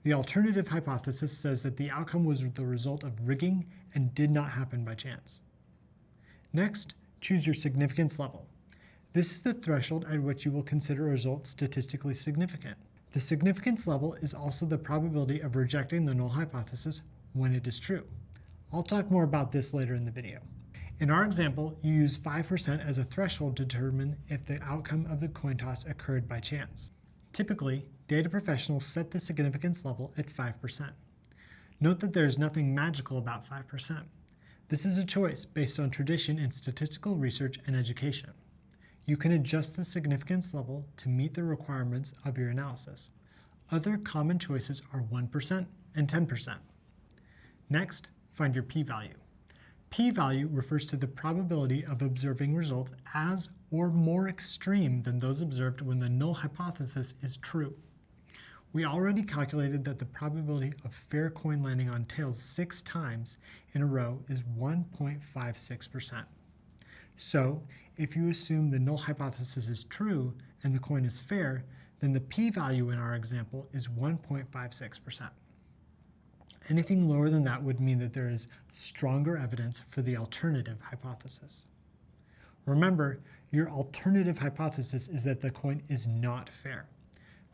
The alternative hypothesis says that the outcome was the result of rigging and did not happen by chance. Next, choose your significance level. This is the threshold at which you will consider a result statistically significant. The significance level is also the probability of rejecting the null hypothesis when it is true. I'll talk more about this later in the video. In our example, you use 5% as a threshold to determine if the outcome of the coin toss occurred by chance. Typically, data professionals set the significance level at 5%. Note that there is nothing magical about 5%. This is a choice based on tradition in statistical research and education. You can adjust the significance level to meet the requirements of your analysis. Other common choices are 1% and 10%. Next, find your p-value. P-value refers to the probability of observing results as or more extreme than those observed when the null hypothesis is true. We already calculated that the probability of fair coin landing on tails 6 times in a row is 1.56%. So, if you assume the null hypothesis is true and the coin is fair, then the p-value in our example is 1.56%. Anything lower than that would mean that there is stronger evidence for the alternative hypothesis. Remember, your alternative hypothesis is that the coin is not fair.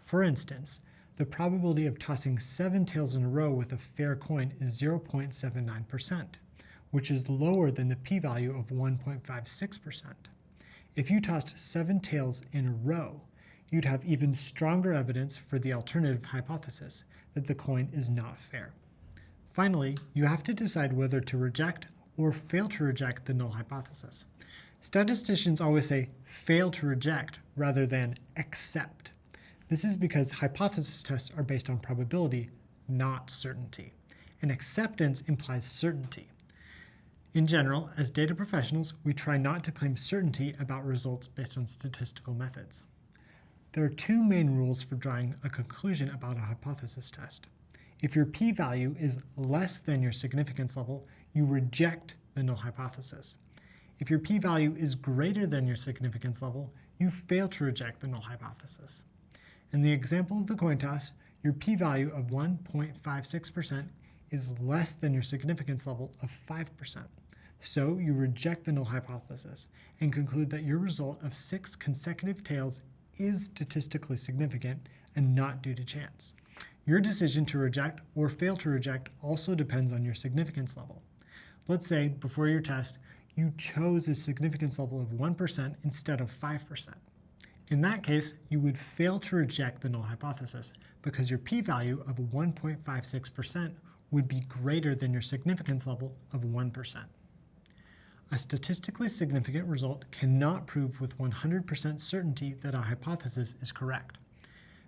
For instance, the probability of tossing 7 tails in a row with a fair coin is 0.79%, which is lower than the p-value of 1.56%. If you tossed 7 tails in a row, you'd have even stronger evidence for the alternative hypothesis that the coin is not fair. Finally, you have to decide whether to reject or fail to reject the null hypothesis. Statisticians always say fail to reject rather than accept. This is because hypothesis tests are based on probability, not certainty, and acceptance implies certainty. In general, as data professionals, we try not to claim certainty about results based on statistical methods. There are 2 main rules for drawing a conclusion about a hypothesis test. If your p-value is less than your significance level, you reject the null hypothesis. If your p-value is greater than your significance level, you fail to reject the null hypothesis. In the example of the coin toss, your p-value of 1.56% is less than your significance level of 5%. So you reject the null hypothesis and conclude that your result of 6 consecutive tails is statistically significant and not due to chance. Your decision to reject or fail to reject also depends on your significance level. Let's say, before your test, you chose a significance level of 1% instead of 5%. In that case, you would fail to reject the null hypothesis because your p-value of 1.56% would be greater than your significance level of 1%. A statistically significant result cannot prove with 100% certainty that a hypothesis is correct.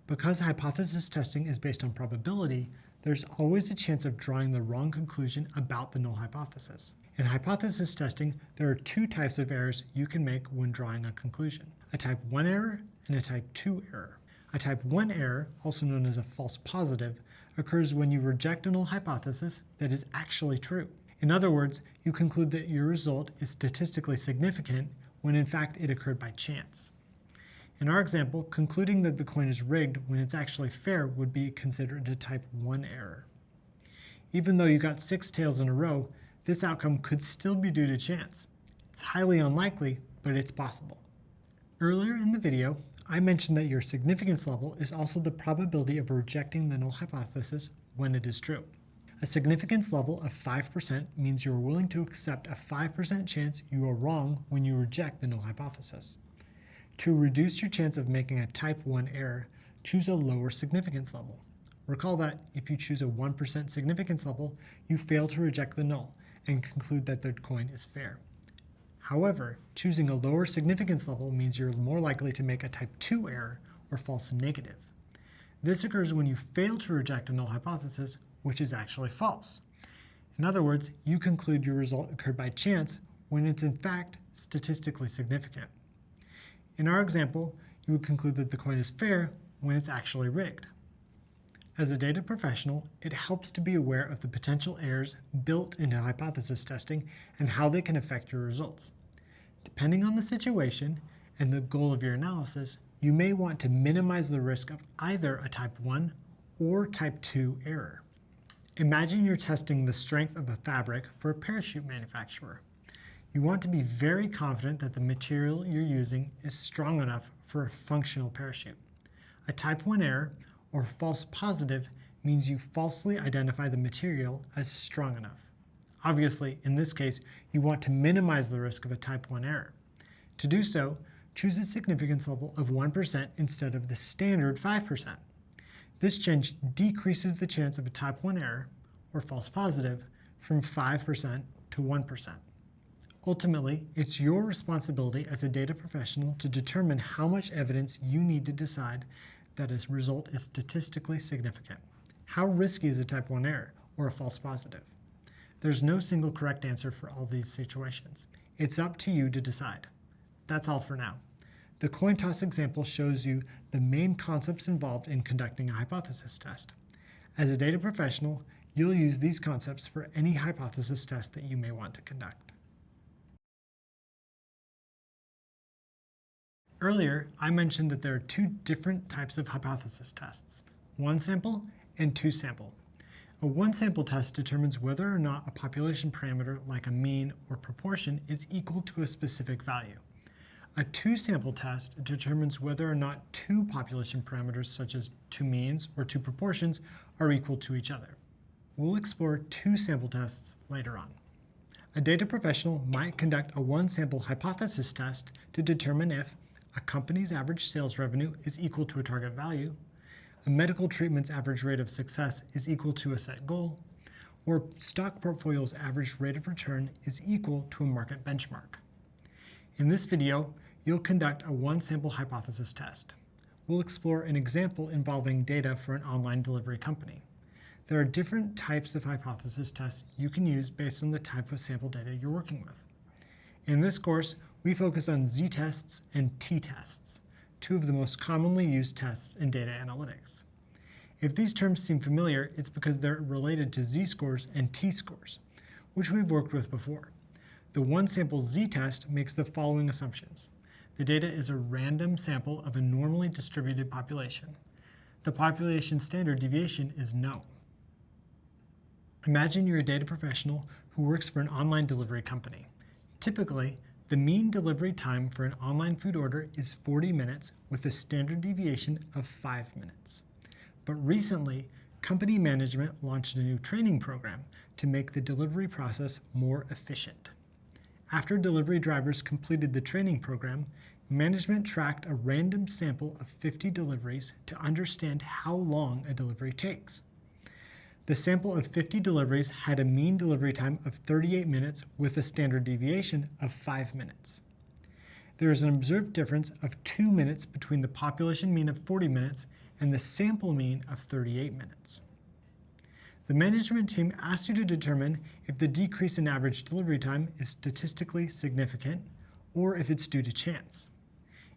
Because hypothesis testing is based on probability, there's always a chance of drawing the wrong conclusion about the null hypothesis. In hypothesis testing, there are 2 types of errors you can make when drawing a conclusion: a type 1 error and a type 2 error. A type 1 error, also known as a false positive, occurs when you reject a null hypothesis that is actually true. In other words, you conclude that your result is statistically significant when in fact it occurred by chance. In our example, concluding that the coin is rigged when it's actually fair would be considered a type 1 error. Even though you got 6 tails in a row, this outcome could still be due to chance. It's highly unlikely, but it's possible. Earlier in the video, I mentioned that your significance level is also the probability of rejecting the null hypothesis when it is true. A significance level of 5% means you are willing to accept a 5% chance you are wrong when you reject the null hypothesis. To reduce your chance of making a type 1 error, choose a lower significance level. Recall that if you choose a 1% significance level, you fail to reject the null, and conclude that the coin is fair. However, choosing a lower significance level means you're more likely to make a type 2 error or false negative. This occurs when you fail to reject a null hypothesis, which is actually false. In other words, you conclude your result occurred by chance when it's in fact statistically significant. In our example, you would conclude that the coin is fair when it's actually rigged. As a data professional, it helps to be aware of the potential errors built into hypothesis testing and how they can affect your results. Depending on the situation and the goal of your analysis, you may want to minimize the risk of either a type 1 or type 2 error. Imagine you're testing the strength of a fabric for a parachute manufacturer. You want to be very confident that the material you're using is strong enough for a functional parachute. A type 1 error, or false positive, means you falsely identify the material as strong enough. Obviously, in this case, you want to minimize the risk of a type 1 error. To do so, choose a significance level of 1% instead of the standard 5%. This change decreases the chance of a type 1 error, or false positive, from 5% to 1%. Ultimately, it's your responsibility as a data professional to determine how much evidence you need to decide that a result is statistically significant. How risky is a type 1 error or a false positive? There's no single correct answer for all these situations. It's up to you to decide. That's all for now. The coin toss example shows you the main concepts involved in conducting a hypothesis test. As a data professional, you'll use these concepts for any hypothesis test that you may want to conduct. Earlier, I mentioned that there are two different types of hypothesis tests, one sample and two sample. A one sample test determines whether or not a population parameter like a mean or proportion is equal to a specific value. A two sample test determines whether or not two population parameters such as two means or two proportions are equal to each other. We'll explore two sample tests later on. A data professional might conduct a one sample hypothesis test to determine if a company's average sales revenue is equal to a target value, a medical treatment's average rate of success is equal to a set goal, or stock portfolio's average rate of return is equal to a market benchmark. In this video, you'll conduct a one sample hypothesis test. We'll explore an example involving data for an online delivery company. There are different types of hypothesis tests you can use based on the type of sample data you're working with. In this course, we focus on z-tests and t-tests, two of the most commonly used tests in data analytics. If these terms seem familiar, it's because they're related to z-scores and t-scores, which we've worked with before. The one sample z-test makes the following assumptions. The data is a random sample of a normally distributed population. The population standard deviation is known. Imagine you're a data professional who works for an online delivery company. Typically, the mean delivery time for an online food order is 40 minutes with a standard deviation of 5 minutes. But recently, company management launched a new training program to make the delivery process more efficient. After delivery drivers completed the training program, management tracked a random sample of 50 deliveries to understand how long a delivery takes. The sample of 50 deliveries had a mean delivery time of 38 minutes with a standard deviation of 5 minutes. There is an observed difference of 2 minutes between the population mean of 40 minutes and the sample mean of 38 minutes. The management team asks you to determine if the decrease in average delivery time is statistically significant or if it's due to chance.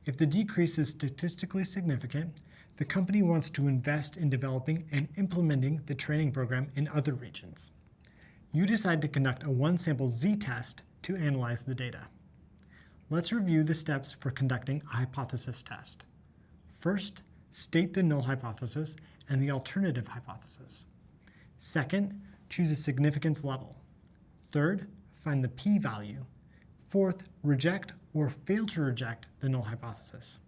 If the decrease is statistically significant, the company wants to invest in developing and implementing the training program in other regions. You decide to conduct a one sample z-test to analyze the data. Let's review the steps for conducting a hypothesis test. First, state the null hypothesis and the alternative hypothesis. Second, choose a significance level. Third, find the p-value. Fourth, reject or fail to reject the null hypothesis.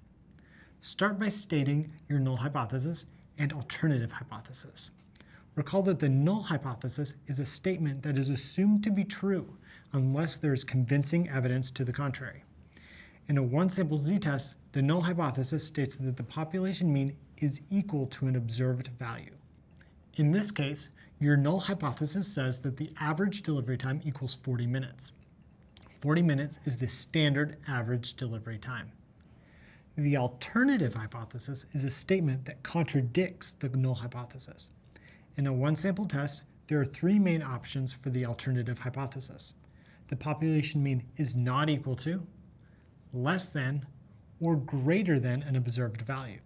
Start by stating your null hypothesis and alternative hypothesis. Recall that the null hypothesis is a statement that is assumed to be true unless there is convincing evidence to the contrary. In a one sample z-test, the null hypothesis states that the population mean is equal to an observed value. In this case, Your null hypothesis says that the average delivery time equals 40 minutes. 40 minutes is the standard average delivery time. The alternative hypothesis is a statement that contradicts the null hypothesis. In a one-sample test, there are three main options for the alternative hypothesis. The population mean is not equal to, less than, or greater than an observed value.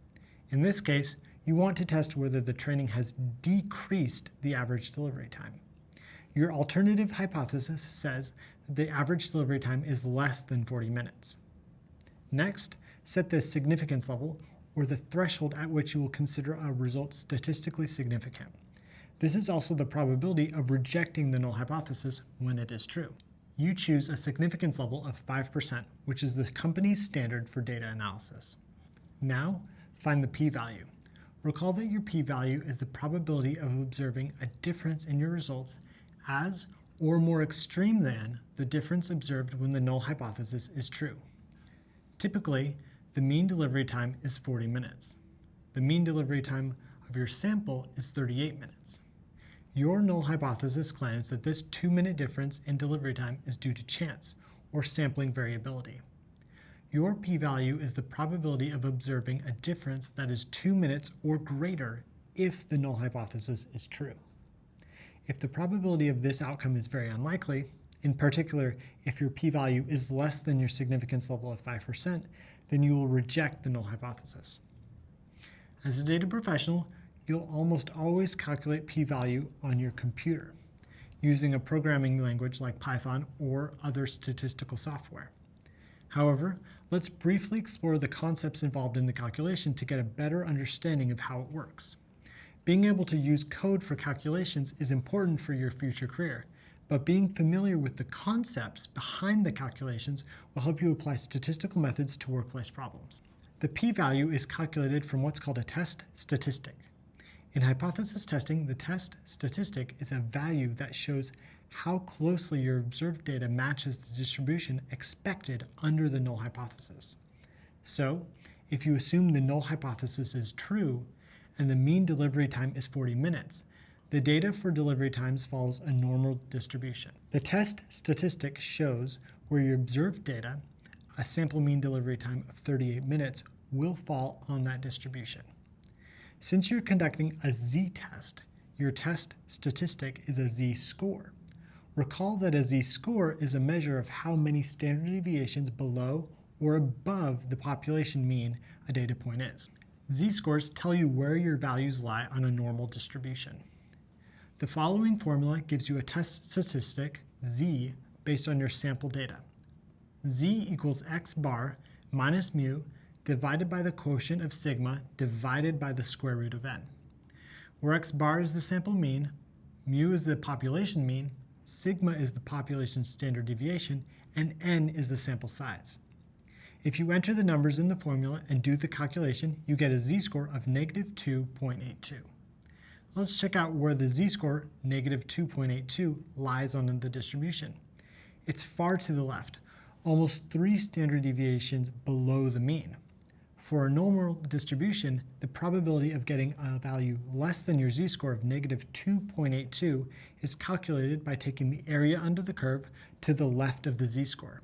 In this case, you want to test whether the training has decreased the average delivery time. Your alternative hypothesis says that the average delivery time is less than 40 minutes. Next, set the significance level, or the threshold at which you will consider a result statistically significant. This is also the probability of rejecting the null hypothesis when it is true. You choose a significance level of 5%, which is the company's standard for data analysis. Now, find the p-value. Recall that your p-value is the probability of observing a difference in your results as or more extreme than the difference observed when the null hypothesis is true. Typically, the mean delivery time is 40 minutes. The mean delivery time of your sample is 38 minutes. Your null hypothesis claims that this 2-minute difference in delivery time is due to chance or sampling variability. Your p-value is the probability of observing a difference that is 2 minutes or greater if the null hypothesis is true. If the probability of this outcome is very unlikely, in particular, if your p-value is less than your significance level of 5%, then you will reject the null hypothesis. As a data professional, you'll almost always calculate p-value on your computer using a programming language like Python or other statistical software. However, let's briefly explore the concepts involved in the calculation to get a better understanding of how it works. Being able to use code for calculations is important for your future career, but being familiar with the concepts behind the calculations will help you apply statistical methods to workplace problems. The p-value is calculated from what's called a test statistic. In hypothesis testing, the test statistic is a value that shows how closely your observed data matches the distribution expected under the null hypothesis. So, if you assume the null hypothesis is true and the mean delivery time is 40 minutes, the data for delivery times follows a normal distribution. The test statistic shows where your observed data, a sample mean delivery time of 38 minutes, will fall on that distribution. Since you're conducting a z-test, your test statistic is a z-score. Recall that a z-score is a measure of how many standard deviations below or above the population mean a data point is. Z-scores tell you where your values lie on a normal distribution. The following formula gives you a test statistic, z, based on your sample data. Z equals x bar minus mu divided by the quotient of sigma divided by the square root of n, where x bar is the sample mean, mu is the population mean, sigma is the population standard deviation, and n is the sample size. If you enter the numbers in the formula and do the calculation, you get a z-score of negative 2.82. Let's check out where the z-score, negative 2.82, lies on the distribution. It's far to the left, almost 3 standard deviations below the mean. For a normal distribution, the probability of getting a value less than your z-score of negative 2.82 is calculated by taking the area under the curve to the left of the z-score.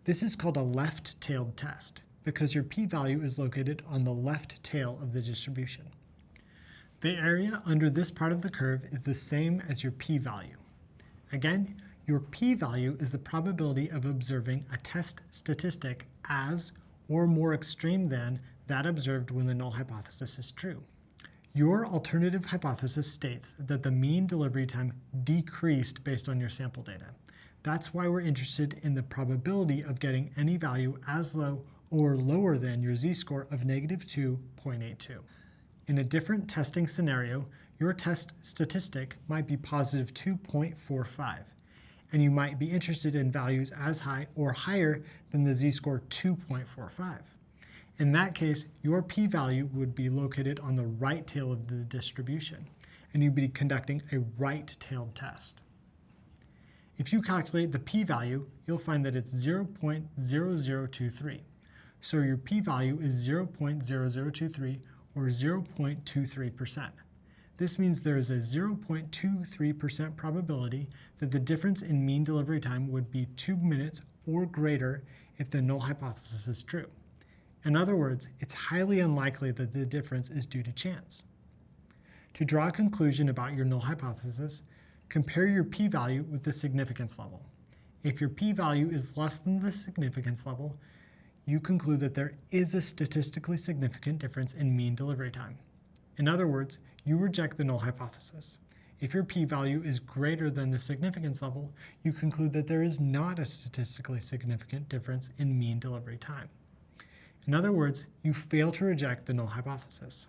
This is called a left-tailed test because your p-value is located on the left tail of the distribution. The area under this part of the curve is the same as your p-value. Again, your p-value is the probability of observing a test statistic as or more extreme than that observed when the null hypothesis is true. Your alternative hypothesis states that the mean delivery time decreased based on your sample data. That's why we're interested in the probability of getting any value as low or lower than your z-score of negative 2.82. In a different testing scenario, your test statistic might be positive 2.45, and you might be interested in values as high or higher than the z-score 2.45. In that case, your p-value would be located on the right tail of the distribution, and you'd be conducting a right-tailed test. If you calculate the p-value, you'll find that it's 0.0023. So your p-value is 0.0023 or 0.23%. This means there is a 0.23% probability that the difference in mean delivery time would be 2 minutes or greater if the null hypothesis is true. In other words, it's highly unlikely that the difference is due to chance. To draw a conclusion about your null hypothesis, compare your p-value with the significance level. If your p-value is less than the significance level, you conclude that there is a statistically significant difference in mean delivery time. In other words, you reject the null hypothesis. If your p-value is greater than the significance level, you conclude that there is not a statistically significant difference in mean delivery time. In other words, you fail to reject the null hypothesis.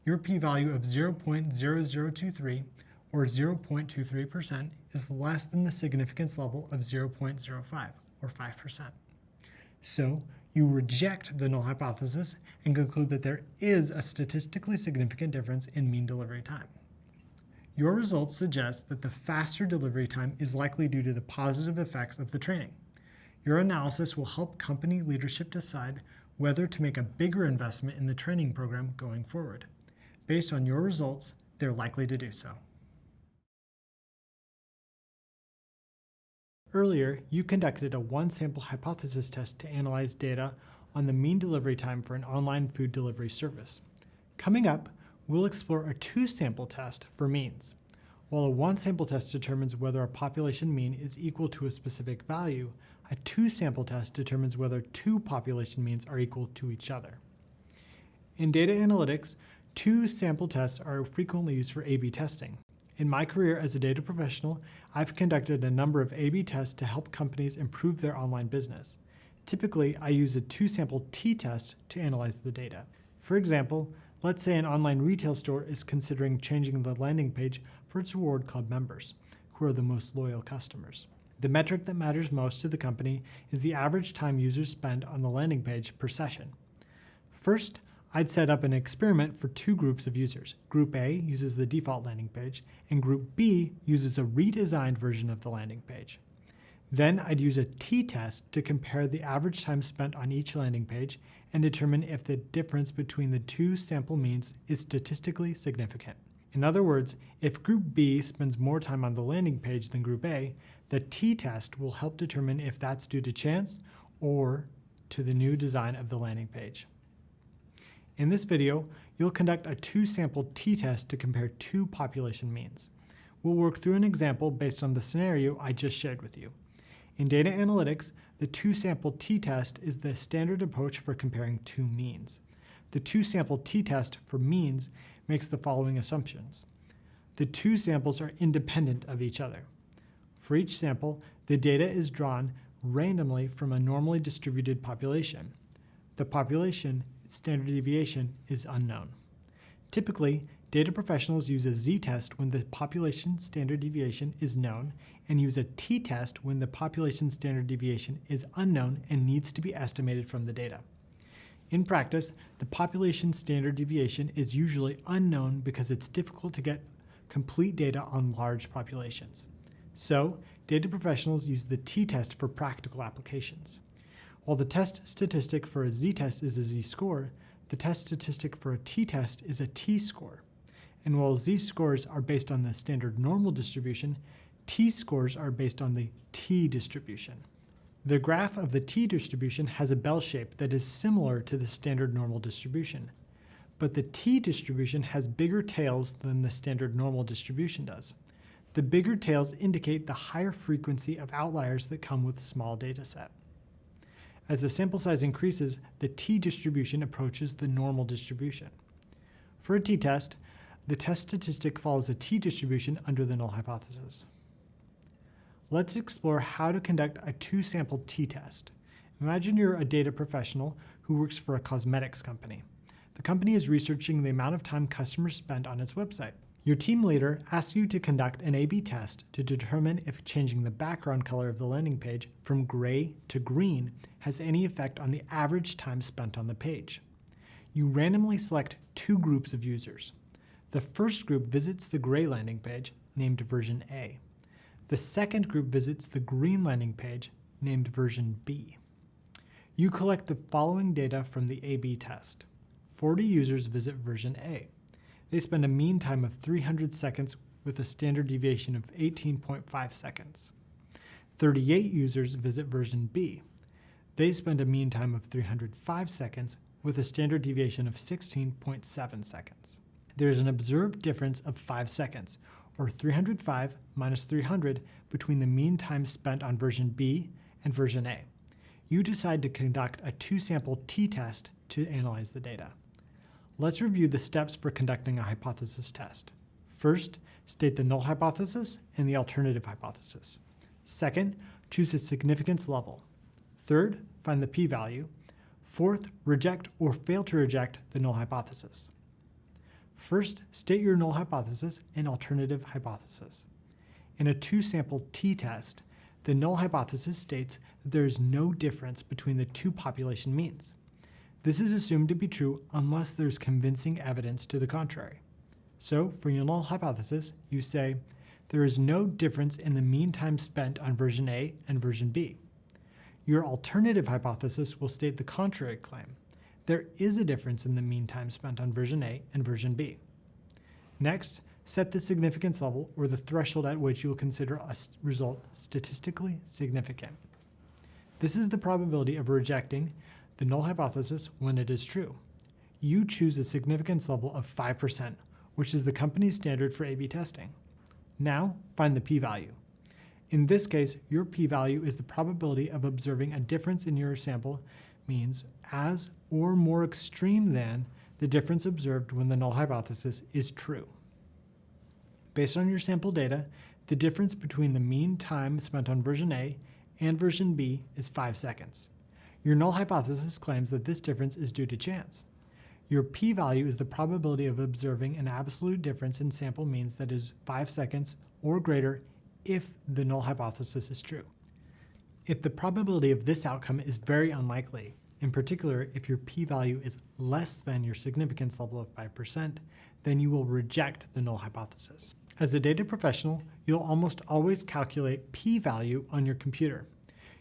Your p-value of 0.0023 or 0.23% is less than the significance level of 0.05 or 5%. So you reject the null hypothesis and conclude that there is a statistically significant difference in mean delivery time. Your results suggest that the faster delivery time is likely due to the positive effects of the training. Your analysis will help company leadership decide whether to make a bigger investment in the training program going forward. Based on your results, they're likely to do so. Earlier, you conducted a one-sample hypothesis test to analyze data on the mean delivery time for an online food delivery service. Coming up, we'll explore a two-sample test for means. While a one-sample test determines whether a population mean is equal to a specific value, a two-sample test determines whether two population means are equal to each other. In data analytics, two-sample tests are frequently used for A/B testing. In my career as a data professional, I've conducted a number of A/B tests to help companies improve their online business. Typically, I use a two-sample t-test to analyze the data. For example, let's say an online retail store is considering changing the landing page for its reward club members, who are the most loyal customers. The metric that matters most to the company is the average time users spend on the landing page per session. First, I'd set up an experiment for two groups of users. Group A uses the default landing page, and Group B uses a redesigned version of the landing page. Then I'd use a t-test to compare the average time spent on each landing page and determine if the difference between the two sample means is statistically significant. In other words, if Group B spends more time on the landing page than Group A, the t-test will help determine if that's due to chance or to the new design of the landing page. In this video, you'll conduct a two-sample t-test to compare two population means. We'll work through an example based on the scenario I just shared with you. In data analytics, the two-sample t-test is the standard approach for comparing two means. The two-sample t-test for means makes the following assumptions. The two samples are independent of each other. For each sample, the data is drawn randomly from a normally distributed population. The population standard deviation is unknown. Typically, data professionals use a z-test when the population standard deviation is known and use a t-test when the population standard deviation is unknown and needs to be estimated from the data. In practice, the population standard deviation is usually unknown because it's difficult to get complete data on large populations. So, data professionals use the t-test for practical applications. While the test statistic for a z-test is a z-score, the test statistic for a t-test is a t-score. And while z-scores are based on the standard normal distribution, t-scores are based on the t-distribution. The graph of the t-distribution has a bell shape that is similar to the standard normal distribution, but the t-distribution has bigger tails than the standard normal distribution does. The bigger tails indicate the higher frequency of outliers that come with a small data set. As the sample size increases, the t-distribution approaches the normal distribution. For a t-test, the test statistic follows a t-distribution under the null hypothesis. Let's explore how to conduct a two-sample t-test. Imagine you're a data professional who works for a cosmetics company. The company is researching the amount of time customers spend on its website. Your team leader asks you to conduct an A/B test to determine if changing the background color of the landing page from gray to green has any effect on the average time spent on the page. You randomly select two groups of users. The first group visits the gray landing page, named version A. The second group visits the green landing page, named version B. You collect the following data from the A/B test. 40 users visit version A. They spend a mean time of 300 seconds with a standard deviation of 18.5 seconds. 38 users visit version B. They spend a mean time of 305 seconds with a standard deviation of 16.7 seconds. There is an observed difference of 5 seconds, or 305 minus 300, between the mean time spent on version B and version A. You decide to conduct a two-sample t-test to analyze the data. Let's review the steps for conducting a hypothesis test. First, state the null hypothesis and the alternative hypothesis. Second, choose a significance level. Third, find the p-value. Fourth, reject or fail to reject the null hypothesis. First, state your null hypothesis and alternative hypothesis. In a two-sample t-test, the null hypothesis states that there is no difference between the two population means. This is assumed to be true unless there's convincing evidence to the contrary. So, for your null hypothesis, you say, there is no difference in the mean time spent on version A and version B. Your alternative hypothesis will state the contrary claim. There is a difference in the mean time spent on version A and version B. Next, set the significance level, or the threshold at which you will consider a result statistically significant. This is the probability of rejecting the null hypothesis when it is true. You choose a significance level of 5%, which is the company's standard for A/B testing. Now, find the p-value. In this case, your p-value is the probability of observing a difference in your sample means as or more extreme than the difference observed when the null hypothesis is true. Based on your sample data, the difference between the mean time spent on version A and version B is 5 seconds. Your null hypothesis claims that this difference is due to chance. Your p-value is the probability of observing an absolute difference in sample means that is 5 seconds or greater if the null hypothesis is true. If the probability of this outcome is very unlikely, in particular if your p-value is less than your significance level of 5%, then you will reject the null hypothesis. As a data professional, you'll almost always calculate p-value on your computer,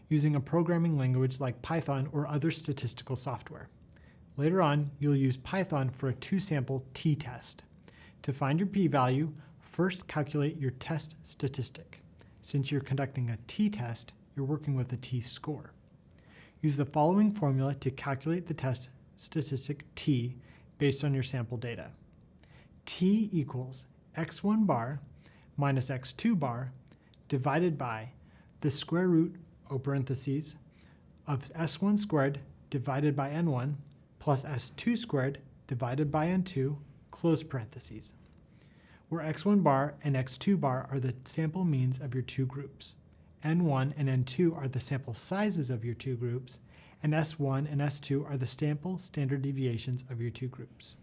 using a programming language like Python or other statistical software. Later on, you'll use Python for a two-sample t-test. To find your p-value, first calculate your test statistic. Since you're conducting a t-test, you're working with a t-score. Use the following formula to calculate the test statistic t based on your sample data. T equals x1 bar minus x2 bar divided by the square root, O parentheses, of s1 squared divided by n1 plus s2 squared divided by n2, close parentheses, where x1 bar and x2 bar are the sample means of your two groups. N1 and N2 are the sample sizes of your two groups, and S1 and S2 are the sample standard deviations of your two groups.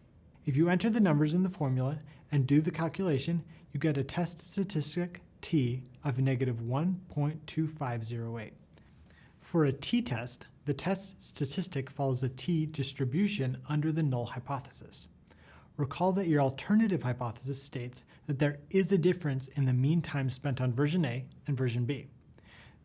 If you enter the numbers in the formula and do the calculation, you get a test statistic t of negative 1.2508. For a t-test, the test statistic follows a t distribution under the null hypothesis. Recall that your alternative hypothesis states that there is a difference in the mean time spent on version A and version B.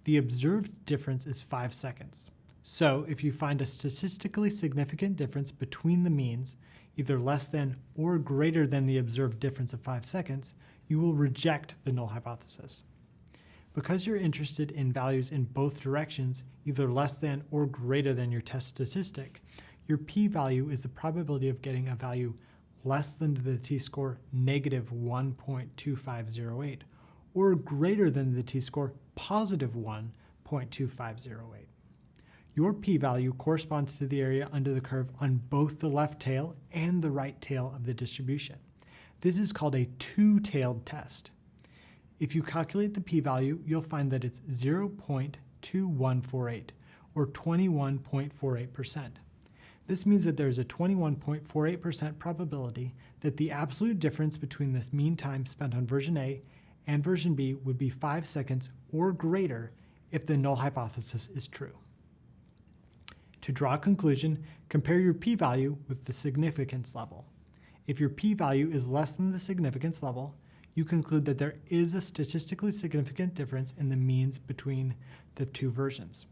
The observed difference is 5 seconds. So if you find a statistically significant difference between the means, either less than or greater than the observed difference of 5 seconds, you will reject the null hypothesis. Because you're interested in values in both directions, either less than or greater than your test statistic, your p-value is the probability of getting a value less than the t-score negative 1.2508 or greater than the t-score positive 1.2508. Your p-value corresponds to the area under the curve on both the left tail and the right tail of the distribution. This is called a two-tailed test. If you calculate the p-value, you'll find that it's 0.2148 or 21.48%. This means that there's a 21.48% probability that the absolute difference between this mean time spent on version A and version B would be 5 seconds or greater if the null hypothesis is true. To draw a conclusion, compare your p-value with the significance level. If your p-value is less than the significance level, you conclude that there is a statistically significant difference in the means between the two versions.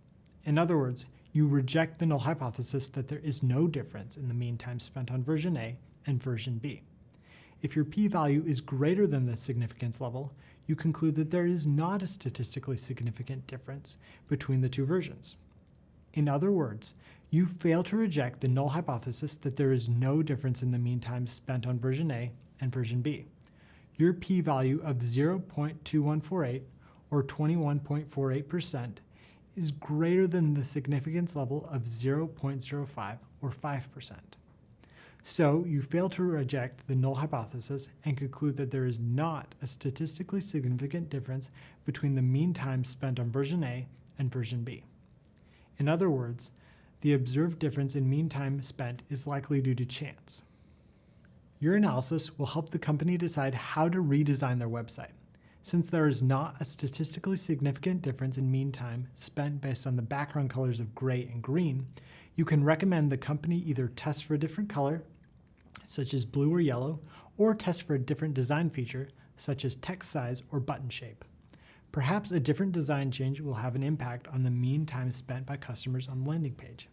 In other words, you reject the null hypothesis that there is no difference in the mean time spent on version A and version B. If your p-value is greater than the significance level, you conclude that there is not a statistically significant difference between the two versions. In other words, you fail to reject the null hypothesis that there is no difference in the mean time spent on version A and version B. Your p-value of 0.2148 or 21.48% is greater than the significance level of 0.05 or 5%. So you fail to reject the null hypothesis and conclude that there is not a statistically significant difference between the mean time spent on version A and version B. In other words, the observed difference in mean time spent is likely due to chance. Your analysis will help the company decide how to redesign their website. Since there is not a statistically significant difference in mean time spent based on the background colors of gray and green, you can recommend the company either test for a different color, such as blue or yellow, or test for a different design feature, such as text size or button shape. Perhaps a different design change will have an impact on the mean time spent by customers on the landing page.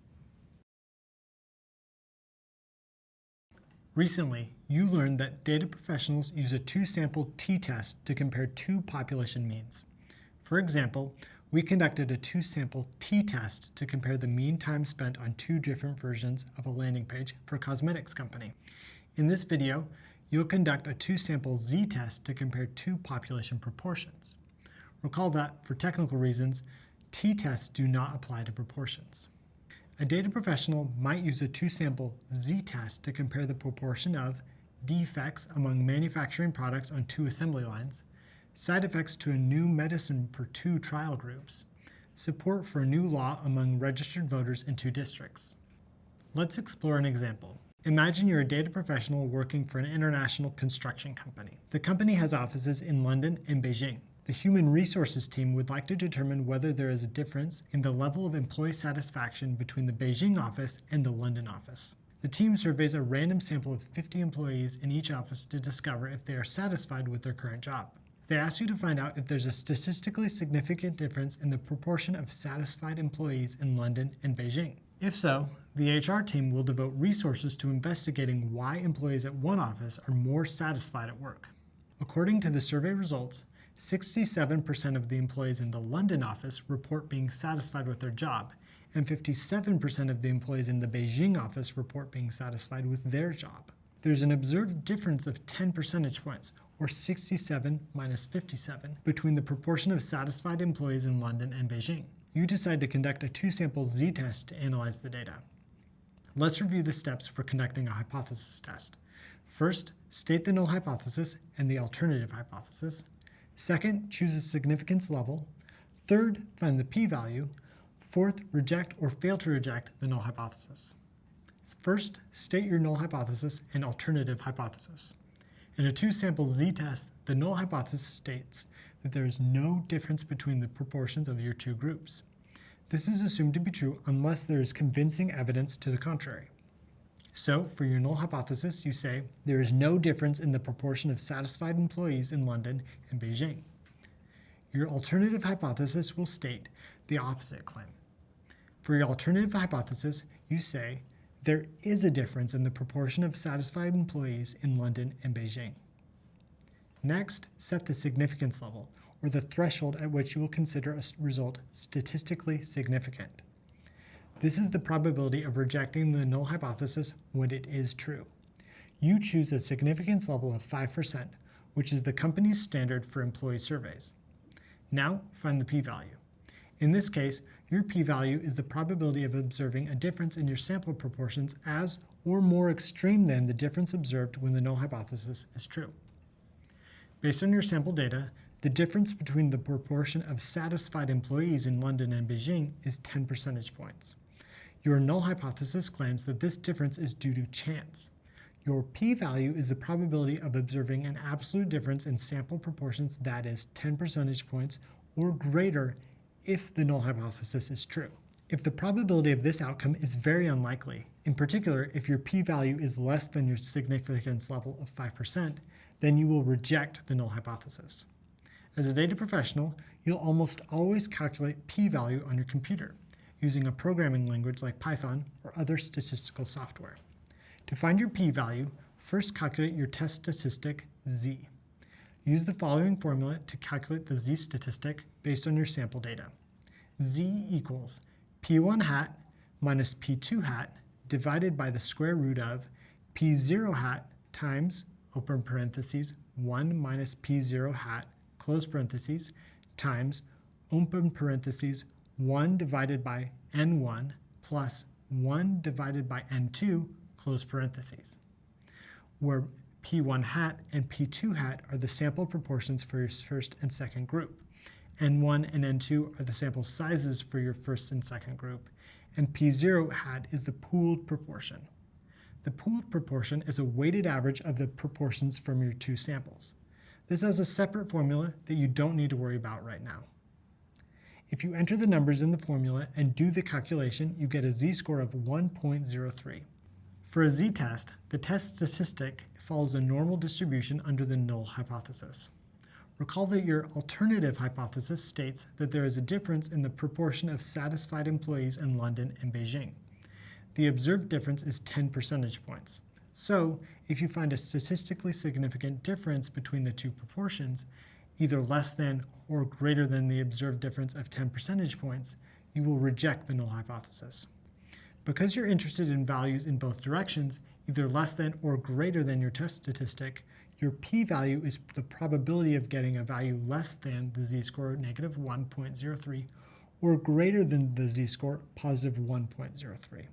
Recently, you learned that data professionals use a two-sample t-test to compare two population means. For example, we conducted a two-sample t-test to compare the mean time spent on two different versions of a landing page for a cosmetics company. In this video, you'll conduct a two-sample z-test to compare two population proportions. Recall that, for technical reasons, t-tests do not apply to proportions. A data professional might use a two-sample z-test to compare the proportion of defects among manufacturing products on two assembly lines, side effects to a new medicine for two trial groups, support for a new law among registered voters in two districts. Let's explore an example. Imagine you're a data professional working for an international construction company. The company has offices in London and Beijing. The human resources team would like to determine whether there is a difference in the level of employee satisfaction between the Beijing office and the London office. The team surveys a random sample of 50 employees in each office to discover if they are satisfied with their current job. They ask you to find out if there's a statistically significant difference in the proportion of satisfied employees in London and Beijing. If so, the HR team will devote resources to investigating why employees at one office are more satisfied at work. According to the survey results, 67% of the employees in the London office report being satisfied with their job, and 57% of the employees in the Beijing office report being satisfied with their job. There's an observed difference of 10 percentage points, or 67 minus 57, between the proportion of satisfied employees in London and Beijing. You decide to conduct a two-sample z-test to analyze the data. Let's review the steps for conducting a hypothesis test. First, state the null hypothesis and the alternative hypothesis. Second, choose a significance level. Third, find the p-value. Fourth, reject or fail to reject the null hypothesis. First, state your null hypothesis and alternative hypothesis. In a two-sample z-test, the null hypothesis states that there is no difference between the proportions of your two groups. This is assumed to be true unless there is convincing evidence to the contrary. So, for your null hypothesis, you say there is no difference in the proportion of satisfied employees in London and Beijing. Your alternative hypothesis will state the opposite claim. For your alternative hypothesis, you say there is a difference in the proportion of satisfied employees in London and Beijing. Next, set the significance level, or the threshold at which you will consider a result statistically significant. This is the probability of rejecting the null hypothesis when it is true. You choose a significance level of 5%, which is the company's standard for employee surveys. Now, find the p-value. In this case, your p-value is the probability of observing a difference in your sample proportions as or more extreme than the difference observed when the null hypothesis is true. Based on your sample data, the difference between the proportion of satisfied employees in London and Beijing is 10 percentage points. Your null hypothesis claims that this difference is due to chance. Your p-value is the probability of observing an absolute difference in sample proportions that is 10 percentage points or greater if the null hypothesis is true. If the probability of this outcome is very unlikely, in particular if your p-value is less than your significance level of 5%, then you will reject the null hypothesis. As a data professional, you'll almost always calculate p-value on your computer, using a programming language like Python or other statistical software. To find your p-value, First, calculate your test statistic, z. Use the following formula to calculate the z statistic based on your sample data. Z equals p1 hat minus p2 hat divided by the square root of p0 hat times, open parentheses, 1 minus p0 hat, close parentheses, times, open parentheses, 1 divided by n1 plus 1 divided by n2, close parentheses, where p1 hat and p2 hat are the sample proportions for your first and second group. n1 and n2 are the sample sizes for your first and second group, and p0 hat is the pooled proportion. The pooled proportion is a weighted average of the proportions from your two samples. This has a separate formula that you don't need to worry about right now. If you enter the numbers in the formula and do the calculation, you get a z-score of 1.03. For a z-test, the test statistic follows a normal distribution under the null hypothesis. Recall that your alternative hypothesis states that there is a difference in the proportion of satisfied employees in London and Beijing. The observed difference is 10 percentage points. So, if you find a statistically significant difference between the two proportions, either less than or greater than the observed difference of 10 percentage points, you will reject the null hypothesis. Because you're interested in values in both directions, either less than or greater than your test statistic, your p-value is the probability of getting a value less than the z-score negative 1.03 or greater than the z-score positive 1.03.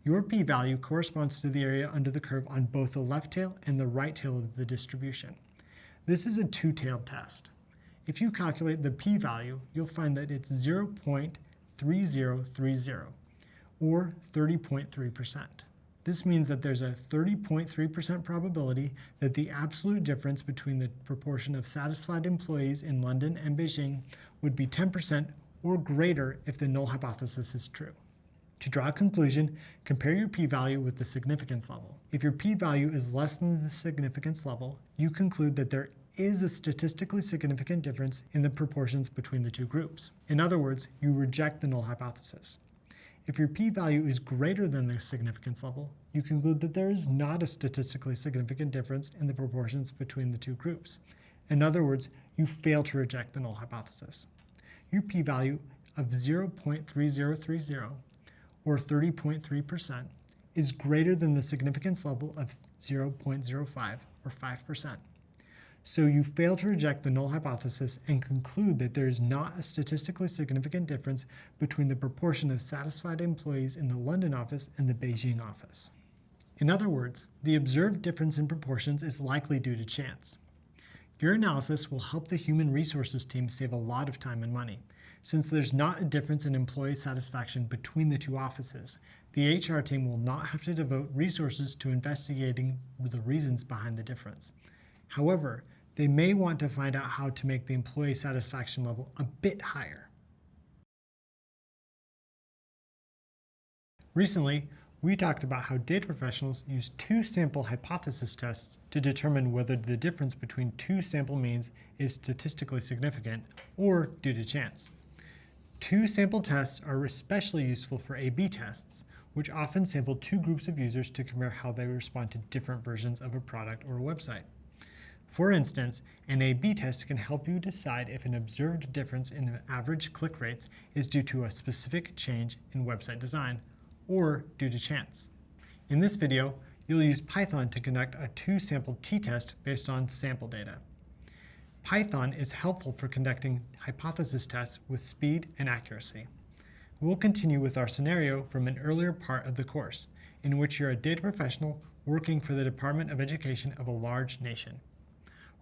Your p-value corresponds to the area under the curve on both the left tail and the right tail of the distribution. This is a two-tailed test. If you calculate the p-value, you'll find that it's 0.3030, or 30.3%. This means that there's a 30.3% probability that the absolute difference between the proportion of satisfied employees in London and Beijing would be 10% or greater if the null hypothesis is true. To draw a conclusion, compare your p-value with the significance level. If your p-value is less than the significance level, you conclude that there is a statistically significant difference in the proportions between the two groups. In other words, you reject the null hypothesis. If your p-value is greater than the significance level, you conclude that there is not a statistically significant difference in the proportions between the two groups. In other words, you fail to reject the null hypothesis. Your p-value of 0.3030, or 30.3%, is greater than the significance level of 0.05, or 5%. So you fail to reject the null hypothesis and conclude that there is not a statistically significant difference between the proportion of satisfied employees in the London office and the Beijing office. In other words, the observed difference in proportions is likely due to chance. Your analysis will help the human resources team save a lot of time and money. Since there's not a difference in employee satisfaction between the two offices, the HR team will not have to devote resources to investigating the reasons behind the difference. However, they may want to find out how to make the employee satisfaction level a bit higher. Recently, we talked about how data professionals use two sample hypothesis tests to determine whether the difference between two sample means is statistically significant or due to chance. Two sample tests are especially useful for A/B tests, which often sample two groups of users to compare how they respond to different versions of a product or a website. For instance, an A/B test can help you decide if an observed difference in average click rates is due to a specific change in website design or due to chance. In this video, you'll use Python to conduct a two-sample t-test based on sample data. Python is helpful for conducting hypothesis tests with speed and accuracy. We'll continue with our scenario from an earlier part of the course, in which you're a data professional working for the Department of Education of a large nation.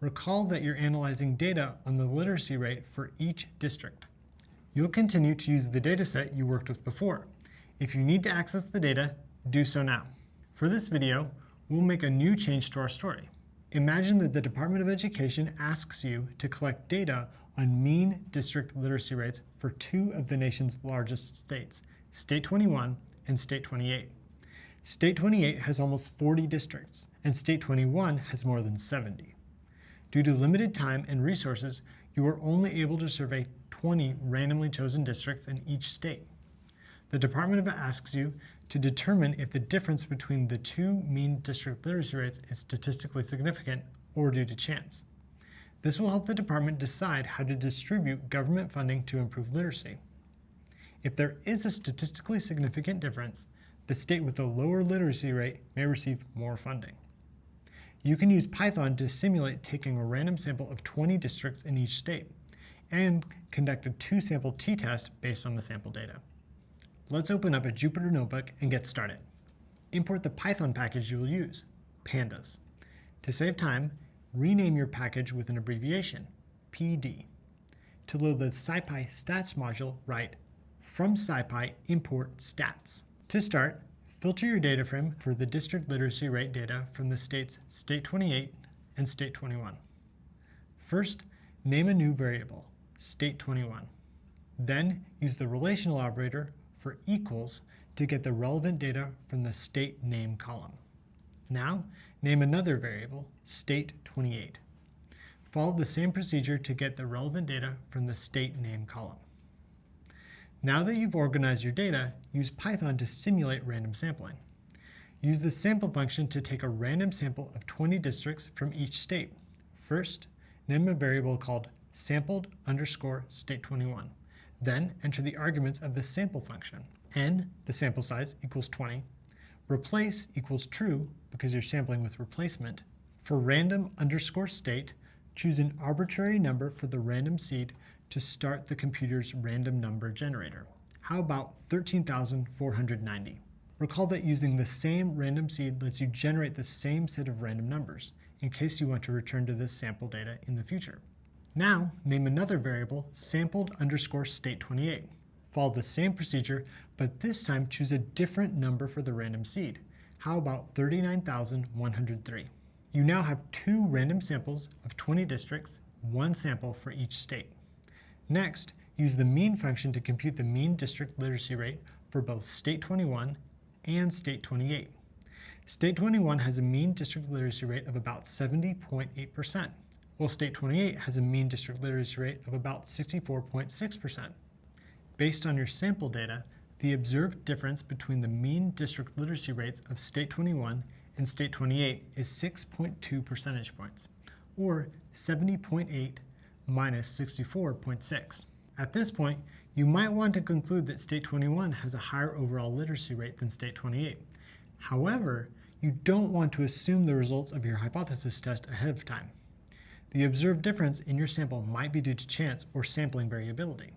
Recall that you're analyzing data on the literacy rate for each district. You'll continue to use the dataset you worked with before. If you need to access the data, do so now. For this video, we'll make a new change to our story. Imagine that the Department of Education asks you to collect data on mean district literacy rates for two of the nation's largest states, State 21 and State 28. State 28 has almost 40 districts, and State 21 has more than 70. Due to limited time and resources, you are only able to survey 20 randomly chosen districts in each state. The department asks you to determine if the difference between the two mean district literacy rates is statistically significant or due to chance. This will help the department decide how to distribute government funding to improve literacy. If there is a statistically significant difference, the state with a lower literacy rate may receive more funding. You can use Python to simulate taking a random sample of 20 districts in each state and conduct a two-sample t-test based on the sample data. Let's open up a Jupyter Notebook and get started. Import the Python package you will use, pandas. To save time, rename your package with an abbreviation, PD. To load the SciPy stats module, write from SciPy import stats. To start, filter your data frame for the district literacy rate data from the states State 28 and State 21. First, name a new variable, State 21. Then, use the relational operator for equals to get the relevant data from the state name column. Now, name another variable, State 28. Follow the same procedure to get the relevant data from the state name column. Now that you've organized your data, use Python to simulate random sampling. Use the sample function to take a random sample of 20 districts from each state. First, name a variable called sampled_state21. Then enter the arguments of the sample function. N, the sample size, equals 20. Replace equals true because you're sampling with replacement. For random_state, choose an arbitrary number for the random seed to start the computer's random number generator. How about 13,490? Recall that using the same random seed lets you generate the same set of random numbers, in case you want to return to this sample data in the future. Now, name another variable, sampled_state28. Follow the same procedure, but this time choose a different number for the random seed. How about 39,103? You now have two random samples of 20 districts, one sample for each state. Next, use the mean function to compute the mean district literacy rate for both State 21 and State 28. State 21 has a mean district literacy rate of about 70.8%, while State 28 has a mean district literacy rate of about 64.6%. Based on your sample data, the observed difference between the mean district literacy rates of State 21 and State 28 is 6.2 percentage points, or 70.8 minus 64.6. At this point, you might want to conclude that State 21 has a higher overall literacy rate than State 28. However, you don't want to assume the results of your hypothesis test ahead of time. The observed difference in your sample might be due to chance or sampling variability.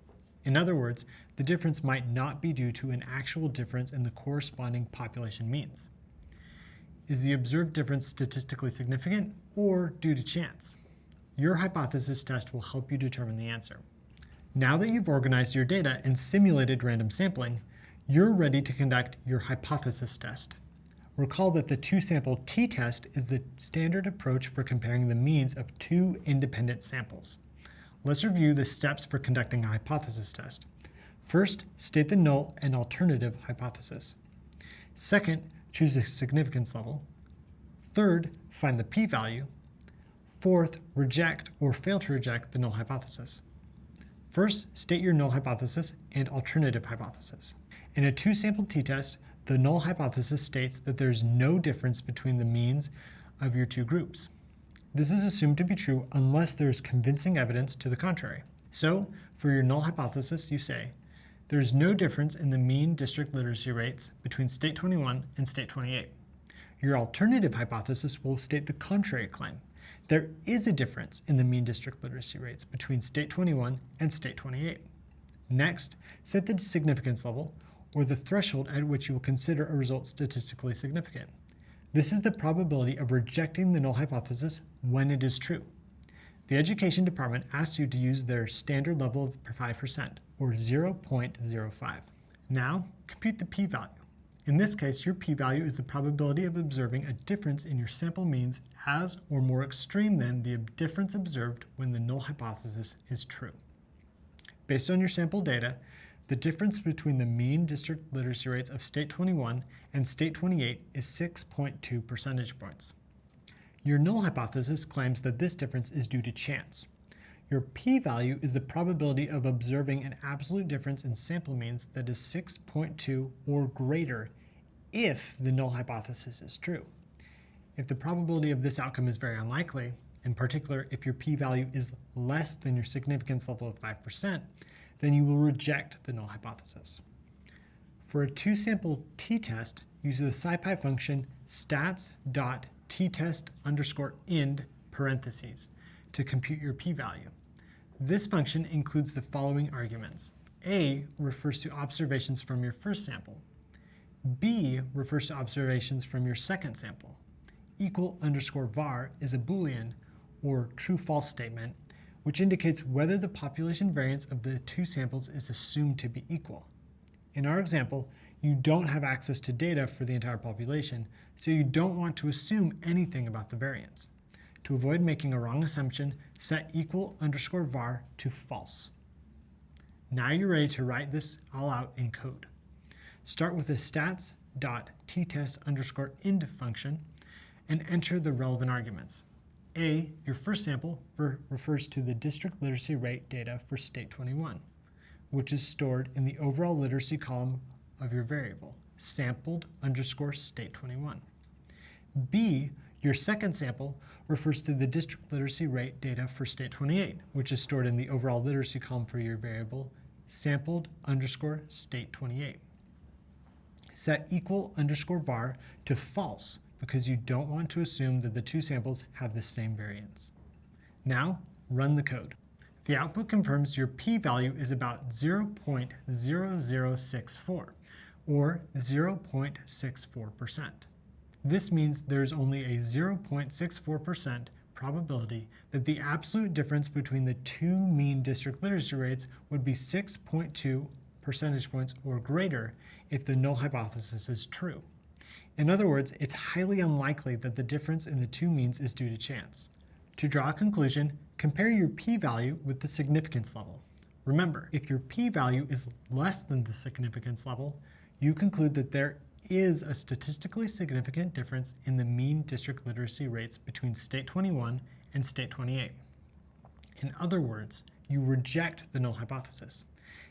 In other words, the difference might not be due to an actual difference in the corresponding population means. Is the observed difference statistically significant or due to chance? Your hypothesis test will help you determine the answer. Now that you've organized your data and simulated random sampling, you're ready to conduct your hypothesis test. Recall that the two-sample t-test is the standard approach for comparing the means of two independent samples. Let's review the steps for conducting a hypothesis test. First, state the null and alternative hypothesis. Second, choose a significance level. Third, find the p-value. Fourth, reject or fail to reject the null hypothesis. First, state your null hypothesis and alternative hypothesis. In a two-sample t-test, the null hypothesis states that there's no difference between the means of your two groups. This is assumed to be true unless there is convincing evidence to the contrary. So, for your null hypothesis, you say, there's no difference in the mean district literacy rates between State 21 and State 28. Your alternative hypothesis will state the contrary claim. There is a difference in the mean district literacy rates between State 21 and State 28. Next, set the significance level, or the threshold at which you will consider a result statistically significant. This is the probability of rejecting the null hypothesis when it is true. The education department asks you to use their standard level of 5%, or 0.05. Now, compute the p-value. In this case, your p-value is the probability of observing a difference in your sample means as or more extreme than the difference observed when the null hypothesis is true. Based on your sample data, the difference between the mean district literacy rates of State 21 and State 28 is 6.2 percentage points. Your null hypothesis claims that this difference is due to chance. Your p-value is the probability of observing an absolute difference in sample means that is 6.2 or greater if the null hypothesis is true. If the probability of this outcome is very unlikely, in particular if your p-value is less than your significance level of 5%, then you will reject the null hypothesis. For a two-sample t-test, use the SciPy function stats.ttest_ind parentheses to compute your p-value. This function includes the following arguments. A refers to observations from your first sample. B refers to observations from your second sample. =var is a Boolean, or true-false statement, which indicates whether the population variance of the two samples is assumed to be equal. In our example, you don't have access to data for the entire population, so you don't want to assume anything about the variance. To avoid making a wrong assumption, set =var to false. Now you're ready to write this all out in code. Start with the stats.ttest_ind function and enter the relevant arguments. A, your first sample, refers to the district literacy rate data for state 21, which is stored in the overall literacy column of your variable, sampled_state21. B, your second sample, refers to the district literacy rate data for state 28, which is stored in the overall literacy column for your variable, sampled_state28. Set =var to false because you don't want to assume that the two samples have the same variance. Now, run the code. The output confirms your p-value is about 0.0064, or 0.64%. This means there's only a 0.64% probability that the absolute difference between the two mean district literacy rates would be 6.2 percentage points or greater if the null hypothesis is true. In other words, it's highly unlikely that the difference in the two means is due to chance. To draw a conclusion, compare your p-value with the significance level. Remember, if your p-value is less than the significance level, you conclude that there is a statistically significant difference in the mean district literacy rates between state 21 and state 28. In other words, you reject the null hypothesis.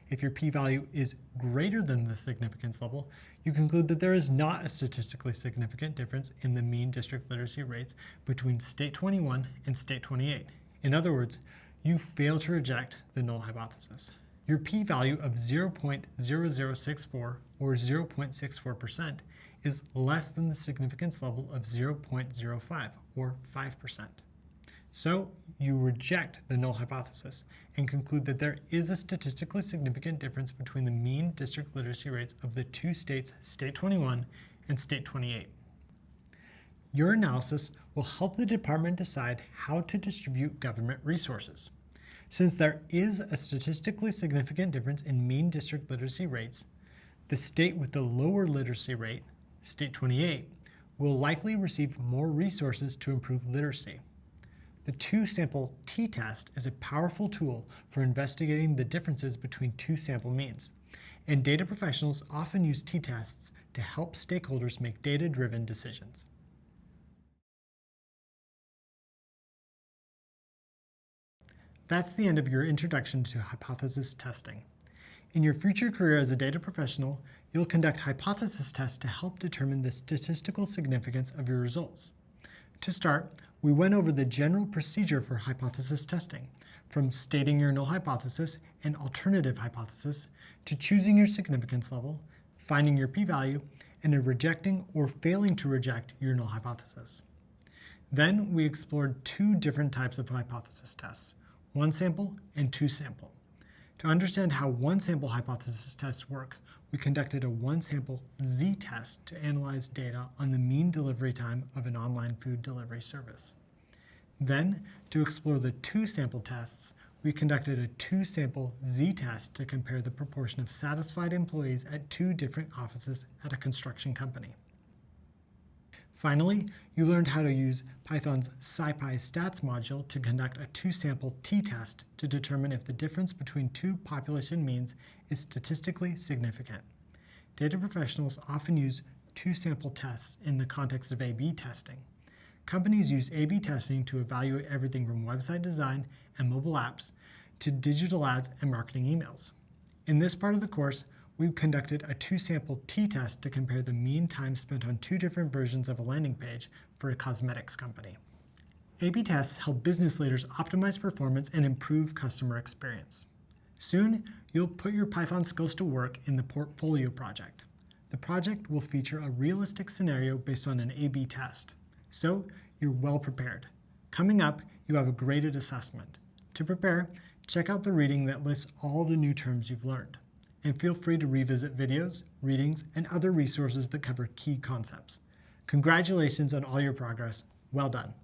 If your p-value is greater than the significance level, you conclude that there is not a statistically significant difference in the mean district literacy rates between state 21 and state 28. In other words, you fail to reject the null hypothesis. Your p-value of 0.0064 or 0.64% is less than the significance level of 0.05 or 5%. So you reject the null hypothesis and conclude that there is a statistically significant difference between the mean district literacy rates of the two states, state 21 and state 28. Your analysis will help the department decide how to distribute government resources. Since there is a statistically significant difference in mean district literacy rates, the state with the lower literacy rate, state 28, will likely receive more resources to improve literacy. The two-sample t-test is a powerful tool for investigating the differences between two sample means, and data professionals often use t-tests to help stakeholders make data-driven decisions. That's the end of your introduction to hypothesis testing. In your future career as a data professional, you'll conduct hypothesis tests to help determine the statistical significance of your results. To start, we went over the general procedure for hypothesis testing, from stating your null hypothesis and alternative hypothesis, to choosing your significance level, finding your p-value, and then rejecting or failing to reject your null hypothesis. Then we explored two different types of hypothesis tests, one sample and two sample. To understand how one sample hypothesis tests work, we conducted a one-sample z-test to analyze data on the mean delivery time of an online food delivery service. Then, to explore the two-sample tests, we conducted a two-sample z-test to compare the proportion of satisfied employees at two different offices at a construction company. Finally, you learned how to use Python's SciPy stats module to conduct a two-sample t-test to determine if the difference between two population means is statistically significant. Data professionals often use two-sample tests in the context of A/B testing. Companies use A/B testing to evaluate everything from website design and mobile apps to digital ads and marketing emails. In this part of the course, we conducted a 2-sample t-test to compare the mean time spent on 2 different versions of a landing page for a cosmetics company. A/B tests help business leaders optimize performance and improve customer experience. Soon, you'll put your Python skills to work in the portfolio project. The project will feature a realistic scenario based on an A/B test. So, you're well prepared. Coming up, you have a graded assessment. To prepare, check out the reading that lists all the new terms you've learned. And feel free to revisit videos, readings, and other resources that cover key concepts. Congratulations on all your progress. Well done.